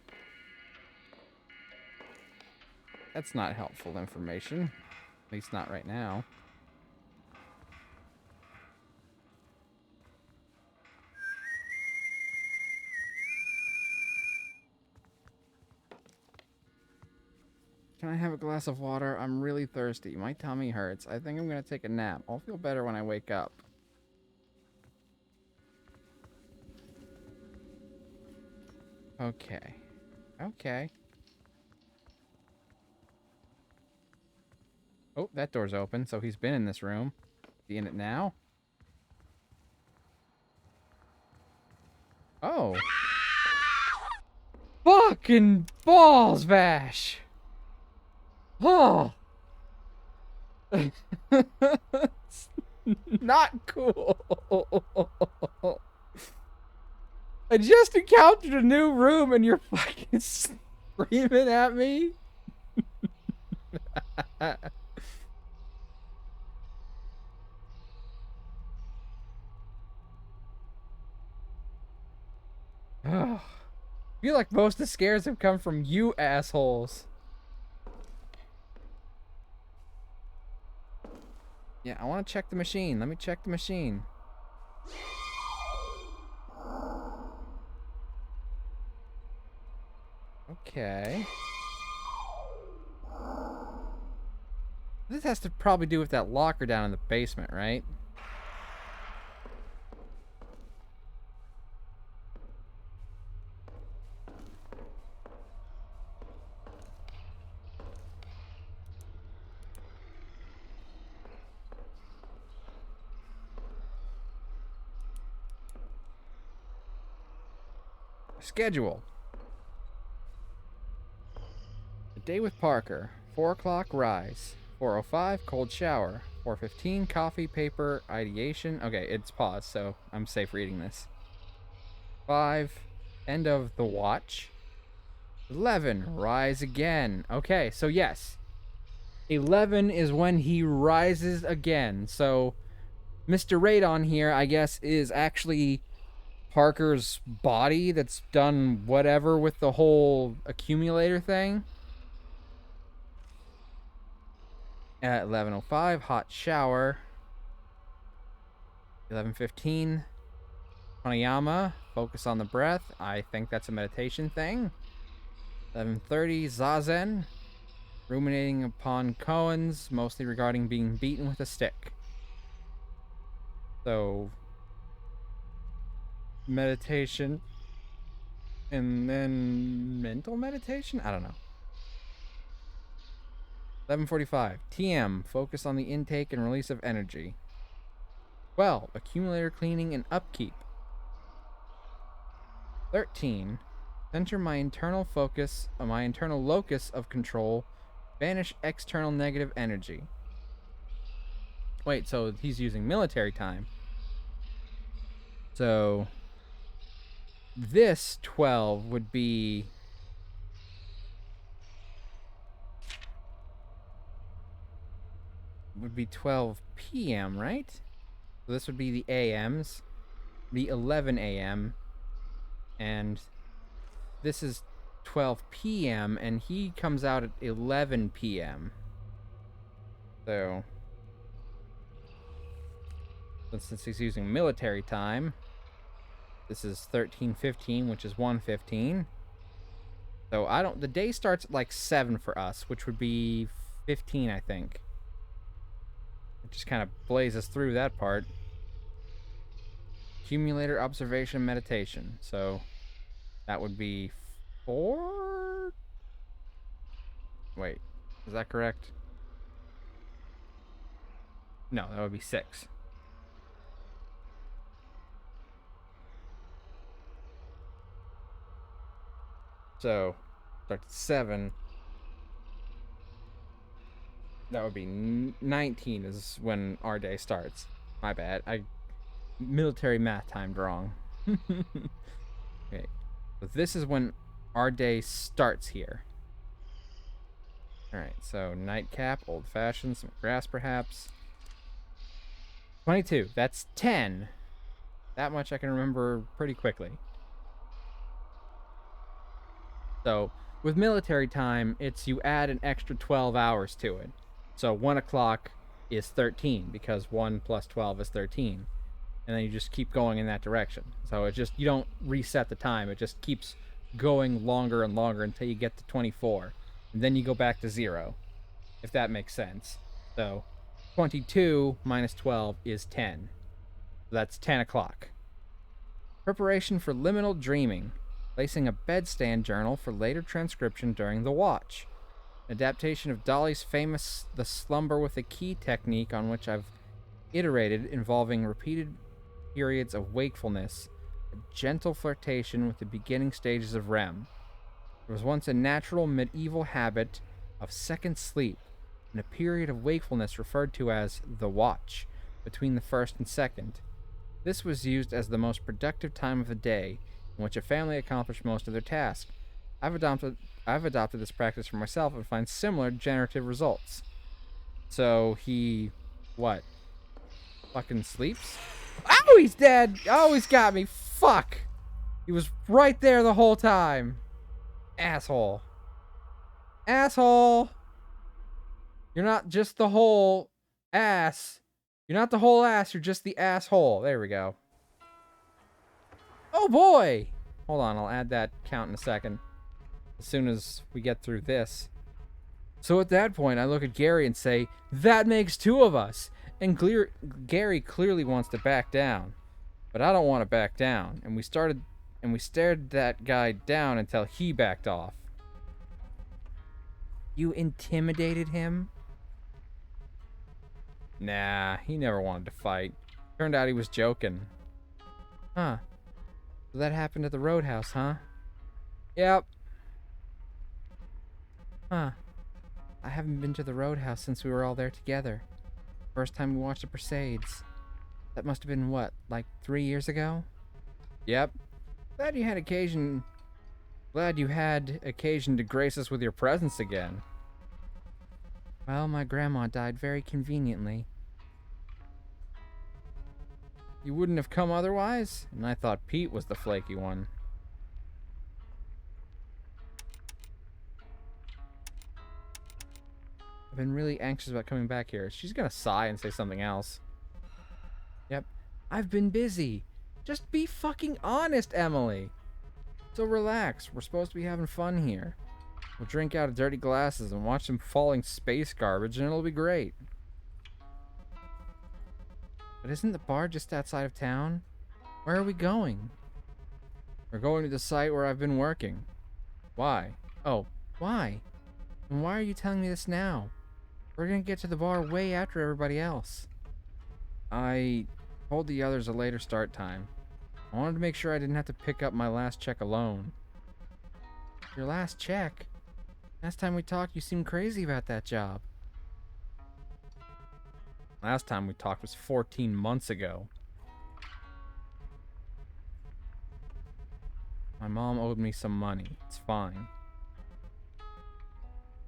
S1: That's not helpful information. At least not right now. Can I have a glass of water? I'm really thirsty. My tummy hurts. I think I'm gonna take a nap. I'll feel better when I wake up. Okay. Okay. Oh, that door's open, so he's been in this room. Is he in it now? Oh. Fucking balls, Vash! Oh! It's not cool. I just encountered a new room and you're fucking screaming at me? I feel like most of the scares have come from you assholes. Yeah, I want to check the machine. Let me check the machine. Okay. This has to probably do with that locker down in the basement, right? Schedule. A day with Parker. 4 o'clock, rise. 4:05, cold shower. 4:15, coffee, paper, ideation. Okay, it's paused, so I'm safe reading this. 5, end of the watch. 11, rise again. Okay, so yes. 11 is when he rises again. So Mr. Radon here, I guess, is actually Parker's body that's done whatever with the whole accumulator thing. At 11:05, hot shower. 11:15, pranayama, focus on the breath. I think that's a meditation thing. 11:30, zazen, ruminating upon koans, mostly regarding being beaten with a stick. So, meditation, and then mental meditation? I don't know. 11:45, TM, focus on the intake and release of energy. 12, accumulator cleaning and upkeep. 13, center my internal focus, my internal locus of control, banish external negative energy. Wait, so he's using military time. So this 12 would be would be 12 p.m., right? So this would be the AMs, the 11 a.m., and this is 12 p.m., and he comes out at 11 p.m. So, since he's using military time, this is 13:15, which is 1:15. So the day starts at like 7 for us, which would be 15, I think. It just kind of blazes through that part. Accumulator observation meditation. So that would be 4. Wait, is that correct? No, that would be 6. So, start at 7. That would be 19 is when our day starts. My bad. I military math timed wrong. Okay. So this is when our day starts here. Alright, so nightcap, old-fashioned, some grass perhaps. 22. That's 10. That much I can remember pretty quickly. So, with military time, it's you add an extra 12 hours to it. So 1 o'clock is 13, because 1 plus 12 is 13. And then you just keep going in that direction. So it just, you don't reset the time. It just keeps going longer and longer until you get to 24. And then you go back to 0, if that makes sense. So 22 minus 12 is 10. So that's 10 o'clock. Preparation for liminal dreaming. Placing a bedstand journal for later transcription during the watch. Adaptation of Dolly's famous The Slumber with a Key technique, on which I've iterated, involving repeated periods of wakefulness, a gentle flirtation with the beginning stages of REM. There was once a natural medieval habit of second sleep, and a period of wakefulness referred to as the watch, between the first and second. This was used as the most productive time of the day, in which a family accomplished most of their tasks. I've adopted this practice for myself and find similar generative results. So he, what? Fucking sleeps? Oh, he's dead! Oh, he's got me! Fuck! He was right there the whole time! Asshole. Asshole! You're not just the whole ass. You're not the whole ass, you're just the asshole. There we go. Oh boy! Hold on, I'll add that count in a second. As soon as we get through this. So at that point, I look at Gary and say, that makes 2 of us! And Gary clearly wants to back down. But I don't want to back down. And we stared that guy down until he backed off. You intimidated him? Nah, he never wanted to fight. Turned out he was joking. Huh. So that happened at the Roadhouse, huh? Yep. Huh. I haven't been to the Roadhouse since we were all there together. First time we watched the Crusades. That must have been, what, like 3 years ago? Yep. Glad you had occasion to grace us with your presence again. Well, my grandma died very conveniently. You wouldn't have come otherwise? And I thought Pete was the flaky one. I've been really anxious about coming back here. She's gonna sigh and say something else. Yep. I've been busy. Just be fucking honest, Emily. So relax. We're supposed to be having fun here. We'll drink out of dirty glasses and watch some falling space garbage, and it'll be great. But isn't the bar just outside of town? Where are we going? We're going to the site where I've been working. Why? Oh, why? And why are you telling me this now? We're gonna get to the bar way after everybody else. I told the others a later start time. I wanted to make sure I didn't have to pick up my last check alone. Your last check? Last time we talked, you seemed crazy about that job. Last time we talked was 14 months ago. My mom owed me some money. It's fine.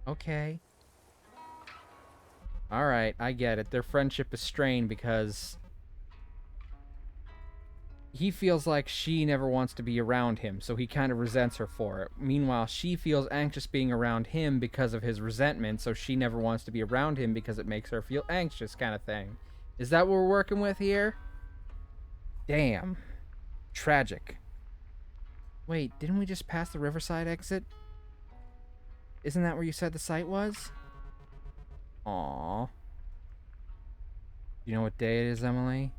S1: Okay. Alright, I get it. Their friendship is strained because he feels like she never wants to be around him, so he kind of resents her for it. Meanwhile, she feels anxious being around him because of his resentment, so she never wants to be around him because it makes her feel anxious, kind of thing. Is that what we're working with here? Damn. Tragic. Wait, didn't we just pass the Riverside exit? Isn't that where you said the site was? Aww. You know what day it is, Emily?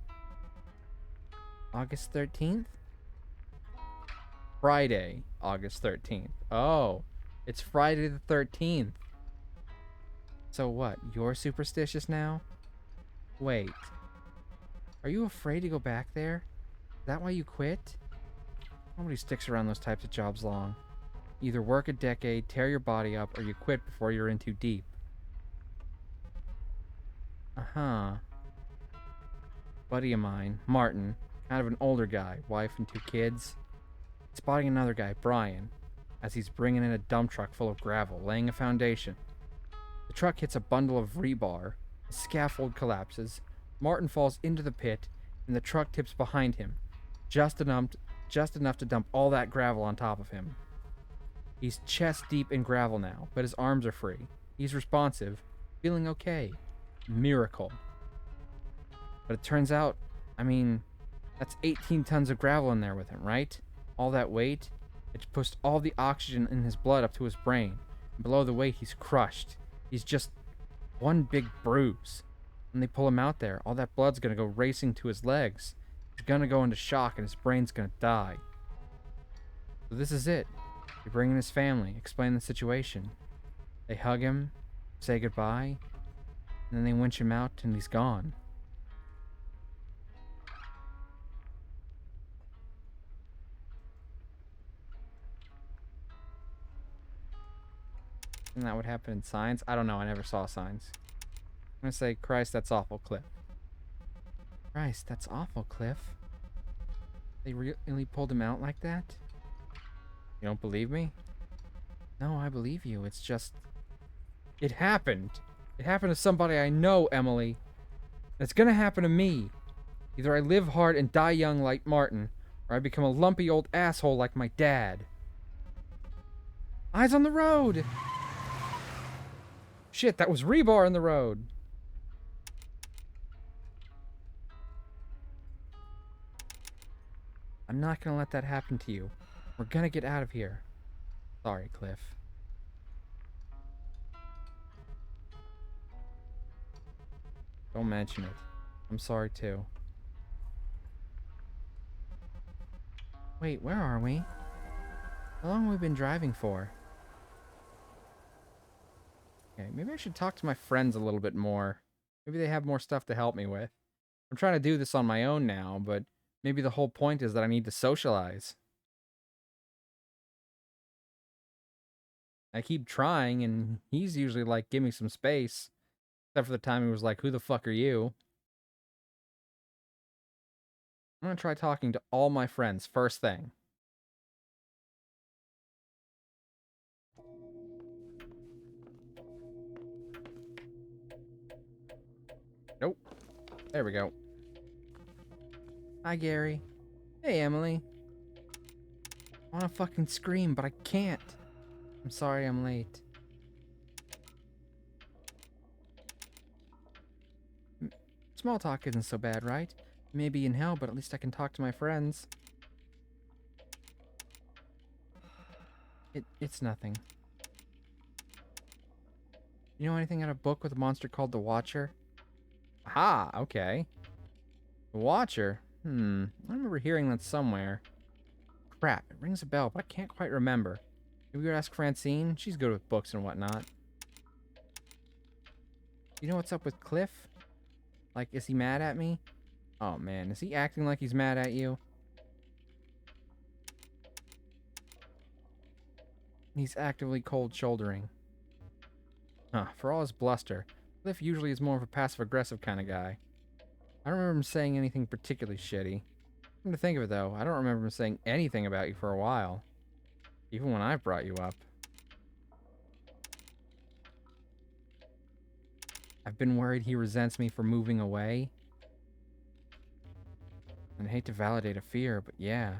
S1: August 13th? Friday, August 13th. Oh, it's Friday the 13th. So what, you're superstitious now? Wait. Are you afraid to go back there? Is that why you quit? Nobody sticks around those types of jobs long. Either work a decade, tear your body up, or you quit before you're in too deep. Uh-huh. Buddy of mine, Martin, kind of an older guy, wife and 2 kids, spotting another guy, Brian, as he's bringing in a dump truck full of gravel, laying a foundation. The truck hits a bundle of rebar. The scaffold collapses. Martin falls into the pit, and the truck tips behind him, just enough to dump all that gravel on top of him. He's chest deep in gravel now, but his arms are free. He's responsive, feeling okay. Miracle. But it turns out, that's 18 tons of gravel in there with him, right? All that weight, it pushed all the oxygen in his blood up to his brain. And below the weight, he's crushed. He's just one big bruise. When they pull him out there, all that blood's gonna go racing to his legs. He's gonna go into shock and his brain's gonna die. So this is it. They bring in his family, explain the situation. They hug him, say goodbye, and then they winch him out and he's gone. Isn't that what happened in Signs? I don't know, I never saw Signs. I'm gonna say, Christ, that's awful, Cliff. Christ, that's awful, Cliff. They really pulled him out like that? You don't believe me? No, I believe you. It's just... It happened. It happened to somebody I know, Emily. It's gonna happen to me. Either I live hard and die young like Martin, or I become a lumpy old asshole like my dad. Eyes on the road! Shit, that was rebar in the road. I'm not gonna let that happen to you. We're gonna get out of here. Sorry, Cliff. Don't mention it. I'm sorry too. Wait, where are we? How long have we been driving for? Okay, maybe I should talk to my friends a little bit more. Maybe they have more stuff to help me with. I'm trying to do this on my own now, but maybe the whole point is that I need to socialize. I keep trying, and he's usually like, give me some space. Except for the time he was like, who the fuck are you? I'm gonna try talking to all my friends first thing. Nope. There we go. Hi, Gary. Hey, Emily. I wanna fucking scream, but I can't. I'm sorry I'm late. Small talk isn't so bad, right? I may be in hell, but at least I can talk to my friends. It's nothing. You know anything out of a book with a monster called the Watcher? Aha, okay. The Watcher? I remember hearing that somewhere. Crap, it rings a bell, but I can't quite remember. Maybe we could ask Francine? She's good with books and whatnot. You know what's up with Cliff? Like, is he mad at me? Oh man, is he acting like he's mad at you? He's actively cold-shouldering. Huh, for all his bluster, Cliff usually is more of a passive-aggressive kind of guy. I don't remember him saying anything particularly shitty. Come to think of it though, I don't remember him saying anything about you for a while. Even when I've brought you up. I've been worried he resents me for moving away. And I hate to validate a fear, but yeah.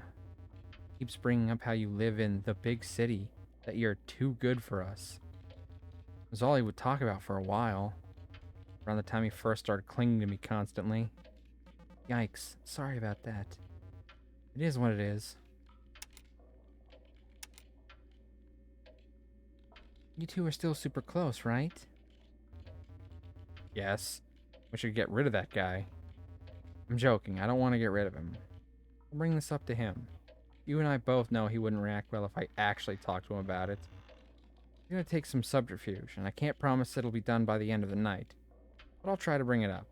S1: Keeps bringing up how you live in the big city, that you're too good for us. It was all he would talk about for a while. Around the time he first started clinging to me constantly. Yikes, sorry about that. It is what it is. You two are still super close, right? Yes. We should get rid of that guy. I'm joking. I don't want to get rid of him. I'll bring this up to him. You and I both know he wouldn't react well if I actually talked to him about it. It's gonna take some subterfuge, and I can't promise it'll be done by the end of the night. But I'll try to bring it up.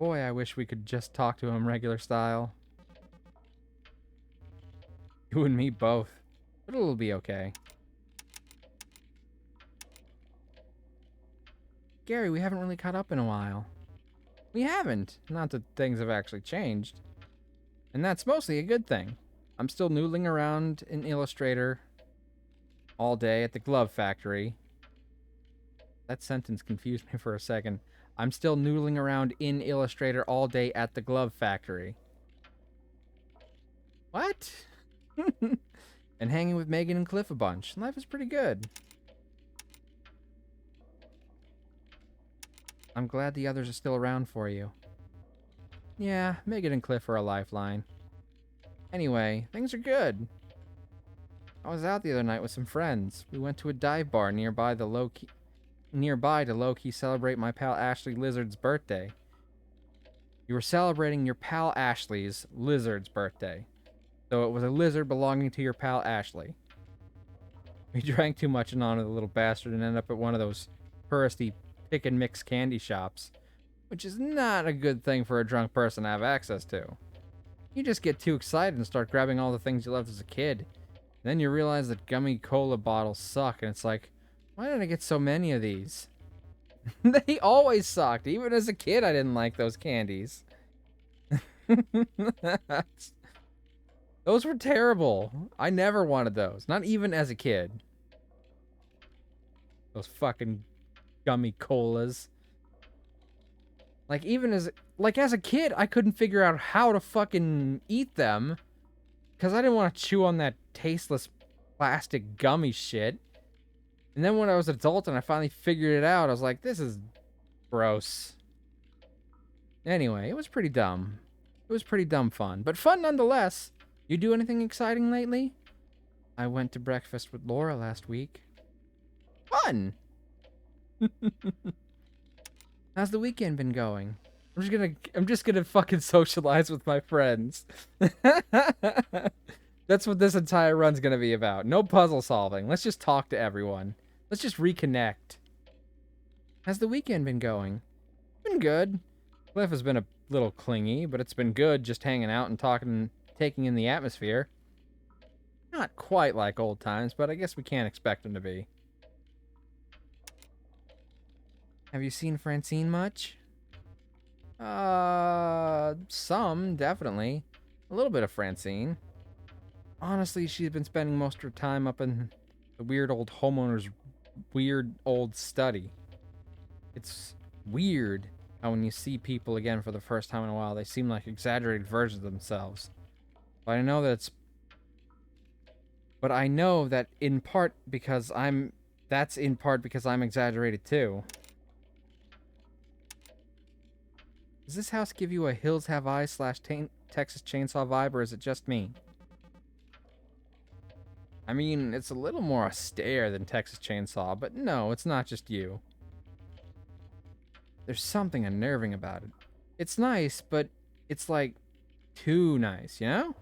S1: Boy, I wish we could just talk to him regular style. You and me both. But it'll be okay. Gary, we haven't really caught up in a while. We haven't. Not that things have actually changed. And that's mostly a good thing. I'm still noodling around in Illustrator all day at the glove factory. That sentence confused me for a second. I'm still noodling around in Illustrator all day at the glove factory. What? And hanging with Megan and Cliff a bunch. Life is pretty good. I'm glad the others are still around for you. Yeah, Megan and Cliff are a lifeline. Anyway, things are good. I was out the other night with some friends. We went to a dive bar nearby to low-key celebrate my pal Ashley Lizard's birthday. You were celebrating your pal Ashley's Lizard's birthday. So it was a lizard belonging to your pal Ashley. We drank too much in honor of the little bastard and ended up at one of those touristy pick and mix candy shops, which is not a good thing for a drunk person to have access to. You just get too excited and start grabbing all the things you loved as a kid. Then you realize that gummy cola bottles suck, and it's like, why did I get so many of these? They always sucked. Even as a kid, I didn't like those candies. Those were terrible. I never wanted those. Not even as a kid. Those fucking gummy colas. Like, even as a kid, I couldn't figure out how to fucking eat them. Because I didn't want to chew on that tasteless plastic gummy shit. And then when I was an adult and I finally figured it out, I was like, this is gross. Anyway, it was pretty dumb. It was pretty dumb fun. But fun nonetheless. You do anything exciting lately? I went to breakfast with Laura last week. Fun! How's the weekend been going? I'm just gonna fucking socialize with my friends. That's what this entire run's gonna be about. No puzzle solving. Let's just talk to everyone. Let's just reconnect. How's the weekend been going? Been good. Cliff has been a little clingy, but it's been good just hanging out and talking and taking in the atmosphere. Not quite like old times, but I guess we can't expect them to be. Have you seen Francine much? Some, definitely. A little bit of Francine. Honestly, she's been spending most of her time up in the weird old homeowner's weird old study. It's weird how when you see people again for the first time in a while, they seem like exaggerated versions of themselves. But I know that in part because I'm exaggerated too. Does this house give you a Hills Have Eyes / Texas Chainsaw vibe, or is it just me? I mean, it's a little more austere than Texas Chainsaw, but no, it's not just you. There's something unnerving about it. It's nice, but it's like too nice, you know?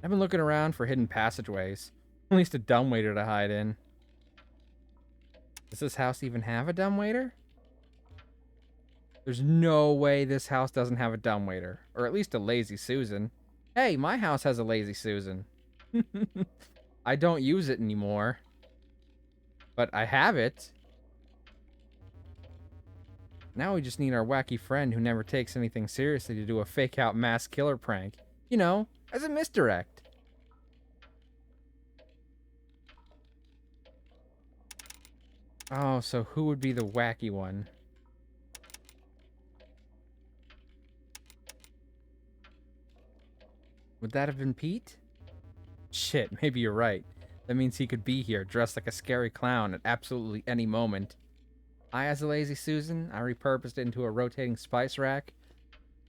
S1: I've been looking around for hidden passageways. At least a dumbwaiter to hide in. Does this house even have a dumbwaiter? There's no way this house doesn't have a dumbwaiter. Or at least a Lazy Susan. Hey, my house has a Lazy Susan. I don't use it anymore. But I have it. Now we just need our wacky friend who never takes anything seriously to do a fake-out mass killer prank. You know, as a misdirect. Oh, so who would be the wacky one? Would that have been Pete? Shit, maybe you're right. That means he could be here, dressed like a scary clown at absolutely any moment. I, as a Lazy Susan, I repurposed it into a rotating spice rack.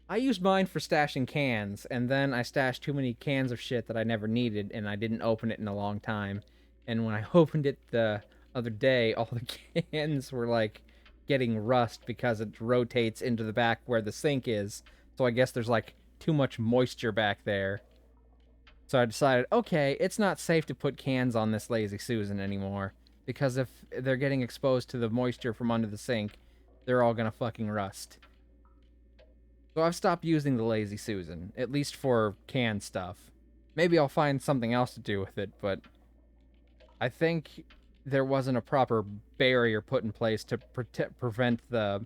S1: I used mine for stashing cans, and then I stashed too many cans of shit that I never needed, and I didn't open it in a long time. And when I opened it the other day, all the cans were, like, getting rust because it rotates into the back where the sink is. So I guess there's, like, too much moisture back there. So I decided, okay, it's not safe to put cans on this Lazy Susan anymore. Because if they're getting exposed to the moisture from under the sink, they're all gonna fucking rust. So I've stopped using the Lazy Susan, at least for canned stuff. Maybe I'll find something else to do with it, but I think there wasn't a proper barrier put in place to prevent the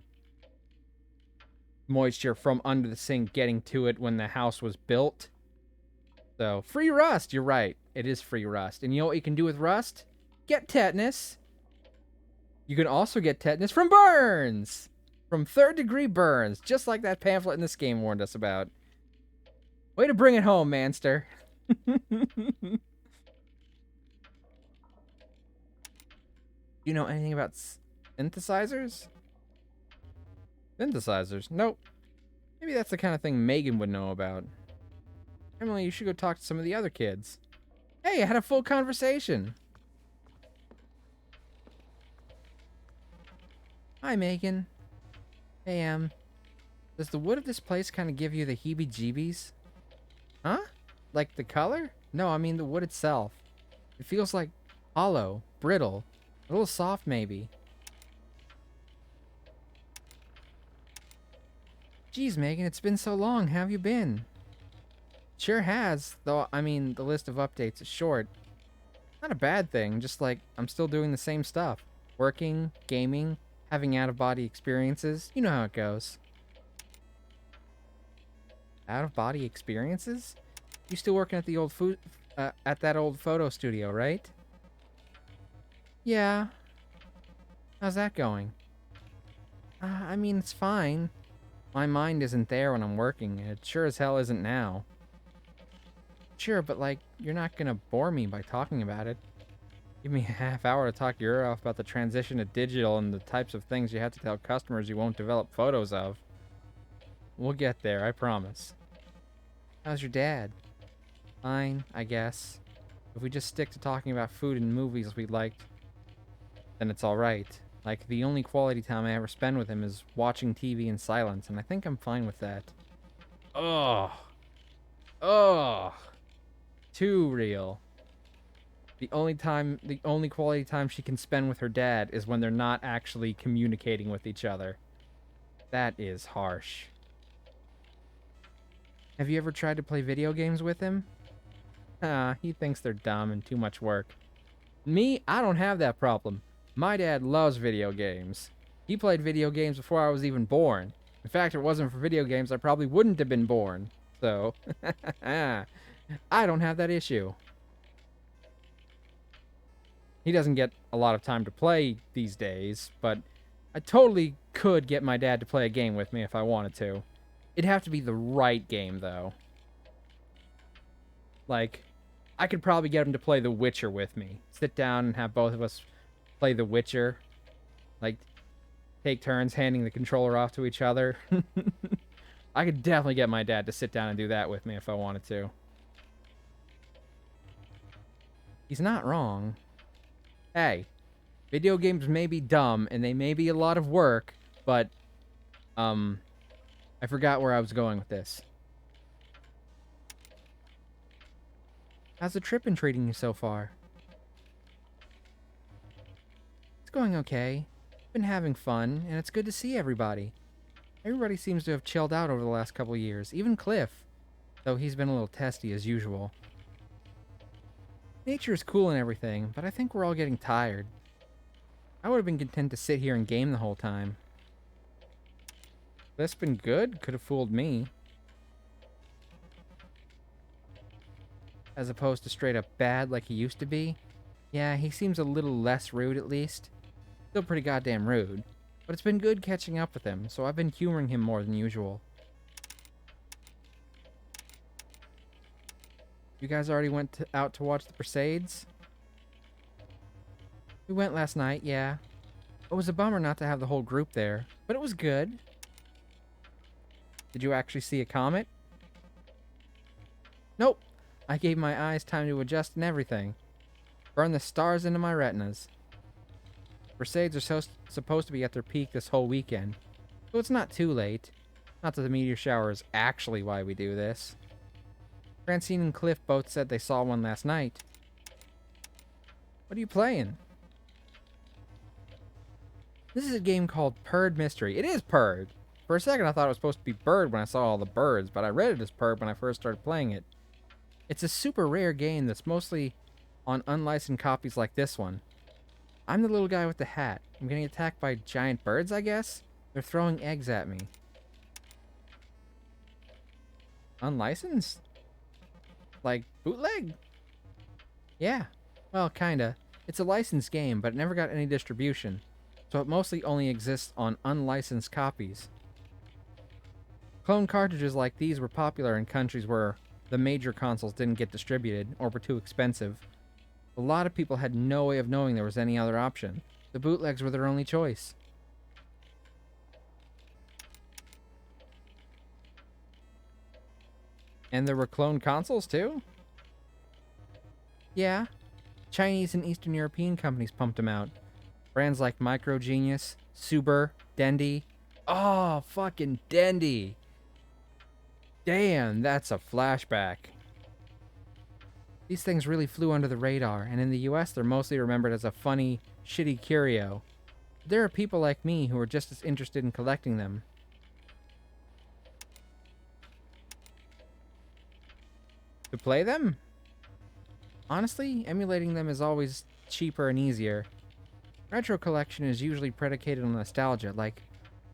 S1: moisture from under the sink getting to it when the house was built. So, free rust. You're right. It is free rust. And you know what you can do with rust? Get tetanus. You can also get tetanus from burns. From third-degree burns. Just like that pamphlet in this game warned us about. Way to bring it home, Manster. You know anything about synthesizers? Synthesizers? Nope. Maybe that's the kind of thing Megan would know about. Emily, you should go talk to some of the other kids. Hey, I had a full conversation. Hi, Megan. Hey, does the wood of this place kind of give you the heebie-jeebies? Huh? Like the color? No, I mean the wood itself. It feels like hollow, brittle, a little soft maybe. Geez, Megan, it's been so long. How have you been? Sure has, though, I mean, the list of updates is short. Not a bad thing, just like I'm still doing the same stuff. Working, gaming, having out-of-body experiences. You know how it goes. Out-of-body experiences? You still working at the old at that old photo studio, right? Yeah. How's that going? I mean, it's fine. My mind isn't there when I'm working, and it sure as hell isn't now. Sure, but like, you're not gonna bore me by talking about it. Give me a half hour to talk your ear off about the transition to digital and the types of things you have to tell customers you won't develop photos of. We'll get there, I promise. How's your dad? Fine, I guess. If we just stick to talking about food and movies we liked, then it's alright. Like, the only quality time I ever spend with him is watching TV in silence, and I think I'm fine with that. Ugh. Ugh. Too real. The only quality time she can spend with her dad is when they're not actually communicating with each other. That is harsh. Have you ever tried to play video games with him? He thinks they're dumb and too much work. Me, I don't have that problem. My dad loves video games. He played video games before I was even born. In fact, if it wasn't for video games, I probably wouldn't have been born. So, I don't have that issue. He doesn't get a lot of time to play these days, but I totally could get my dad to play a game with me if I wanted to. It'd have to be the right game, though. Like, I could probably get him to play The Witcher with me. Sit down and have both of us play The Witcher. Like, take turns handing the controller off to each other. I could definitely get my dad to sit down and do that with me if I wanted to. He's not wrong. Hey, video games may be dumb and they may be a lot of work, but, I forgot where I was going with this. How's the trip been treating you so far? It's going okay. Been having fun, and it's good to see everybody. Everybody seems to have chilled out over the last couple years, even Cliff, though he's been a little testy as usual. Nature is cool and everything, but I think we're all getting tired. I would have been content to sit here and game the whole time. That's been good. Could have fooled me. As opposed to straight up bad like he used to be. Yeah, he seems a little less rude at least. Still pretty goddamn rude. But it's been good catching up with him, so I've been humoring him more than usual. You guys already went out to watch the Crusades? We went last night, yeah. It was a bummer not to have the whole group there, but it was good. Did you actually see a comet? Nope. I gave my eyes time to adjust and everything. Burn the stars into my retinas. Crusades are supposed to be at their peak this whole weekend, so it's not too late. Not that the meteor shower is actually why we do this. Francine and Cliff both said they saw one last night. What are you playing? This is a game called Purd Mystery. It is Purd. For a second I thought it was supposed to be Bird when I saw all the birds, but I read it as Purd when I first started playing it. It's a super rare game that's mostly on unlicensed copies like this one. I'm the little guy with the hat. I'm getting attacked by giant birds, I guess? They're throwing eggs at me. Unlicensed? Like, bootleg? Yeah. Well, kinda. It's a licensed game, but it never got any distribution, so it mostly only exists on unlicensed copies. Clone cartridges like these were popular in countries where the major consoles didn't get distributed or were too expensive. A lot of people had no way of knowing there was any other option. The bootlegs were their only choice. And there were clone consoles too? Yeah. Chinese and Eastern European companies pumped them out. Brands like Micro Genius, Suber, Dendy. Oh, fucking Dendy. Damn, that's a flashback. These things really flew under the radar, and in the US they're mostly remembered as a funny, shitty curio. There are people like me who are just as interested in collecting them. To play them? Honestly, emulating them is always cheaper and easier. Retro collection is usually predicated on nostalgia, like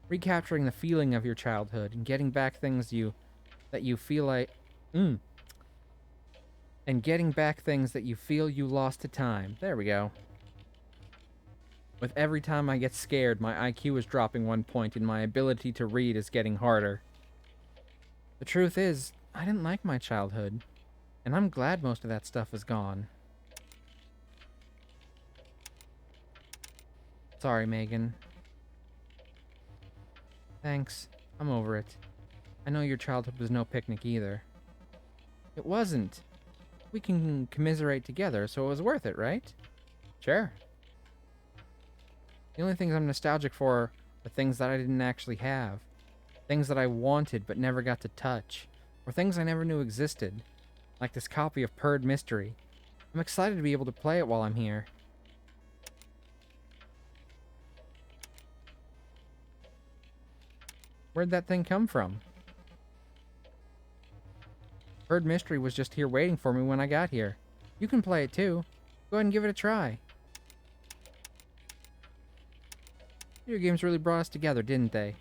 S1: recapturing the feeling of your childhood and getting back things that you feel like and getting back things that you feel you lost to time. There we go. With every time I get scared, my IQ is dropping 1 point and my ability to read is getting harder. The truth is, I didn't like my childhood, and I'm glad most of that stuff is gone. Sorry, Megan. Thanks. I'm over it. I know your childhood was no picnic either. It wasn't. We can commiserate together, so it was worth it, right? Sure. The only things I'm nostalgic for are things that I didn't actually have. Things that I wanted but never got to touch. Or things I never knew existed. Like this copy of Purred Mystery. I'm excited to be able to play it while I'm here. Where'd that thing come from? Purred Mystery was just here waiting for me when I got here. You can play it too. Go ahead and give it a try. Video games really brought us together, didn't they?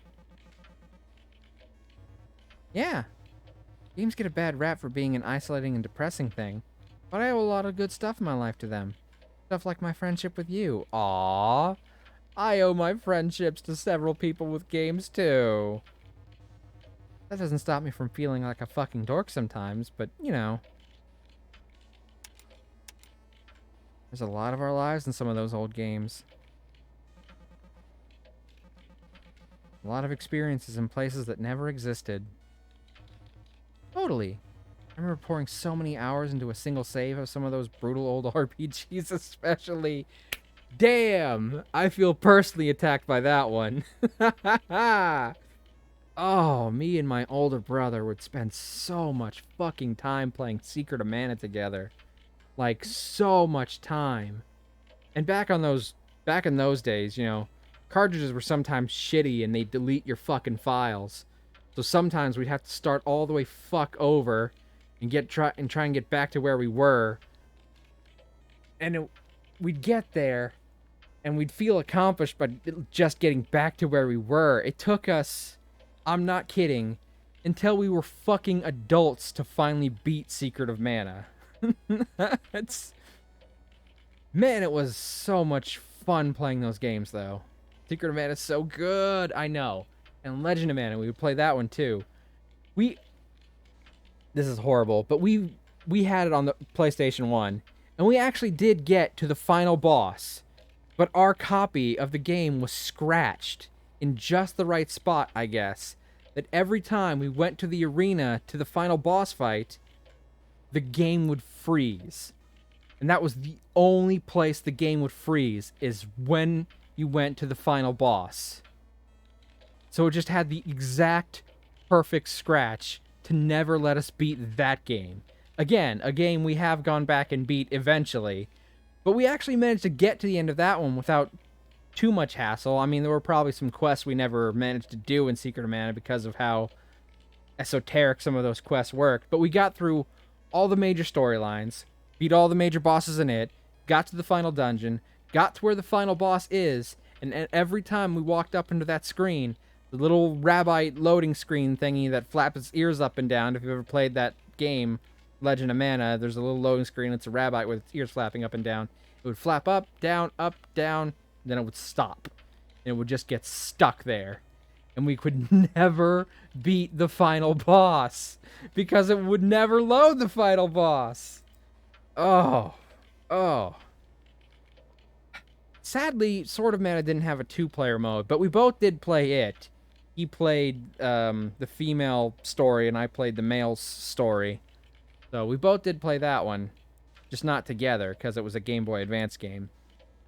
S1: Yeah. Games get a bad rap for being an isolating and depressing thing, but I owe a lot of good stuff in my life to them. Stuff like my friendship with you. Aww. I owe my friendships to several people with games too. That doesn't stop me from feeling like a fucking dork sometimes, but, you know. There's a lot of our lives in some of those old games. A lot of experiences in places that never existed. Totally. I remember pouring so many hours into a single save of some of those brutal old RPGs, especially. Damn! I feel personally attacked by that one. Oh, me and my older brother would spend so much fucking time playing Secret of Mana together. Like, so much time. And back in those days, you know, cartridges were sometimes shitty and they'd delete your fucking files. So sometimes we'd have to start all the way fuck over and try and get back to where we were. And we'd get there and we'd feel accomplished by just getting back to where we were. It took us, I'm not kidding, until we were fucking adults to finally beat Secret of Mana. Man, it was so much fun playing those games, though. Secret of Mana is so good, I know. And Legend of Mana, we would play that one, too. This is horrible, but we had it on the PlayStation 1, and we actually did get to the final boss, but our copy of the game was scratched in just the right spot, I guess, that every time we went to the arena to the final boss fight, the game would freeze. And that was the only place the game would freeze, is when you went to the final boss. So it just had the exact perfect scratch to never let us beat that game. Again, a game we have gone back and beat eventually, but we actually managed to get to the end of that one without too much hassle. I mean, there were probably some quests we never managed to do in Secret of Mana because of how esoteric some of those quests worked, but we got through all the major storylines, beat all the major bosses in it, got to the final dungeon, got to where the final boss is, and every time we walked up into that screen, the little rabbi loading screen thingy that flaps its ears up and down, if you've ever played that game, Legend of Mana, there's a little loading screen. It's a rabbit with its ears flapping up and down. It would flap up, down, then it would stop. And it would just get stuck there. And we could never beat the final boss because it would never load the final boss. Oh. Sadly, Sword of Mana didn't have a 2-player mode, but we both did play it. He played the female story, and I played the male story. So we both did play that one, just not together, because it was a Game Boy Advance game.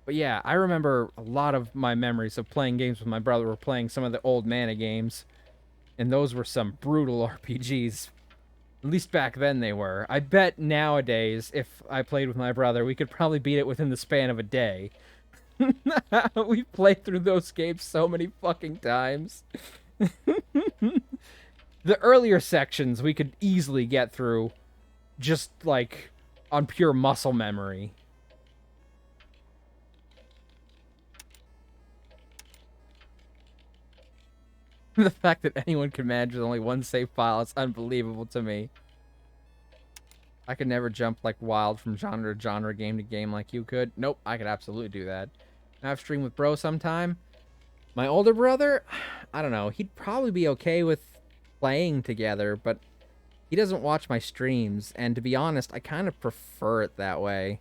S1: But yeah, I remember a lot of my memories of playing games with my brother were playing some of the old Mana games, and those were some brutal RPGs. At least back then they were. I bet nowadays, if I played with my brother, we could probably beat it within the span of a day. We've played through those games so many fucking times. The earlier sections we could easily get through just, like, on pure muscle memory. The fact that anyone could manage with only one save file is unbelievable to me. I could never jump like wild from genre to genre, game to game like you could. Nope, I could absolutely do that. I've streamed with bro sometime. My older brother, I don't know, he'd probably be okay with playing together, but he doesn't watch my streams, and to be honest, I kind of prefer it that way.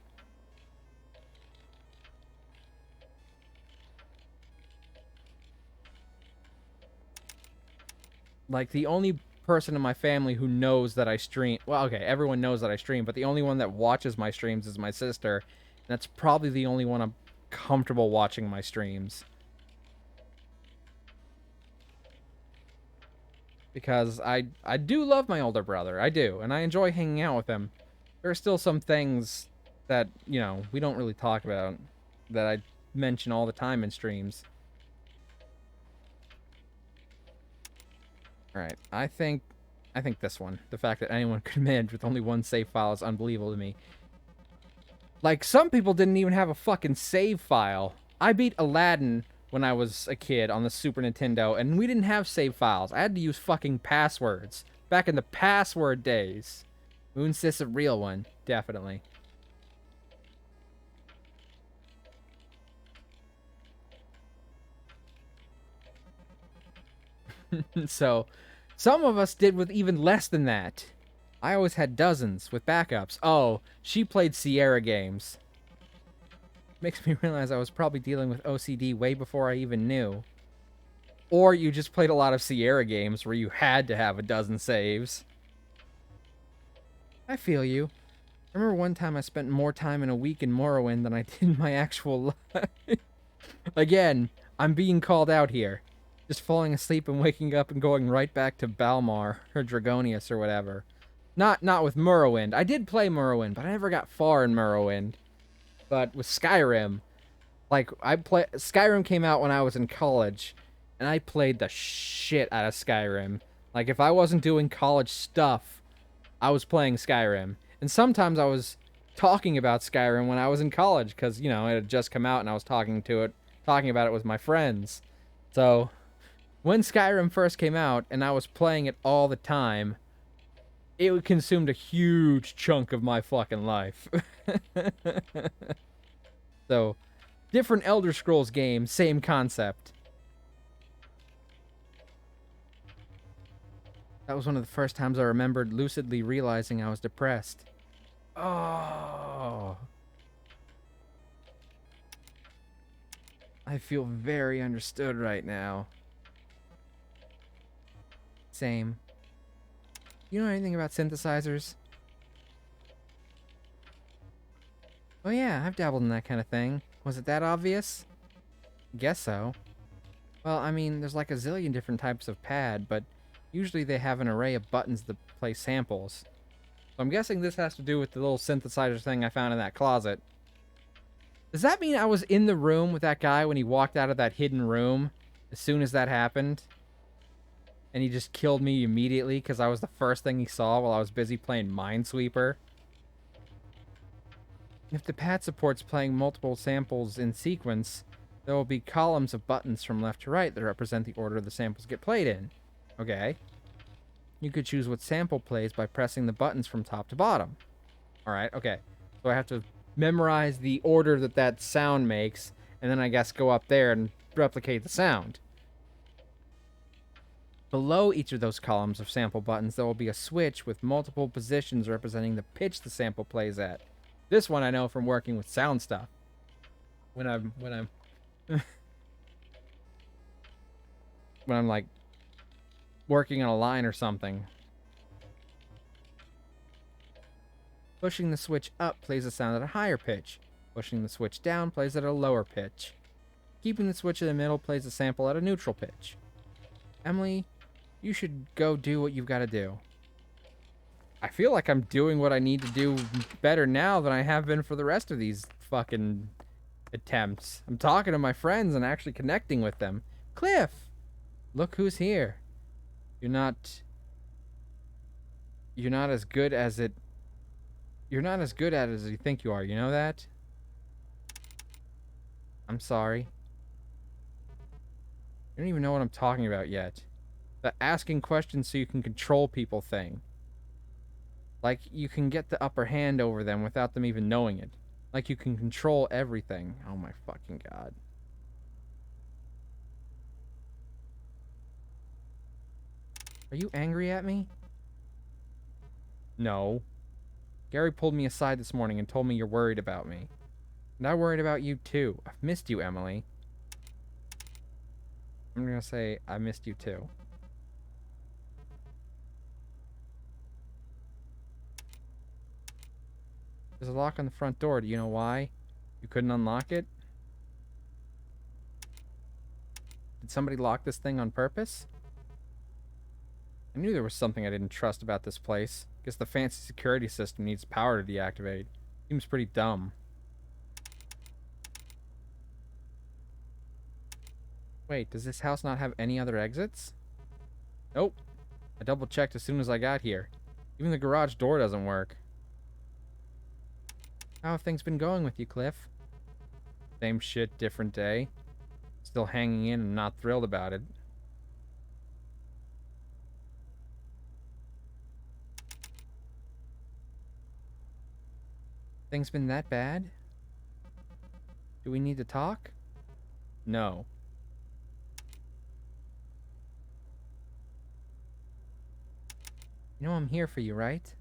S1: Like, the only person in my family who knows that I stream... Well, okay, everyone knows that I stream, but the only one that watches my streams is my sister. And that's probably the only one I'm comfortable watching my streams. Because I do love my older brother. I do, and I enjoy hanging out with him. There are still some things that, you know, we don't really talk about that I mention all the time in streams. Alright, I think this one. The fact that anyone could manage with only one save file is unbelievable to me. Like, some people didn't even have a fucking save file. I beat Aladdin when I was a kid on the Super Nintendo, and we didn't have save files. I had to use fucking passwords. Back in the password days. Moonsys a real one, definitely. So, some of us did with even less than that. I always had dozens with backups. Oh, she played Sierra games. Makes me realize I was probably dealing with OCD way before I even knew. Or you just played a lot of Sierra games where you had to have a dozen saves. I feel you. I remember one time I spent more time in a week in Morrowind than I did in my actual life. Again, I'm being called out here. Just falling asleep and waking up and going right back to Balmar or Dragonius or whatever. Not with Morrowind. I did play Morrowind, but I never got far in Morrowind. But with Skyrim, like, Skyrim came out when I was in college, and I played the shit out of Skyrim. Like, if I wasn't doing college stuff, I was playing Skyrim. And sometimes I was talking about Skyrim when I was in college, because, you know, it had just come out and I was talking about it with my friends. So, when Skyrim first came out, and I was playing it all the time, it consumed a huge chunk of my fucking life. So, different Elder Scrolls game, same concept. That was one of the first times I remembered lucidly realizing I was depressed. Oh. I feel very understood right now. Same. You know anything about synthesizers? Oh yeah, I've dabbled in that kind of thing. Was it that obvious? Guess so. Well, I mean, there's like a zillion different types of pad, but usually they have an array of buttons that play samples. So I'm guessing this has to do with the little synthesizer thing I found in that closet. Does that mean I was in the room with that guy when he walked out of that hidden room as soon as that happened? And he just killed me immediately because I was the first thing he saw while I was busy playing Minesweeper? If the pad supports playing multiple samples in sequence, there will be columns of buttons from left to right that represent the order the samples get played in. Okay. You could choose what sample plays by pressing the buttons from top to bottom. Alright, okay. So I have to memorize the order that sound makes, and then I guess go up there and replicate the sound. Below each of those columns of sample buttons, there will be a switch with multiple positions representing the pitch the sample plays at. This one I know from working with sound stuff. When I'm when I'm like working on a line or something. Pushing the switch up plays the sound at a higher pitch. Pushing the switch down plays at a lower pitch. Keeping the switch in the middle plays the sample at a neutral pitch. Emily, you should go do what you've got to do. I feel like I'm doing what I need to do better now than I have been for the rest of these fucking attempts. I'm talking to my friends and actually connecting with them. Cliff! Look who's here. You're not as good as it... You're not as good at it as you think you are, you know that? I'm sorry. You don't even know what I'm talking about yet. The asking questions so you can control people thing. Like, you can get the upper hand over them without them even knowing it. Like, you can control everything. Oh my fucking god. Are you angry at me? No. Gary pulled me aside this morning and told me you're worried about me. And I'm worried about you too. I've missed you, Emily. I'm gonna say I missed you too. There's a lock on the front door. Do you know why? You couldn't unlock it? Did somebody lock this thing on purpose? I knew there was something I didn't trust about this place. Guess the fancy security system needs power to deactivate. Seems pretty dumb. Wait, does this house not have any other exits? Nope. I double checked as soon as I got here. Even the garage door doesn't work. How have things been going with you, Cliff? Same shit, different day. Still hanging in and not thrilled about it. Things been that bad? Do we need to talk? No. You know I'm here for you, right?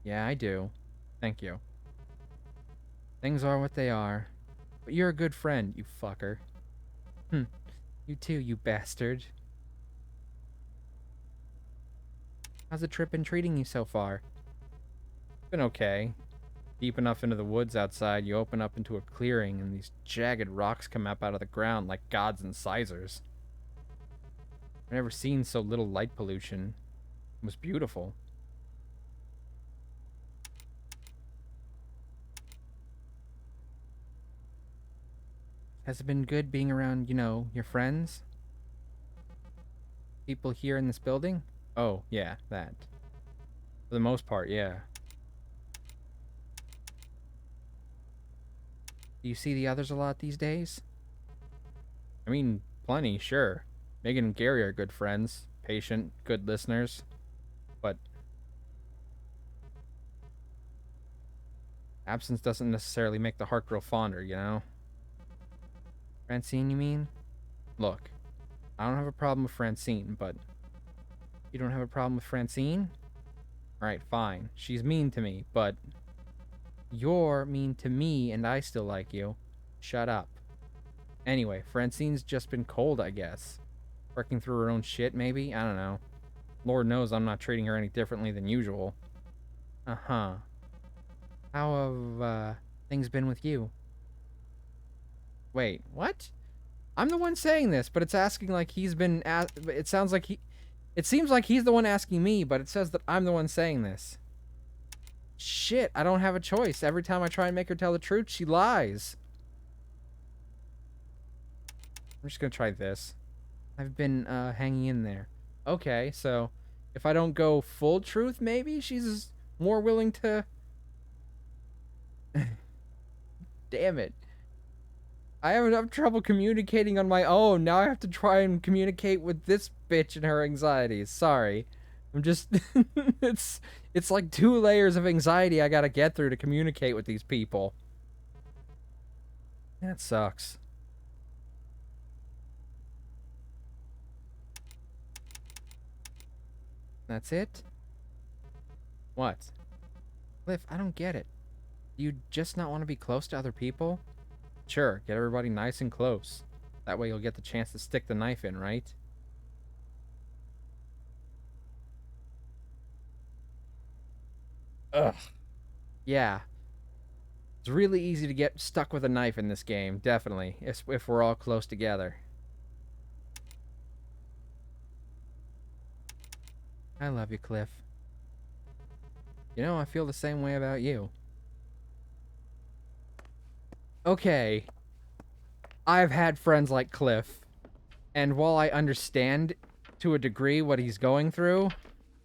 S1: Yeah, I do. Thank you. Things are what they are. But you're a good friend, you fucker. You too, you bastard. How's the trip been treating you so far? Been okay. Deep enough into the woods outside, you open up into a clearing, and these jagged rocks come up out of the ground like gods and sizers. I've never seen so little light pollution. It was beautiful. Has it been good being around, you know, your friends? People here in this building? Oh, yeah, that. For the most part, yeah. Do you see the others a lot these days? I mean, plenty, sure. Megan and Gary are good friends, patient, good listeners. But absence doesn't necessarily make the heart grow fonder, you know? Francine, you mean? Look, I don't have a problem with Francine, but... You don't have a problem with Francine? Alright, fine. She's mean to me, but... You're mean to me, and I still like you. Shut up. Anyway, Francine's just been cold, I guess. Working through her own shit, maybe? I don't know. Lord knows I'm not treating her any differently than usual. Uh-huh. How have, things been with you? Wait, what? I'm the one saying this, but it's asking like he's been... It sounds like he... It seems like he's the one asking me, but it says that I'm the one saying this. Shit, I don't have a choice. Every time I try and make her tell the truth, she lies. I'm just gonna try this. I've been, hanging in there. Okay, so if I don't go full truth, maybe she's more willing to... Damn it. I have enough trouble communicating on my own. Now I have to try and communicate with this bitch and her anxieties. Sorry. I'm just it's like 2 layers of anxiety I gotta get through to communicate with these people. That sucks. That's it? What? Cliff, I don't get it. Do you just not want to be close to other people? Sure, get everybody nice and close. That way you'll get the chance to stick the knife in, right? Ugh. Yeah. It's really easy to get stuck with a knife in this game, definitely, if we're all close together. I love you, Cliff. You know, I feel the same way about you. Okay. I've had friends like Cliff, and while I understand to a degree what he's going through,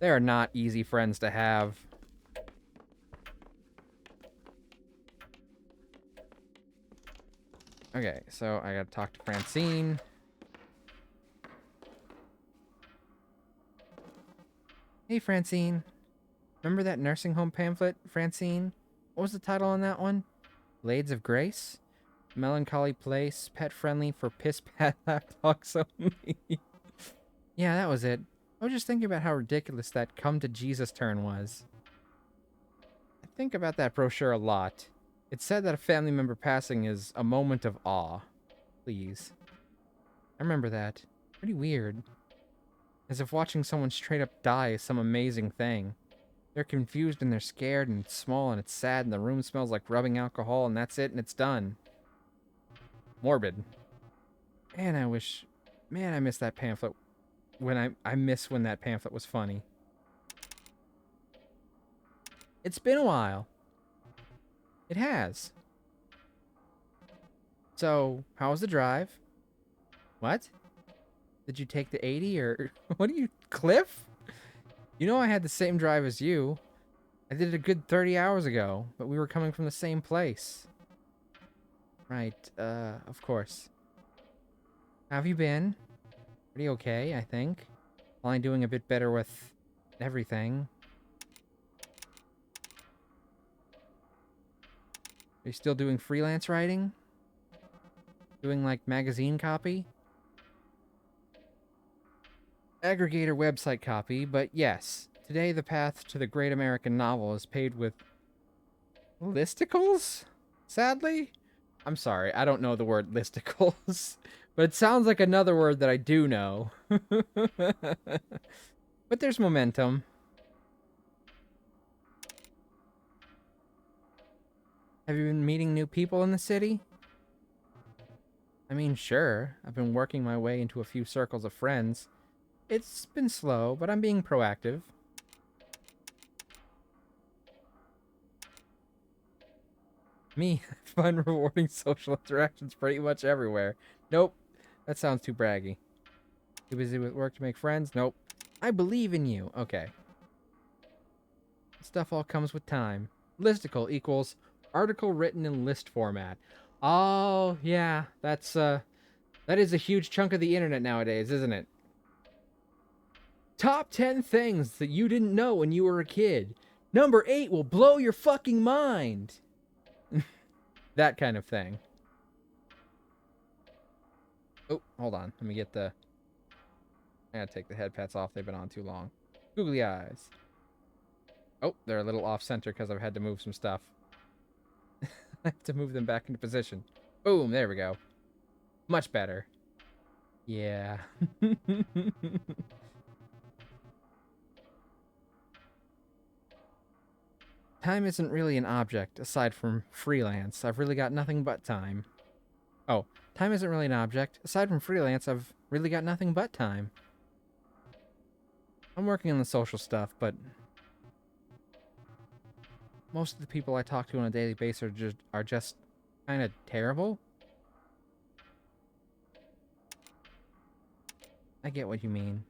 S1: they are not easy friends to have. Okay, so I gotta talk to Francine. Hey, Francine. Remember that nursing home pamphlet, Francine? What was the title on that one? Blades of Grace? Melancholy place, pet friendly for piss pat lapdogs only. Yeah, that was it. I was just thinking about how ridiculous that come to Jesus turn was. I think about that brochure a lot. It said that a family member passing is a moment of awe. Please. I remember that. Pretty weird. As if watching someone straight up die is some amazing thing. They're confused and they're scared and it's small and it's sad and the room smells like rubbing alcohol and that's it and it's done. Morbid. Man, I wish... Man, I miss that pamphlet. I miss when that pamphlet was funny. It's been a while. It has. So, how was the drive? What? Did you take the 80 or... What are you... Cliff? You know I had the same drive as you. I did it a good 30 hours ago, but we were coming from the same place. Right, of course. How have you been? Pretty okay, I think. Only doing a bit better with everything. Are you still doing freelance writing? Doing, like, magazine copy? Aggregator website copy, but yes. Today the path to the great American novel is paved with... listicles? Sadly? I'm sorry, I don't know the word listicles. But it sounds like another word that I do know. But there's momentum. Have you been meeting new people in the city? I mean, sure. I've been working my way into a few circles of friends. It's been slow, but I'm being proactive. Me, I find rewarding social interactions pretty much everywhere. Nope. That sounds too braggy. Too busy with work to make friends? Nope. I believe in you. Okay. Stuff all comes with time. Listicle equals article written in list format. Oh, yeah. That is a huge chunk of the internet nowadays, isn't it? Top 10 things that you didn't know when you were a kid. Number 8 will blow your fucking mind. That kind of thing. Oh, hold on. Let me get the... I gotta take the head pats off. They've been on too long. Googly eyes. Oh, they're a little off-center because I've had to move some stuff. I have to move them back into position. Boom, there we go. Much better. Yeah. Time isn't really an object, aside from freelance. I've really got nothing but time. Oh, time isn't really an object. Aside from freelance, I've really got nothing but time. I'm working on the social stuff, but most of the people I talk to on a daily basis are just kind of terrible. I get what you mean.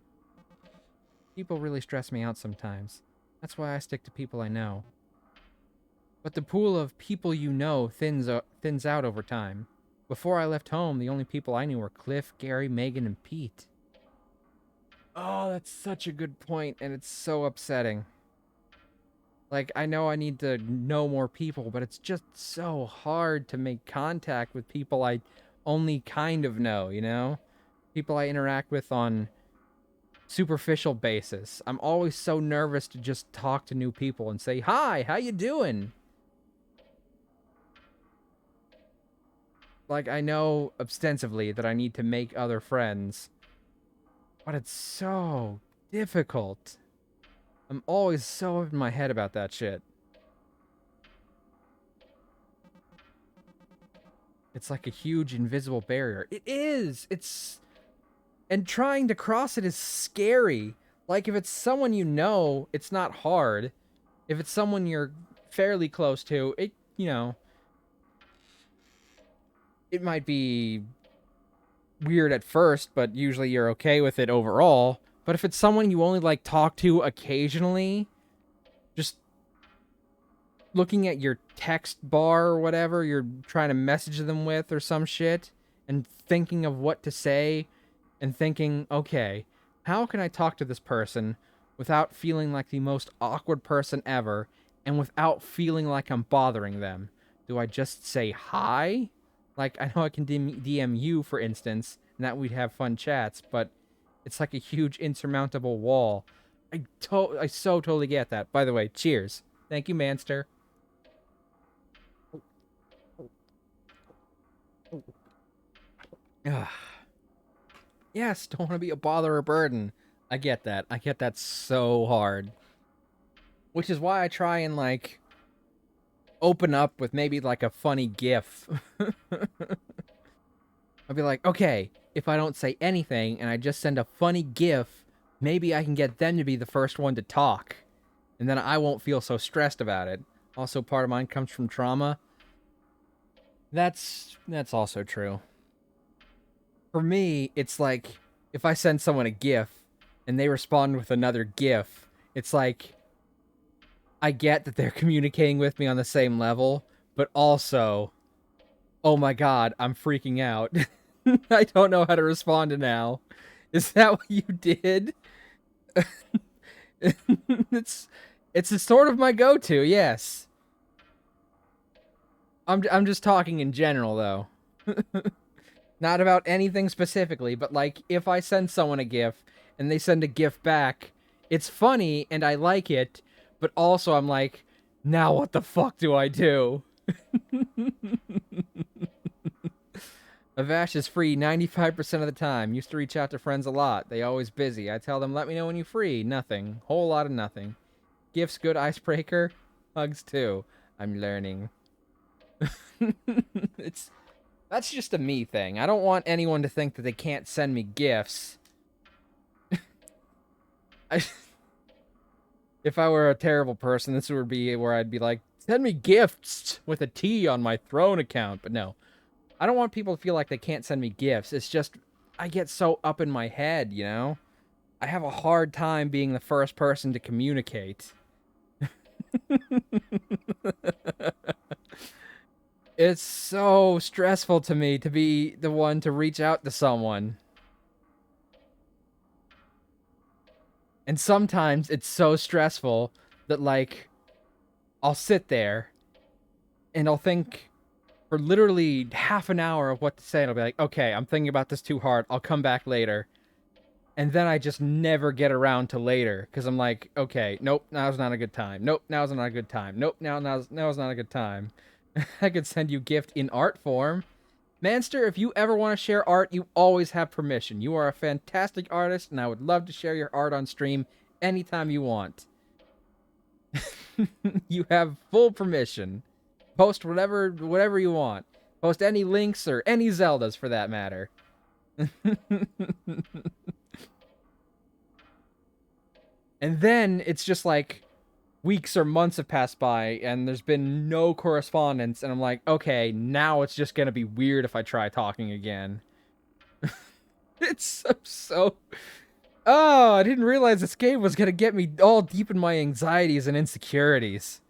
S1: People really stress me out sometimes. That's why I stick to people I know. But the pool of people you know thins out over time. Before I left home, the only people I knew were Cliff, Gary, Megan, and Pete. Oh, that's such a good point, and it's so upsetting. Like, I know I need to know more people, but it's just so hard to make contact with people I only kind of know, you know? People I interact with on superficial basis. I'm always so nervous to just talk to new people and say, "Hi, how you doing?" Like, I know ostensibly that I need to make other friends, but it's so difficult. I'm always so up in my head about that shit. It's like a huge invisible barrier. It is! And trying to cross it is scary. Like, if it's someone you know, it's not hard. If it's someone you're fairly close to, it might be weird at first, but usually you're okay with it overall. But if it's someone you only, like, talk to occasionally, just looking at your text bar or whatever you're trying to message them with or some shit, and thinking of what to say, and thinking, okay, how can I talk to this person without feeling like the most awkward person ever, and without feeling like I'm bothering them? Do I just say hi? Like, I know I can DM you, for instance, and that we'd have fun chats, but it's like a huge insurmountable wall. I so totally get that. By the way, cheers. Thank you, Manster. Ugh. Yes, don't want to be a bother or burden. I get that. I get that so hard. Which is why I try and, like, open up with maybe, like, a funny gif. I'll be like, okay, if I don't say anything and I just send a funny gif, maybe I can get them to be the first one to talk. And then I won't feel so stressed about it. Also, part of mine comes from trauma. That's also true. For me, it's like, if I send someone a GIF and they respond with another GIF, it's like, I get that they're communicating with me on the same level, but also, oh my god, I'm freaking out. I don't know how to respond to now. Is that what you did? it's it's sort of my go-to, yes. I'm just talking in general though. Not about anything specifically, but like, if I send someone a GIF and they send a GIF back, it's funny and I like it, but also I'm like, now what the fuck do I do? Avash is free 95% of the time. Used to reach out to friends a lot. They always busy. I tell them, let me know when you're free. Nothing. Whole lot of nothing. GIFs good icebreaker. Hugs too. I'm learning. it's That's just a me thing. I don't want anyone to think that they can't send me gifts. If I were a terrible person, this would be where I'd be like, send me gifts with a T on my throne account. But no, I don't want people to feel like they can't send me gifts. It's just, I get so up in my head, you know? I have a hard time being the first person to communicate. It's so stressful to me to be the one to reach out to someone. And sometimes it's so stressful that, like, I'll sit there and I'll think for literally half an hour of what to say, and I'll be like, okay, I'm thinking about this too hard. I'll come back later. And then I just never get around to later because I'm like, okay, nope, now's not a good time. Nope, now's not a good time. Nope, now's not a good time. I could send you gift in art form. Manster, if you ever want to share art, you always have permission. You are a fantastic artist, and I would love to share your art on stream anytime you want. You have full permission. Post whatever you want. Post any links or any Zeldas for that matter. And then it's just like weeks or months have passed by and there's been no correspondence, and I'm like, okay, now it's just gonna be weird if I try talking again. It's so oh, I didn't realize this game was gonna get me all deep in my anxieties and insecurities.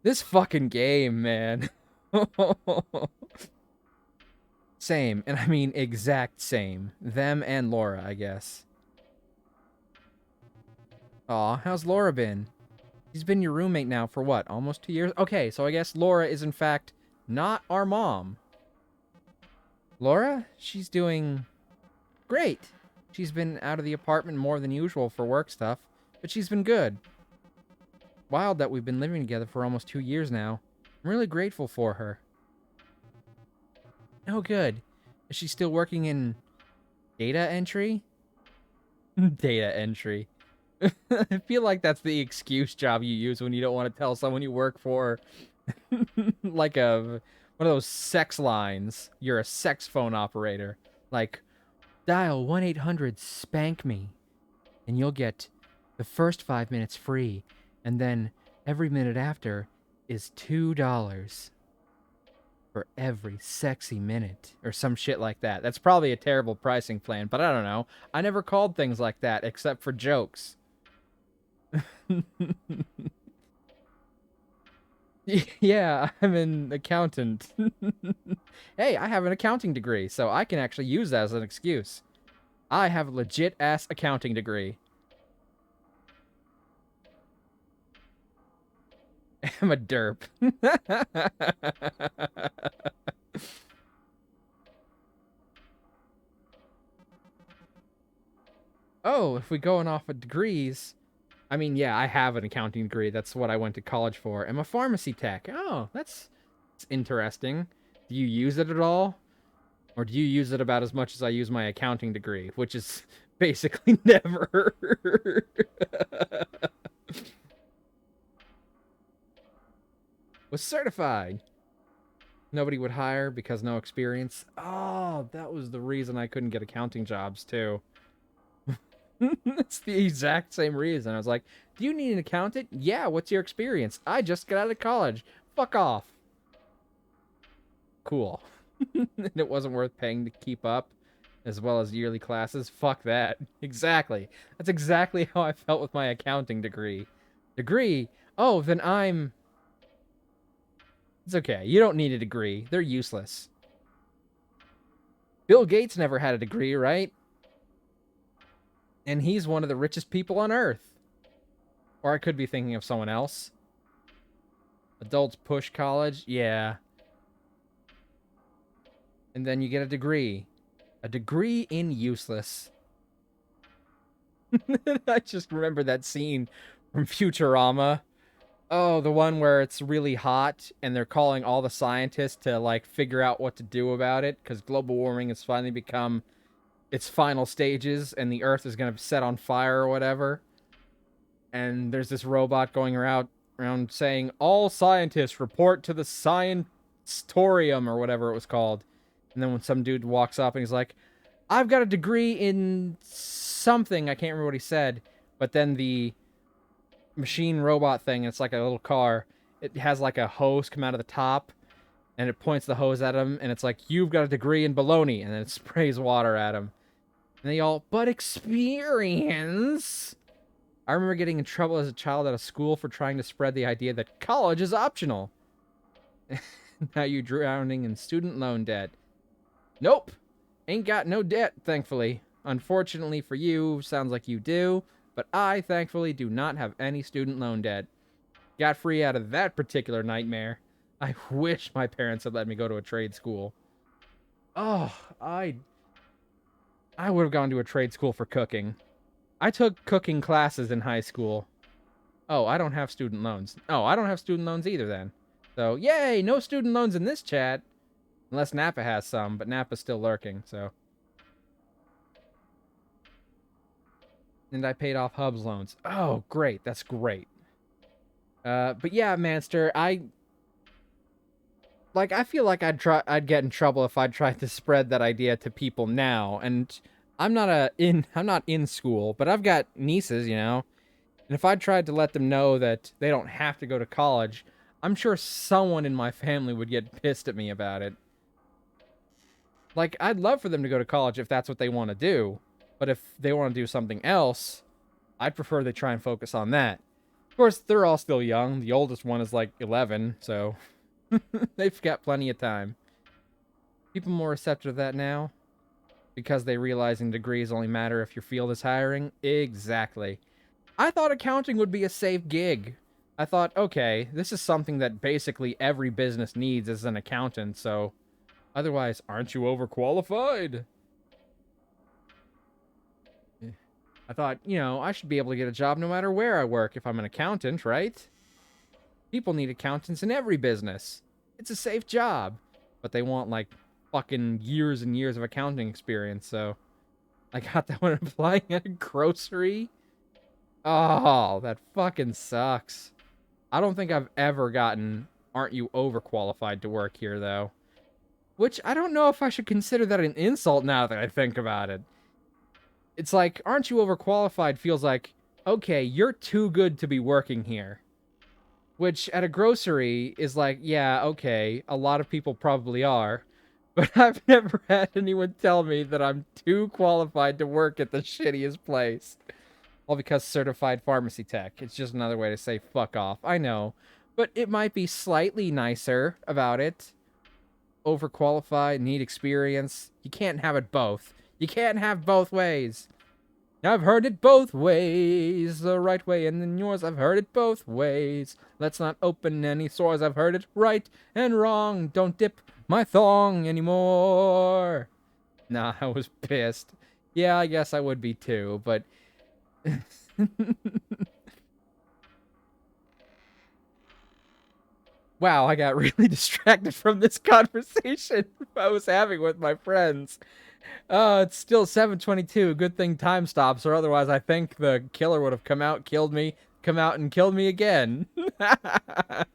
S1: This fucking game, man. Same, and I mean exact same. Them and Laura, I guess. Aw, how's Laura been? She's been your roommate now for what, almost 2 years? Okay, so I guess Laura is in fact not our mom. Laura? She's doing great. She's been out of the apartment more than usual for work stuff, but she's been good. Wild that we've been living together for almost 2 years now. I'm really grateful for her. Oh, good. Is she still working in data entry? Data entry. I feel like that's the excuse job you use when you don't want to tell someone you work for like one of those sex lines. You're a sex phone operator. Like, dial 1-800-SPANK-ME and you'll get the first 5 minutes free, and then every minute after is $2 for every sexy minute, or some shit like that. That's probably a terrible pricing plan, but I don't know. I never called things like that except for jokes. Yeah, I'm an accountant. Hey, I have an accounting degree, so I can actually use that as an excuse. I have a legit-ass accounting degree. I'm a derp. Oh, if we're going off of degrees... I mean, yeah, I have an accounting degree. That's what I went to college for. I'm a pharmacy tech. Oh, that's interesting. Do you use it at all? Or do you use it about as much as I use my accounting degree, which is basically never? Was certified. Nobody would hire because no experience. Oh, that was the reason I couldn't get accounting jobs, too. It's the exact same reason. I was like, do you need an accountant? Yeah, what's your experience? I just got out of college. Fuck off. Cool. And it wasn't worth paying to keep up, as well as yearly classes. Fuck that. Exactly. That's exactly how I felt with my accounting degree. Degree? Oh, then I'm... It's okay. You don't need a degree. They're useless. Bill Gates never had a degree, right? And he's one of the richest people on Earth. Or I could be thinking of someone else. Adults push college? Yeah. And then you get a degree. A degree in useless. I just remember that scene from Futurama. Oh, the one where it's really hot and they're calling all the scientists to, like, figure out what to do about it because global warming has finally become its final stages and the Earth is going to set on fire or whatever. And there's this robot going around saying, all scientists report to the Scientorium or whatever it was called. And then when some dude walks up and he's like, I've got a degree in something, I can't remember what he said, but then the machine robot thing, it's like a little car, it has like a hose come out of the top and it points the hose at him and it's like, you've got a degree in baloney, and then it sprays water at him. And they all, but experience. I remember getting in trouble as a child at a school for trying to spread the idea that college is optional. Now you're drowning in student loan debt. Nope. Ain't got no debt, thankfully. Unfortunately for you, sounds like you do, but I, thankfully, do not have any student loan debt. Got free out of that particular nightmare. I wish my parents had let me go to a trade school. Oh, I would have gone to a trade school for cooking. I took cooking classes in high school. Oh, I don't have student loans. Oh, I don't have student loans either then. So, yay, no student loans in this chat. Unless Nappa has some, but Nappa's still lurking, so. And I paid off Hub's loans. Oh, great. That's great. But yeah, Manster, I feel like I'd get in trouble if I tried to spread that idea to people now. And I'm not in school, but I've got nieces, you know. And if I tried to let them know that they don't have to go to college, I'm sure someone in my family would get pissed at me about it. Like, I'd love for them to go to college if that's what they want to do. But if they want to do something else, I'd prefer they try and focus on that. Of course, they're all still young. The oldest one is like 11, so they've got plenty of time. People more receptive to that now? Because they realizing degrees only matter if your field is hiring? Exactly. I thought accounting would be a safe gig. I thought, okay, this is something that basically every business needs as an accountant, so otherwise, aren't you overqualified? I thought, I should be able to get a job no matter where I work if I'm an accountant, right? People need accountants in every business. It's a safe job. But they want, like, fucking years and years of accounting experience, so I got that one applying at a grocery. Oh, that fucking sucks. I don't think I've ever gotten, aren't you overqualified to work here, though? Which, I don't know if I should consider that an insult now that I think about it. It's like, aren't you overqualified feels like, okay, you're too good to be working here. Which, at a grocery, is like, yeah, okay, a lot of people probably are. But I've never had anyone tell me that I'm too qualified to work at the shittiest place. All because certified pharmacy tech. It's just another way to say fuck off. I know. But it might be slightly nicer about it. Overqualified, need experience. You can't have it both. You can't have both ways. I've heard it both ways. The right way and then yours. I've heard it both ways. Let's not open any sores. I've heard it right and wrong. Don't dip my thong anymore. Nah, I was pissed. Yeah, I guess I would be too, but... Wow, I got really distracted from this conversation I was having with my friends. It's still 7:22. Good thing time stops, or otherwise I think the killer would have come out and killed me again. But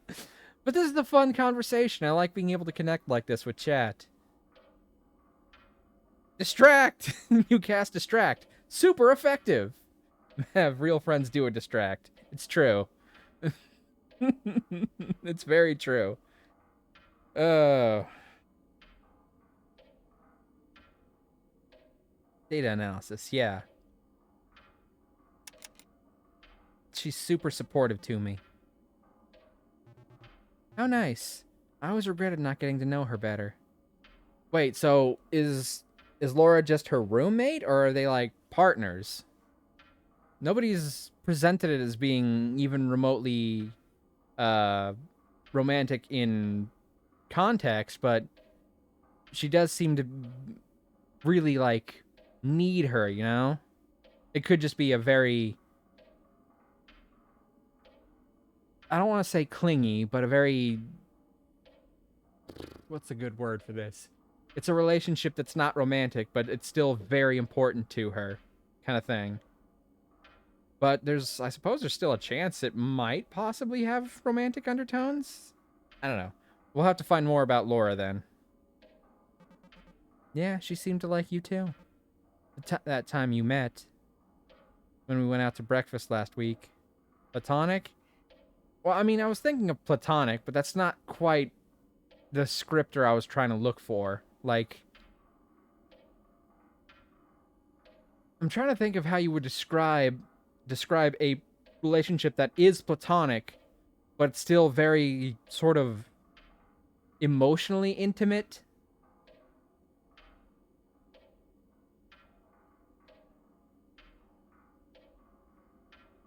S1: this is a fun conversation. I like being able to connect like this with chat. Distract! You cast Distract. Super effective. Have real friends do a Distract. It's true. It's very true. Data analysis, yeah. She's super supportive to me. How nice. I always regretted not getting to know her better. Wait, so is Laura just her roommate, or are they, like, partners? Nobody's presented it as being even remotely romantic in context, but she does seem to really, like, need her, you know? It could just be a very... I don't want to say clingy, but a very... What's a good word for this? It's a relationship that's not romantic, but it's still very important to her, kind of thing. But I suppose there's still a chance it might possibly have romantic undertones? I don't know. We'll have to find more about Laura then. Yeah, she seemed to like you too. That time you met. When we went out to breakfast last week. Platonic? Well, I mean, I was thinking of platonic, but that's not quite the scripter I was trying to look for. Like... I'm trying to think of how you would describe a relationship that is platonic, but still very sort of emotionally intimate.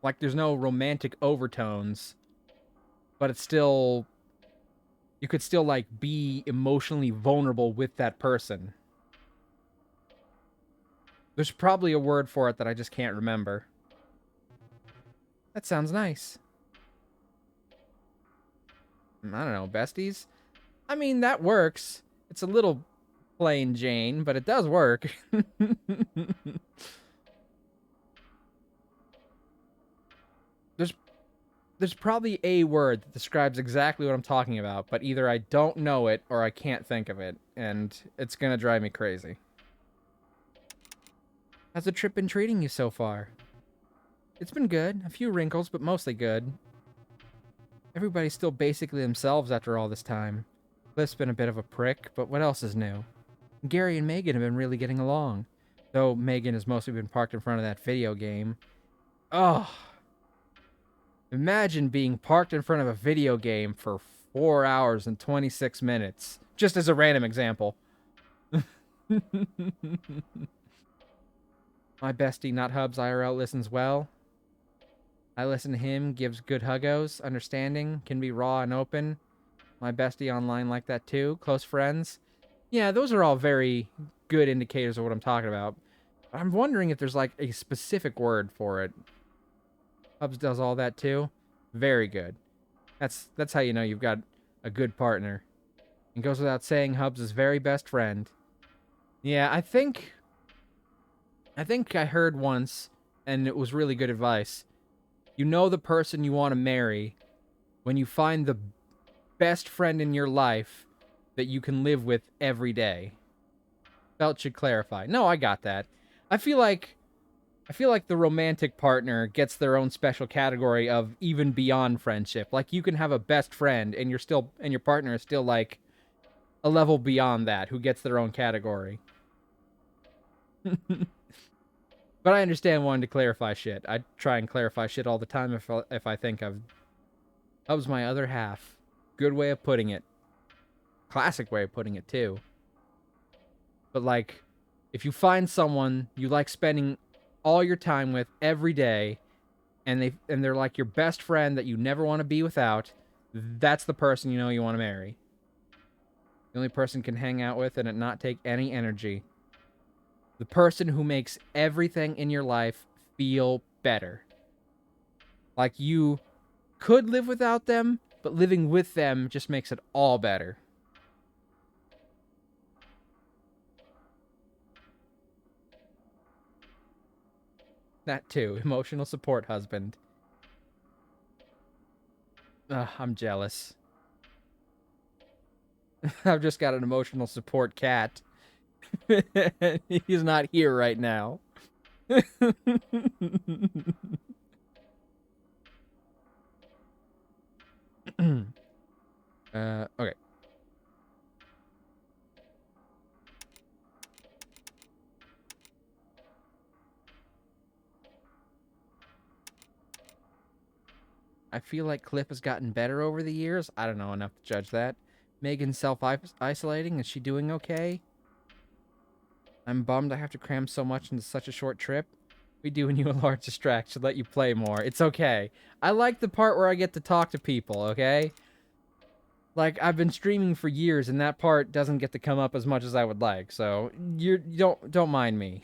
S1: Like there's no romantic overtones, but it's still... You could still, like, be emotionally vulnerable with that person. There's probably a word for it that I just can't remember. That sounds nice. I don't know, besties? I mean, that works. It's a little plain Jane, but it does work. There's probably a word that describes exactly what I'm talking about, but either I don't know it or I can't think of it, and it's gonna drive me crazy. How's the trip been treating you so far? It's been good. A few wrinkles, but mostly good. Everybody's still basically themselves after all this time. Cliff's been a bit of a prick, but what else is new? Gary and Megan have been really getting along, though Megan has mostly been parked in front of that video game. Oh, imagine being parked in front of a video game for 4 hours and 26 minutes. Just as a random example. My bestie, Not Hubs IRL, listens well. I listen to him, gives good huggos, understanding, can be raw and open. My bestie online like that too. Close friends. Yeah, those are all very good indicators of what I'm talking about. But I'm wondering if there's like a specific word for it. Hubs does all that too. Very good. That's how you know you've got a good partner. It goes without saying Hubs is very best friend. Yeah, I heard once, and it was really good advice. You know the person you want to marry when you find the best friend in your life that you can live with every day. Felt should clarify. No, I got that. I feel like the romantic partner gets their own special category of even beyond friendship. Like you can have a best friend and your partner is still like a level beyond that who gets their own category. But I understand wanting to clarify shit. I try and clarify shit all the time if I think of Hub's my other half. Good way of putting it. Classic way of putting it too. But like, if you find someone you like spending all your time with every day, and they're like your best friend that you never want to be without, that's the person you know you want to marry. The only person can hang out with and it not take any energy. The person who makes everything in your life feel better. Like you could live without them, but living with them just makes it all better. That too. Emotional support husband. Ugh, I'm jealous. I've just got an emotional support cat. He's not here right now. Okay. I feel like Cliff has gotten better over the years. I don't know enough to judge that. Megan's self-isolating. Is she doing okay? I'm bummed I have to cram so much into such a short trip. We doing you a large distraction, let you play more. It's okay. I like the part where I get to talk to people, okay? Like, I've been streaming for years, and that part doesn't get to come up as much as I would like, so you don't mind me.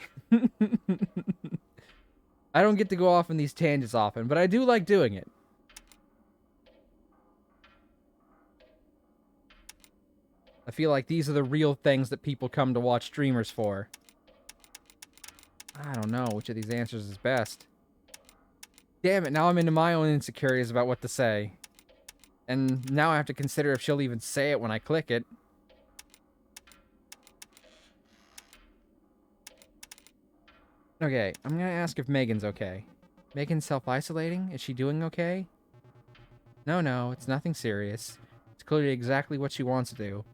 S1: I don't get to go off on these tangents often, but I do like doing it. I feel like these are the real things that people come to watch streamers for. I don't know which of these answers is best. Damn it, now I'm into my own insecurities about what to say. And now I have to consider if she'll even say it when I click it. Okay, I'm gonna ask if Megan's okay. Megan's self-isolating? Is she doing okay? No, it's nothing serious. It's clearly exactly what she wants to do,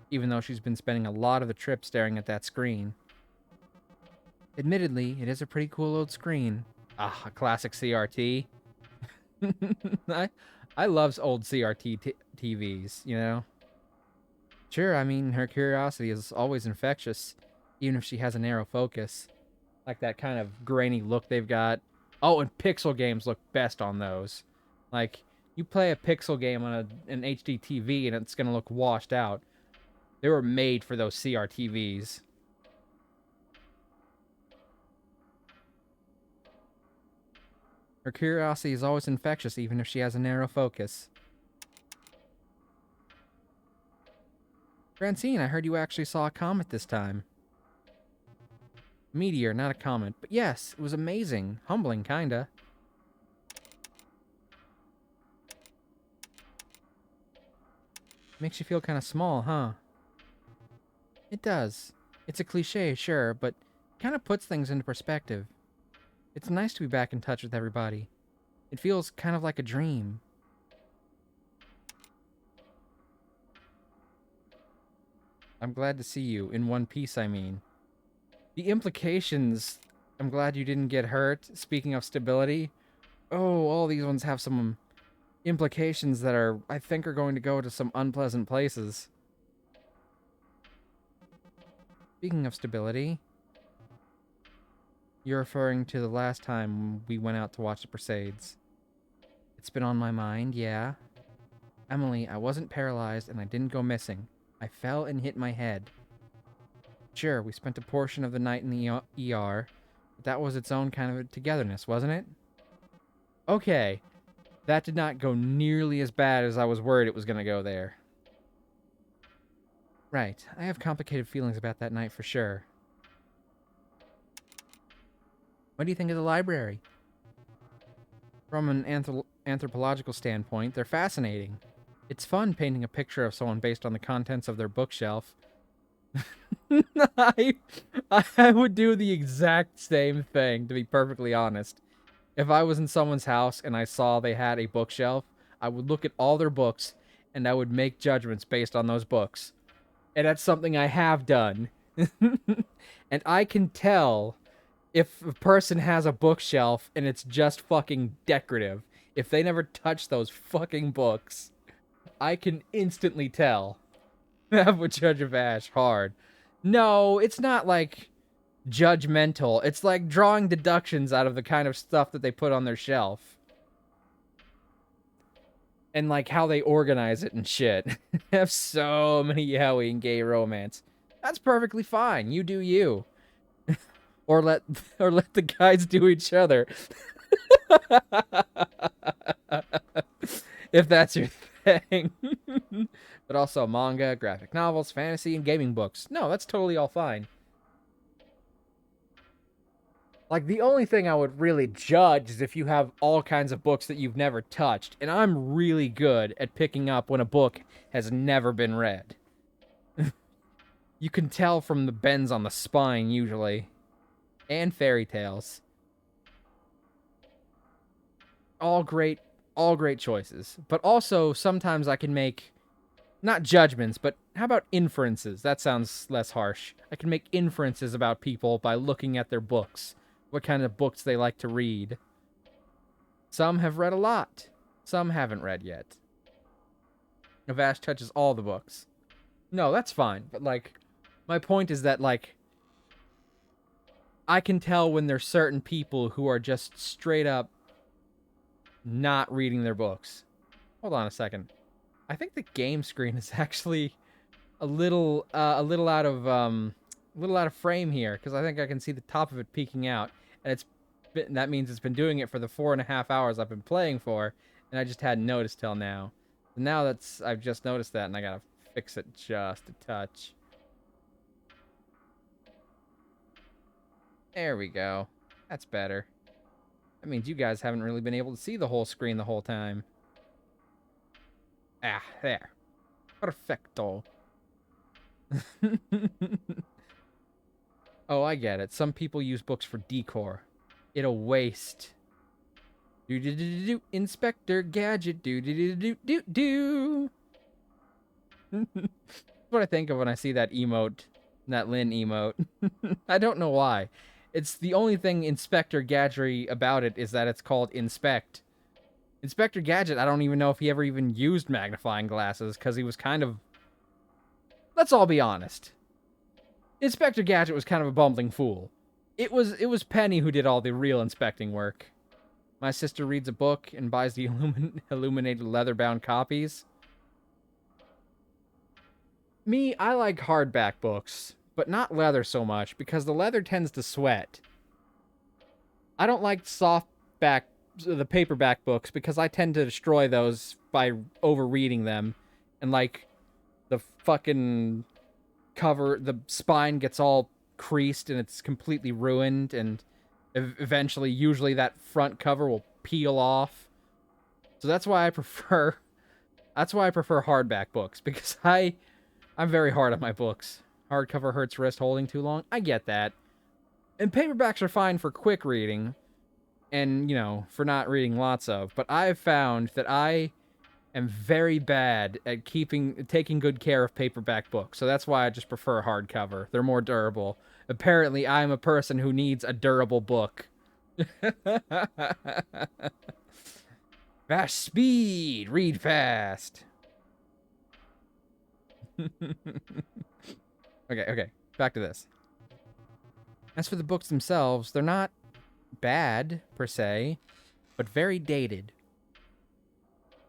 S1: even though she's been spending a lot of the trip staring at that screen. Admittedly, it is a pretty cool old screen. Ah, a classic CRT. I, I love old CRT TVs, you know? Sure, I mean, her curiosity is always infectious, even if she has a narrow focus. Like that kind of grainy look they've got. Oh, and pixel games look best on those. Like, you play a pixel game on an HD TV and it's gonna look washed out. They were made for those CRTVs. Her curiosity is always infectious, even if she has a narrow focus. Francine, I heard you actually saw a comet this time. Meteor, not a comet. But yes, it was amazing. Humbling, kinda. Makes you feel kinda small, huh? It does. It's a cliche, sure, but kinda puts things into perspective. It's nice to be back in touch with everybody. It feels kind of like a dream. I'm glad to see you. In one piece, I mean. The implications... I'm glad you didn't get hurt. Speaking of stability. Oh, all these ones have some implications that I think are going to go to some unpleasant places. Speaking of stability... You're referring to the last time we went out to watch the Crusades. It's been on my mind, yeah. Emily, I wasn't paralyzed and I didn't go missing. I fell and hit my head. Sure, we spent a portion of the night in the ER, but that was its own kind of a togetherness, wasn't it? Okay, that did not go nearly as bad as I was worried it was going to go there. Right, I have complicated feelings about that night for sure. What do you think of the library? From an anthropological standpoint, they're fascinating. It's fun painting a picture of someone based on the contents of their bookshelf. I, I would do the exact same thing, to be perfectly honest. If I was in someone's house and I saw they had a bookshelf, I would look at all their books and I would make judgments based on those books. And that's something I have done. And I can tell if a person has a bookshelf and it's just fucking decorative. If they never touch those fucking books, I can instantly tell. That would judge of Ash hard. No, it's not like judgmental. It's like drawing deductions out of the kind of stuff that they put on their shelf. And like how they organize it and shit. They have so many yaoi and gay romance. That's perfectly fine. You do you. or let the guys do each other. If that's your thing. But also manga, graphic novels, fantasy, and gaming books. No, that's totally all fine. Like, the only thing I would really judge is if you have all kinds of books that you've never touched. And I'm really good at picking up when a book has never been read. You can tell from the bends on the spine, usually. And fairy tales. All great choices. But also, sometimes I can make, not judgments, but how about inferences? That sounds less harsh. I can make inferences about people by looking at their books. What kind of books they like to read. Some have read a lot. Some haven't read yet. Navash touches all the books. No, that's fine. But, like, my point is that, like, I can tell when there's certain people who are just straight up not reading their books. Hold on a second. I think the game screen is actually a little out of frame here, because I think I can see the top of it peeking out, and that means it's been doing it for the 4.5 hours I've been playing for, and I just hadn't noticed till now. And now I've just noticed that, and I gotta fix it just a touch. There we go. That's better. That means you guys haven't really been able to see the whole screen the whole time. Ah, there. Perfecto. Oh, I get it. Some people use books for decor. It a waste. Do Inspector Gadget. Do. That's what I think of when I see that emote, that Lynn emote. I don't know why. It's the only thing Inspector Gadget about it is that it's called Inspect. Inspector Gadget, I don't even know if he ever even used magnifying glasses, because he was kind of... Let's all be honest. Inspector Gadget was kind of a bumbling fool. It was Penny who did all the real inspecting work. My sister reads a book and buys the illuminated leather-bound copies. Me, I like hardback books, but not leather so much, because the leather tends to sweat. I don't like the paperback books, because I tend to destroy those by overreading them, and like the fucking cover, the spine gets all creased and it's completely ruined, and eventually, usually that front cover will peel off. So that's why I prefer hardback books, because I'm very hard on my books. Hardcover hurts wrist holding too long. I get that. And paperbacks are fine for quick reading, and, you know, for not reading lots of. But I've found that I am very bad at taking good care of paperback books. So that's why I just prefer hardcover. They're more durable. Apparently, I'm a person who needs a durable book. Fast speed! Read fast! Okay. Back to this. As for the books themselves, they're not bad, per se, but very dated.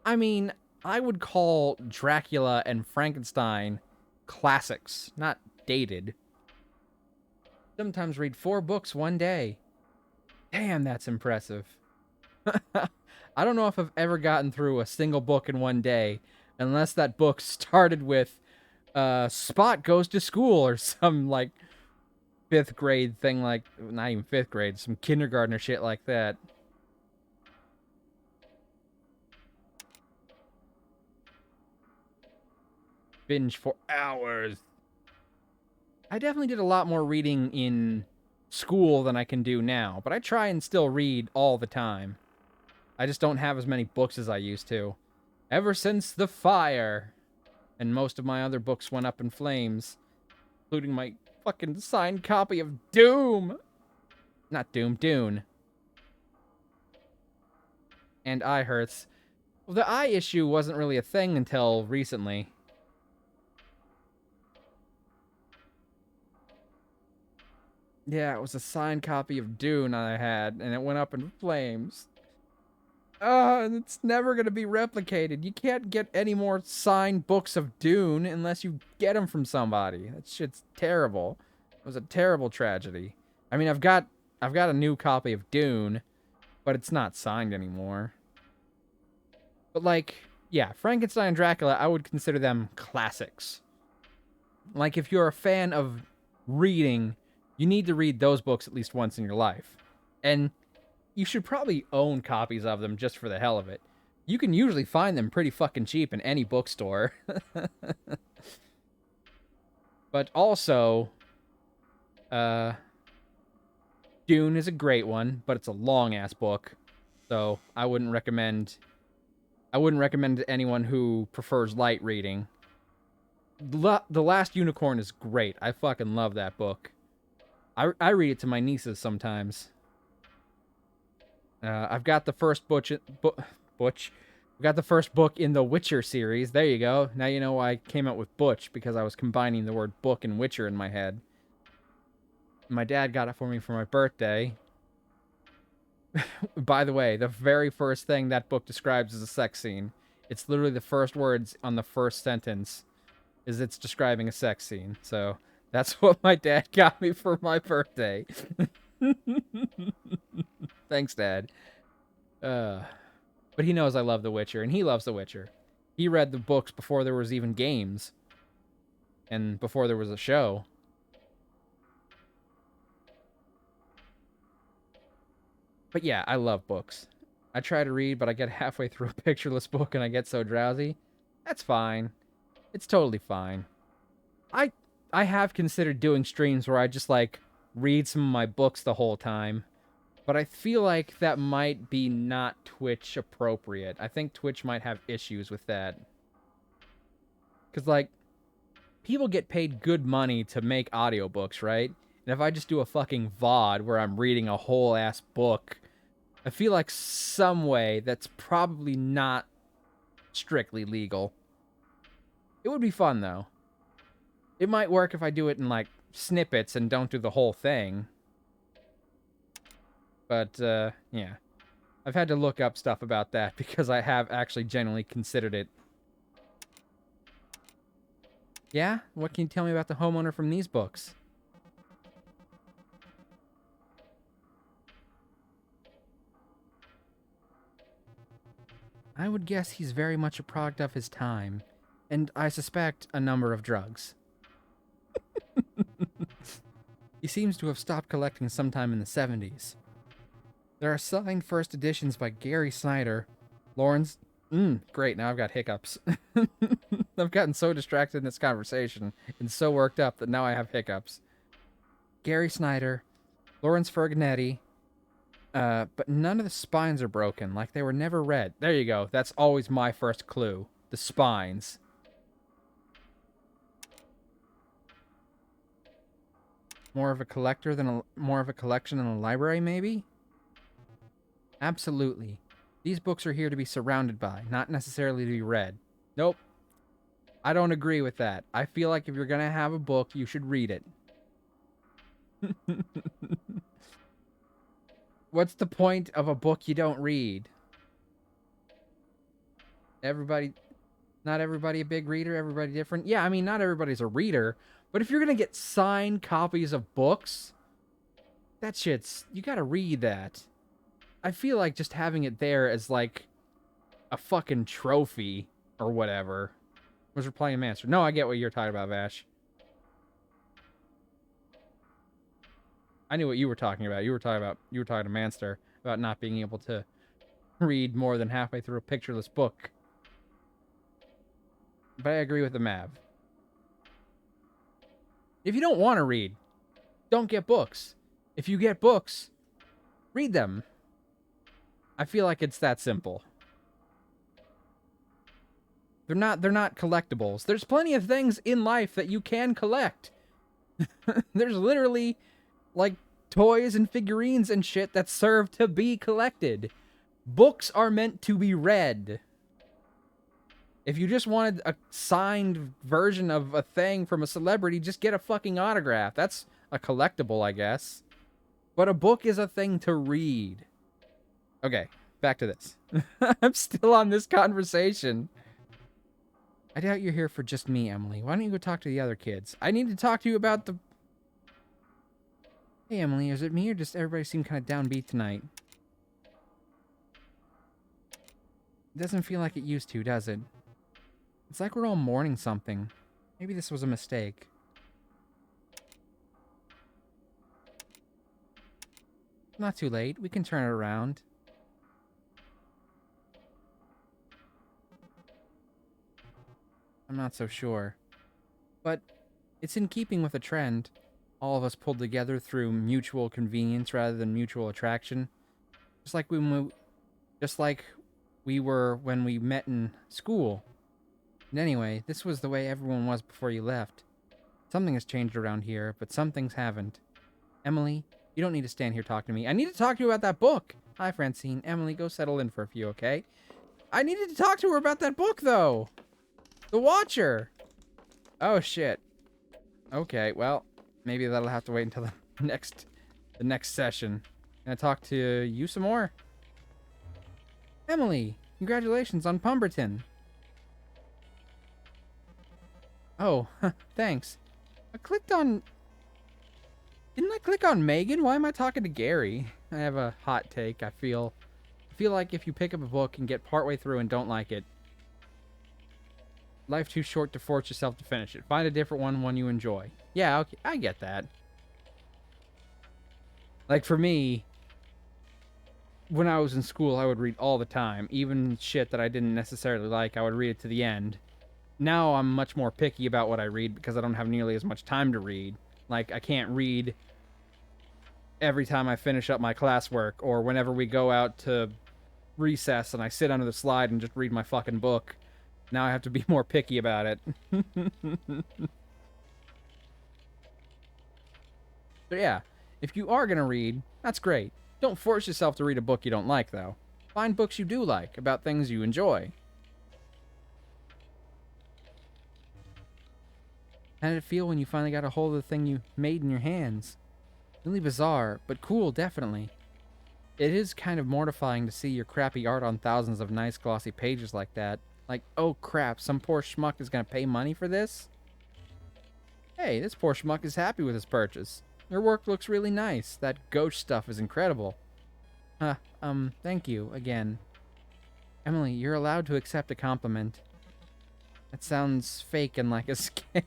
S1: I mean, I would call Dracula and Frankenstein classics, not dated. Sometimes read 4 books one day. Damn, that's impressive. I don't know if I've ever gotten through a single book in one day, unless that book started with Spot goes to school or some like 5th grade thing, like not even 5th grade, some kindergartner shit like that. Binge for hours. I definitely did a lot more reading in school than I can do now, but I try and still read all the time. I just don't have as many books as I used to. Ever since The Fire, and most of my other books went up in flames, including my fucking signed copy of Doom. Not Doom, Dune. And eye hurts. Well, the eye issue wasn't really a thing until recently. Yeah, it was a signed copy of Dune I had, and it went up in flames. And it's never going to be replicated. You can't get any more signed books of Dune unless you get them from somebody. That shit's terrible. It was a terrible tragedy. I mean, I've got a new copy of Dune, but it's not signed anymore. But like, yeah, Frankenstein and Dracula, I would consider them classics. Like, if you're a fan of reading, you need to read those books at least once in your life. And you should probably own copies of them just for the hell of it. You can usually find them pretty fucking cheap in any bookstore. But also, Dune is a great one, but it's a long-ass book. So I wouldn't recommend it to anyone who prefers light reading. The Last Unicorn is great. I fucking love that book. I read it to my nieces sometimes. I've got the first Butch. I've got the first book in the Witcher series. There you go. Now you know why I came out with Butch, because I was combining the word book and Witcher in my head. My dad got it for me for my birthday. By the way, the very first thing that book describes is a sex scene. It's literally the first words on the first sentence is it's describing a sex scene. So that's what my dad got me for my birthday. Thanks, Dad. But he knows I love The Witcher, and he loves The Witcher. He read the books before there was even games, and before there was a show. But yeah, I love books. I try to read, but I get halfway through a pictureless book and I get so drowsy. That's fine. It's totally fine. I have considered doing streams where I just, like, read some of my books the whole time. But I feel like that might be not Twitch appropriate. I think Twitch might have issues with that. Because, like, people get paid good money to make audiobooks, right? And if I just do a fucking VOD where I'm reading a whole-ass book, I feel like some way that's probably not strictly legal. It would be fun, though. It might work if I do it in, like, snippets and don't do the whole thing. But, yeah. I've had to look up stuff about that because I have actually genuinely considered it. Yeah? What can you tell me about the homeowner from these books? I would guess he's very much a product of his time, and I suspect a number of drugs. He seems to have stopped collecting sometime in the 70s. There are signed first editions by Gary Snyder, Lawrence... great, now I've got hiccups. I've gotten so distracted in this conversation and so worked up that now I have hiccups. Gary Snyder, Lawrence Ferganetti, but none of the spines are broken, like they were never read. There you go, that's always my first clue. The spines. More of a collector than more of a collection than a library, maybe? Absolutely. These books are here to be surrounded by, not necessarily to be read. Nope. I don't agree with that. I feel like if you're gonna have a book, you should read it. What's the point of a book you don't read? Everybody, not everybody a big reader, everybody different. Yeah, I mean, not everybody's a reader, but if you're gonna get signed copies of books, that shit's, you gotta read that. I feel like just having it there as like a fucking trophy or whatever. Was replying Master. No, I get what you're talking about, Vash. I knew what you were talking about. You were talking to Manster about not being able to read more than halfway through a pictureless book. But I agree with the Mav. If you don't want to read, don't get books. If you get books, read them. I feel like it's that simple. They're not collectibles. There's plenty of things in life that you can collect. There's literally like toys and figurines and shit that serve to be collected. Books are meant to be read. If you just wanted a signed version of a thing from a celebrity, just get a fucking autograph. That's a collectible, I guess. But a book is a thing to read. Okay, back to this. I'm still on this conversation. I doubt you're here for just me, Emily. Why don't you go talk to the other kids? I need to talk to you about the... Hey, Emily, is it me or does everybody seem kind of downbeat tonight? It doesn't feel like it used to, does it? It's like we're all mourning something. Maybe this was a mistake. Not too late. We can turn it around. I'm not so sure. But it's in keeping with a trend. All of us pulled together through mutual convenience rather than mutual attraction. Just like we were when we met in school. And anyway, this was the way everyone was before you left. Something has changed around here, but some things haven't. Emily, you don't need to stand here talking to me. I need to talk to you about that book. Hi, Francine. Emily, go settle in for a few, okay? I needed to talk to her about that book, though. The Watcher. Oh, shit. Okay, well, maybe that'll have to wait until the next session. Can I talk to you some more? Emily, congratulations on Pumberton. Oh, thanks. Didn't I click on Megan? Why am I talking to Gary? I have a hot take. I feel like if you pick up a book and get partway through and don't like it, life too short to force yourself to finish it. Find a different one you enjoy. Yeah, okay, I get that. Like for me, when I was in school, I would read all the time. Even shit that I didn't necessarily like, I would read it to the end. Now I'm much more picky about what I read because I don't have nearly as much time to read. Like, I can't read every time I finish up my classwork or whenever we go out to recess and I sit under the slide and just read my fucking book. Now I have to be more picky about it. So yeah, if you are going to read, that's great. Don't force yourself to read a book you don't like, though. Find books you do like, about things you enjoy. How did it feel when you finally got a hold of the thing you made in your hands? Really bizarre, but cool, definitely. It is kind of mortifying to see your crappy art on thousands of nice glossy pages like that. Like, oh crap, some poor schmuck is gonna pay money for this? Hey, this poor schmuck is happy with his purchase. Your work looks really nice. That ghost stuff is incredible. Thank you, again. Emily, you're allowed to accept a compliment. That sounds fake and like a scam.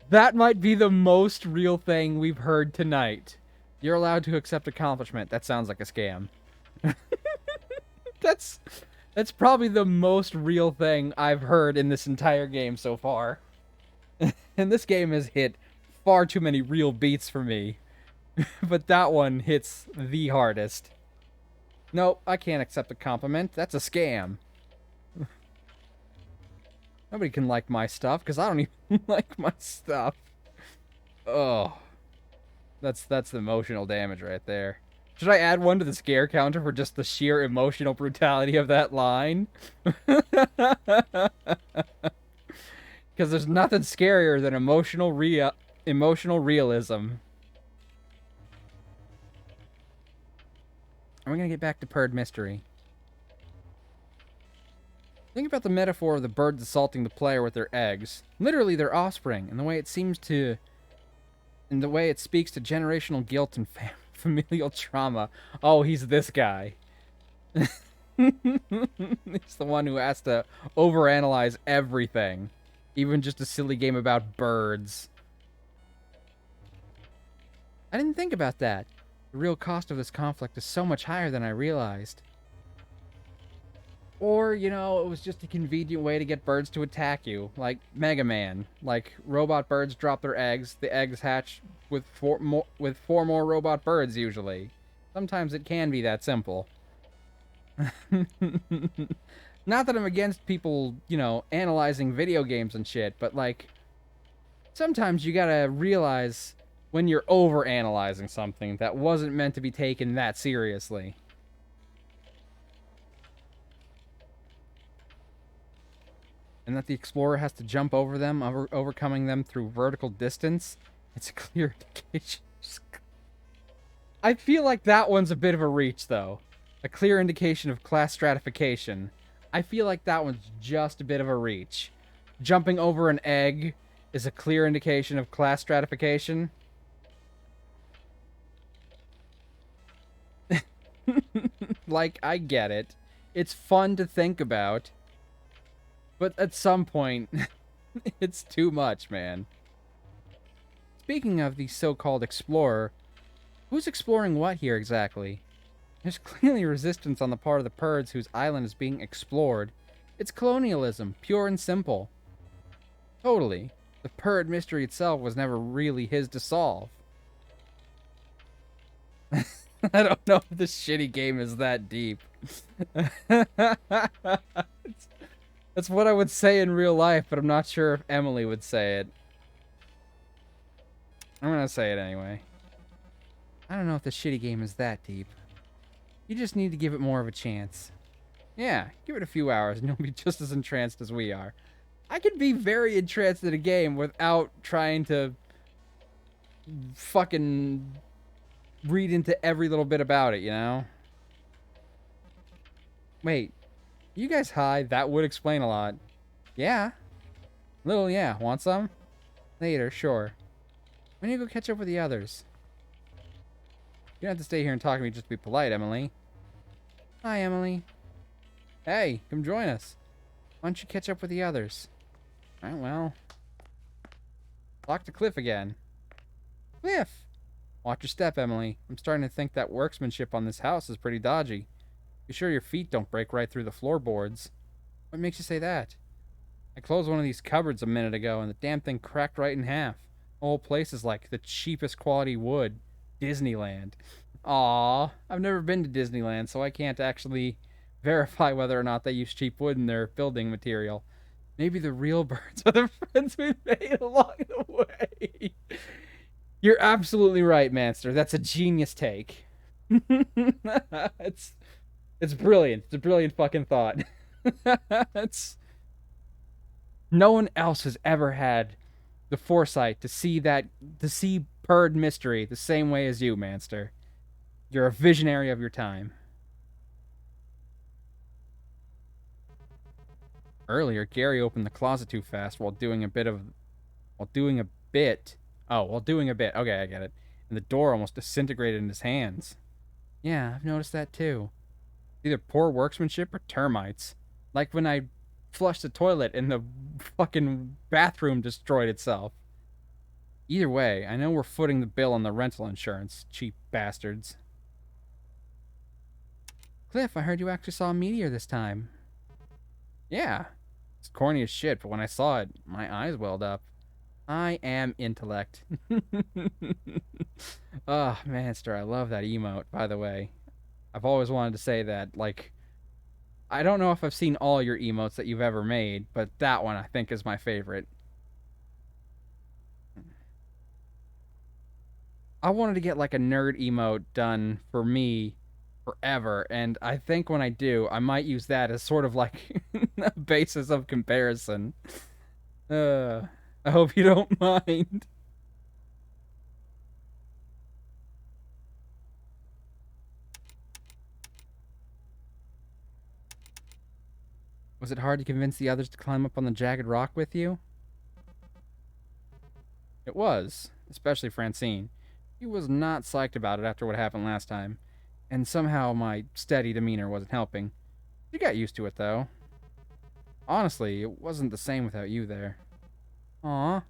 S1: That might be the most real thing we've heard tonight. You're allowed to accept accomplishment. That sounds like a scam. That's probably the most real thing I've heard in this entire game so far. And this game has hit far too many real beats for me. But that one hits the hardest. Nope, I can't accept a compliment. That's a scam. Nobody can like my stuff, because I don't even like my stuff. Oh. That's the emotional damage right there. Should I add one to the scare counter for just the sheer emotional brutality of that line? Because there's nothing scarier than emotional realism. Are we gonna get back to Purd Mystery? Think about the metaphor of the birds assaulting the player with their eggs. Literally their offspring, and the way it speaks to generational guilt and familial trauma. Oh, he's this guy. He's the one who has to overanalyze everything. Even just a silly game about birds. I didn't think about that. The real cost of this conflict is so much higher than I realized. Or, you know, it was just a convenient way to get birds to attack you. Like Mega Man. Like, robot birds drop their eggs. The eggs hatch with four more robot birds, usually. Sometimes it can be that simple. Not that I'm against people, you know, analyzing video games and shit, but, like, sometimes you gotta realize when you're over-analyzing something that wasn't meant to be taken that seriously. And that the explorer has to jump over them, overcoming them through vertical distance. It's a clear indication. I feel like that one's a bit of a reach, though. A clear indication of class stratification. I feel like that one's just a bit of a reach. Jumping over an egg is a clear indication of class stratification. Like, I get it. It's fun to think about. But at some point, it's too much, man. Speaking of the so-called explorer, who's exploring what here exactly? There's clearly resistance on the part of the Purds whose island is being explored. It's colonialism, pure and simple. Totally. The Purd mystery itself was never really his to solve. I don't know if this shitty game is that deep. That's what I would say in real life, but I'm not sure if Emily would say it. I'm gonna say it anyway. I don't know if this shitty game is that deep. You just need to give it more of a chance. Yeah, give it a few hours and you'll be just as entranced as we are. I could be very entranced in a game without trying to fucking read into every little bit about it, you know? Wait, you guys high? That would explain a lot. Yeah. Little, yeah. Want some? Later, sure. When do you go catch up with the others? You don't have to stay here and talk to me just to be polite, Emily. Hi, Emily. Hey, come join us. Why don't you catch up with the others? Alright, well. Talk to Cliff again. Cliff! Watch your step, Emily. I'm starting to think that workmanship on this house is pretty dodgy. Be sure your feet don't break right through the floorboards. What makes you say that? I closed one of these cupboards a minute ago, and the damn thing cracked right in half. The whole place is like the cheapest quality wood. Disneyland. Aww, I've never been to Disneyland, so I can't actually verify whether or not they use cheap wood in their building material. Maybe the real birds are the friends we made along the way. You're absolutely right, Manster. That's a genius take. It's brilliant. It's a brilliant fucking thought. No one else has ever had the foresight to see Purd mystery the same way as you, Manster. You're a visionary of your time. Earlier, Gary opened the closet too fast while doing a bit. Okay, I get it. And the door almost disintegrated in his hands. Yeah, I've noticed that too. Either poor workmanship or termites. Like when I flushed the toilet and the fucking bathroom destroyed itself. Either way, I know we're footing the bill on the rental insurance, cheap bastards. Cliff, I heard you actually saw a meteor this time. Yeah. It's corny as shit, but when I saw it, my eyes welled up. I am intellect. Oh, Manster, I love that emote, by the way. I've always wanted to say that, like, I don't know if I've seen all your emotes that you've ever made, but that one I think is my favorite. I wanted to get, like, a nerd emote done for me forever, and I think when I do, I might use that as sort of, like, a basis of comparison. I hope you don't mind. Was it hard to convince the others to climb up on the jagged rock with you? It was, especially Francine. She was not psyched about it after what happened last time, and somehow my steady demeanor wasn't helping. She got used to it, though. Honestly, it wasn't the same without you there. Aw. You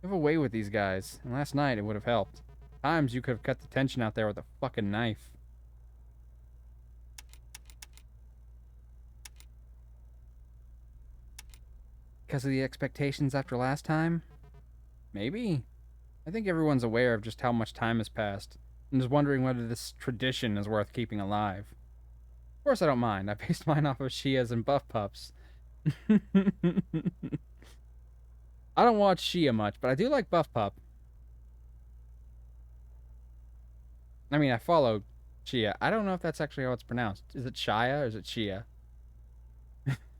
S1: have a way with these guys, and last night it would have helped. Times you could have cut the tension out there with a fucking knife. Because of the expectations after last time? Maybe. I think everyone's aware of just how much time has passed, and is wondering whether this tradition is worth keeping alive. Of course I don't mind. I based mine off of Shia's and Buff Pups. I don't watch Shia much, but I do like Buff Pup. I mean, I follow Shia. I don't know if that's actually how it's pronounced. Is it Shia or is it Shia?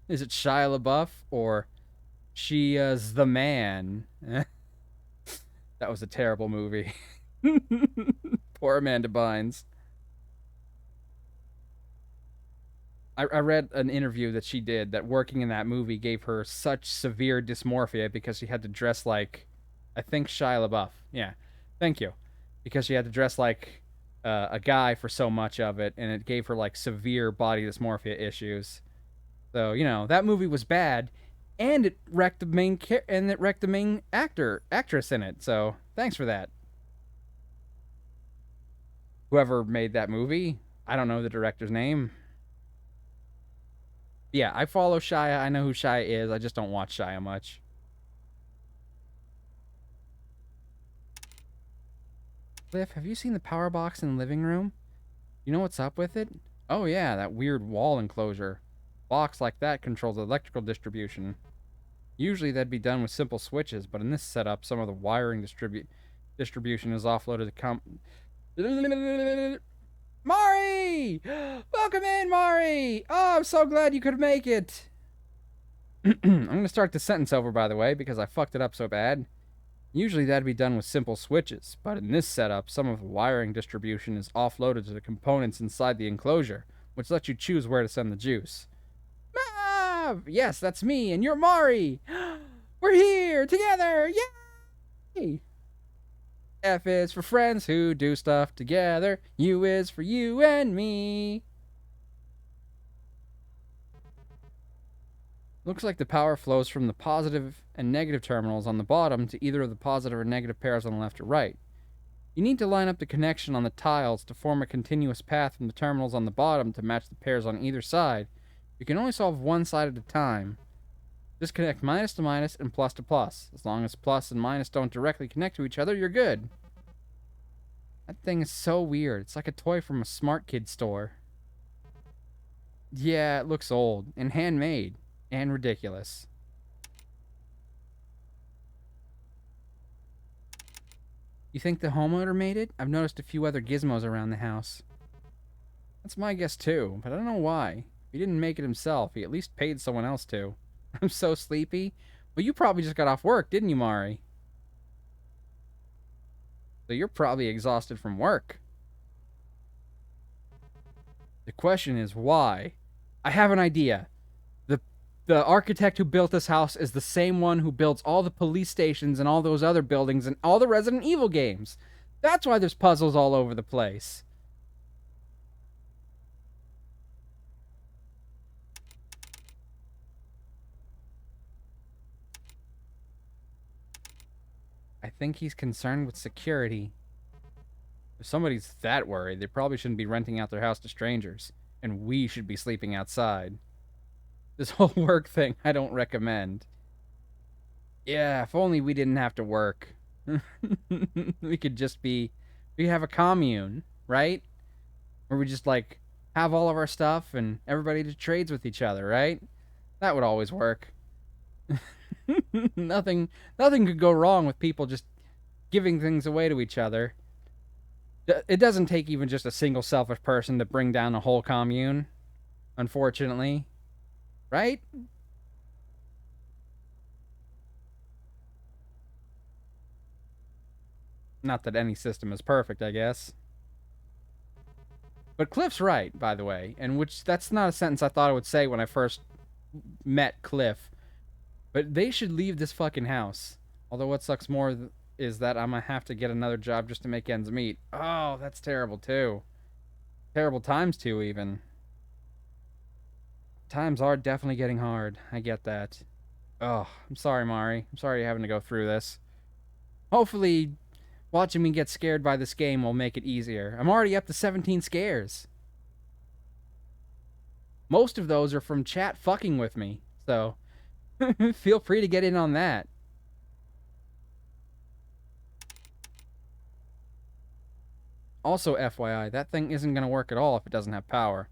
S1: Is it Shia LaBeouf or Shia's the man? That was a terrible movie. Poor Amanda Bynes. I read an interview that she did that working in that movie gave her such severe dysmorphia because she had to dress like, I think Shia LaBeouf. Yeah, thank you. Because she had to dress like a guy for so much of it, and it gave her like severe body dysmorphia issues. So that movie was bad, and it wrecked the main actress in it. So thanks for that. Whoever made that movie, I don't know the director's name. Yeah, I follow Shia. I know who Shia is. I just don't watch Shia much. Cliff, have you seen the power box in the living room? You know what's up with it? Oh yeah, that weird wall enclosure. Box like that controls electrical distribution. Usually that'd be done with simple switches, but in this setup, some of the wiring distribution is offloaded to Mari! Welcome in, Mari! Oh, I'm so glad you could make it. I'm going to start the sentence over, by the way, because I fucked it up so bad. Usually that'd be done with simple switches, but in this setup, some of the wiring distribution is offloaded to the components inside the enclosure, which lets you choose where to send the juice. Mav! Yes, that's me, and you're Mari! We're here, together! Yay! F is for friends who do stuff together. U is for you and me. Looks like the power flows from the positive and negative terminals on the bottom to either of the positive or negative pairs on the left or right. You need to line up the connection on the tiles to form a continuous path from the terminals on the bottom to match the pairs on either side. You can only solve one side at a time. Just connect minus to minus and plus to plus. As long as plus and minus don't directly connect to each other, you're good. That thing is so weird. It's like a toy from a smart kid store. Yeah, it looks old and handmade and ridiculous. You think the homeowner made it? I've noticed a few other gizmos around the house. That's my guess too, but I don't know why. If he didn't make it himself, he at least paid someone else to. I'm so sleepy. Well, you probably just got off work, didn't you, Mari? So you're probably exhausted from work. The question is why? I have an idea. The architect who built this house is the same one who builds all the police stations and all those other buildings and all the Resident Evil games. That's why there's puzzles all over the place. I think he's concerned with security. If somebody's that worried, they probably shouldn't be renting out their house to strangers. And we should be sleeping outside. This whole work thing, I don't recommend. Yeah, if only we didn't have to work. We could just be... We have a commune, right? Where we just, like, have all of our stuff and everybody just trades with each other, right? That would always work. Nothing could go wrong with people just giving things away to each other. It doesn't take even just a single selfish person to bring down a whole commune, unfortunately. Right? Not that any system is perfect, I guess. But Cliff's right, by the way, and that's not a sentence I thought I would say when I first met Cliff. But they should leave this fucking house. Although what sucks more is that I'm gonna have to get another job just to make ends meet. Oh, that's terrible too. Terrible times too, even. Times are definitely getting hard. I get that. Oh, I'm sorry, Mari. I'm sorry you're having to go through this. Hopefully, watching me get scared by this game will make it easier. I'm already up to 17 scares. Most of those are from chat fucking with me. So, feel free to get in on that. Also, FYI, that thing isn't going to work at all if it doesn't have power.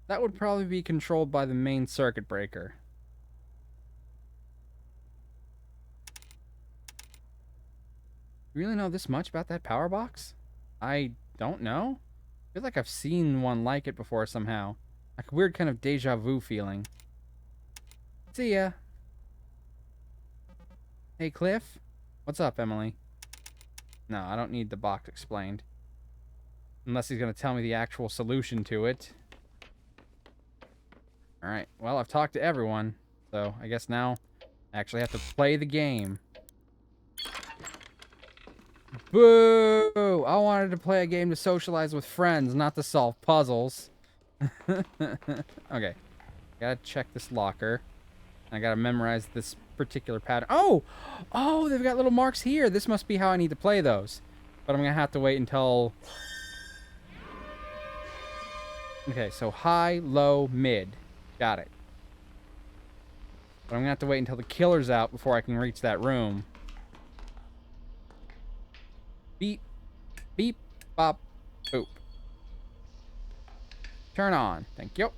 S1: That would probably be controlled by the main circuit breaker. You really know this much about that power box? I don't know. I feel like I've seen one like it before somehow. Like a weird kind of deja vu feeling. See ya. Hey, Cliff? What's up, Emily? No, I don't need the box explained. Unless he's going to tell me the actual solution to it. Alright, well, I've talked to everyone. So, I guess now I actually have to play the game. Boo! I wanted to play a game to socialize with friends, not to solve puzzles. Okay. Gotta check this locker. I gotta memorize this particular pattern. Oh! Oh, they've got little marks here. This must be how I need to play those. But I'm gonna have to wait until... Okay, so high, low, mid. Got it. But I'm gonna have to wait until the killer's out before I can reach that room. Beep. Beep. Bop. Boop. Turn on. Thank you.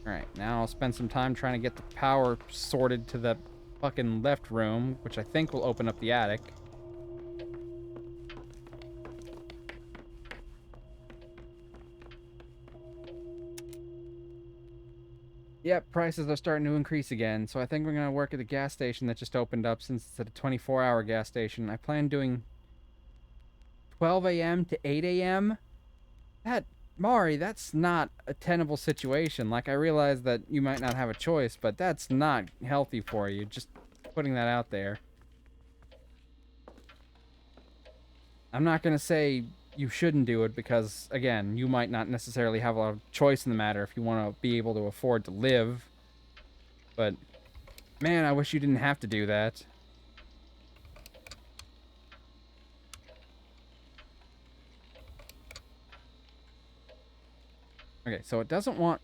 S1: Alright, now I'll spend some time trying to get the power sorted to the fucking left room, which I think will open up the attic. Yep, prices are starting to increase again, so I think we're going to work at the gas station that just opened up since it's a 24-hour gas station. I plan doing 12 a.m. to 8 a.m. Mari, that's not a tenable situation. Like, I realize that you might not have a choice, but that's not healthy for you. Just putting that out there. I'm not going to say you shouldn't do it because, again, you might not necessarily have a lot of choice in the matter if you want to be able to afford to live. But, man, I wish you didn't have to do that. Okay, so it doesn't want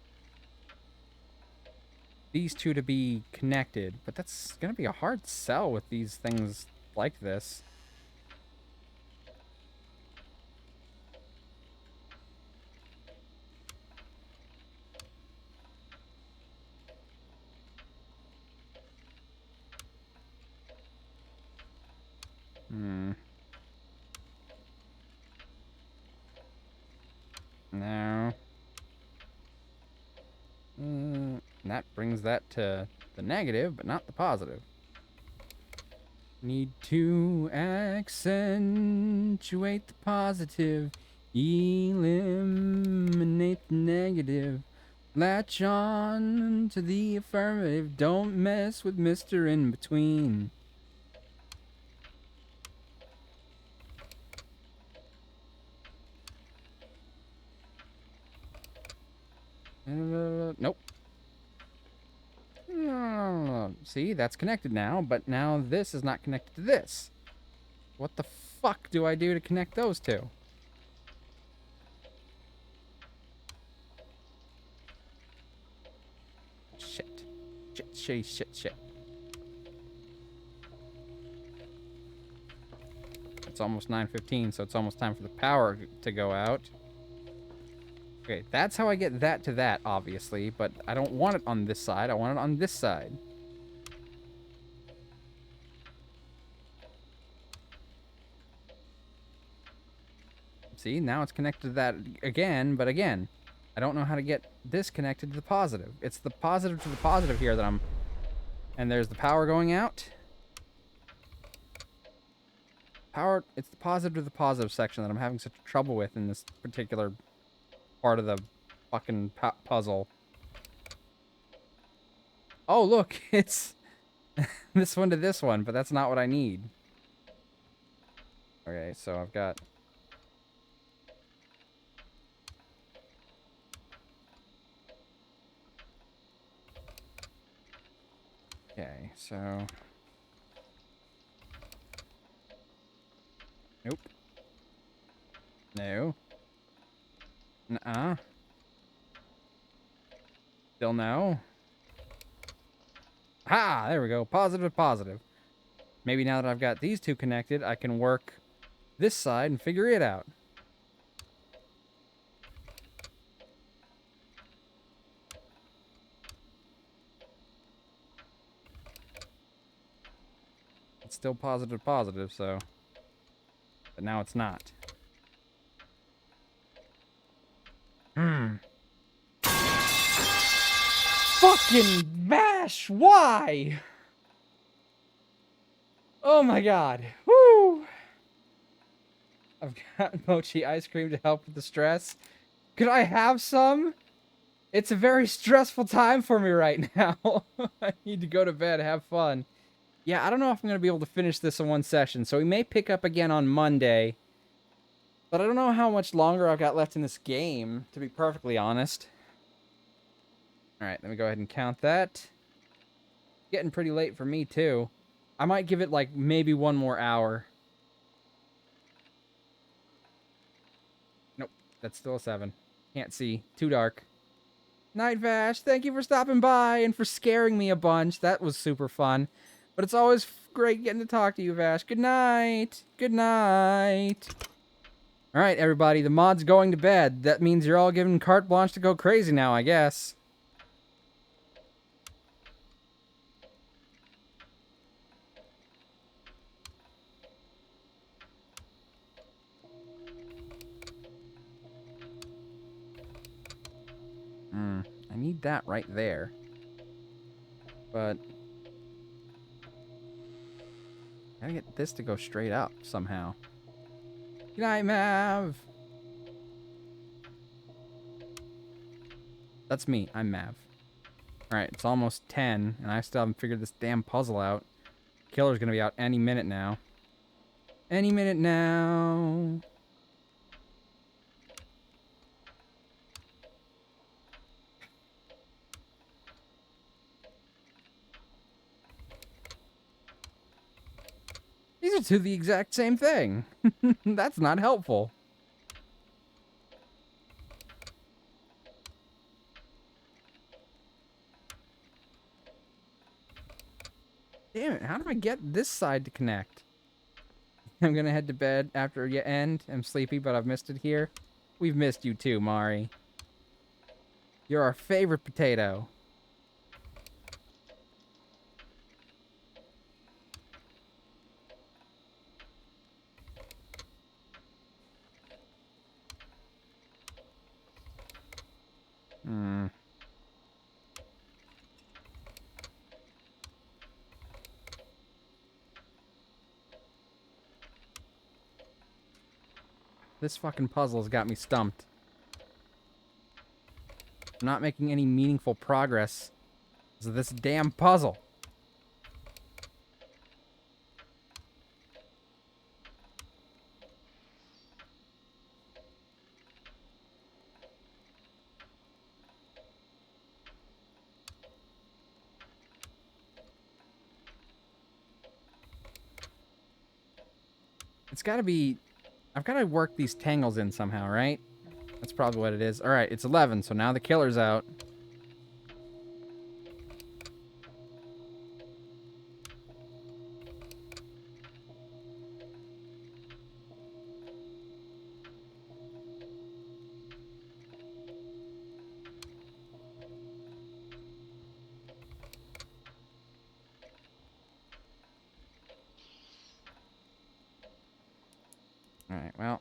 S1: these two to be connected, but that's going to be a hard sell with these things like this. No. That brings that to the negative, but not the positive. Need to accentuate the positive, eliminate the negative, latch on to the affirmative, don't mess with Mr. In Between. Nope. See, that's connected now, but now this is not connected to this. What the fuck do I do to connect those two? Shit. Shit, shit, shit, shit. It's almost 9:15, so it's almost time for the power to go out. Okay, that's how I get that to that, obviously, but I don't want it on this side. I want it on this side. See, now it's connected to that again, but again, I don't know how to get this connected to the positive. It's the positive to the positive here that I'm... And there's the power going out. It's the positive to the positive section that I'm having such trouble with in this particular part of the fucking puzzle. Oh, look, it's this one to this one, but that's not what I need. Okay, so I've got... Okay, so... Nope. No. Nuh-uh. Still no. Ha! There we go. Positive, positive. Maybe now that I've got these two connected, I can work this side and figure it out. It's still positive, positive, so... But now it's not. Fucking Vash! Why? Oh my god. Woo! I've got mochi ice cream to help with the stress. Could I have some? It's a very stressful time for me right now. I need to go to bed, have fun. Yeah, I don't know if I'm going to be able to finish this in one session, so we may pick up again on Monday. But I don't know how much longer I've got left in this game, to be perfectly honest. Alright, let me go ahead and count that. Getting pretty late for me, too. I might give it, like, maybe one more hour. Nope, that's still a 7. Can't see. Too dark. Night, Vash. Thank you for stopping by and for scaring me a bunch. That was super fun. But it's always great getting to talk to you, Vash. Good night. Good night. Alright, everybody. The mod's going to bed. That means you're all given carte blanche to go crazy now, I guess. I need that right there. But... I gotta get this to go straight up somehow. Good night, Mav! That's me. I'm Mav. Alright, it's almost 10, and I still haven't figured this damn puzzle out. Killer's gonna be out any minute now. Any minute now. These are two the exact same thing. That's not helpful. Damn it, how do I get this side to connect? I'm gonna head to bed after you end. I'm sleepy, but I've missed it here. We've missed you too, Mari. You're our favorite potato. This fucking puzzle's got me stumped. I'm not making any meaningful progress because of this damn puzzle. It's gotta be... I've gotta work these tangles in somehow, right? That's probably what it is. Alright, it's 11, so now the killer's out. Alright, well.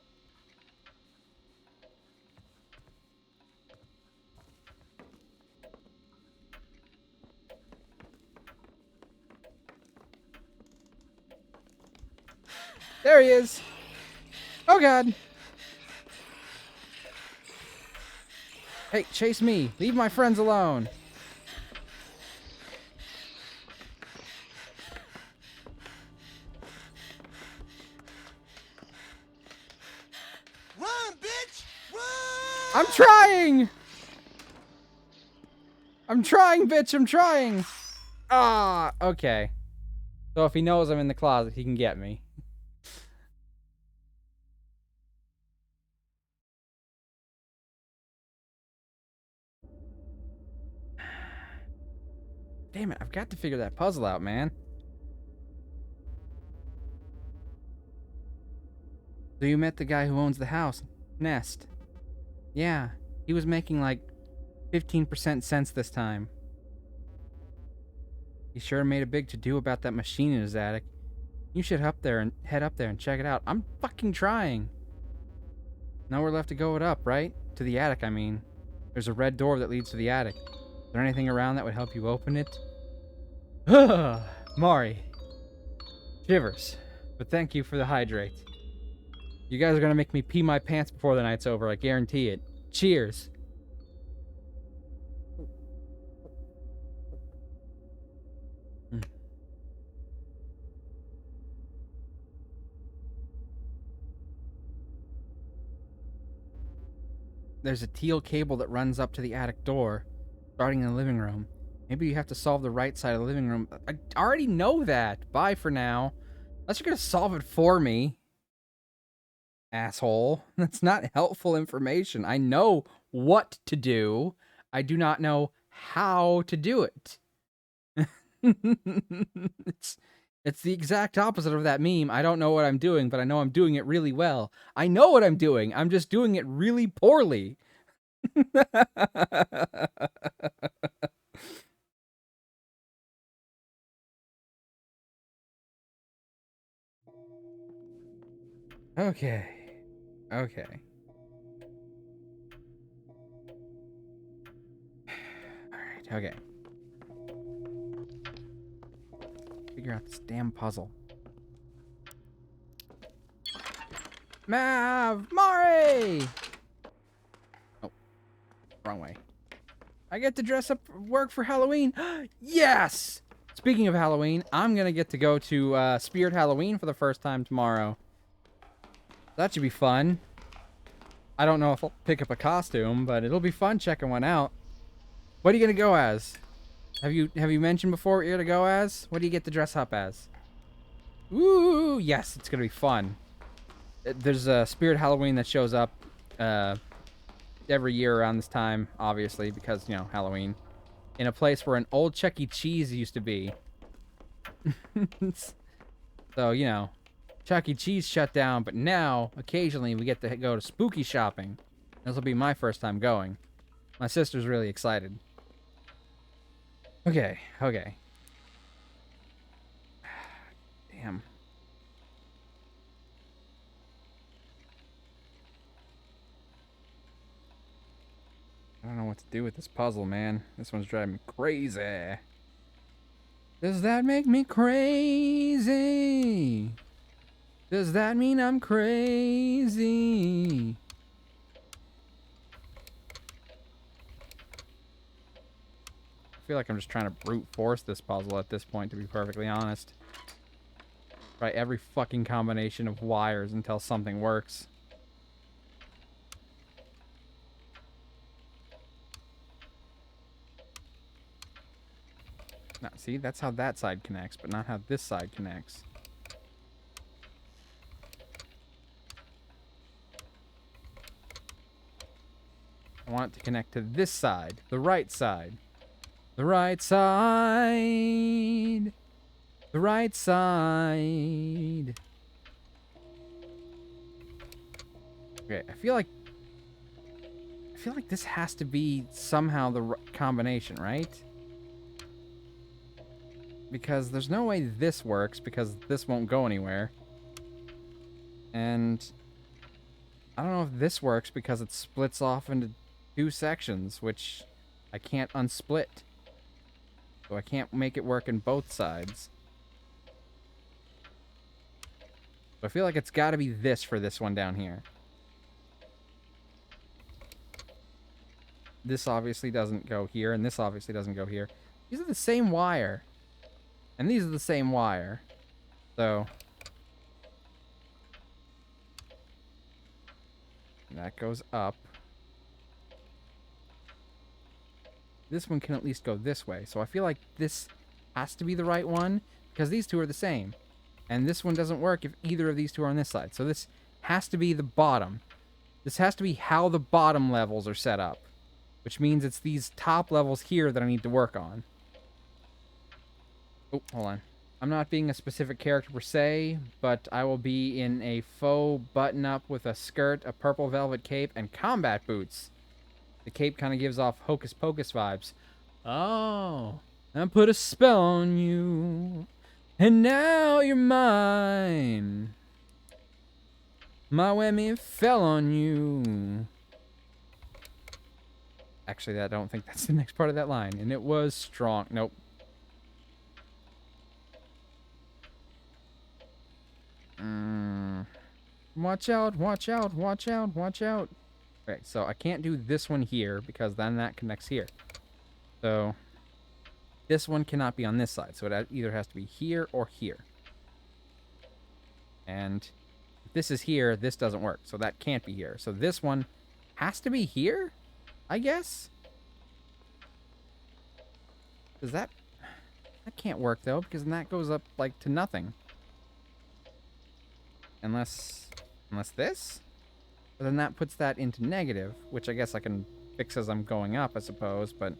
S1: There he is! Oh god! Hey, chase me! Leave my friends alone! I'm trying! I'm trying, bitch, I'm trying! Ah, okay. So if he knows I'm in the closet, he can get me. Damn it, I've got to figure that puzzle out, man. So you met the guy who owns the house, Nest. Yeah, he was making like 15% sense this time. He sure made a big to-do about that machine in his attic. You should head up there and check it out. I'm fucking trying. Nowhere left to go it up, right? To the attic, I mean. There's a red door that leads to the attic. Is there anything around that would help you open it? Mari. Shivers. But thank you for the hydrate. You guys are gonna make me pee my pants before the night's over, I guarantee it. Cheers. There's a teal cable that runs up to the attic door, starting in the living room. Maybe you have to solve the right side of the living room. I already know that. Bye for now. Unless you're gonna solve it for me. Asshole. That's not helpful information. I know what to do. I do not know how to do it. It's the exact opposite of that meme. I don't know what I'm doing, but I know I'm doing it really well. I know what I'm doing. I'm just doing it really poorly. Okay. Okay. Alright, okay. Figure out this damn puzzle. Mari! Oh, wrong way. I get to dress up for work for Halloween. Yes! Speaking of Halloween, I'm gonna get to go to Spirit Halloween for the first time tomorrow. That should be fun. I don't know if I'll pick up a costume, but it'll be fun checking one out. What are you gonna go as? Have you mentioned before what you're gonna go as? What do you get to dress up as? Ooh, yes, it's gonna be fun. There's a Spirit Halloween that shows up every year around this time, obviously, because, you know, Halloween. In a place where an old Chuck E. Cheese used to be. So, you know, Chuck E. Cheese shut down, but now, occasionally, we get to go to spooky shopping. This will be my first time going. My sister's really excited. Okay, okay. Damn. I don't know what to do with this puzzle, man. This one's driving me crazy. Does that make me crazy? Does that mean I'm crazy? I feel like I'm just trying to brute force this puzzle at this point, to be perfectly honest. Try every fucking combination of wires until something works. Now, see, that's how that side connects, but not how this side connects. I want it to connect to this side, the right side. The right side. The right side. Okay, I feel like this has to be somehow the combination, right? Because there's no way this works, because this won't go anywhere. And I don't know if this works because it splits off into two sections, which I can't unsplit. So I can't make it work in both sides. So I feel like it's got to be this for this one down here. This obviously doesn't go here, and this obviously doesn't go here. These are the same wire. And these are the same wire. So that goes up. this one can at least go this way. So I feel like this has to be the right one because these two are the same. And this one doesn't work if either of these two are on this side. So this has to be the bottom. This has to be how the bottom levels are set up, which means it's these top levels here that I need to work on. Oh, hold on. I'm not being a specific character per se, but I will be in a faux button-up with a skirt, a purple velvet cape, and combat boots. The cape kind of gives off Hocus Pocus vibes. Oh, I put a spell on you, and now you're mine. My whammy fell on you. Actually, I don't think that's the next part of that line. And it was strong. Nope. Watch out, watch out, watch out, watch out. Okay, so I can't do this one here because then that connects here. So this one cannot be on this side. So it either has to be here or here. And if this is here, this doesn't work. So that can't be here. So this one has to be here, I guess. Does that can't work though, because then that goes up like to nothing. Unless this? But then that puts that into negative, which I guess I can fix as I'm going up, I suppose, but...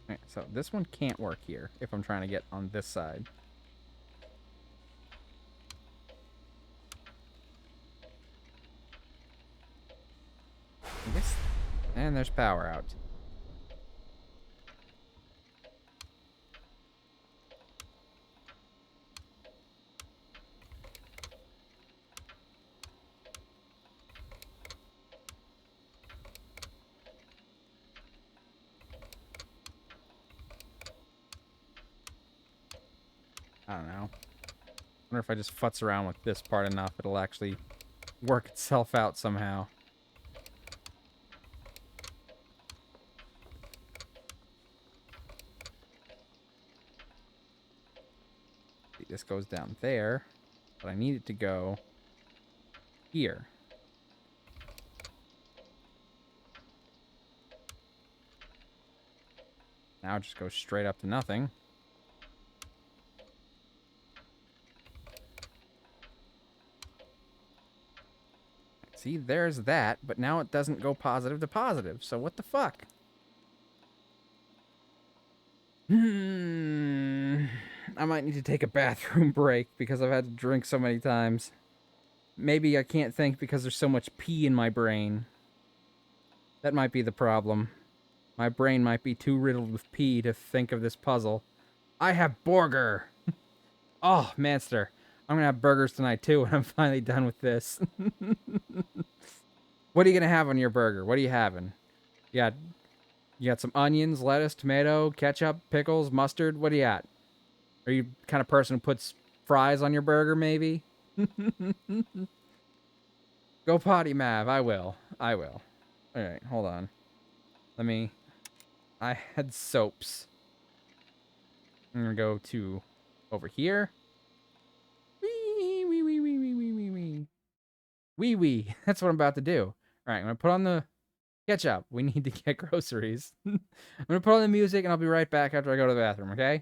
S1: Okay, so this one can't work here if I'm trying to get on this side. I guess, and there's power out. I don't know. I wonder if I just futz around with this part enough, it'll actually work itself out somehow. This goes down there, but I need it to go here. Now it just goes straight up to nothing. See, there's that, but now it doesn't go positive to positive, so what the fuck? I might need to take a bathroom break because I've had to drink so many times. Maybe I can't think because there's so much pee in my brain. That might be the problem. My brain might be too riddled with pee to think of this puzzle. I have burger! Oh, Manster. I'm gonna have burgers tonight too when I'm finally done with this. What are you gonna have on your burger? What are you having? You got some onions, lettuce, tomato, ketchup, pickles, mustard. What do you got? Are you the kind of person who puts fries on your burger, maybe? Go potty, Mav. I will. Alright, hold on. I had soaps. I'm gonna go to over here. Wee. That's what I'm about to do. Alright, I'm gonna put on the ketchup. We need to get groceries. I'm gonna put on the music and I'll be right back after I go to the bathroom, okay?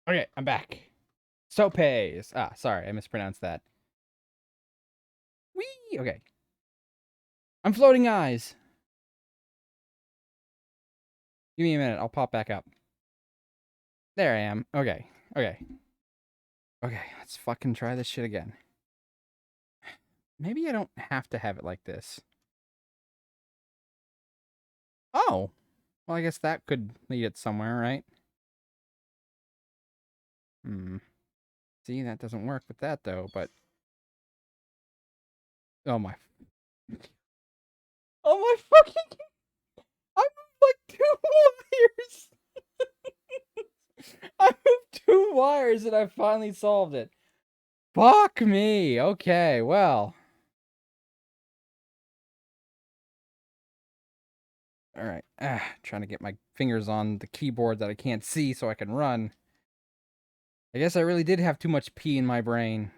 S1: Okay, I'm back. Sopes. Ah, sorry, I mispronounced that. Whee! Okay. I'm floating eyes. Give me a minute, I'll pop back up. There I am. Okay. Okay. Okay, let's fucking try this shit again. Maybe I don't have to have it like this. Oh! Well, I guess that could lead it somewhere, right? See, that doesn't work with that, though, but... Oh, my... Oh, my fucking... I moved like 2 wires! I moved 2 wires and I finally solved it. Fuck me! Okay, well... Alright, trying to get my fingers on the keyboard that I can't see so I can run. I guess I really did have too much pee in my brain.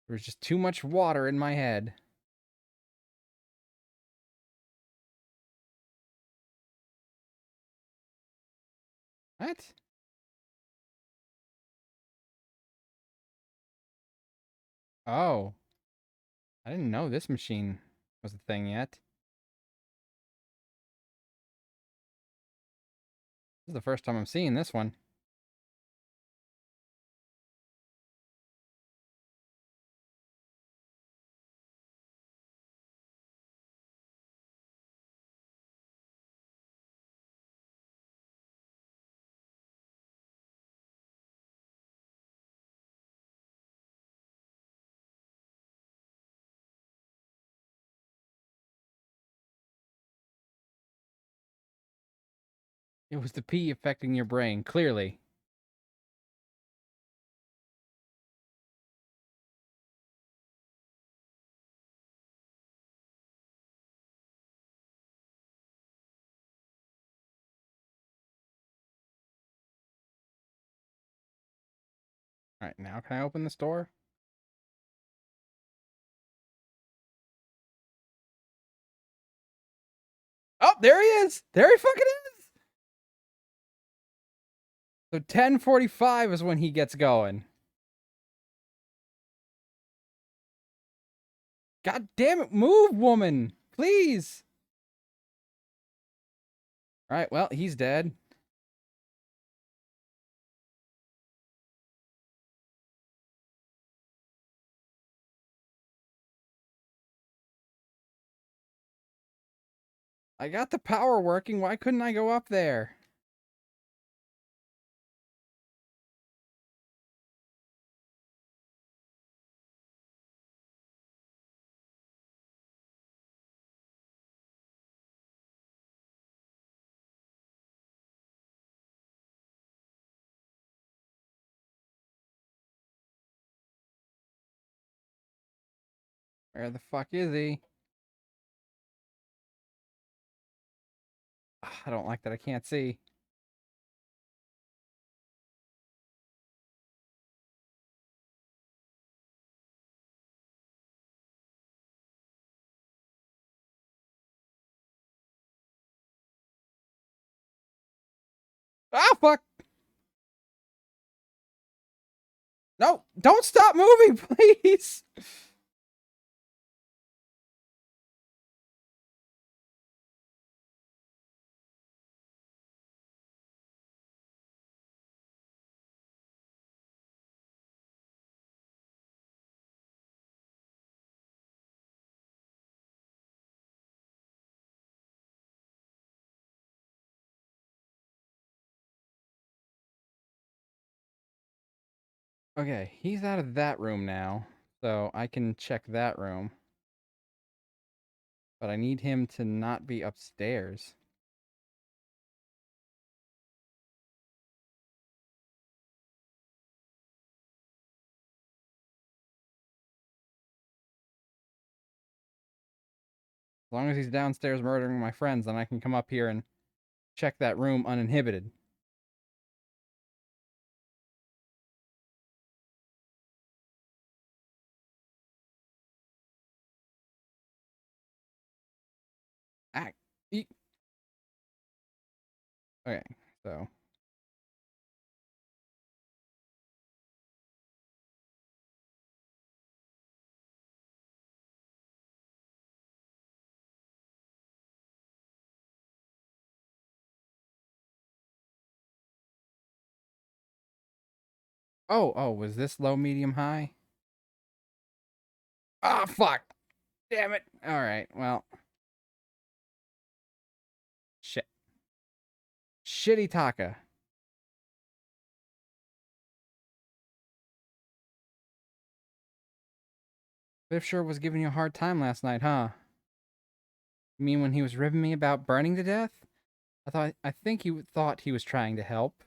S1: There was just too much water in my head. What? Oh. I didn't know this machine was a thing yet. This is the first time I'm seeing this one. It was the pee affecting your brain, clearly. Alright, now can I open this door? Oh, there he is! There he fucking is! So 10:45 is when he gets going. God damn it, move, woman! Please! Alright, well, he's dead. I got the power working, why couldn't I go up there? Where the fuck is he? I don't like that I can't see. Ah, fuck! No, don't stop moving, please! Okay, he's out of that room now, so I can check that room. But I need him to not be upstairs. As long as he's downstairs murdering my friends, then I can come up here and check that room uninhibited. Okay, so. Oh, was this low, medium, high? Ah, fuck. Damn it. All right, well. Shit. Shitty Taka. Biff sure was giving you a hard time last night, huh? You mean when he was ribbing me about burning to death? I think he thought he was trying to help.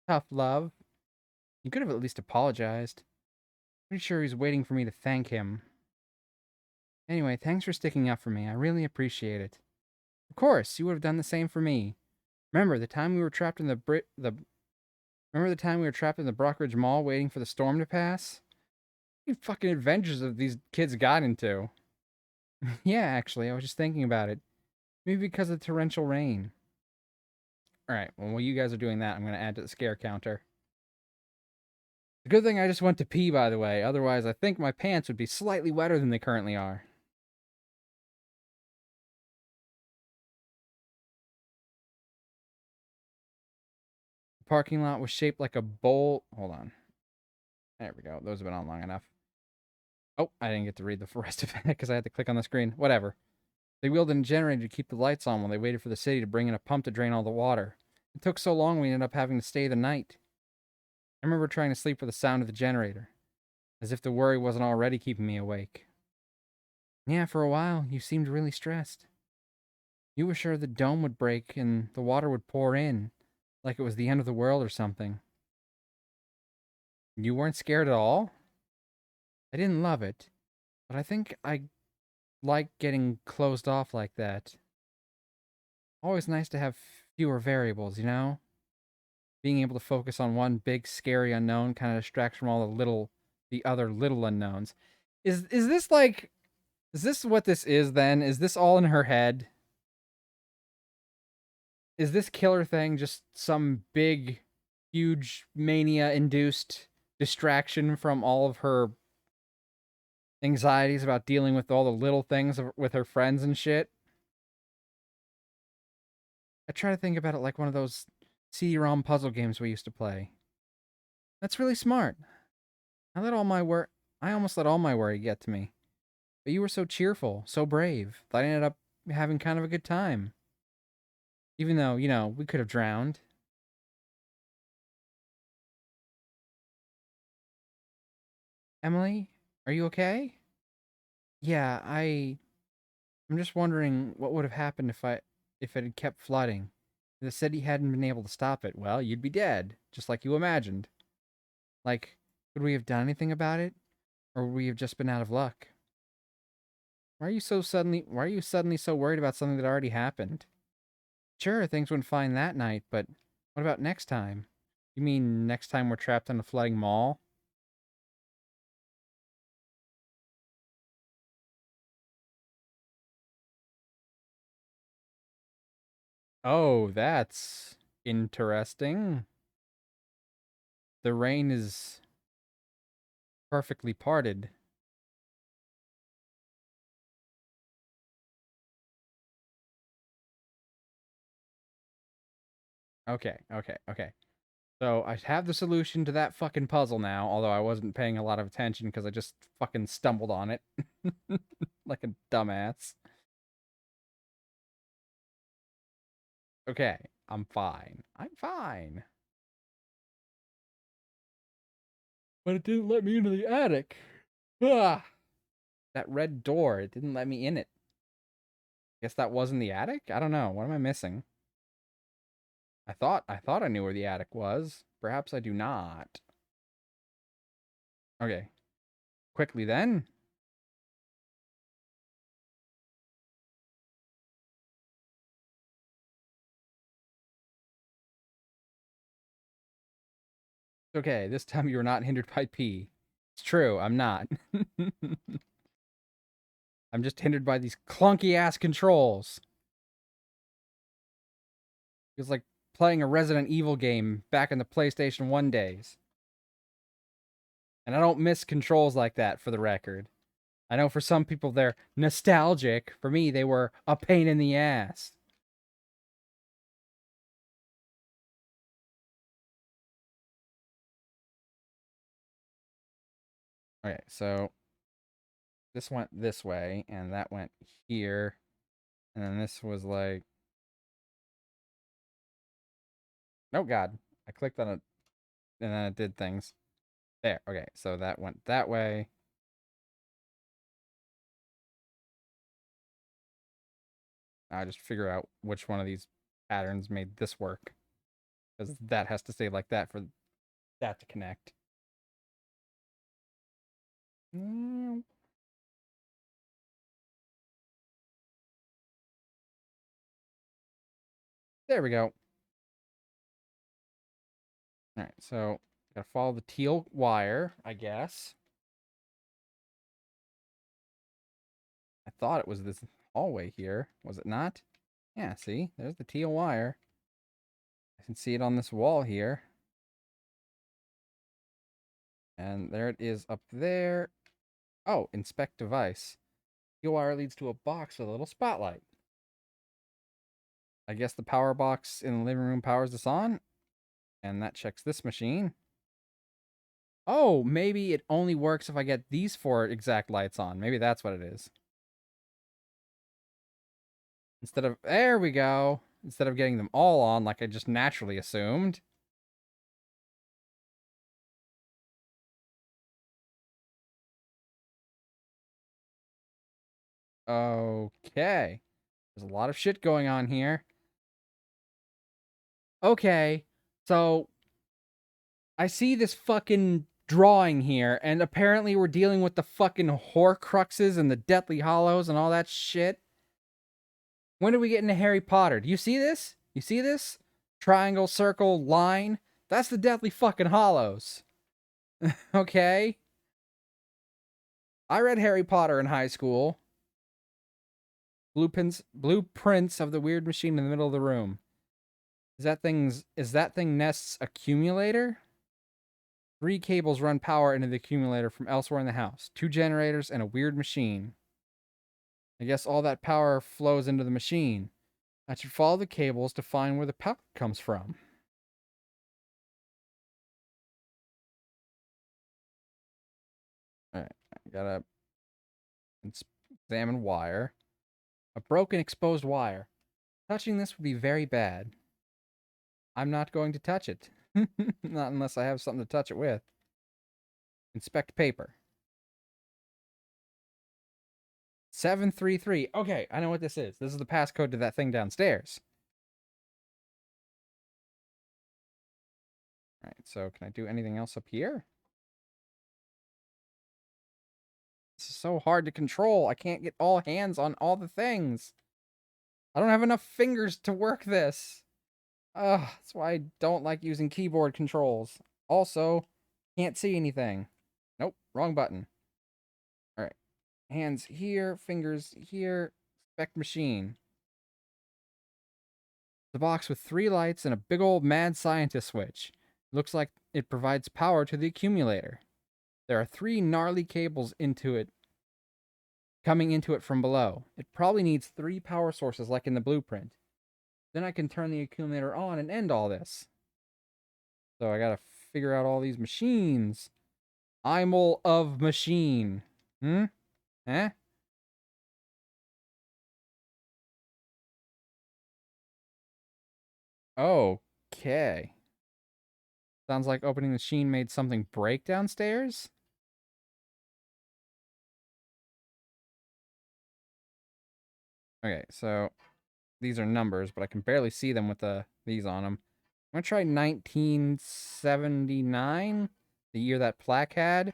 S1: Tough love. You could have at least apologized. Pretty sure he's waiting for me to thank him. Anyway, thanks for sticking up for me. I really appreciate it. Of course, you would have done the same for me. Remember the time we were trapped in Remember the time we were trapped in the Brockridge Mall waiting for the storm to pass? What fucking adventures of these kids got into? Yeah, actually, I was just thinking about it. Maybe because of the torrential rain. Alright, well, while you guys are doing that, I'm going to add to the scare counter. The good thing I just went to pee, by the way. Otherwise, I think my pants would be slightly wetter than they currently are. The parking lot was shaped like a bowl. Hold on. There we go. Those have been on long enough. Oh, I didn't get to read the rest of it because I had to click on the screen. Whatever. They wheeled in a generator to keep the lights on while they waited for the city to bring in a pump to drain all the water. It took so long we ended up having to stay the night. I remember trying to sleep with the sound of the generator, as if the worry wasn't already keeping me awake. Yeah, for a while, you seemed really stressed. You were sure the dome would break and the water would pour in, like it was the end of the world or something. You weren't scared at all? I didn't love it, but I think I like getting closed off like that. Always nice to have fewer variables, you know? Being able to focus on one big, scary unknown kind of distracts from all the other little unknowns. Is this like, is this what this is then? Is this all in her head? Is this killer thing just some big, huge mania-induced distraction from all of her anxieties about dealing with all the little things with her friends and shit? I try to think about it like one of those CD-ROM puzzle games we used to play. That's really smart. I almost let all my worry get to me. But you were so cheerful, so brave, that I ended up having kind of a good time. Even though, we could have drowned. Emily, are you okay? Yeah, I'm just wondering what would have happened if it had kept flooding. If the city hadn't been able to stop it, well, you'd be dead, just like you imagined. Like, would we have done anything about it? Or would we have just been out of luck? Why are you suddenly so worried about something that already happened? Sure, things went fine that night, but what about next time? You mean next time we're trapped in a flooding mall? Oh, that's interesting. The rain is perfectly parted. Okay. So I have the solution to that fucking puzzle now, although I wasn't paying a lot of attention because I just fucking stumbled on it. Like a dumbass. Okay, I'm fine. I'm fine. But it didn't let me into the attic. Ah, that red door, it didn't let me in it. Guess that wasn't the attic? I don't know. What am I missing? I thought I knew where the attic was. Perhaps I do not. Okay. Quickly then. Okay, this time you are not hindered by pee. It's true, I'm not. I'm just hindered by these clunky ass controls. It was like playing a Resident Evil game back in the PlayStation 1 days. And I don't miss controls like that, for the record. I know for some people they're nostalgic. For me, they were a pain in the ass. Okay, so this went this way, and that went here. And then this was like... Oh, God. I clicked on it, and then it did things. There, okay, so that went that way. I just figure out which one of these patterns made this work. Because that has to stay like that for that to connect. There we go. Alright, so gotta follow the teal wire, I guess. I thought it was this hallway here. Was it not? Yeah, see? There's the teal wire. I can see it on this wall here. And there it is up there. Oh, inspect device. Teal wire leads to a box with a little spotlight. I guess the power box in the living room powers this on. And that checks this machine. Oh, maybe it only works if I get these 4 exact lights on. Maybe that's what it is. Instead of... There we go. Instead of getting them all on like I just naturally assumed. Okay. There's a lot of shit going on here. Okay. So I see this fucking drawing here, and apparently we're dealing with the fucking Horcruxes and the Deathly Hollows and all that shit. When do we get into Harry Potter? Do you see this? You see this? Triangle, circle, line? That's the Deathly fucking Hollows. Okay? I read Harry Potter in high school. Blueprints of the weird machine in the middle of the room. Is that thing Nest's accumulator? 3 cables run power into the accumulator from elsewhere in the house. 2 generators and a weird machine. I guess all that power flows into the machine. I should follow the cables to find where the power comes from. Alright, I gotta examine wire. A broken exposed wire. Touching this would be very bad. I'm not going to touch it. Not unless I have something to touch it with. Inspect paper. 733. Okay, I know what this is. This is the passcode to that thing downstairs. Alright, so can I do anything else up here? This is so hard to control. I can't get all hands on all the things. I don't have enough fingers to work this. Ugh, that's why I don't like using keyboard controls. Also, can't see anything. Nope, wrong button. Alright. Hands here, fingers here. Inspect machine. The box with 3 lights and a big old mad scientist switch. Looks like it provides power to the accumulator. There are 3 gnarly cables coming into it from below. It probably needs 3 power sources like in the blueprint. Then I can turn the accumulator on and end all this. So I gotta figure out all these machines. Imel of machine. Eh? Okay. Sounds like opening the machine made something break downstairs? Okay, so these are numbers, but I can barely see them with these on them. I'm gonna try 1979, the year that plaque had.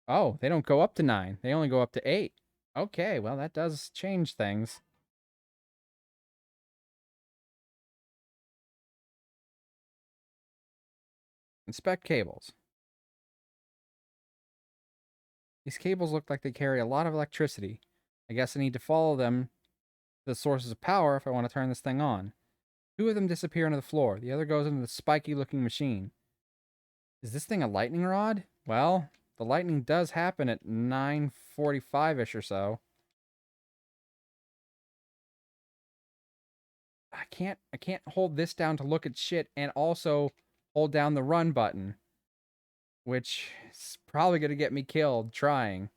S1: Oh, they don't go up to 9. They only go up to 8. Okay, well, that does change things. Inspect cables. These cables look like they carry a lot of electricity. I guess I need to follow them the sources of power if I want to turn this thing on. 2 of them disappear into the floor. The other goes into the spiky-looking machine. Is this thing a lightning rod? Well, the lightning does happen at 9:45-ish or so. I can't hold this down to look at shit and also hold down the run button, which is probably going to get me killed trying.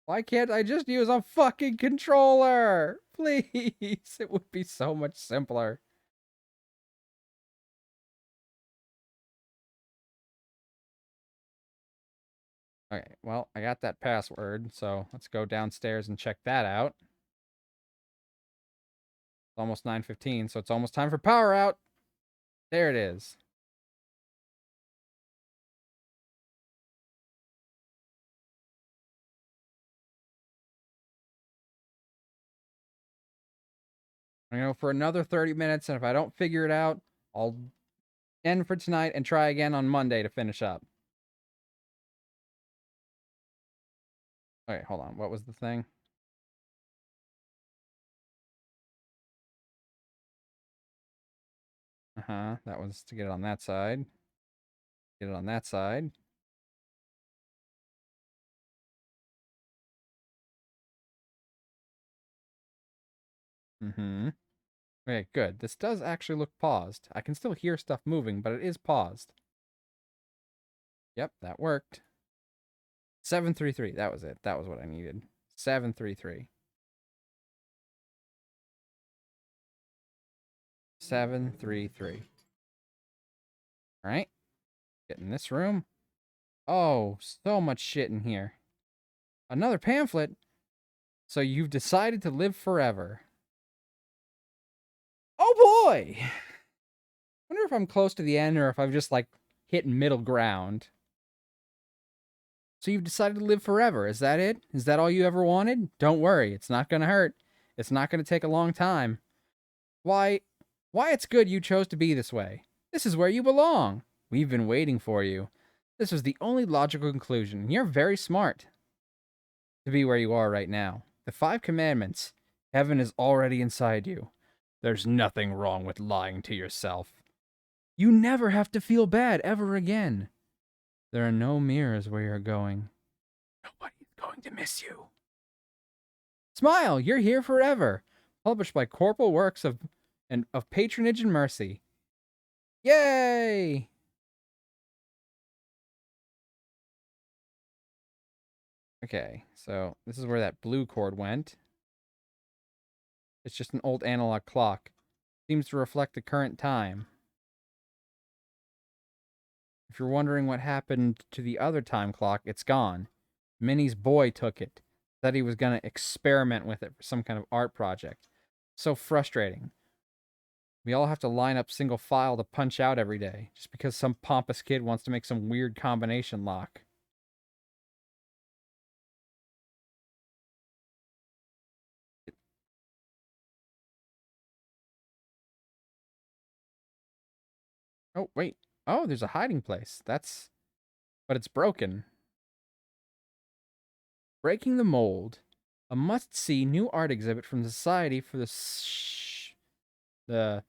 S1: Why can't I just use a fucking controller? Please, it would be so much simpler. Okay, well, I got that password, so let's go downstairs and check that out. It's almost 9:15, so it's almost time for power out. There it is. I'm gonna go for another 30 minutes, and if I don't figure it out, I'll end for tonight and try again on Monday to finish up. Okay, hold on. What was the thing? That was to get it on that side. Get it on that side. Okay, good. This does actually look paused. I can still hear stuff moving, but it is paused. Yep, that worked. 733. That was it. That was what I needed. 733. 733. All right. Get in this room. Oh, so much shit in here. Another pamphlet. So you've decided to live forever. Oh boy! I wonder if I'm close to the end or if I've just like hit middle ground. So you've decided to live forever. Is that it? Is that all you ever wanted? Don't worry. It's not going to hurt. It's not going to take a long time. Why it's good you chose to be this way. This is where you belong. We've been waiting for you. This was the only logical conclusion. You're very smart to be where you are right now. The 5 commandments. Heaven is already inside you. There's nothing wrong with lying to yourself. You never have to feel bad ever again. There are no mirrors where you're going. Nobody's going to miss you. Smile, you're here forever. Published by Corporal Works of Patronage and Mercy. Yay! Okay, so this is where that blue cord went. It's just an old analog clock. Seems to reflect the current time. If you're wondering what happened to the other time clock, it's gone. Minnie's boy took it. Said he was going to experiment with it for some kind of art project. So frustrating. We all have to line up single file to punch out every day, just because some pompous kid wants to make some weird combination lock. Oh, wait. Oh, there's a hiding place. But it's broken. Breaking the Mold. A must-see new art exhibit from the Society for the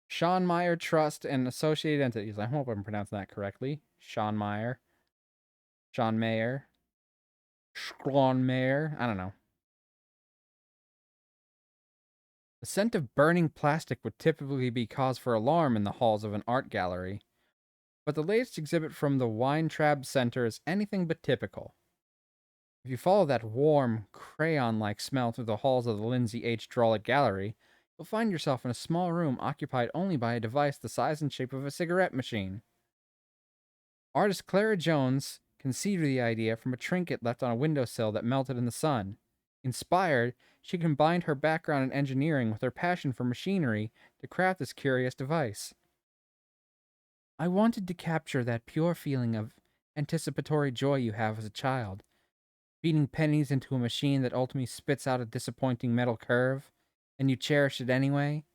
S1: Sean Meyer Trust and Associated Entities. I hope I'm pronouncing that correctly. Sean Meyer. Sean Mayer. Schron Mayer. I don't know. The scent of burning plastic would typically be cause for alarm in the halls of an art gallery. But the latest exhibit from the Weintraub Center is anything but typical. If you follow that warm, crayon-like smell through the halls of the Lindsay H. Drollett Gallery, you'll find yourself in a small room occupied only by a device the size and shape of a cigarette machine. Artist Clara Jones conceived the idea from a trinket left on a windowsill that melted in the sun. Inspired, she combined her background in engineering with her passion for machinery to craft this curious device. I wanted to capture that pure feeling of anticipatory joy you have as a child, feeding pennies into a machine that ultimately spits out a disappointing metal curve, and you cherish it anyway.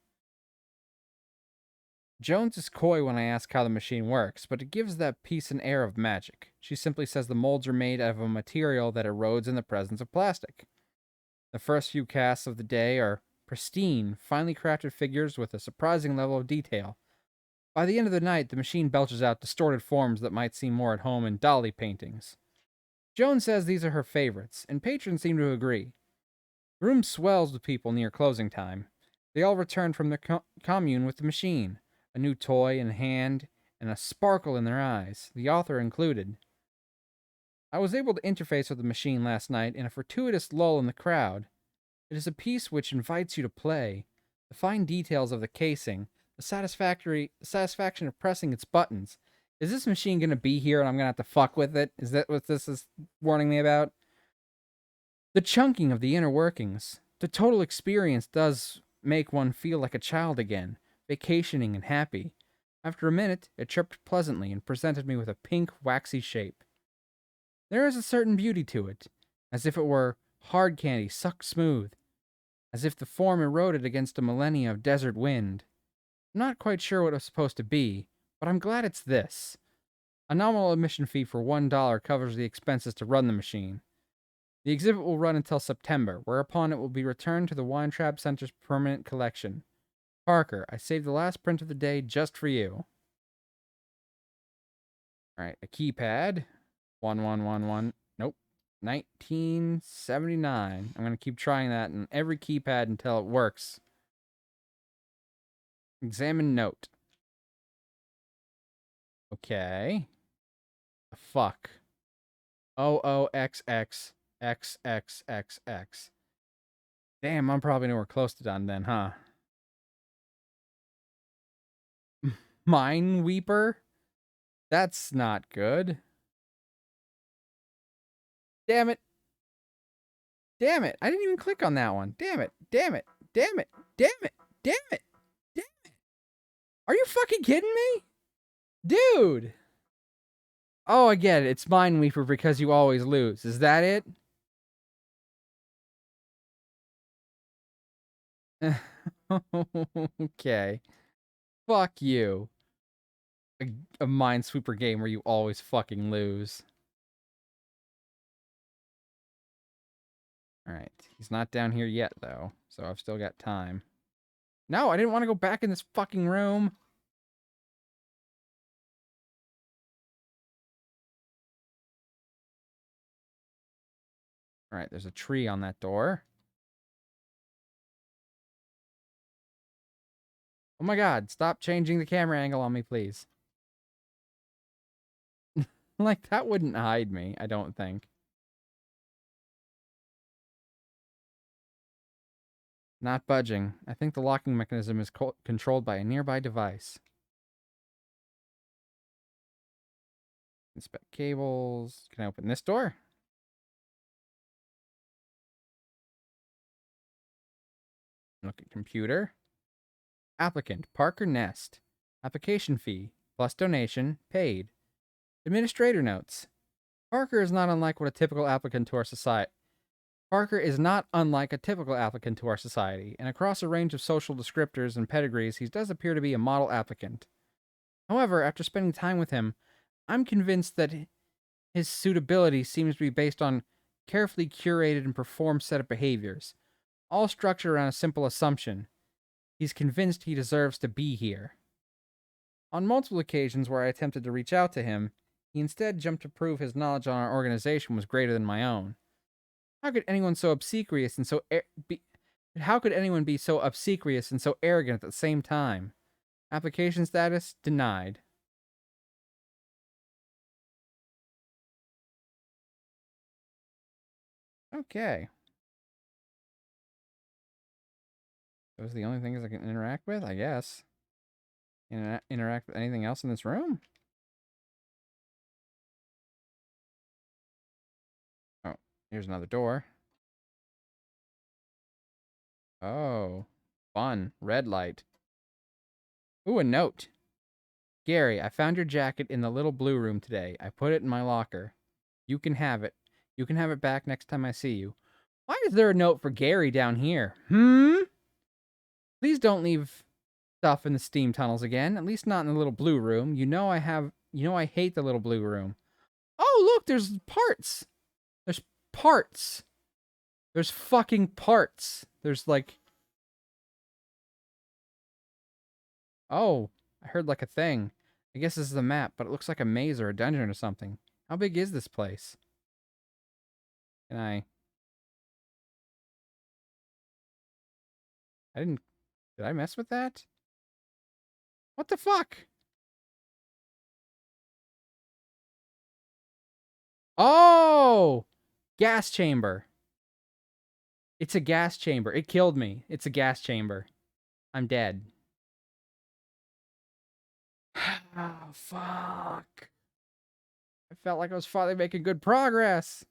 S1: Jones is coy when I ask how the machine works, but it gives that piece an air of magic. She simply says the molds are made out of a material that erodes in the presence of plastic. The first few casts of the day are pristine, finely crafted figures with a surprising level of detail. By the end of the night, the machine belches out distorted forms that might seem more at home in dolly paintings. Joan says these are her favorites, and patrons seem to agree. The room swells with people near closing time. They all return from their commune with the machine, a new toy in hand, and a sparkle in their eyes, the author included. I was able to interface with the machine last night in a fortuitous lull in the crowd. It is a piece which invites you to play. The fine details of the casing, the satisfaction of pressing its buttons. Is this machine going to be here and I'm going to have to fuck with it? Is that what this is warning me about? The chunking of the inner workings. The total experience does make one feel like a child again, vacationing and happy. After a minute, it chirped pleasantly and presented me with a pink, waxy shape. There is a certain beauty to it, as if it were hard candy sucked smooth, as if the form eroded against a millennia of desert wind. I'm not quite sure what it was supposed to be, but I'm glad it's this. A nominal admission fee for $1 covers the expenses to run the machine. The exhibit will run until September, whereupon it will be returned to the Weintraub Center's permanent collection. Parker, I saved the last print of the day just for you. Alright, a keypad. 1111. Nope. 1979. I'm going to keep trying that in every keypad until it works. Examine note. Okay. The fuck. OOXXXXX. Damn, I'm probably nowhere close to done then, huh? Mineweeper? That's not good. Damn it. Damn it. I didn't even click on that one. Damn it. Damn it. Damn it. Damn it. Damn it. Damn it. Are you fucking kidding me? Dude. Oh, I get it. It's Mineweeper because you always lose. Is that it? Okay. Fuck you. A Minesweeper game where you always fucking lose. Alright. He's not down here yet, though. So I've still got time. No, I didn't want to go back in this fucking room. Alright, there's a tree on that door. Oh my god, stop changing the camera angle on me, please. Like, that wouldn't hide me, I don't think. Not budging. I think the locking mechanism is controlled by a nearby device. Inspect cables. Can I open this door? Look at computer. Applicant, Parker Nest. Application fee, plus donation, paid. Administrator notes. Parker is not unlike what a typical applicant to our society. Parker is not unlike a typical applicant to our society, and across a range of social descriptors and pedigrees, he does appear to be a model applicant. However, after spending time with him, I'm convinced that his suitability seems to be based on carefully curated and performed set of behaviors, all structured around a simple assumption. He's convinced he deserves to be here. On multiple occasions where I attempted to reach out to him, he instead jumped to prove his knowledge on our organization was greater than my own. How could anyone so obsequious and how could anyone be so obsequious and so arrogant at the same time? Application status denied. Okay. Those are the only things I can interact with, I guess. Interact with anything else in this room? Oh, here's another door. Oh, fun. Red light. Ooh, a note. Gary, I found your jacket in the little blue room today. I put it in my locker. You can have it. You can have it back next time I see you. Why is there a note for Gary down here? Please don't leave stuff in the steam tunnels again. At least not in the little blue room. You know I hate the little blue room. Oh, look, there's parts. There's parts. There's fucking parts. There's like Oh, I heard like a thing. I guess this is the map, but it looks like a maze or a dungeon or something. How big is this place? Can I didn't... Did I mess with that? What the fuck? Oh! Gas chamber. It's a gas chamber. It killed me. It's a gas chamber. I'm dead. Oh, fuck. I felt like I was finally making good progress.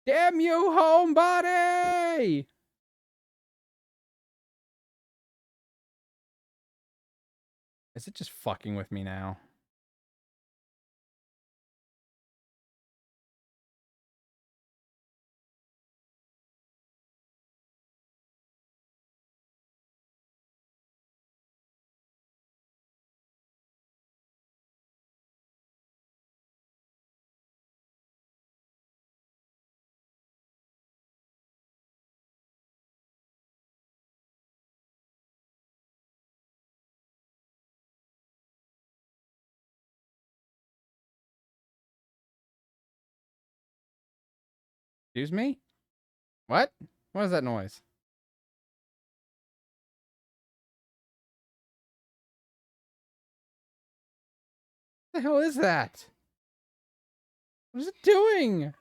S1: Damn you, homebody! Is it just fucking with me now? Excuse me? What? What is that noise? What the hell is that? What is it doing?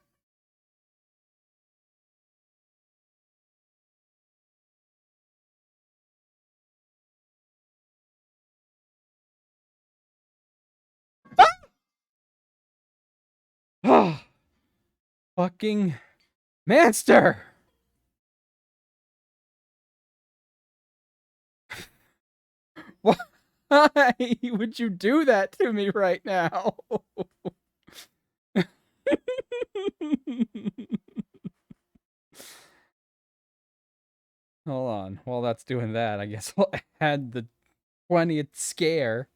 S1: Ah! Fucking monster! Why would you do that to me right now? Hold on. While that's doing that, I guess I'll add the 20th scare.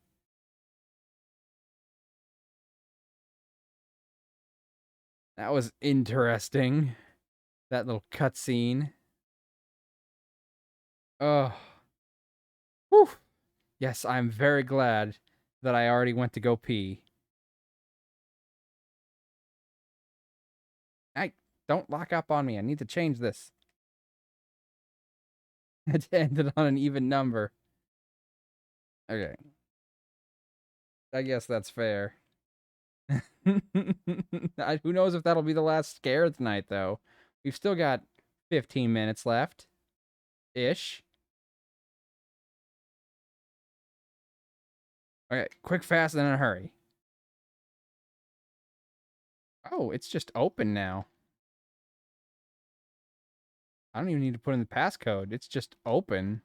S1: That was interesting. That little cutscene. Oh. Whew. Yes, I'm very glad that I already went to go pee. Hey, don't lock up on me. I need to change this. It ended on an even number. Okay. I guess that's fair. Who knows if that'll be the last scare tonight, though. We've still got 15 minutes left. Ish. Okay, quick, fast, and in a hurry. Oh, it's just open now. I don't even need to put in the passcode. It's just open.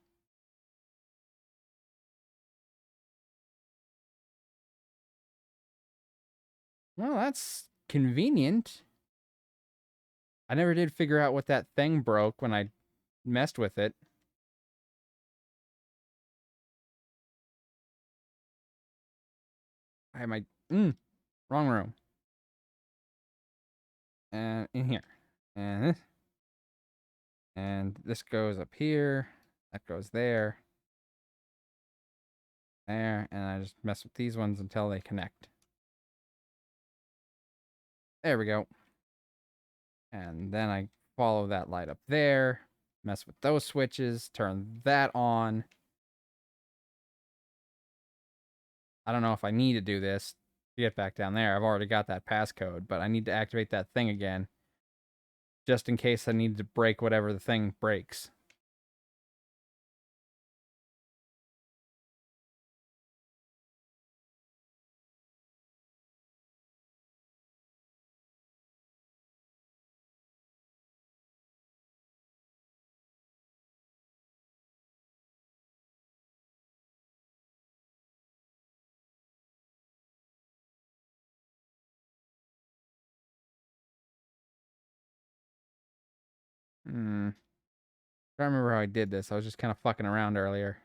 S1: Well, that's convenient. I never did figure out what that thing broke when I messed with it. I have my... wrong room. And in here. And this. And this goes up here. That goes there. There. And I just mess with these ones until they connect. There we go. And then I follow that light up there. Mess with those switches. Turn that on. I don't know if I need to do this to get back down there. I've already got that passcode, but I need to activate that thing again. Just in case I need to break whatever the thing breaks. I don't remember how I did this. I was just kind of fucking around earlier.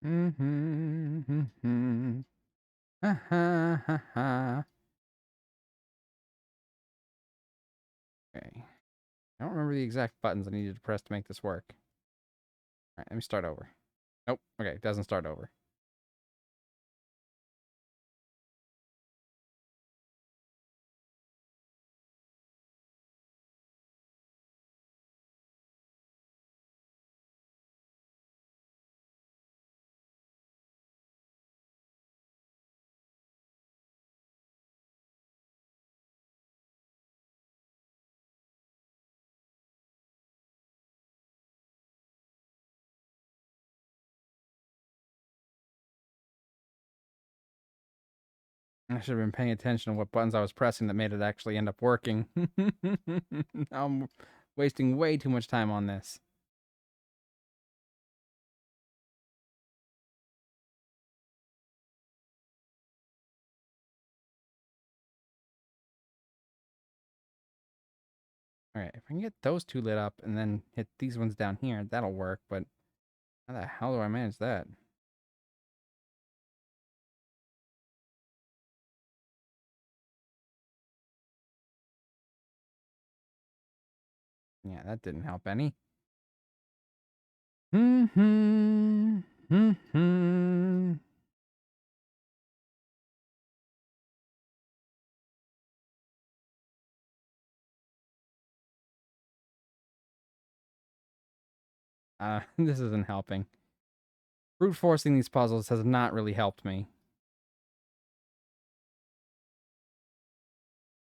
S1: Mm-hmm. Ha ha ha ha. Okay. I don't remember the exact buttons I needed to press to make this work. Alright, let me start over. Nope. Okay, it doesn't start over. I should have been paying attention to what buttons I was pressing that made it actually end up working. Now I'm wasting way too much time on this. Alright, if I can get those two lit up and then hit these ones down here, that'll work, but how the hell do I manage that? Yeah, that didn't help any. Hmm. Hmm. This isn't helping. Brute forcing these puzzles has not really helped me.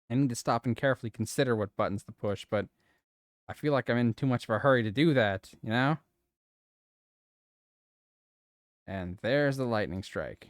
S1: I need to stop and carefully consider what buttons to push, but I feel like I'm in too much of a hurry to do that, you know? And there's the lightning strike.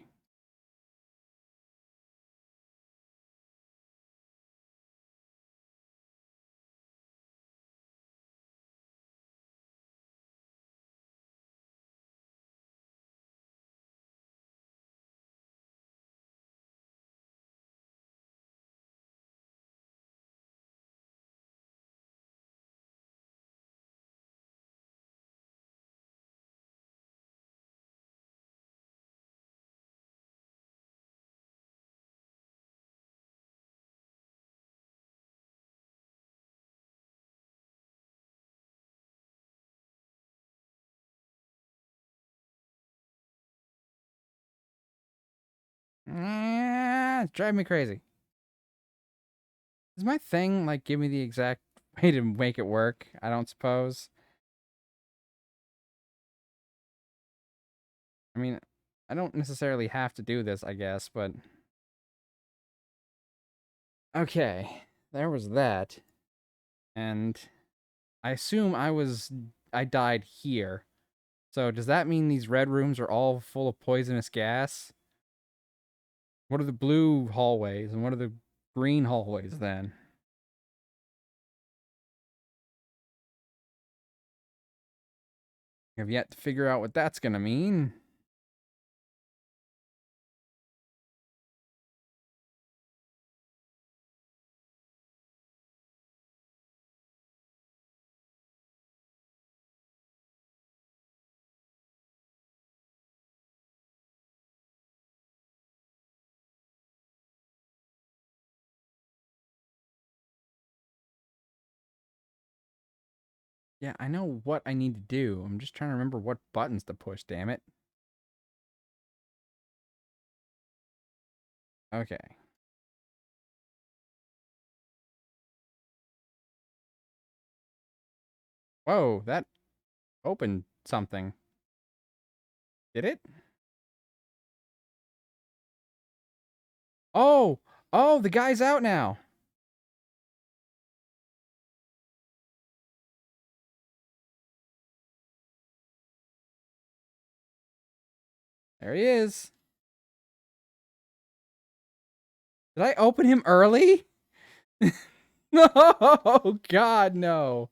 S1: It's driving me crazy. Does my thing, like, give me the exact way to make it work? I don't suppose. I mean, I don't necessarily have to do this, I guess, but... Okay, there was that. And I assume I died here. So does that mean these red rooms are all full of poisonous gas? What are the blue hallways and what are the green hallways then? I've yet to figure out what that's gonna mean. Yeah, I know what I need to do. I'm just trying to remember what buttons to push, damn it. Okay. Whoa, that opened something. Did it? Oh! Oh, the guy's out now! There he is. Did I open him early? No! God, no.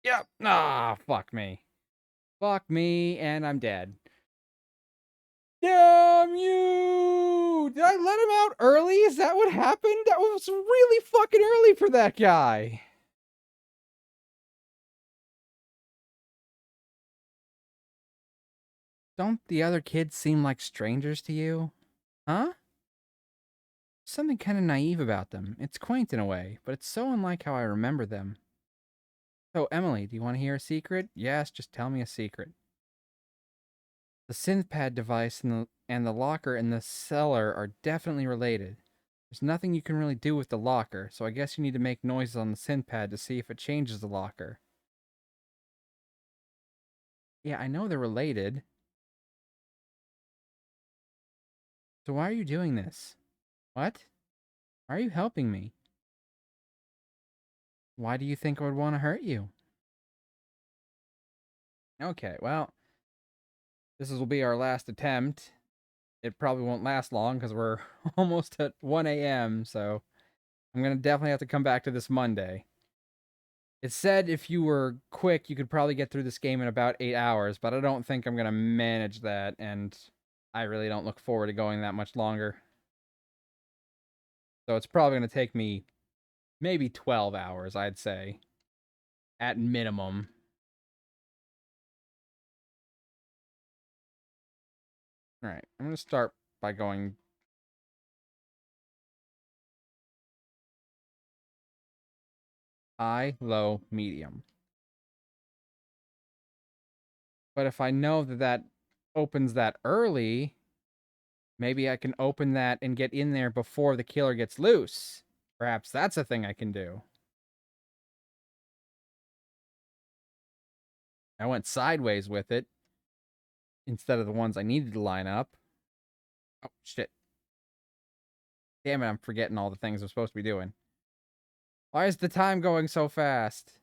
S1: Yep. Ah, fuck me. Fuck me, and I'm dead. Damn you! Did I let him out early? Is that what happened? That was really fucking early for that guy. Don't the other kids seem like strangers to you? Huh? Something kind of naive about them. It's quaint in a way, but it's so unlike how I remember them. So, Emily, do you want to hear a secret? Yes, just tell me a secret. The synthpad device and the locker in the cellar are definitely related. There's nothing you can really do with the locker, so I guess you need to make noises on the synthpad to see if it changes the locker. Yeah, I know they're related. So why are you doing this? What? Why are you helping me? Why do you think I would want to hurt you? Okay, well, this will be our last attempt. It probably won't last long because we're almost at 1 a.m., so I'm going to definitely have to come back to this Monday. It said if you were quick, you could probably get through this game in about 8 hours, but I don't think I'm going to manage that, and I really don't look forward to going that much longer. So it's probably going to take me maybe 12 hours, I'd say, at minimum. All right, I'm going to start by going high, low, medium. But if I know that that opens that early, maybe I can open that and get in there before the killer gets loose. Perhaps that's a thing I can do. I went sideways with it instead of the ones I needed to line up. Oh, shit. Damn it, I'm forgetting all the things I'm supposed to be doing. Why is the time going so fast?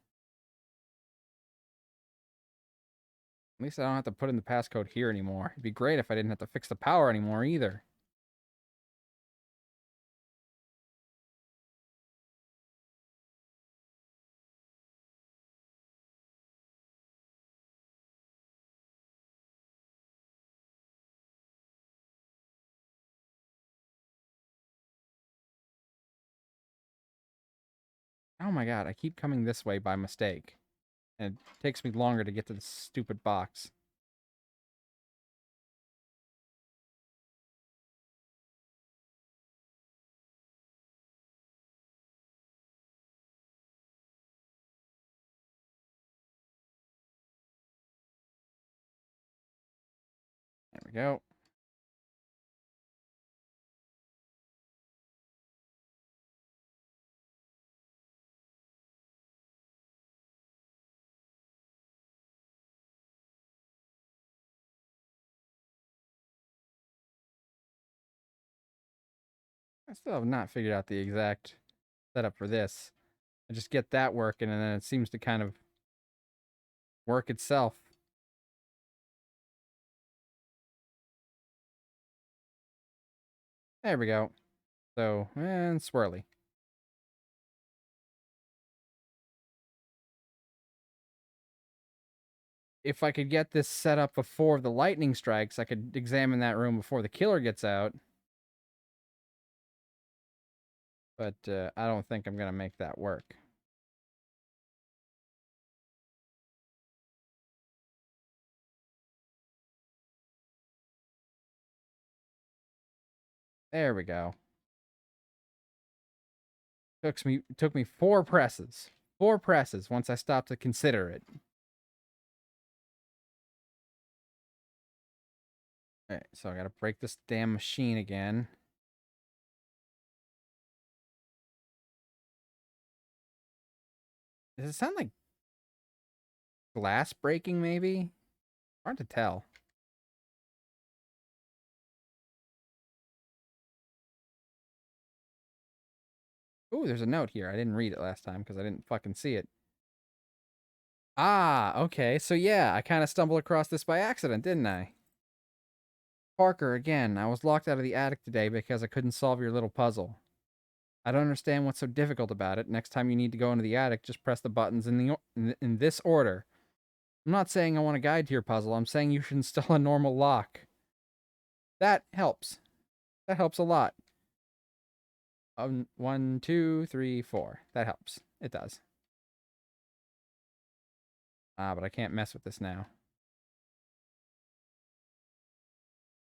S1: At least I don't have to put in the passcode here anymore. It'd be great if I didn't have to fix the power anymore either. Oh my god, I keep coming this way by mistake. And it takes me longer to get to the stupid box. There we go. I still have not figured out the exact setup for this. I just get that working, and then it seems to kind of work itself. There we go. So, and swirly. If I could get this set up before the lightning strikes, I could examine that room before the killer gets out. But I don't think I'm going to make that work. There we go. Took me 4 presses. 4 presses once I stopped to consider it. Alright, so I gotta break this damn machine again. Does it sound like glass breaking, maybe? Hard to tell. Ooh, there's a note here. I didn't read it last time because I didn't fucking see it. Ah, okay. So yeah, I kind of stumbled across this by accident, didn't I? Parker, again, I was locked out of the attic today because I couldn't solve your little puzzle. I don't understand what's so difficult about it. Next time you need to go into the attic, just press the buttons in this order. I'm not saying I want a guide to your puzzle. I'm saying you should install a normal lock. That helps. That helps a lot. 1, 2, 3, 4. That helps. It does. But I can't mess with this now.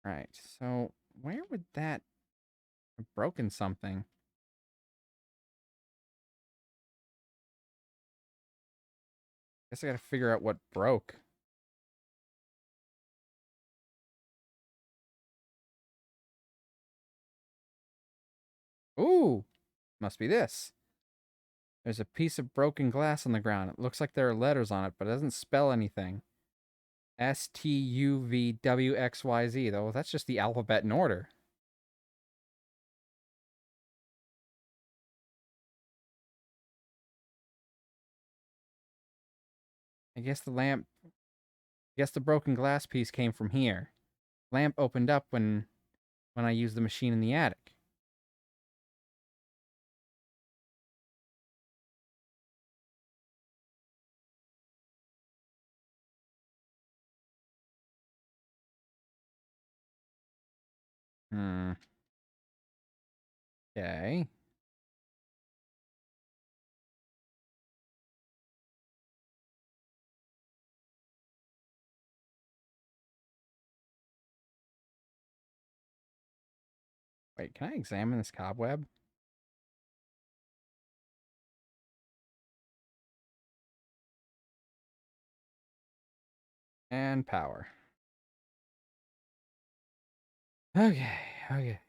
S1: Alright, so where would that have broken something? Guess I gotta figure out what broke. Ooh! Must be this. There's a piece of broken glass on the ground. It looks like there are letters on it, but it doesn't spell anything. STUVWXYZ, though. That's just the alphabet in order. I guess the broken glass piece came from here. Lamp opened up when I used the machine in the attic. Hmm. Okay. Wait, can I examine this cobweb? And power. Okay, okay.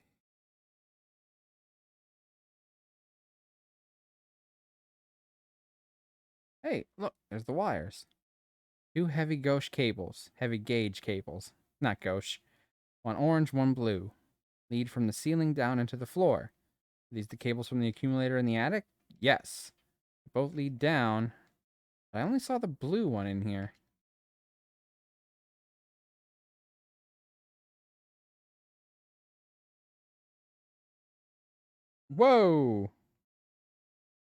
S1: Hey, look, there's the wires. Two heavy gauche cables. Heavy gauge cables. Not gauche. One orange, one blue. Lead from the ceiling down into the floor. Are these the cables from the accumulator in the attic? Yes. Both lead down. I only saw the blue one in here. Whoa!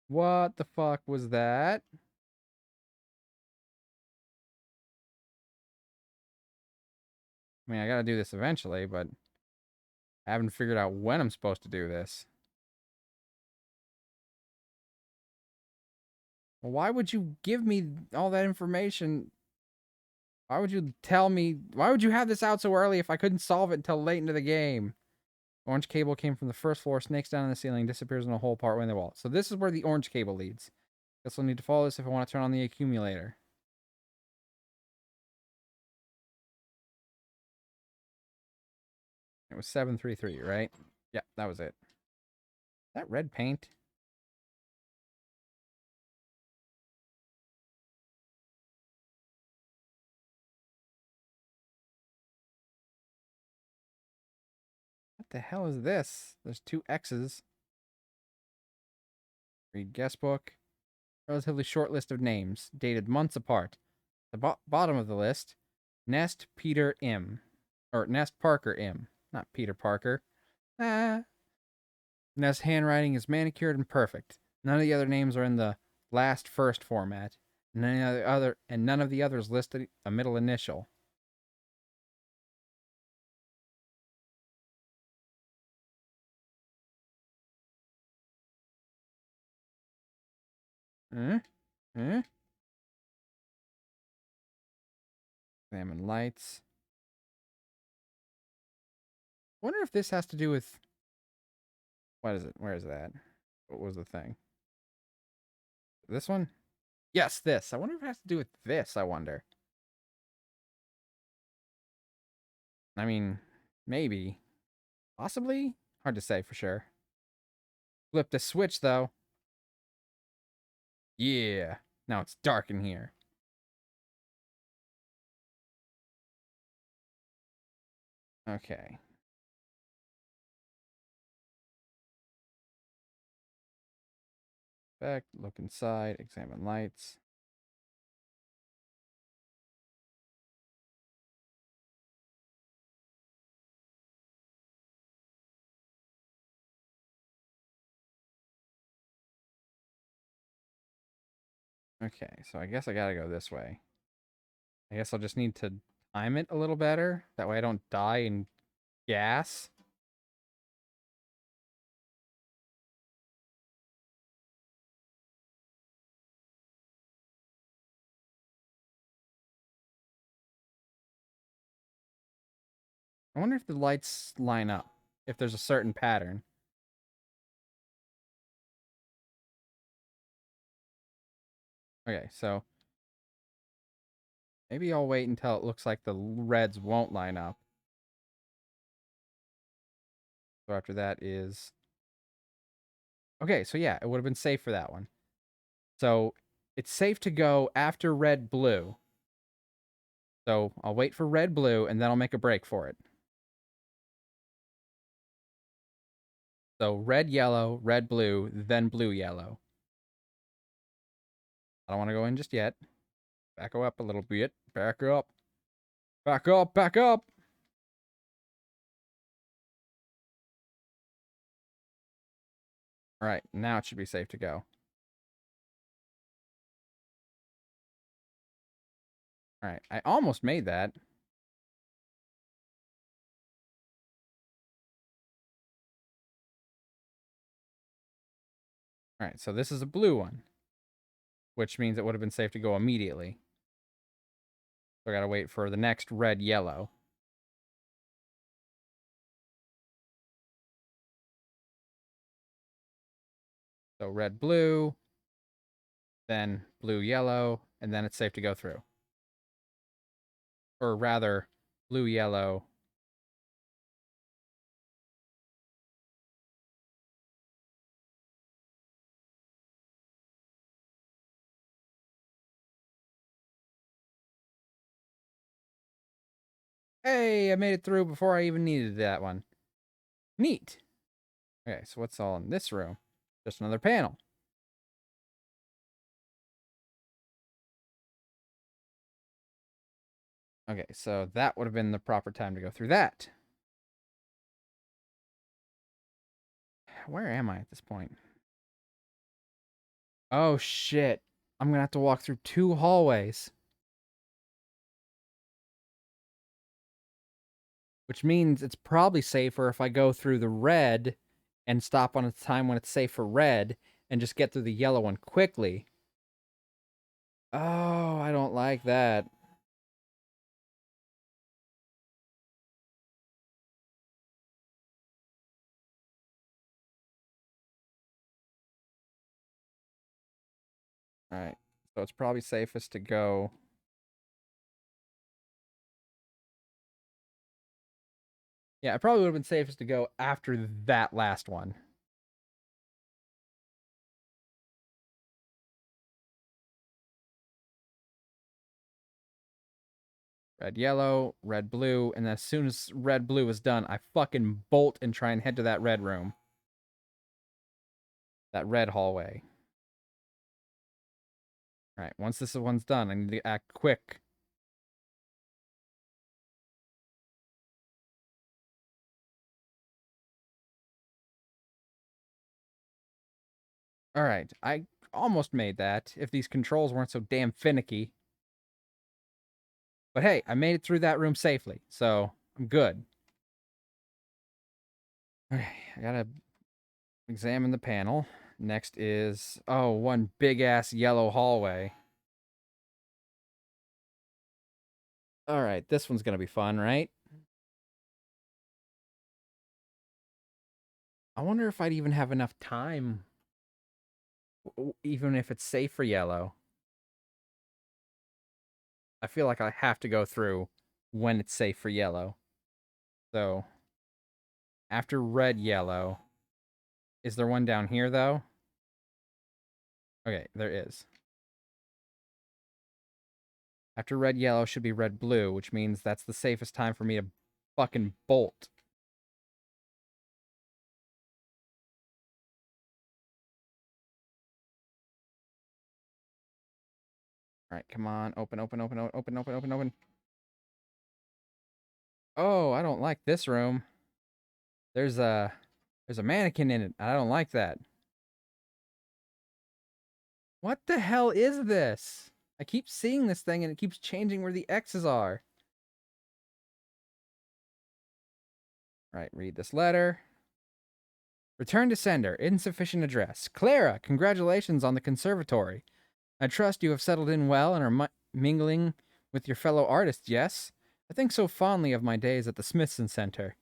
S1: What the fuck was that? I mean, I gotta do this eventually, but I haven't figured out when I'm supposed to do this. Well, why would you give me all that information? Why would you tell me? Why would you have this out so early if I couldn't solve it until late into the game? Orange cable came from the first floor, snakes down in the ceiling, disappears in a hole partway in the wall. So this is where the orange cable leads. Guess I'll need to follow this if I want to turn on the accumulator. It was 733, right? Yeah, that was it. That red paint? What the hell is this? There's two X's. Read guest book. Relatively short list of names, dated months apart. The bottom of the list, Nest Peter M. Or Nest Parker M. Not Peter Parker. Ah. Nest's handwriting is manicured and perfect. None of the other names are in the last first format. None of the others listed a middle initial. Huh? Huh? Examine lights. Wonder if this has to do with... What is it? Where is that? What was the thing? This one? Yes, this. I wonder if it has to do with this, I wonder. I mean, maybe. Possibly? Hard to say for sure. Flipped a switch, though. Yeah. Now it's dark in here. Okay. Back, look inside, examine lights. Okay, so I guess I gotta go this way. I guess I'll just need to time it a little better. That way I don't die in gas. I wonder if the lights line up. If there's a certain pattern. Okay, so maybe I'll wait until it looks like the reds won't line up. So after that is... Okay, so yeah, it would have been safe for that one. So it's safe to go after red, blue. So I'll wait for red, blue, and then I'll make a break for it. So red, yellow, red, blue, then blue, yellow. I don't want to go in just yet. Back up a little bit. Back up. Back up, back up. All right, now it should be safe to go. All right, I almost made that. All right, so this is a blue one, which means it would have been safe to go immediately. So I gotta wait for the next red, yellow. So red, blue, then blue, yellow, and then it's safe to go through. Or rather, blue, yellow. Hey, I made it through before I even needed that one. Neat. Okay, so what's all in this room? Just another panel. Okay, so that would have been the proper time to go through that. Where am I at this point? Oh, shit. I'm gonna have to walk through 2 hallways. Which means it's probably safer if I go through the red and stop on a time when it's safe for red and just get through the yellow one quickly. Oh, I don't like that. All right. So it's probably safest to go. Yeah, it probably would have been safest to go after that last one. Red, yellow, red, blue, and then as soon as red, blue is done, I fucking bolt and try and head to that red room. That red hallway. All right, once this one's done, I need to act quick. All right, I almost made that if these controls weren't so damn finicky. But hey, I made it through that room safely, so I'm good. Okay, I gotta examine the panel. Next is, oh, one big ass yellow hallway. All right, this one's gonna be fun, right? I wonder if I'd even have enough time, even if it's safe for yellow. I feel like I have to go through when it's safe for yellow. So, after red, yellow. Is there one down here, though? Okay, there is. After red, yellow should be red, blue, which means that's the safest time for me to fucking bolt. All right, come on. Open, open, open, open, open, open, open, open. Oh, I don't like this room. There's a mannequin in it. I don't like that. What the hell is this? I keep seeing this thing and it keeps changing where the X's are. Right, read this letter. Return to sender. Insufficient address. Clara, congratulations on the conservatory. I trust you have settled in well and are mingling with your fellow artists, yes? I think so fondly of my days at the Smithson Center.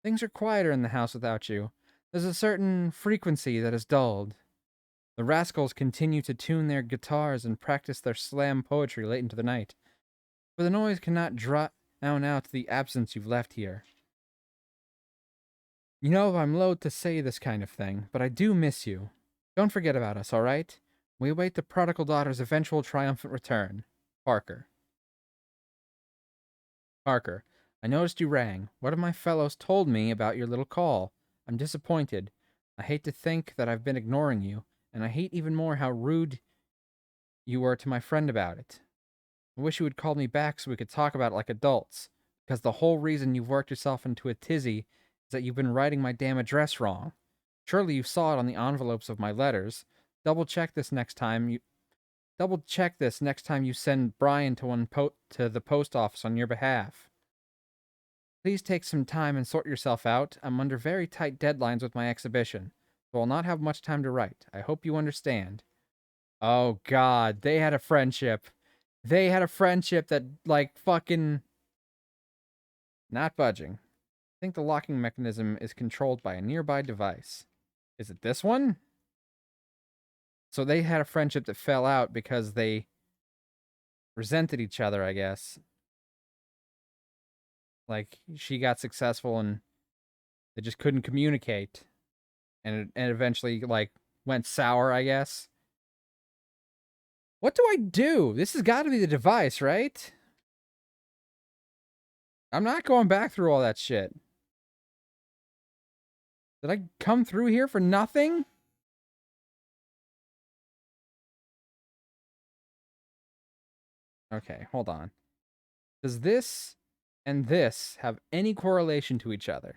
S1: Things are quieter in the house without you. There's a certain frequency that is dulled. The rascals continue to tune their guitars and practice their slam poetry late into the night. For the noise cannot drown out the absence you've left here. You know, I'm loath to say this kind of thing, but I do miss you. Don't forget about us, all right? We await the prodigal daughter's eventual triumphant return. Parker. Parker, I noticed you rang. What have my fellows told me about your little call? I'm disappointed. I hate to think that I've been ignoring you, and I hate even more how rude you were to my friend about it. I wish you would call me back so we could talk about it like adults, because the whole reason you've worked yourself into a tizzy is that you've been writing my damn address wrong. Surely you saw it on the envelopes of my letters. Double check this next time you send Brian to the post office on your behalf. Please take some time and sort yourself out. I'm under very tight deadlines with my exhibition, so I'll not have much time to write. I hope you understand. Oh God, they had a friendship. They had a friendship that, like, fucking... Not budging. I think the locking mechanism is controlled by a nearby device. Is it this one? So they had a friendship that fell out because they resented each other, I guess. Like, she got successful and they just couldn't communicate. And it eventually, like, went sour, I guess. What do I do? This has got to be the device, right? I'm not going back through all that shit. Did I come through here for nothing? Okay, hold on. Does this and this have any correlation to each other?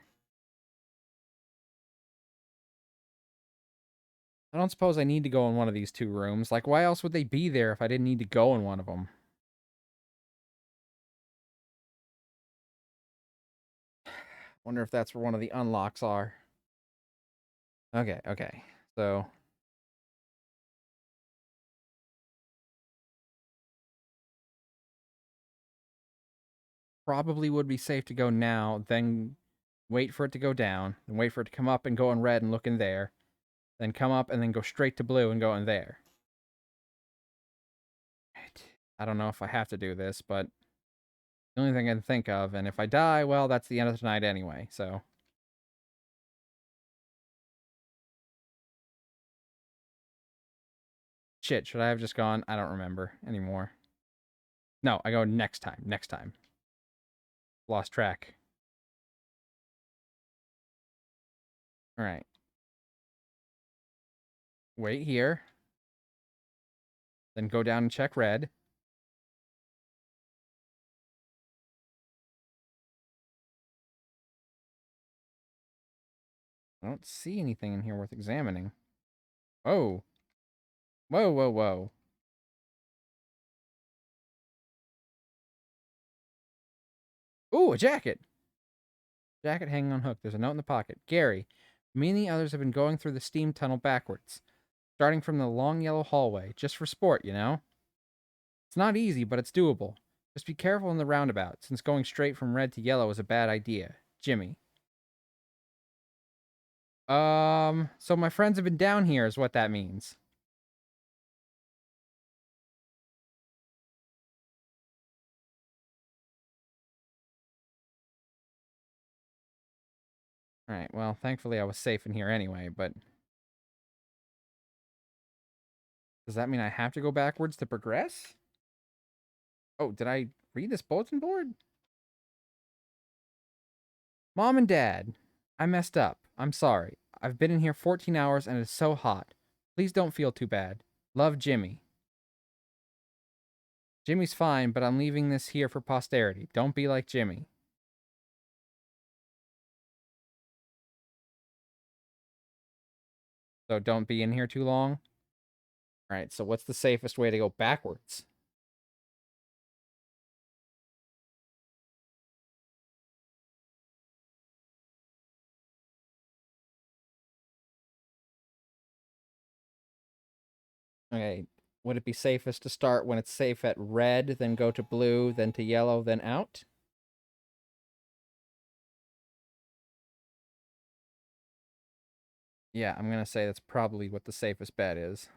S1: I don't suppose I need to go in one of these two rooms. Like, why else would they be there if I didn't need to go in one of them? Wonder if that's where one of the unlocks are. Okay, okay. So... probably would be safe to go now, then wait for it to go down, then wait for it to come up and go in red and look in there, then come up and then go straight to blue and go in there. Right. I don't know if I have to do this, but the only thing I can think of, and if I die, well, that's the end of the night anyway, so... Shit, should I have just gone? I don't remember anymore. No, I go next time, next time. Lost track. Alright. Wait here. Then go down and check red. I don't see anything in here worth examining. Whoa. Whoa, whoa, whoa. Ooh, a jacket! Jacket hanging on hook. There's a note in the pocket. Gary, me and the others have been going through the steam tunnel backwards, starting from the long yellow hallway, just for sport, you know? It's not easy, but it's doable. Just be careful in the roundabout, since going straight from red to yellow is a bad idea. Jimmy. So my friends have been down here is what that means. Alright, well, thankfully I was safe in here anyway, but... does that mean I have to go backwards to progress? Oh, did I read this bulletin board? Mom and Dad, I messed up. I'm sorry. I've been in here 14 hours and it's so hot. Please don't feel too bad. Love, Jimmy. Jimmy's fine, but I'm leaving this here for posterity. Don't be like Jimmy. So don't be in here too long. All right, so what's the safest way to go backwards? Okay, would it be safest to start when it's safe at red, then go to blue, then to yellow, then out? Yeah, I'm gonna say that's probably what the safest bet is.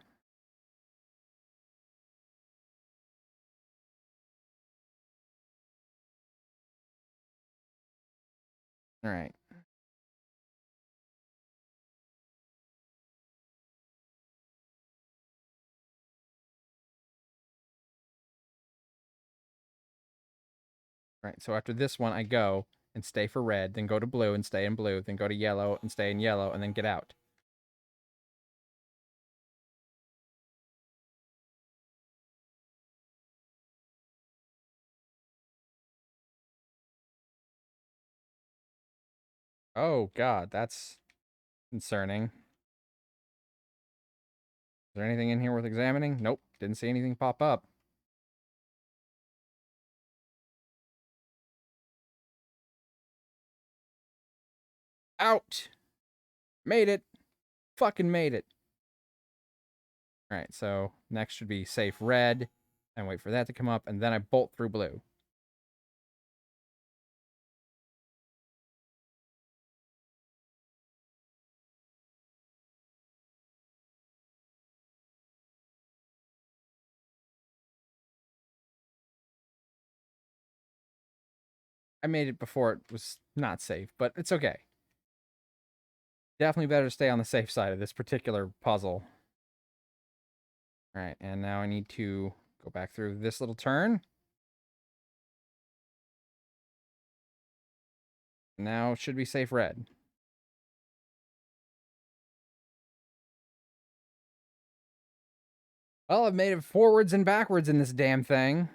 S1: All right. All right, so after this one, I go and stay for red, then go to blue and stay in blue, then go to yellow and stay in yellow, and then get out. Oh, God, that's concerning. Is there anything in here worth examining? Nope, didn't see anything pop up. Out! Made it! Fucking made it! All right, so next should be safe red, and wait for that to come up, and then I bolt through blue. I made it before it was not safe, but it's okay. Definitely better to stay on the safe side of this particular puzzle. All right, and now I need to go back through this little turn. Now should be safe red. Well, I've made it forwards and backwards in this damn thing.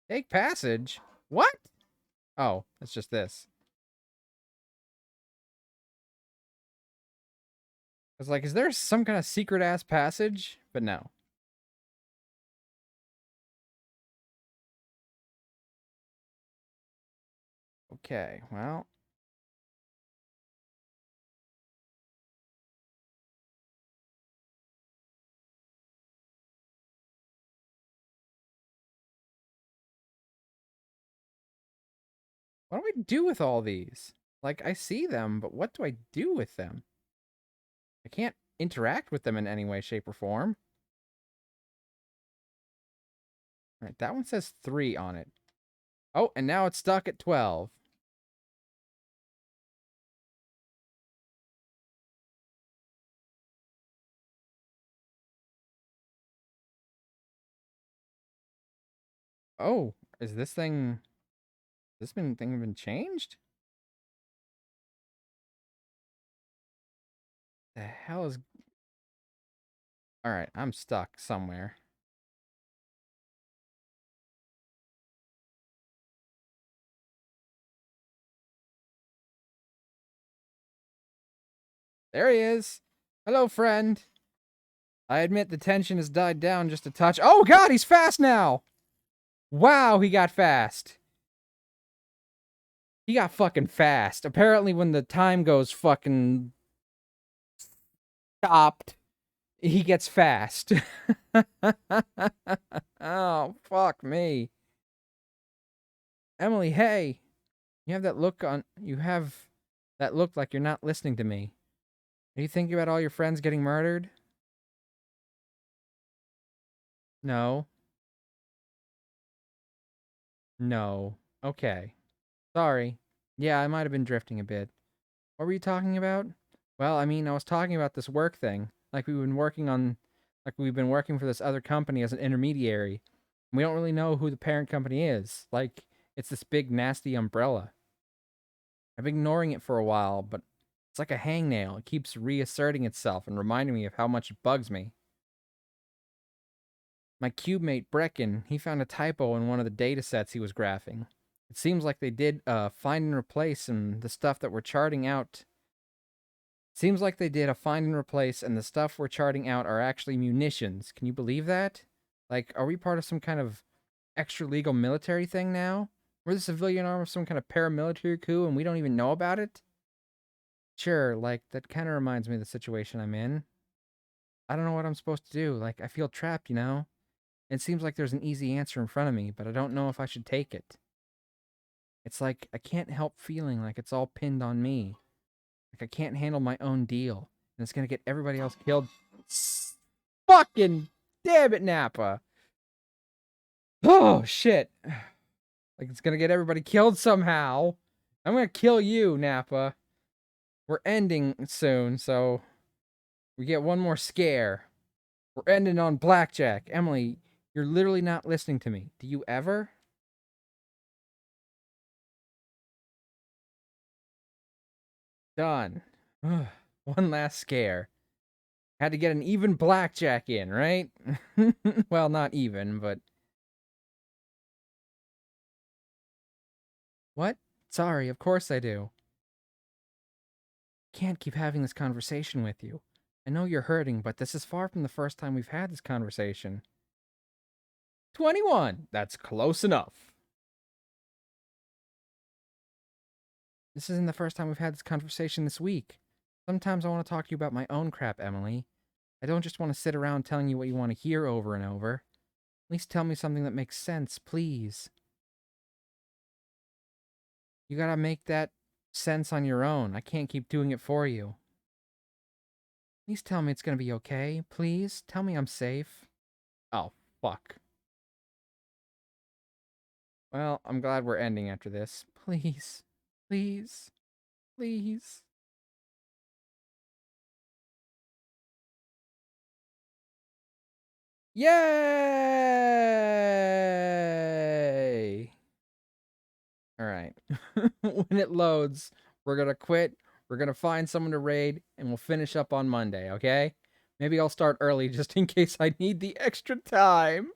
S1: Take passage? What? Oh, it's just this. I was like, is there some kind of secret ass passage? But no. Okay, well. What do I do with all these? Like, I see them, but what do I do with them? I can't interact with them in any way, shape, or form. All right, that one says 3 on it. Oh, and now it's stuck at 12. Oh, is this thing... thing been changed? The hell is... Alright, I'm stuck somewhere. There he is. Hello, friend. I admit the tension has died down just a touch. Oh, God, he's fast now! Wow, he got fast. He got fucking fast. Apparently, when the time goes fucking stopped, he gets fast. Oh, fuck me. Emily, hey. You have that look on... You have that look like you're not listening to me. Are you thinking about all your friends getting murdered? No. No. Okay. Sorry. Yeah, I might have been drifting a bit. What were you talking about? Well, I mean, I was talking about this work thing. Like we've been working for this other company as an intermediary. We don't really know who the parent company is. Like, it's this big, nasty umbrella. I've been ignoring it for a while, but it's like a hangnail. It keeps reasserting itself and reminding me of how much it bugs me. My cube mate, Brecken, he found a typo in one of the data sets he was graphing. It seems like they did find and replace the stuff that we're charting out Seems like they did a find and replace, and the stuff we're charting out are actually munitions. Can you believe that? Like, are we part of some kind of extra legal military thing now? We're the civilian arm of some kind of paramilitary coup and we don't even know about it? Sure, like, that kind of reminds me of the situation I'm in. I don't know what I'm supposed to do. Like, I feel trapped, you know? It seems like there's an easy answer in front of me, but I don't know if I should take it. It's like I can't help feeling like it's all pinned on me. Like I can't handle my own deal. And it's gonna get everybody else killed. Fucking damn it, Nappa. Oh, shit. Like it's gonna get everybody killed somehow. I'm gonna kill you, Nappa. We're ending soon, so we get one more scare. We're ending on blackjack. Emily, you're literally not listening to me. Do you ever? Done. One last scare. Had to get an even blackjack in, right? Well, not even, but... What? Sorry, of course I do. Can't keep having this conversation with you. I know you're hurting, but this is far from the first time we've had this conversation. 21! That's close enough. This isn't the first time we've had this conversation this week. Sometimes I want to talk to you about my own crap, Emily. I don't just want to sit around telling you what you want to hear over and over. At least tell me something that makes sense, please. You gotta make that sense on your own. I can't keep doing it for you. Please tell me it's gonna be okay. Please tell me I'm safe. Oh, fuck. Well, I'm glad we're ending after this. Please. Please. Please. Yay! Alright. When it loads, we're gonna quit, we're gonna find someone to raid, and we'll finish up on Monday, okay? Maybe I'll start early just in case I need the extra time.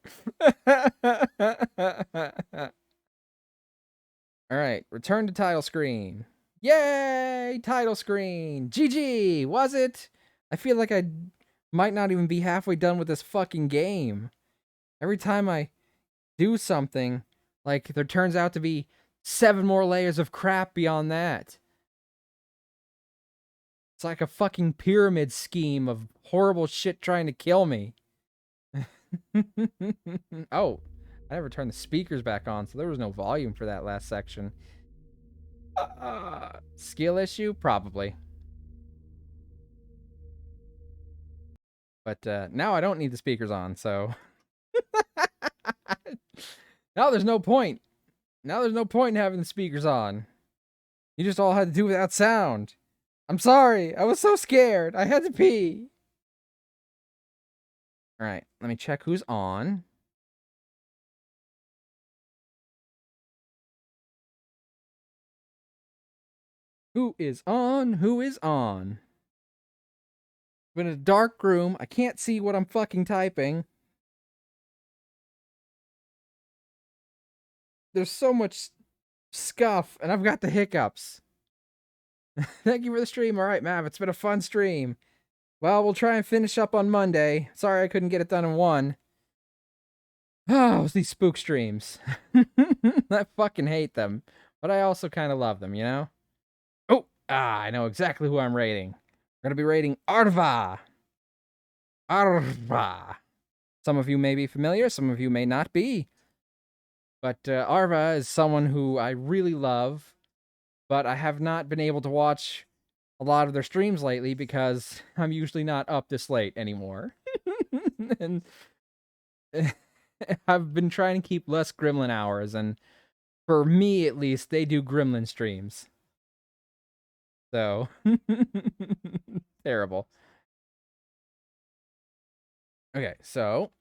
S1: Alright, return to title screen. Yay! Title screen! GG! Was it? I feel like I might not even be halfway done with this fucking game. Every time I do something, like, there turns out to be 7 more layers of crap beyond that. It's like a fucking pyramid scheme of horrible shit trying to kill me. Oh, I never turned the speakers back on, so there was no volume for that last section. Skill issue? Probably. But now I don't need the speakers on, so... Now there's no point. Now there's no point in having the speakers on. You just all had to do without sound. I'm sorry. I was so scared. I had to pee. Alright, let me check who's on. Who is on? Who is on? I'm in a dark room. I can't see what I'm fucking typing. There's so much scuff, and I've got the hiccups. Thank you for the stream. Alright, Mav, it's been a fun stream. Well, we'll try and finish up on Monday. Sorry I couldn't get it done in one. Oh, these spook streams. I fucking hate them. But I also kind of love them, you know? Oh, I know exactly who I'm rating. We're going to be rating Arva. Arva. Some of you may be familiar, some of you may not be. But Arva is someone who I really love, but I have not been able to watch a lot of their streams lately because I'm usually not up this late anymore. And I've been trying to keep less gremlin hours, and for me at least, they do gremlin streams. So, terrible. Okay, so,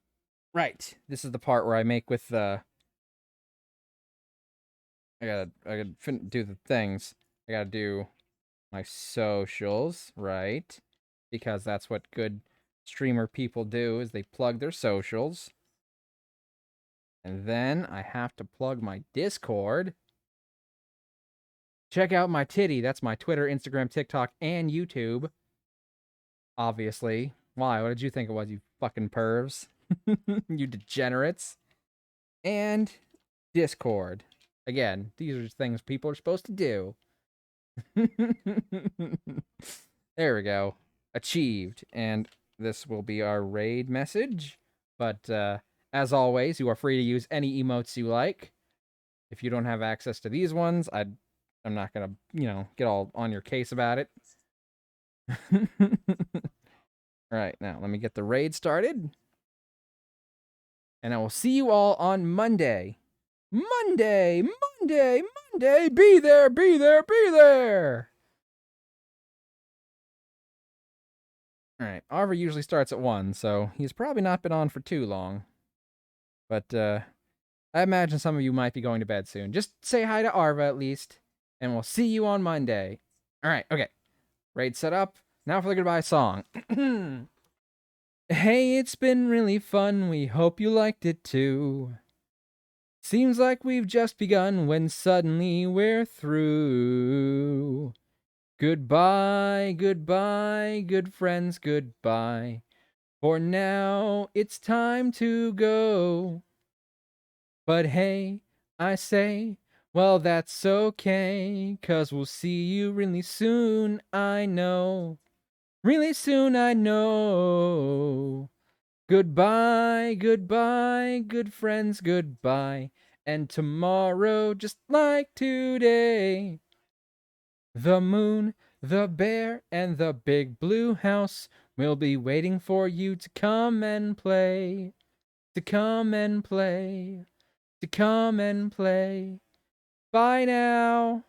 S1: right. This is the part where I make with the... I gotta do the things. I gotta do my socials, right? Because that's what good streamer people do, is they plug their socials. And then I have to plug my Discord. Check out my titty. That's my Twitter, Instagram, TikTok, and YouTube. Obviously. Why? What did you think it was, you fucking pervs? You degenerates. And Discord. Again, these are things people are supposed to do. There we go. Achieved. And this will be our raid message. But as always, you are free to use any emotes you like. If you don't have access to these ones, I'm not gonna, get all on your case about it. Alright, now let me get the raid started. And I will see you all on Monday. Monday! Monday! Monday! Be there! Be there! Be there! Alright, Arva usually starts at 1, so he's probably not been on for too long. But, I imagine some of you might be going to bed soon. Just say hi to Arva at least, and we'll see you on Monday. Alright, okay. Raid set up. Now for the goodbye song. Hey, it's been really fun. We hope you liked it too. Seems like we've just begun when suddenly we're through. Goodbye, goodbye, good friends, goodbye. For now, it's time to go. But hey, I say, well, that's okay, 'cause we'll see you really soon, I know. Really soon, I know. Goodbye, goodbye, good friends, goodbye. And tomorrow, just like today, the moon, the bear, and the big blue house will be waiting for you to come and play. To come and play. To come and play. Bye now.